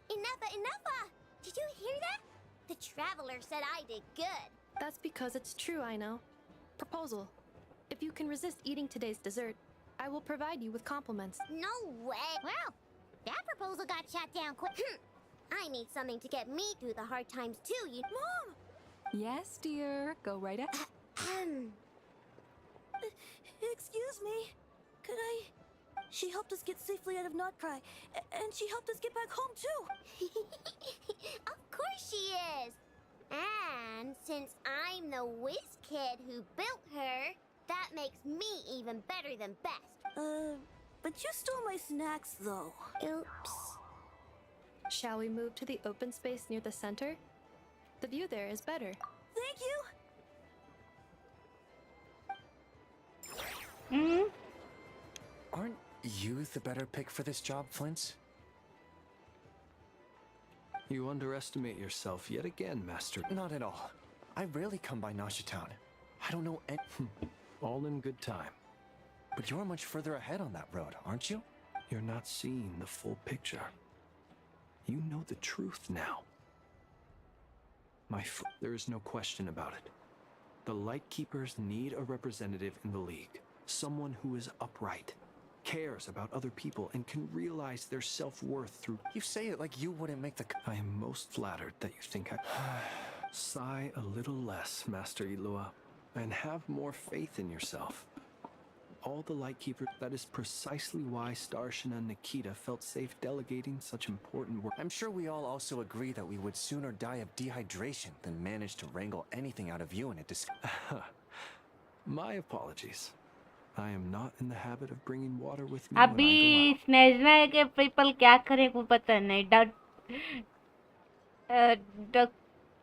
Enough! Did you hear that? The Traveler said I did good. That's because it's true, I know. Proposal. If you can resist eating today's dessert, I will provide you with compliments. No way! Well, that proposal got shot down quick. I need something to get me through the hard times too, you... Mom! Yes, dear. Go right ahead. Excuse me. Could I... She helped us get safely out of Notcry, and she helped us get back home too. Of course she is! And since I'm the whiz kid who built her, that makes me even better than best. But you stole my snacks though. Oops. Shall we move to the open space near the center? The view there is better. Thank you. Aren't you the better pick for this job, Flint? You underestimate yourself yet again, Master. Not at all. I rarely come by Nasha Town. I don't know any... All in good time. But you're much further ahead on that road, aren't you? You're not seeing the full picture. You know the truth now. There is no question about it. The Lightkeepers need a representative in the League. Someone who is upright, cares about other people, and can realize their self-worth through... You say it like you wouldn't make the... I am most flattered that you think I... Sigh a little less, Master Ilua, and have more faith in yourself. All the Lightkeepers... That is precisely why Starshina and Nikita felt safe delegating such important work. I'm sure we all also agree that we would sooner die of dehydration than manage to wrangle anything out of you in a My apologies. I am not in the habit of bringing water with me अभी स्नेजना के people क्या करे वो पता नहीं.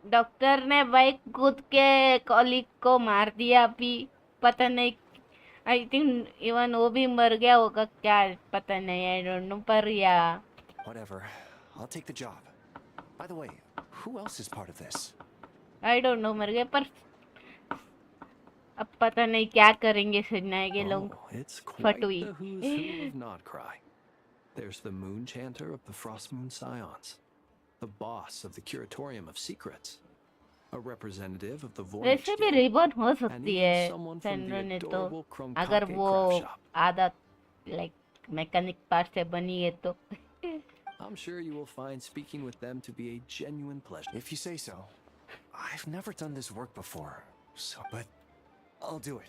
Doctor ने bike कूद के कॉलीग को मार दिया अभी. पता नहीं. आई थिंक इवन वो भी मर गया होगा क्या पता नहीं. आई डोंट नो पर या. Whatever. I'll take the job. By the way, who else is part of this? I don't know मर गया पर अब पता नहीं क्या करेंगे सजना के लोग. It's quite फटुई. the who's who of Notcry. There's the Moon Chanter of the Frost Moon Scions, the boss of the Curatorium of Secrets, a representative of the Voyage वैसे भी Guild, रिबॉर्न हो and सकती even है someone from सेंड्रो the ने तो adorable अगर Kromkake वो craft shop. आधा लाइक मैकेनिक पार्ट से बनी है तो. I'm sure you will find speaking with them to be a genuine pleasure. If you say so. I've never done this work before, but I'll do it.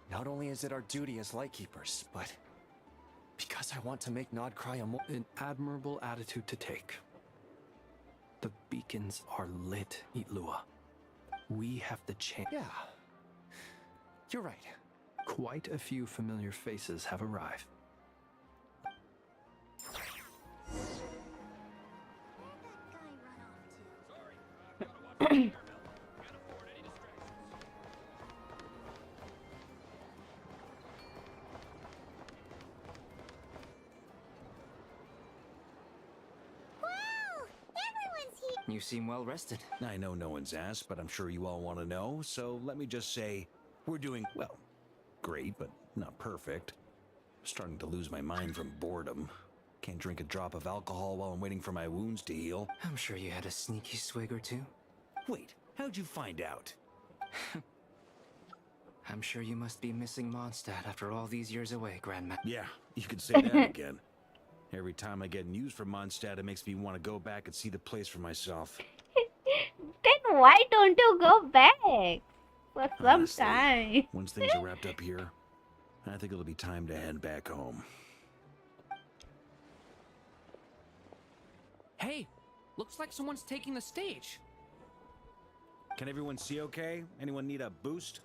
Not only is it our duty as Lightkeepers, but because I want to make Notcry an admirable attitude to take. The beacons are lit, Itlua. We have the chance. Yeah, you're right. Quite a few familiar faces have arrived. You seem well rested. I know no one's asked, but I'm sure you all want to know, so let me just say, we're doing, well, great, but not perfect. Starting to lose my mind from boredom. Can't drink a drop of alcohol while I'm waiting for my wounds to heal. I'm sure you had a sneaky swig or two. Wait, how'd you find out? I'm sure you must be missing Mondstadt after all these years away, Grandma. Yeah, you could say that again. Every time I get news from Mondstadt, it makes me want to go back and see the place for myself. Then why don't you go back for some Honestly, time? Once things are wrapped up here, I think it'll be time to head back home. Hey, looks like someone's taking the stage. Can everyone see okay? Anyone need a boost?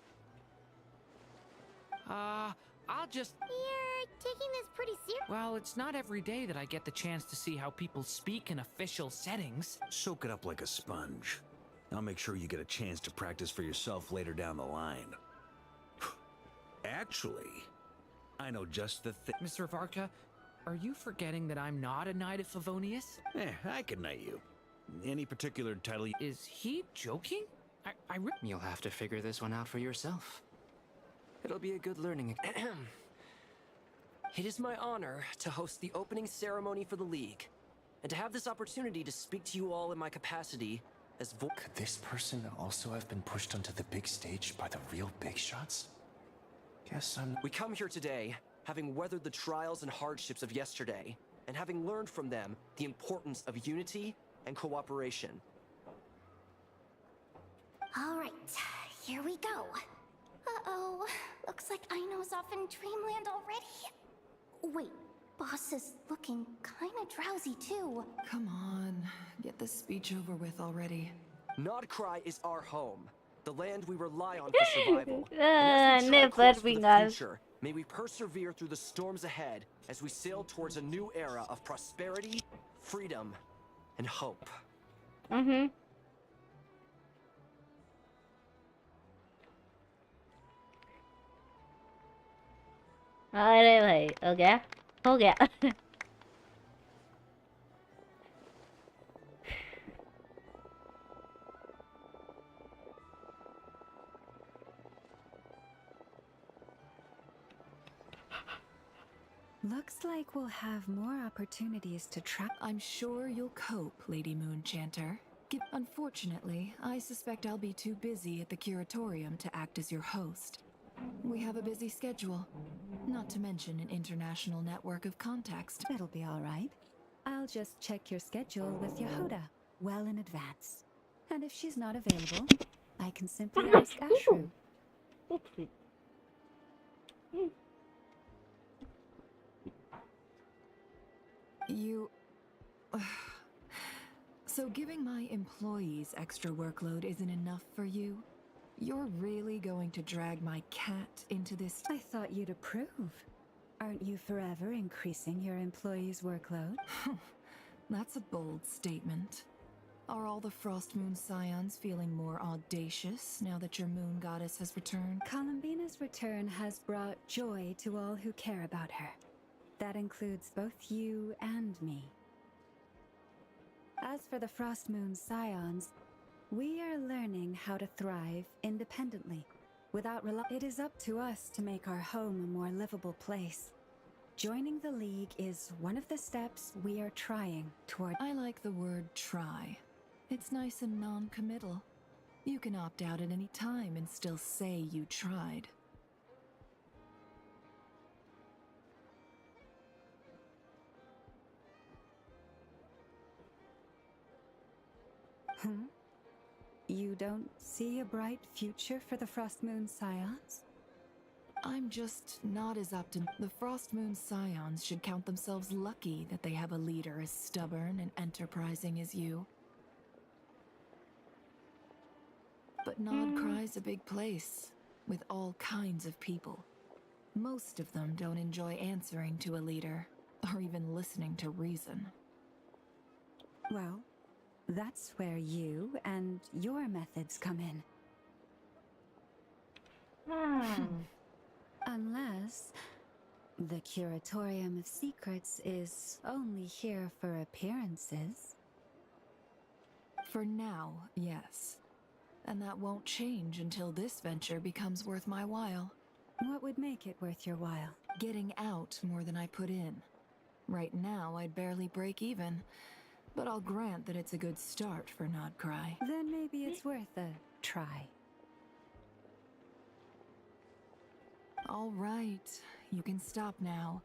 I'll just... You're taking this pretty serious. Well, it's not every day that I get the chance to see how people speak in official settings. Soak it up like a sponge. I'll make sure you get a chance to practice for yourself later down the line. Actually, I know just the thing. Mr. Varka, are you forgetting that I'm not a Knight of Favonius? I can knight you. Any particular title? Is he joking? You'll have to figure this one out for yourself. It'll be a good learning. It is my honor to host the opening ceremony for the League, and to have this opportunity to speak to you all in my capacity as Could this person also have been pushed onto the big stage by the real big shots? Guess I'm... We come here today, having weathered the trials and hardships of yesterday, and having learned from them the importance of unity and cooperation. All right, here we go. Uh-oh, looks like Aino's off in Dreamland already. Wait, boss is looking kinda drowsy too. Come on, get this speech over with already. Nodcry is our home, the land we rely on for survival. And as we chart Never course for bring the us. future, may we persevere through the storms ahead as we sail towards a new era of prosperity, freedom, and hope. Mm-hmm. अरे भाई हो गया हो गया Looks like we'll have more opportunities to try. I'm sure you'll cope, Lady Moonchanter. Unfortunately, I suspect I'll be too busy at the curatorium to act as your host. We have a busy schedule, not to mention an international network of contacts. It'll be all right. I'll just check your schedule with Yehuda well in advance. And if she's not available, I can simply ask Ashru. You... So giving my employees extra workload isn't enough for you? You're really going to drag my cat into this? I thought you'd approve. Aren't you forever increasing your employees' workload? That's a bold statement. Are all the Frost Moon Scions feeling more audacious now that your moon goddess has returned? Columbina's return has brought joy to all who care about her. That includes both you and me. As for the Frost Moon Scions, we are learning how to thrive independently, without It is up to us to make our home a more livable place. Joining the League is one of the steps we are trying toward. I like the word try. It's nice and non-committal. You can opt out at any time and still say you tried. You don't see a bright future for the Frost Moon Scions? I'm just not as optimistic. The Frost Moon Scions should count themselves lucky that they have a leader as stubborn and enterprising as you. But Nodcry's a big place, with all kinds of people. Most of them don't enjoy answering to a leader, or even listening to reason. Well, that's where you and your methods come in. Unless the Curatorium of Secrets is only here for appearances. For now, yes. And that won't change until this venture becomes worth my while. What would make it worth your while? Getting out more than I put in. Right now, I'd barely break even. But I'll grant that it's a good start for Nodcry. Then maybe it's worth a try. All right, you can stop now.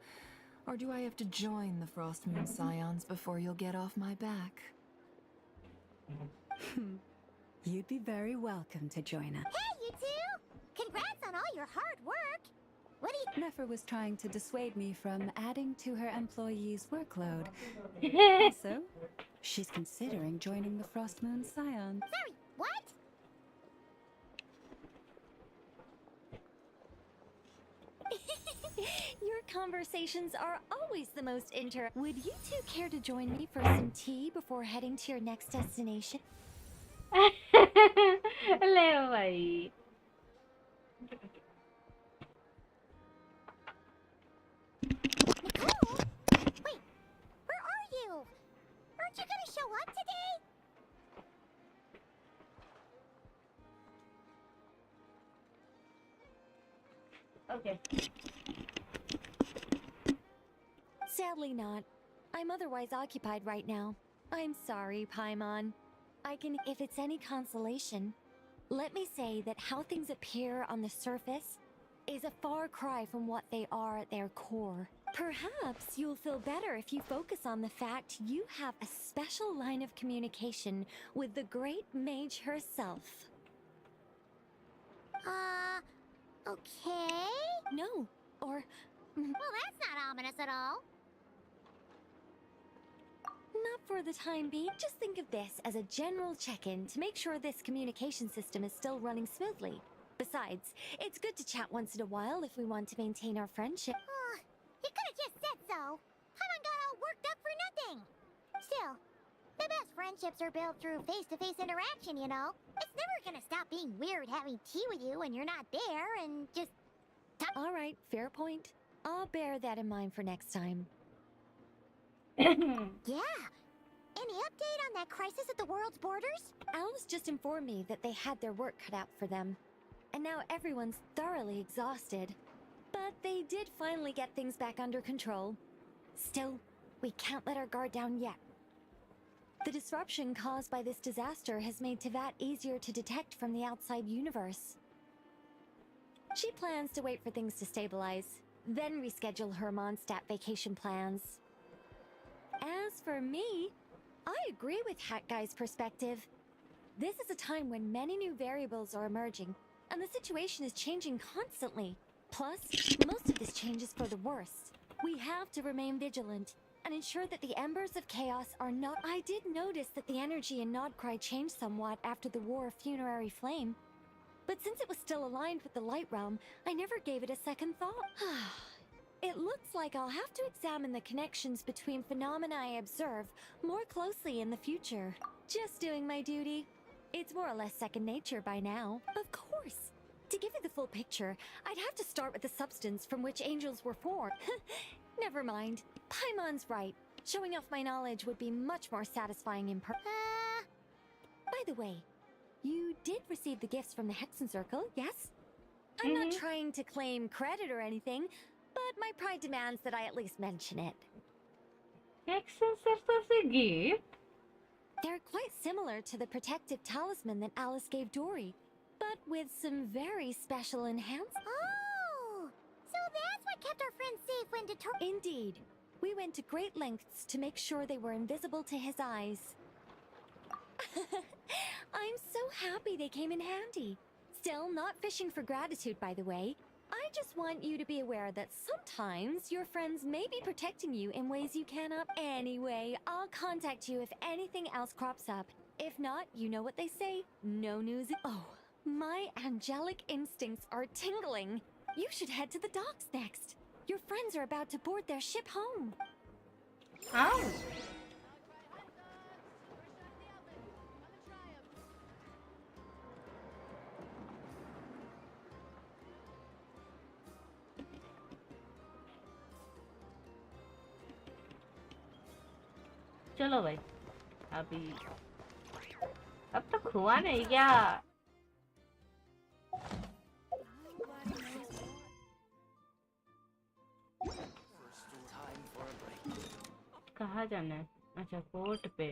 Or do I have to join the Frost Moon Scions before you'll get off my back? You'd be very welcome to join us. Hey, you two! Congrats on all your hard work! What do you... Nefer was trying to dissuade me from adding to her employees' workload. Also, she's considering joining the Frost Moon Scions. Sorry, what? conversations are always the most Would you two care to join me for some tea before heading to your next destination? ले भाई Wait, where are you? Aren't you gonna show up today? Okay. Sadly not. I'm otherwise occupied right now. I'm sorry, Paimon. If it's any consolation, let me say that how things appear on the surface is a far cry from what they are at their core. Perhaps you'll feel better if you focus on the fact you have a special line of communication with the great mage herself. Okay. No, or... Well, that's not ominous at all. Not for the time being. Just think of this as a general check-in to make sure this communication system is still running smoothly. Besides, it's good to chat once in a while if we want to maintain our friendship. You could have just said so. Haven't got all worked up for nothing. Still, the best friendships are built through face-to-face interaction, you know. It's never gonna stop being weird having tea with you when you're not there and just... All right, fair point. I'll bear that in mind for next time. Yeah. Any update on that crisis at the world's borders? Alice just informed me that they had their work cut out for them. And now everyone's thoroughly exhausted. But they did finally get things back under control. Still, we can't let our guard down yet. The disruption caused by this disaster has made Teyvat easier to detect from the outside universe. She plans to wait for things to stabilize, then reschedule her Mondstadt vacation plans. As for me, I agree with Hat Guy's perspective. This is a time when many new variables are emerging, and the situation is changing constantly. Plus, most of this change is for the worse. We have to remain vigilant and ensure that the embers of chaos are not... I did notice that the energy in Nodcry changed somewhat after the War of Funerary Flame. But since it was still aligned with the Light Realm, I never gave it a second thought. It looks like I'll have to examine the connections between phenomena I observe more closely in the future. Just doing my duty. It's more or less second nature by now. Of course. To give you the full picture, I'd have to start with the substance from which angels were formed. Never mind. Paimon's right. Showing off my knowledge would be much more satisfying in By the way, you did receive the gifts from the Hexen Circle, yes? I'm not trying to claim credit or anything, but my pride demands that I at least mention it. Hexen Circle se gift? They're quite similar to the protective talisman that Alice gave Dory, but with some very special enhancements. Oh! So that's what kept our friends safe when Indeed. We went to great lengths to make sure they were invisible to his eyes. I'm so happy they came in handy. Still, not fishing for gratitude, by the way. I just want you to be aware that sometimes your friends may be protecting you in ways you cannot. Anyway, I'll contact you if anything else crops up. If not, you know what they say, no news. Oh, my angelic instincts are tingling. You should head to the docks next. Your friends are about to board their ship home. Oh. चलो भाई अभी अब तक हुआ नहीं क्या कहाँ जाना है अच्छा कोर्ट पे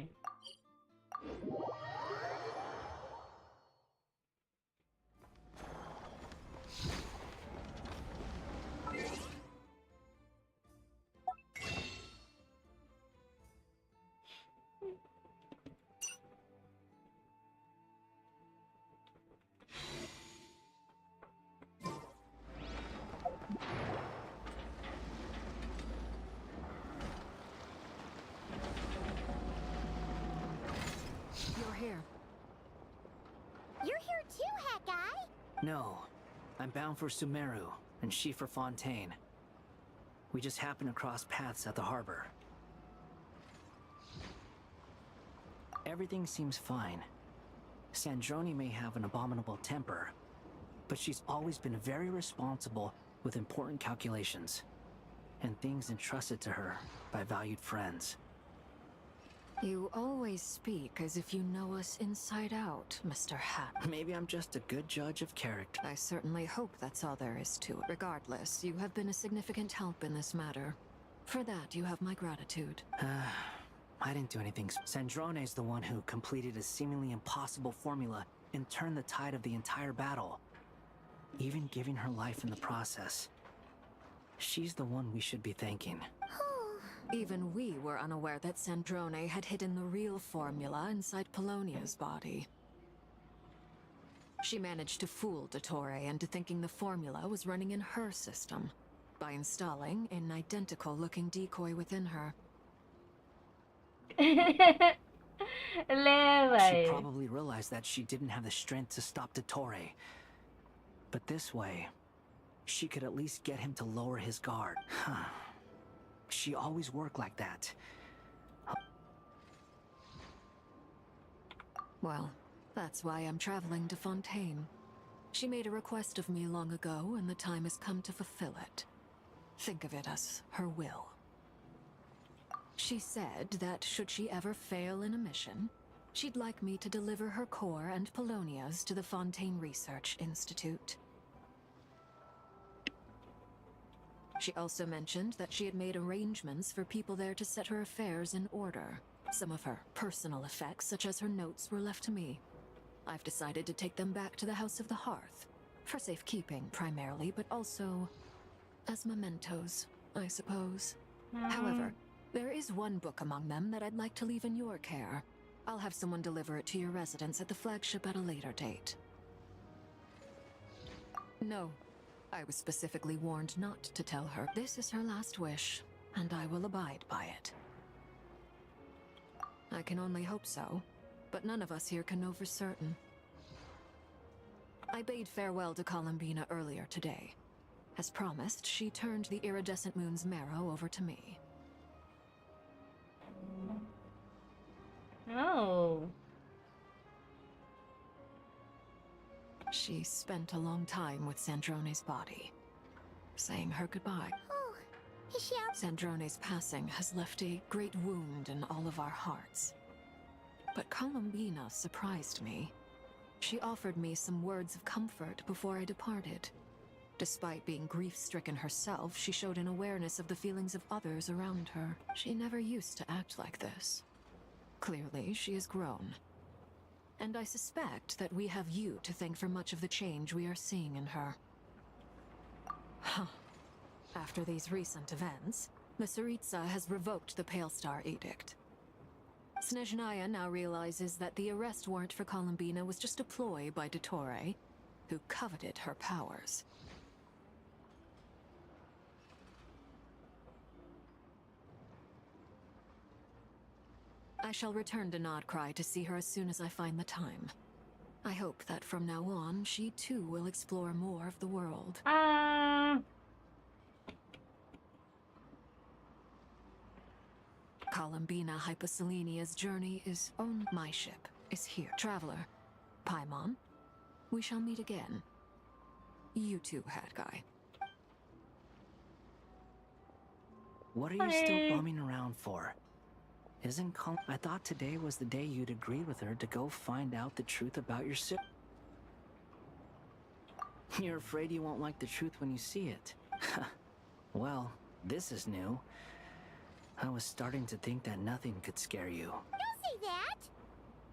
You're here too, Hat Guy! No, I'm bound for Sumeru, and she for Fontaine. We just happened to cross paths at the harbor. Everything seems fine. Sandrone may have an abominable temper, but she's always been very responsible with important calculations and things entrusted to her by valued friends. You always speak as if you know us inside out, Mr. Hat. Maybe I'm just a good judge of character. I certainly hope that's all there is to it. Regardless, you have been a significant help in this matter. For that, you have my gratitude. I didn't do anything. Sandrone's the one who completed a seemingly impossible formula and turned the tide of the entire battle, even giving her life in the process. She's the one we should be thanking. Even we were unaware that Sandrone had hidden the real formula inside Polonia's body. She managed to fool Dottore into thinking the formula was running in her system by installing an identical-looking decoy within her. She probably realized that she didn't have the strength to stop Dottore. But this way, she could at least get him to lower his guard. She always worked like that. Well, that's why I'm traveling to Fontaine. She made a request of me long ago, and the time has come to fulfill it. Think of it as her will. She said that should she ever fail in a mission, she'd like me to deliver her core and Polonia's to the Fontaine Research Institute. She also mentioned that she had made arrangements for people there to set her affairs in order. Some of her personal effects, such as her notes, were left to me. I've decided to take them back to the House of the Hearth, for safekeeping primarily, but also as mementos, I suppose. However, there is one book among them that I'd like to leave in your care. I'll have someone deliver it to your residence at the flagship at a later date. No. I was specifically warned not to tell her. This is her last wish, and I will abide by it. I can only hope so, but none of us here can know for certain. I bade farewell to Columbina earlier today. As promised, she turned the iridescent moon's marrow over to me. Oh. She spent a long time with Sandrone's body, saying her goodbye. Oh, is she out? Sandrone's passing has left a great wound in all of our hearts. But Columbina surprised me. She offered me some words of comfort before I departed. Despite being grief-stricken herself, she showed an awareness of the feelings of others around her. She never used to act like this. Clearly, she has grown. And I suspect that we have you to thank for much of the change we are seeing in her. After these recent events, the Tsaritsa has revoked the Pale Star Edict. Snezhnaya now realizes that the arrest warrant for Columbina was just a ploy by Dottore, who coveted her powers. I shall return to Nodcry to see her as soon as I find the time. I hope that from now on, she too will explore more of the world. Columbina Hyposelenia's journey is on my ship, is here. Traveler, Paimon, we shall meet again. You too, Hat Guy. What are you still bumming around for? I thought today was the day you'd agreed with her to go find out the truth about your sister. You're afraid you won't like the truth when you see it. Well, this is new. I was starting to think that nothing could scare you. Don't say that!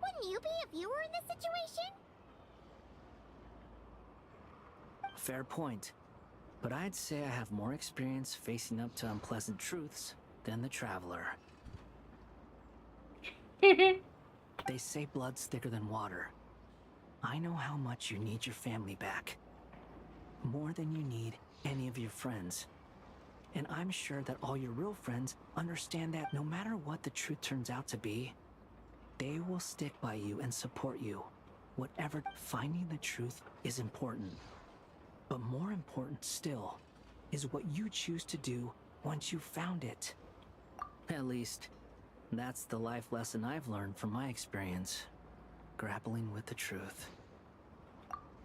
Wouldn't you be if you were in this situation? Fair point. But I'd say I have more experience facing up to unpleasant truths than the Traveler. They say blood's thicker than water. I know how much you need your family back. More than you need any of your friends. And I'm sure that all your real friends understand that no matter what the truth turns out to be, they will stick by you and support you. Whatever, finding the truth is important. But more important still is what you choose to do once you found it. At least, that's the life lesson I've learned from my experience. Grappling with the truth.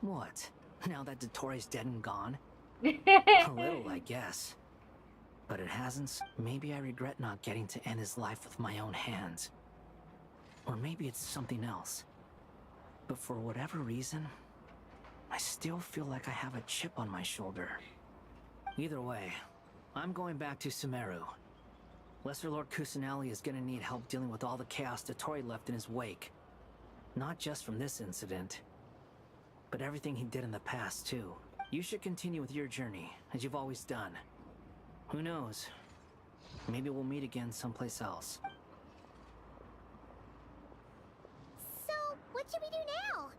What? Now that Dottoro's dead and gone? A little, I guess. But it hasn't. Maybe I regret not getting to end his life with my own hands. Or maybe it's something else. But for whatever reason, I still feel like I have a chip on my shoulder. Either way, I'm going back to Sumeru. Lesser Lord Kusanali is gonna need help dealing with all the chaos Dottori left in his wake. Not just from this incident, but everything he did in the past, too. You should continue with your journey, as you've always done. Who knows? Maybe we'll meet again someplace else. So, what should we do now?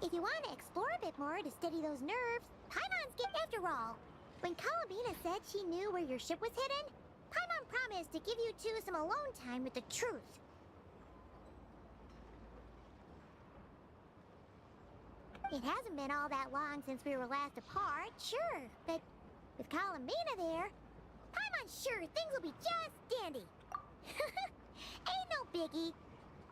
If you want to explore a bit more to steady those nerves, Paimon's get after all. When Columbina said she knew where your ship was hidden, Paimon promised to give you two some alone time with the truth. It hasn't been all that long since we were last apart, sure, but with Columbina there, Paimon's sure things will be just dandy. Ain't no biggie.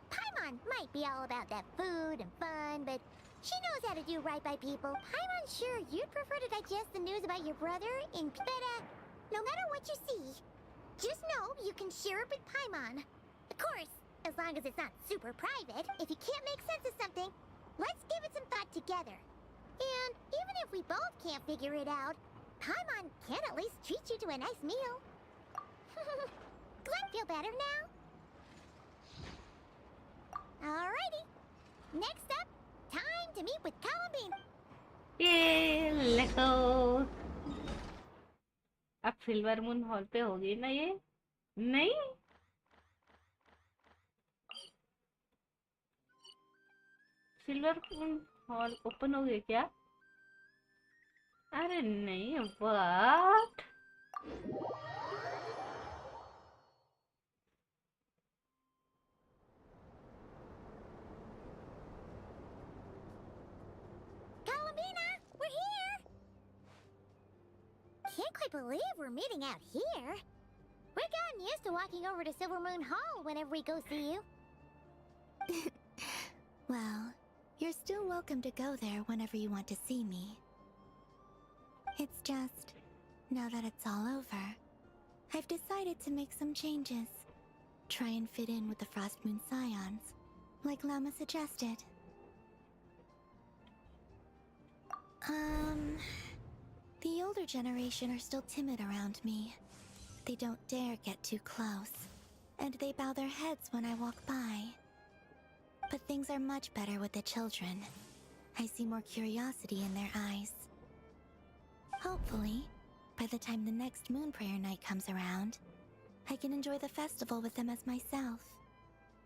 Paimon might be all about that food and fun, but she knows how to do right by people. Paimon's sure you'd prefer to digest the news about your brother in... But, no matter what you see, just know you can share it with Paimon. Of course, as long as it's not super private. If you can't make sense of something, let's give it some thought together. And even if we both can't figure it out, Paimon can at least treat you to a nice meal. Glad feel better now? Alrighty. Next up, time to meet with Columbine. ये let's go. अब silver moon hall पे होगी ना ये? नहीं? Silver moon hall open हो गया क्या? अरे नहीं, what? Columbina, we're here! Can't quite believe we're meeting out here. We've gotten used to walking over to Silver Moon Hall whenever we go see you. Well, you're still welcome to go there whenever you want to see me. It's just, now that it's all over, I've decided to make some changes. Try and fit in with the Frost Moon Scions, like Lama suggested. The older generation are still timid around me. They don't dare get too close, and they bow their heads when I walk by. But things are much better with the children. I see more curiosity in their eyes. Hopefully, by the time the next Moon Prayer night comes around, I can enjoy the festival with them as myself,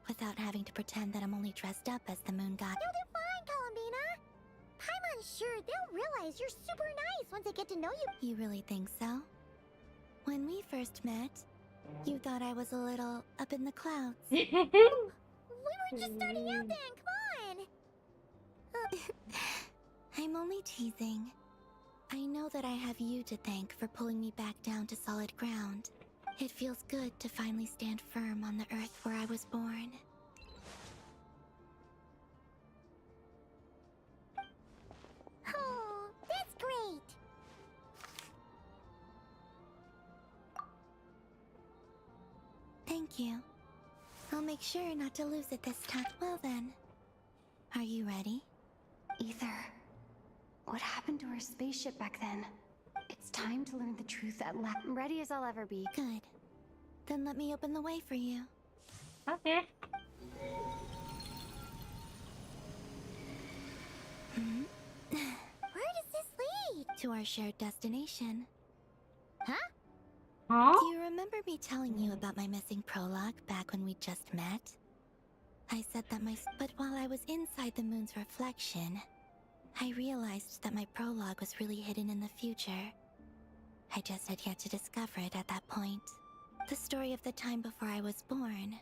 without having to pretend that I'm only dressed up as the Moon God. You'll do fine, Columbina. Paimon's sure they'll realize you're super nice once they get to know you. You really think so? When we first met, you thought I was a little up in the clouds. We were just starting out then, come on! I'm only teasing. I know that I have you to thank for pulling me back down to solid ground. It feels good to finally stand firm on the earth where I was born. Oh, that's great! Thank you. I'll make sure not to lose it this time. Well then, are you ready? Ether. What happened to our spaceship back then? It's time to learn the truth at last. Ready as I'll ever be. Good. Then let me open the way for you. Okay. Where does this lead? To our shared destination. Huh? Huh? Do you remember me telling you about my missing prologue back when we just met? I said that but while I was inside the moon's reflection, I realized that my prologue was really hidden in the future. I just had yet to discover it at that point. The story of the time before I was born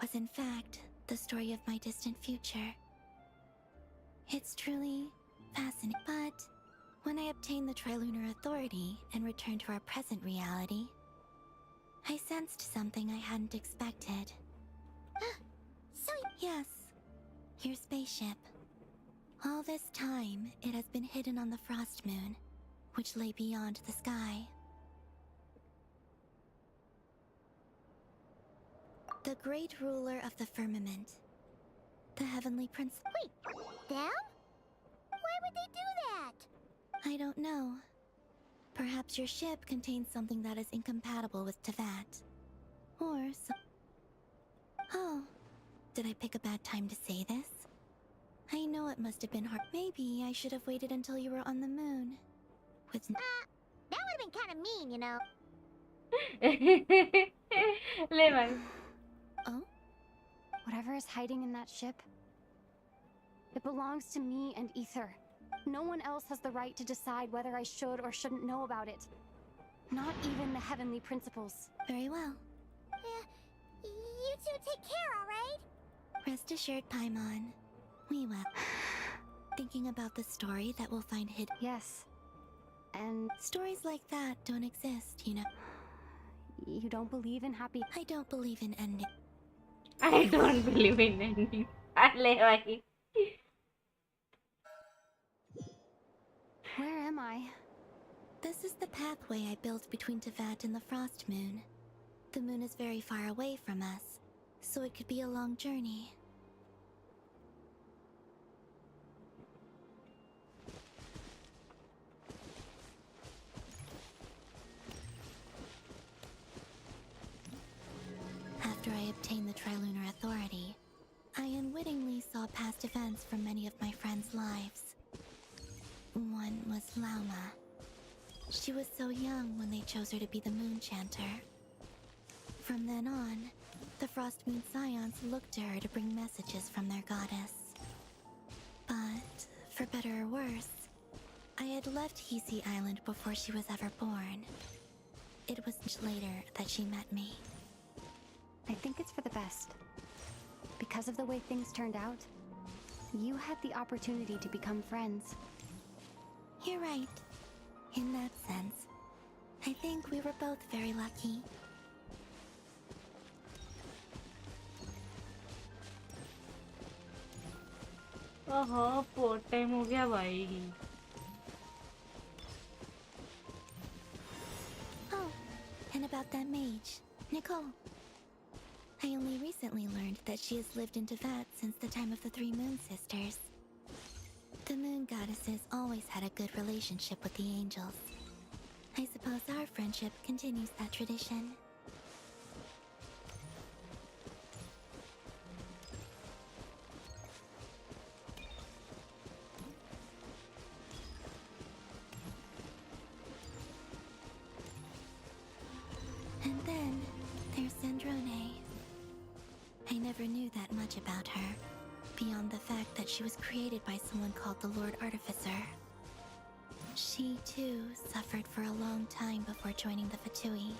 was in fact the story of my distant future. It's truly fascinating, but when I obtained the Trilunar Authority and returned to our present reality, I sensed something I hadn't expected. Yes, your spaceship. All this time, it has been hidden on the Frost Moon, which lay beyond the sky. The great ruler of the firmament. The Heavenly Prince. Wait, them? Why would they do that? I don't know. Perhaps your ship contains something that is incompatible with Tevat. Or so. Oh, did I pick a bad time to say this? I know it must have been hard. Maybe I should have waited until you were on the moon. With that would have been kind of mean, you know. Lemon. Oh? Whatever is hiding in that ship, it belongs to me and Ether. No one else has the right to decide whether I should or shouldn't know about it. Not even the Heavenly Principles. Very well. You two take care, alright? Rest assured, Paimon. We will. Thinking about the story that we'll find hidden. Yes. And stories like that don't exist, you know. You don't believe in happy... I don't believe in ending. I don't believe in ending. Where am I? This is the pathway I built between Tevat and the Frost Moon. The moon is very far away from us, so it could be a long journey. After I obtained the Trilunar Authority, I unwittingly saw past events from many of my friends' lives. One was Lauma. She was so young when they chose her to be the Moon Chanter. From then on, the Frost Moon Scions looked to her to bring messages from their goddess. But, for better or worse, I had left Hisi Island before she was ever born. It was much later that she met me. I think it's for the best. Because of the way things turned out, you had the opportunity to become friends. You're right. In that sense, I think we were both very lucky. ओहो port time हो गया भाई. Oh, and about that mage, Nicole. I only recently learned that she has lived in Tevat since the time of the Three Moon Sisters. The Moon Goddesses always had a good relationship with the angels. I suppose our friendship continues that tradition. And then there's Sandrone. I never knew that much about her, beyond the fact that she was created by someone called the Lord Artificer. She, too, suffered for a long time before joining the Fatui.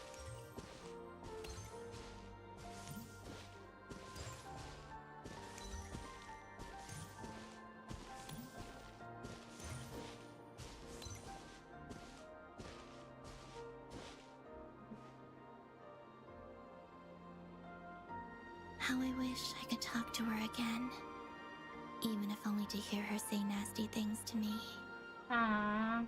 How I wish I could talk to her again. Even if only to hear her say nasty things to me. हाँ.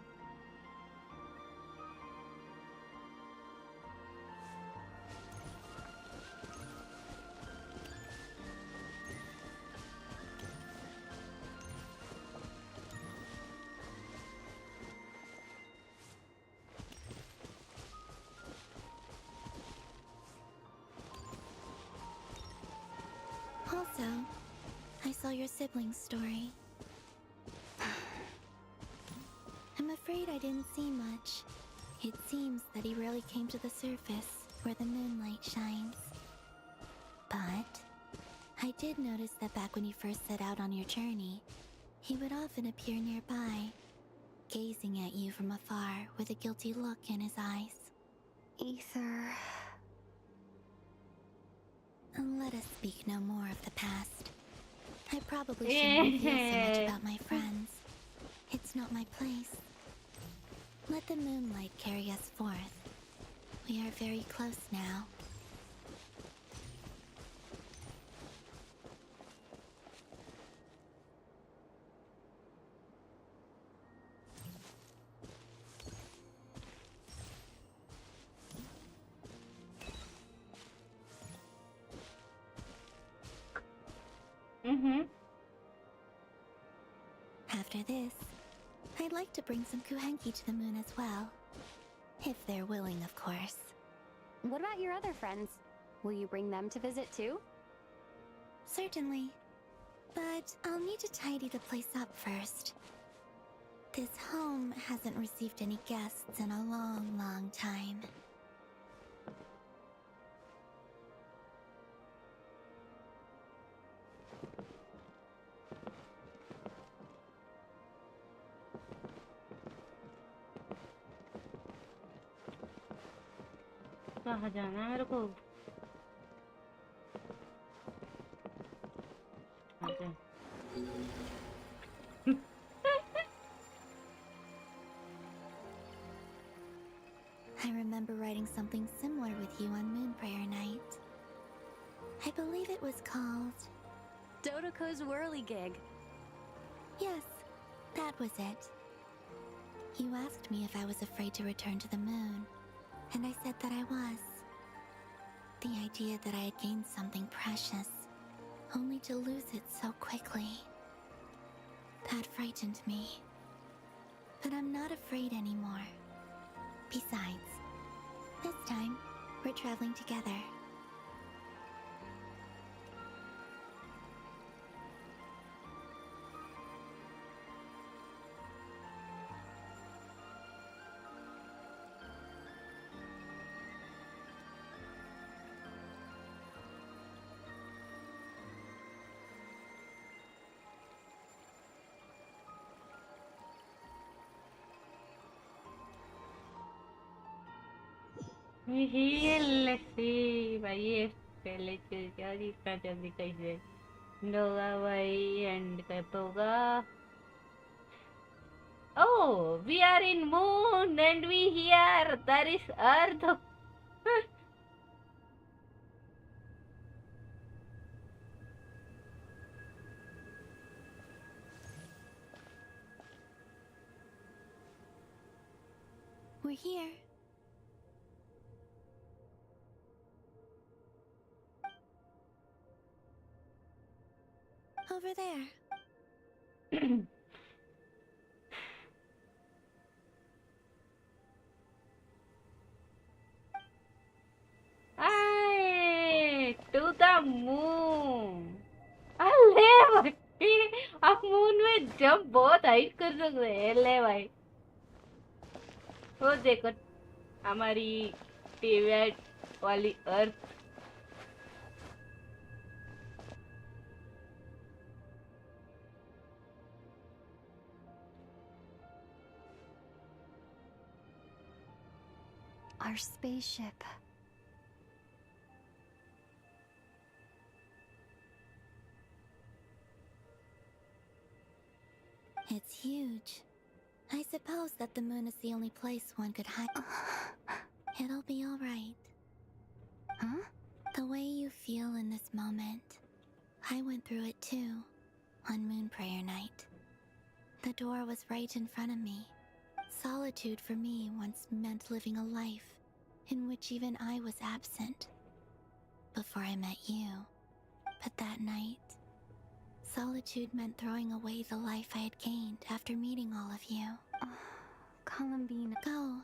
Also, I saw your sibling's story. I'm afraid I didn't see much. It seems that he rarely came to the surface where the moonlight shines. But I did notice that back when you first set out on your journey, he would often appear nearby, gazing at you from afar with a guilty look in his eyes. Ether... Let us speak no more of the past. I probably shouldn't reveal so much about my friends. It's not my place. Let the moonlight carry us forth. We are very close now. After this, I'd like to bring some kuhenki to the moon as well. If they're willing, of course. What about your other friends? Will you bring them to visit too? Certainly. But I'll need to tidy the place up first. This home hasn't received any guests in a long, long time. कहाँ जाना है मेरे को? अच्छा। I remember writing something similar with you on Moon Prayer Night. I believe it was called... Dodoko's Whirligig. Yes, that was it. You asked me if I was afraid to return to the moon, and I said that I was. The idea that I had gained something precious, only to lose it so quickly. That frightened me. But I'm not afraid anymore. Besides, this time, we're traveling together. Let's see, भाई पहले क्या जितना जल्दी कैसे होगा भाई and कब होगा? Oh, we are in moon and we here. That is Earth. We're here. Over there. Hey, to the moon. अले भाई आप मून में जंप बहुत हाइट कर सकते हैं ले भाई वो देखो हमारी टीवेट वाली अर्थ Our spaceship. It's huge. I suppose that the moon is the only place one could hide. It'll be all right. Huh? The way you feel in this moment, I went through it too, on Moon Prayer Night. The door was right in front of me. Solitude for me once meant living a life in which even I was absent. Before I met you. But that night, solitude meant throwing away the life I had gained after meeting all of you. Columbine. Go.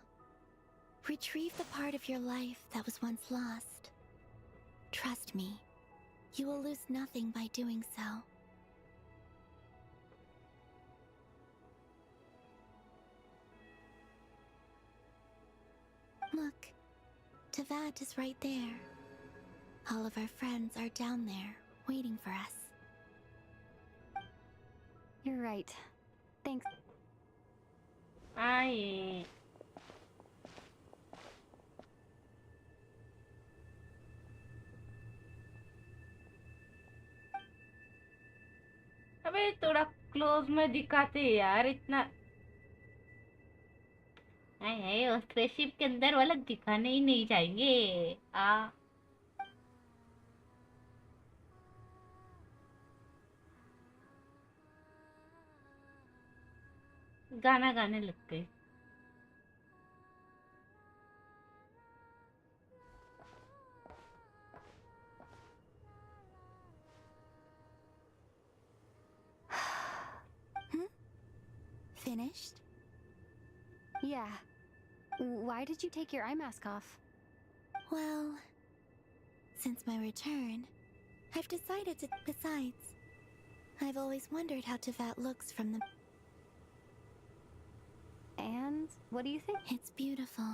Retrieve the part of your life that was once lost. Trust me, you will lose nothing by doing so. Look, Tavad is right there. All of our friends are down there, waiting for us. You're right. Thanks. Ai. अबे थोड़ा close में दिखाते यार इतना हाय हाय, उस spaceship के अंदर वाला दिखाने ही नहीं चाहिए। गाना गाने लग गए। Finished? Yeah. Why did you take your eye mask off? Well, since my return, I've decided to. Besides, I've always wondered how Tevat looks from the. And what do you think? It's beautiful.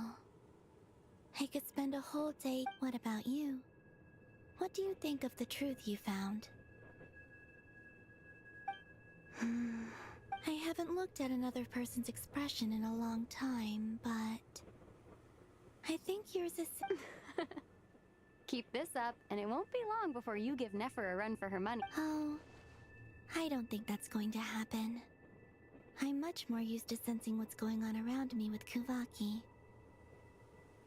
I could spend a whole day. What about you? What do you think of the truth you found? I haven't looked at another person's expression in a long time, but I think yours is. Keep this up, and it won't be long before you give Nefer a run for her money. Oh, I don't think that's going to happen. I'm much more used to sensing what's going on around me with Kuvaki.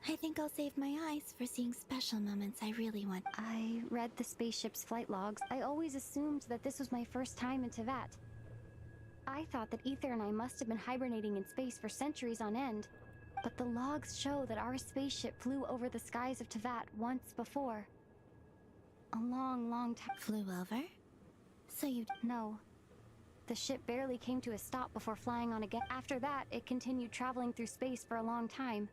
I think I'll save my eyes for seeing special moments I really want. I read the spaceship's flight logs. I always assumed that this was my first time in Tevat. I thought that Ether and I must have been hibernating in space for centuries on end. But the logs show that our spaceship flew over the skies of Tevat once before. A long, long time. Flew over? So you... No. The ship barely came to a stop before flying on again. After that, it continued traveling through space for a long time.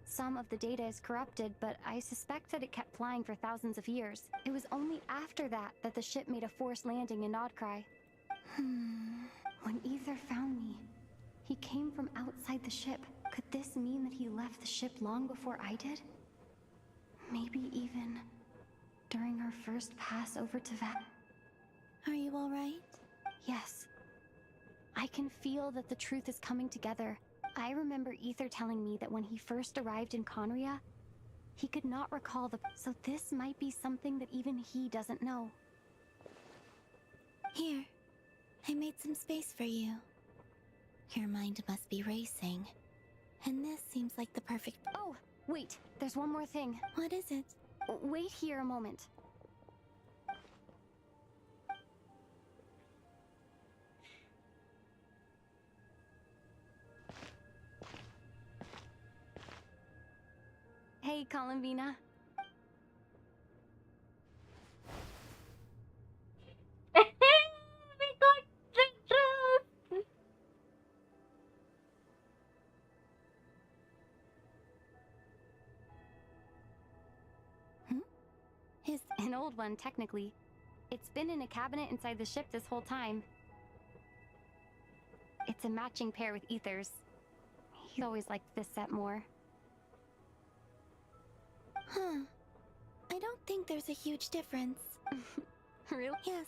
Some of the data is corrupted, but I suspect that it kept flying for thousands of years. It was only after that that the ship made a forced landing in Nodcry. When Ether found me, he came from outside the ship. Could this mean that he left the ship long before I did? Maybe even during our first pass over Tevat. Are you alright? Yes. I can feel that the truth is coming together. I remember Ether telling me that when he first arrived in Conria, he could not recall the... So this might be something that even he doesn't know. Here, I made some space for you. Your mind must be racing. And this seems like the perfect... Oh, wait, there's one more thing. What is it? Wait here a moment. Hey, Columbina. We got the truth. Is an old one, technically. It's been in a cabinet inside the ship this whole time. It's a matching pair with Ether's. He always liked this set more. Huh. I don't think there's a huge difference. Really? Yes.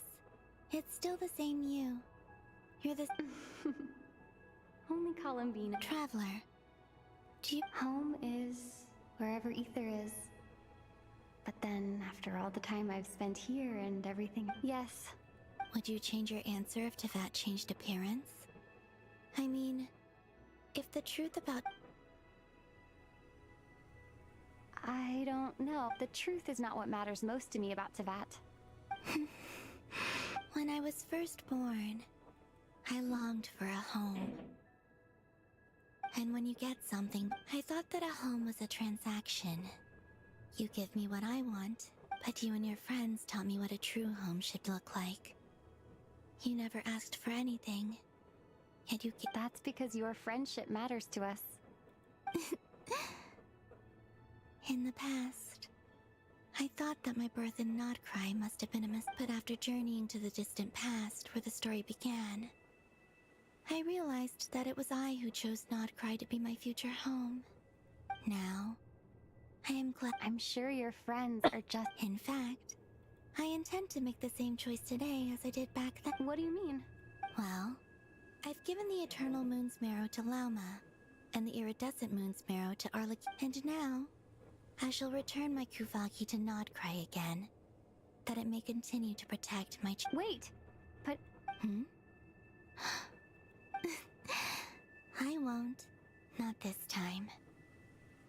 It's still the same you. You're the... Only Columbina. Traveler. Do you... Home is wherever Ether is. But then, after all the time I've spent here and everything... Yes. Would you change your answer if Tevat changed appearance? I mean, if the truth about... I don't know. The truth is not what matters most to me about Tevat. When I was first born, I longed for a home. And when you get something, I thought that a home was a transaction. You give me what I want, but you and your friends taught me what a true home should look like. You never asked for anything, yet you get... That's because your friendship matters to us. In the past, I thought that my birth in Nodcry must have been a but after journeying to the distant past where the story began, I realized that it was I who chose Nodcry to be my future home. Now, I am glad... I'm sure your friends are just... In fact, I intend to make the same choice today as I did back then. What do you mean? Well, I've given the Eternal Moon's Marrow to Lauma, and the Iridescent Moon's Marrow to Arlecchino. And now, I shall return my Kuvaki to Nodcry again, that it may continue to protect my Wait! But... I won't. Not this time.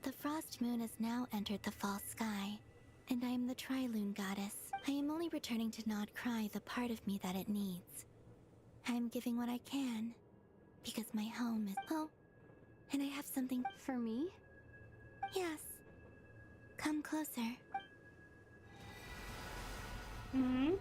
The frost moon has now entered the fall sky, and I am the Trilune goddess. I am only returning to not cry the part of me that it needs. I am giving what I can, because my home is... Oh, and I have something... For me? Yes. Come closer. Hmm?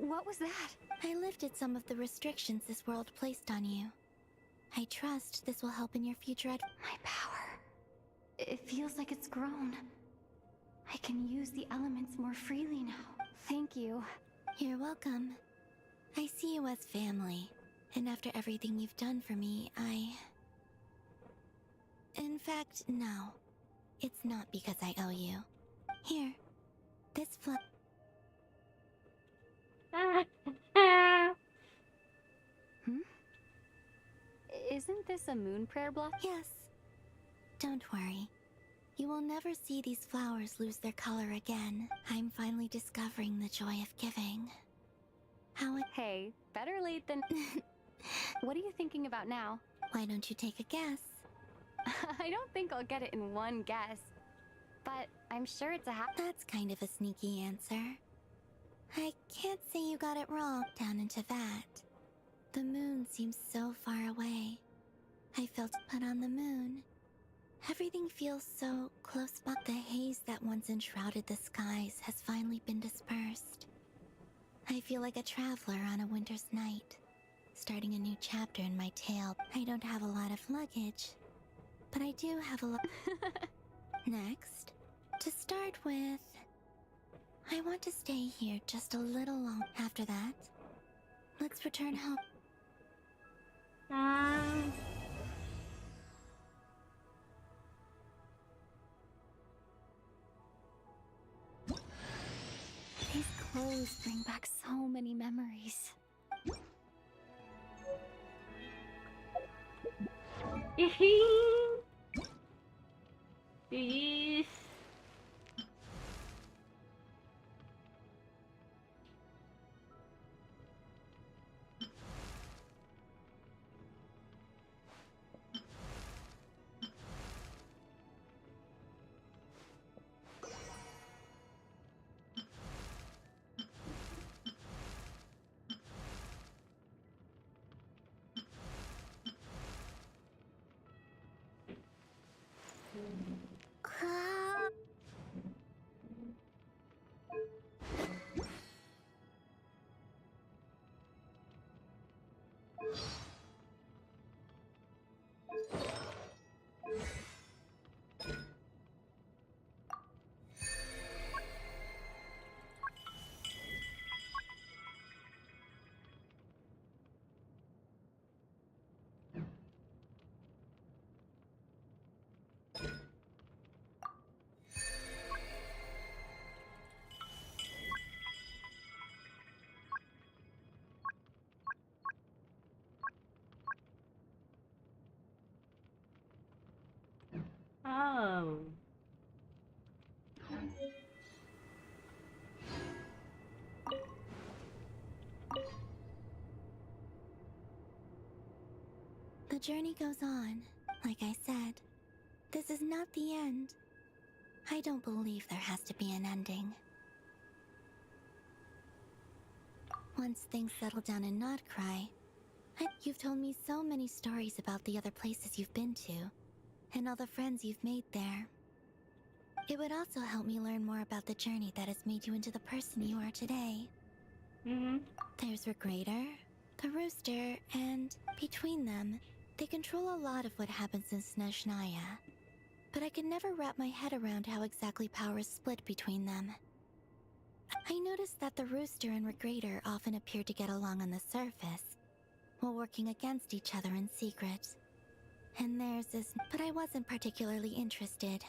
What was that? I lifted some of the restrictions this world placed on you. I trust this will help in your future My power. It feels like it's grown. I can use the elements more freely now. Thank you. You're welcome. I see you as family, and after everything you've done for me, In fact, no. It's not because I owe you. Here, this Isn't this a moon prayer block? Yes. Don't worry. You will never see these flowers lose their color again. I'm finally discovering the joy of giving. Hey, better late than... What are you thinking about now? Why don't you take a guess? I don't think I'll get it in one guess. But I'm sure it's a That's kind of a sneaky answer. I can't say you got it wrong. Down into that. The moon seems so far away. I felt put on the moon. Everything feels so close, but the haze that once enshrouded the skies has finally been dispersed. I feel like a traveler on a winter's night, starting a new chapter in my tale. I don't have a lot of luggage, but I do have a lot. Next, to start with, I want to stay here just a little long. After that, let's return home. These clothes bring back so many memories. Yes. Oh. The journey goes on, like I said. This is not the end. I don't believe there has to be an ending. Once things settle down in Notcry, you've told me so many stories about the other places you've been to, and all the friends you've made there. It would also help me learn more about the journey that has made you into the person you are today. There's Regrator, the Rooster, and between them, they control a lot of what happens in Snezhnaya. But I can never wrap my head around how exactly power is split between them. I noticed that the Rooster and Regrator often appear to get along on the surface, while working against each other in secret. And there's this... But I wasn't particularly interested,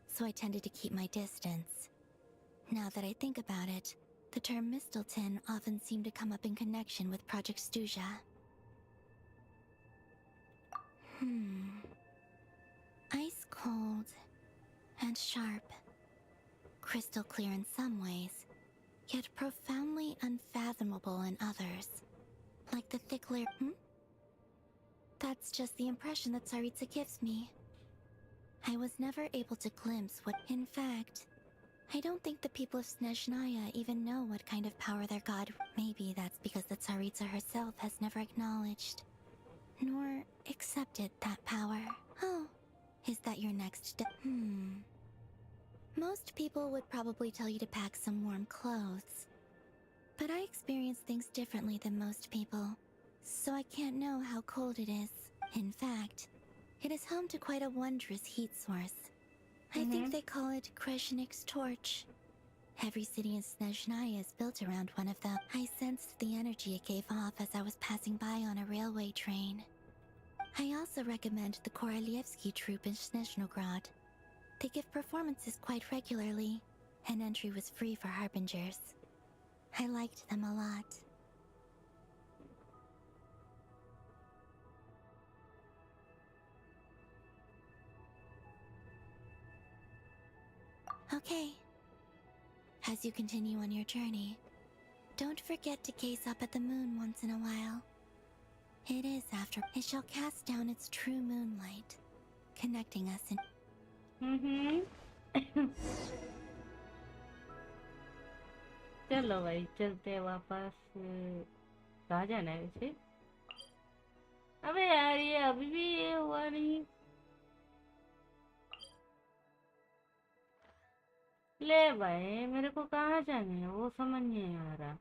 so I tended to keep my distance. Now that I think about it, the term Mistelton often seemed to come up in connection with Project Stuja. Ice cold and sharp. Crystal clear in some ways, yet profoundly unfathomable in others. Like the thick layer. That's just the impression that Tsaritsa gives me. I was never able to glimpse what. In fact, I don't think the people of Snezhnaya even know what kind of power their god. Maybe that's because the Tsaritsa herself has never acknowledged nor accepted that power. Oh, is that your next Most people would probably tell you to pack some warm clothes. But I experience things differently than most people, so I can't know how cold it is. In fact, it is home to quite a wondrous heat source. I think they call it Kreshnik's torch. Every city in Snezhnaya is built around one of them. I sensed the energy it gave off as I was passing by on a railway train. I also recommend the Korolievsky troupe in Snezhnograd. They give performances quite regularly, and entry was free for harbingers. I liked them a lot. Okay. As you continue on your journey, don't forget to gaze up at the moon once in a while. It is after it shall cast down its true moonlight, connecting us in. चलो भाई चलते हैं वापस। कहाँ जाना है वैसे? अबे यार ये अभी भी ये हुआ नहीं। ले भाई मेरे को कहाँ जाना है वो समझ नहीं आ रहा।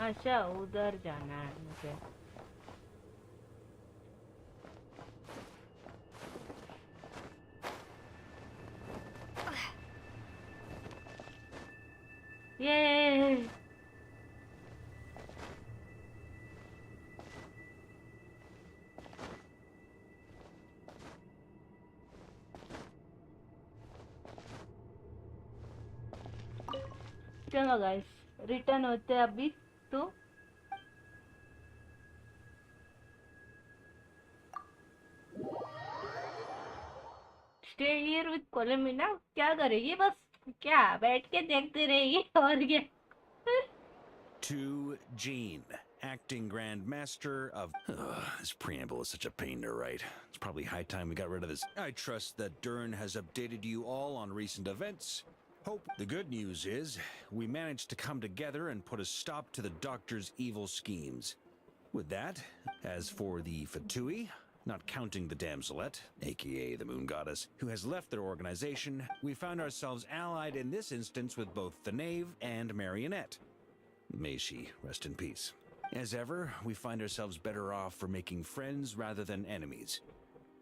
अच्छा उधर जाना है मुझे। ये चलो गाइस रिटर्न होते हैं अभी तो। स्टे हियर विद कोलेमिना क्या करेगी? बस क्या बैठ के देखते रहेगी और क्या? To Jean, acting Grand Master of... this preamble is such a pain to write. It's probably high time we got rid of this. I trust that Dern has updated you all on recent events. Hope. The good news is, we managed to come together and put a stop to the Doctor's evil schemes. With that, as for the Fatui, not counting the Damselette, aka the Moon Goddess, who has left their organization, we found ourselves allied in this instance with both the Knave and Marionette. May she rest in peace. As ever, we find ourselves better off for making friends rather than enemies.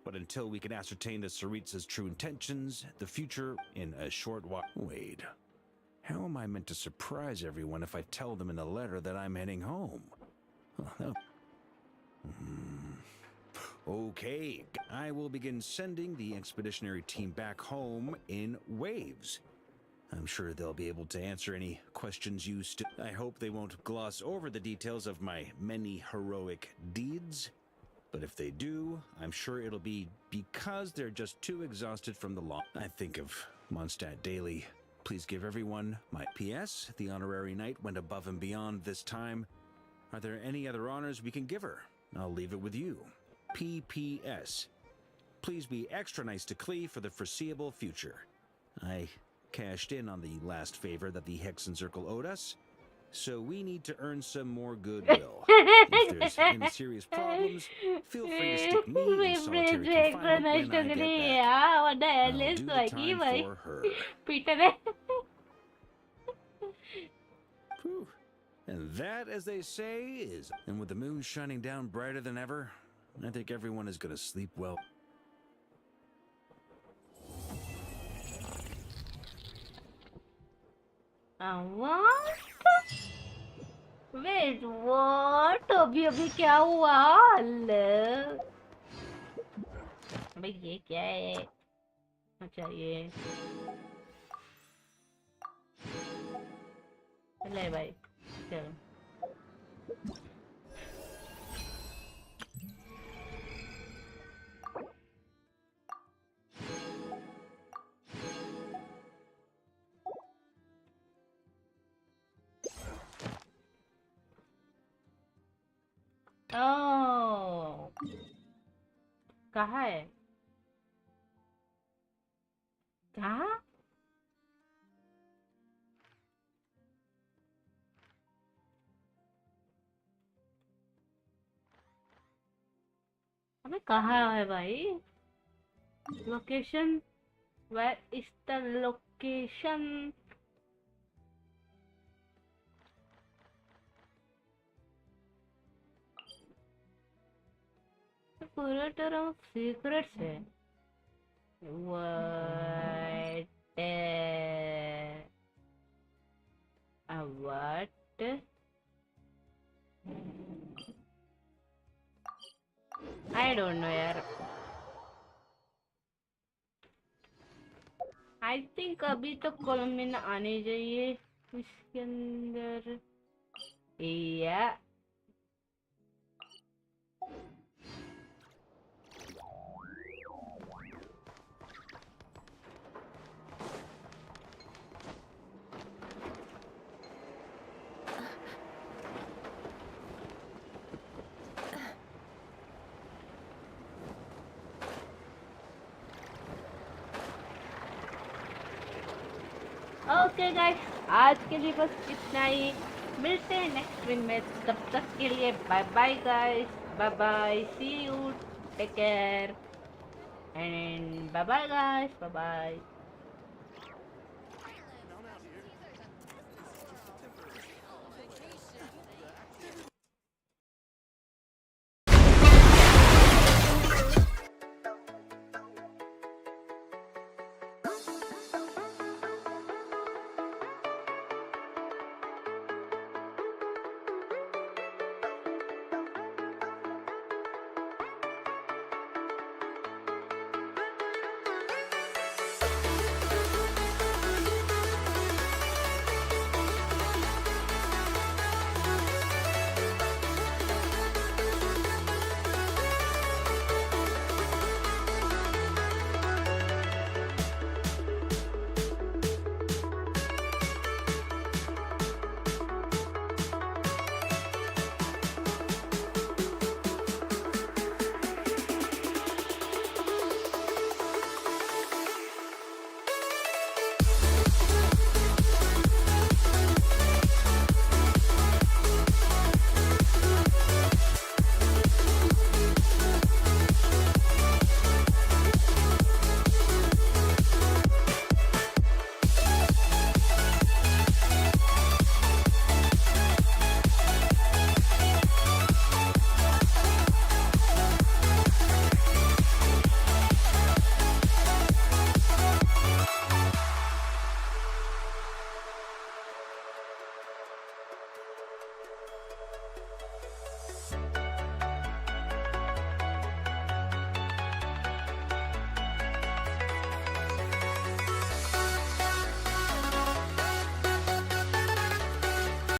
But until we can ascertain the Tsaritsa's true intentions, the future in a short while... Wait. How am I meant to surprise everyone if I tell them in a letter that I'm heading home? Okay, I will begin sending the expeditionary team back home in waves. I'm sure they'll be able to answer any questions you still... I hope they won't gloss over the details of my many heroic deeds. But if they do, I'm sure it'll be because they're just too exhausted from the long... I think of Mondstadt daily. Please give everyone my... P.S. The honorary knight went above and beyond this time. Are there any other honors we can give her? I'll leave it with you. P.P.S. Please be extra nice to Klee for the foreseeable future. I cashed in on the last favor that the Hexen Circle owed us, so we need to earn some more goodwill. If there's any serious problems, feel free to stick me in solitary confinement when I get back. I'll do the time for her. Whew. And that, as they say, is... And with the moon shining down brighter than ever, I think everyone is going to sleep well. What? Wait, what? अभी क्या हुआ? अबे ये क्या है? अच्छा ये ले भाई चलो ओह कहाँ है कहाँ अबे कहाँ है भाई location where is the location curator of secrets है what what I don't know यार I think अभी तो कोलम्बिना आने चाहिए इसके अंदर या ओके गाइस आज के लिए बस इतना ही मिलते हैं नेक्स्ट स्ट्रीम में तब तक के लिए bye bye guys bye bye see you take care and bye bye guys bye bye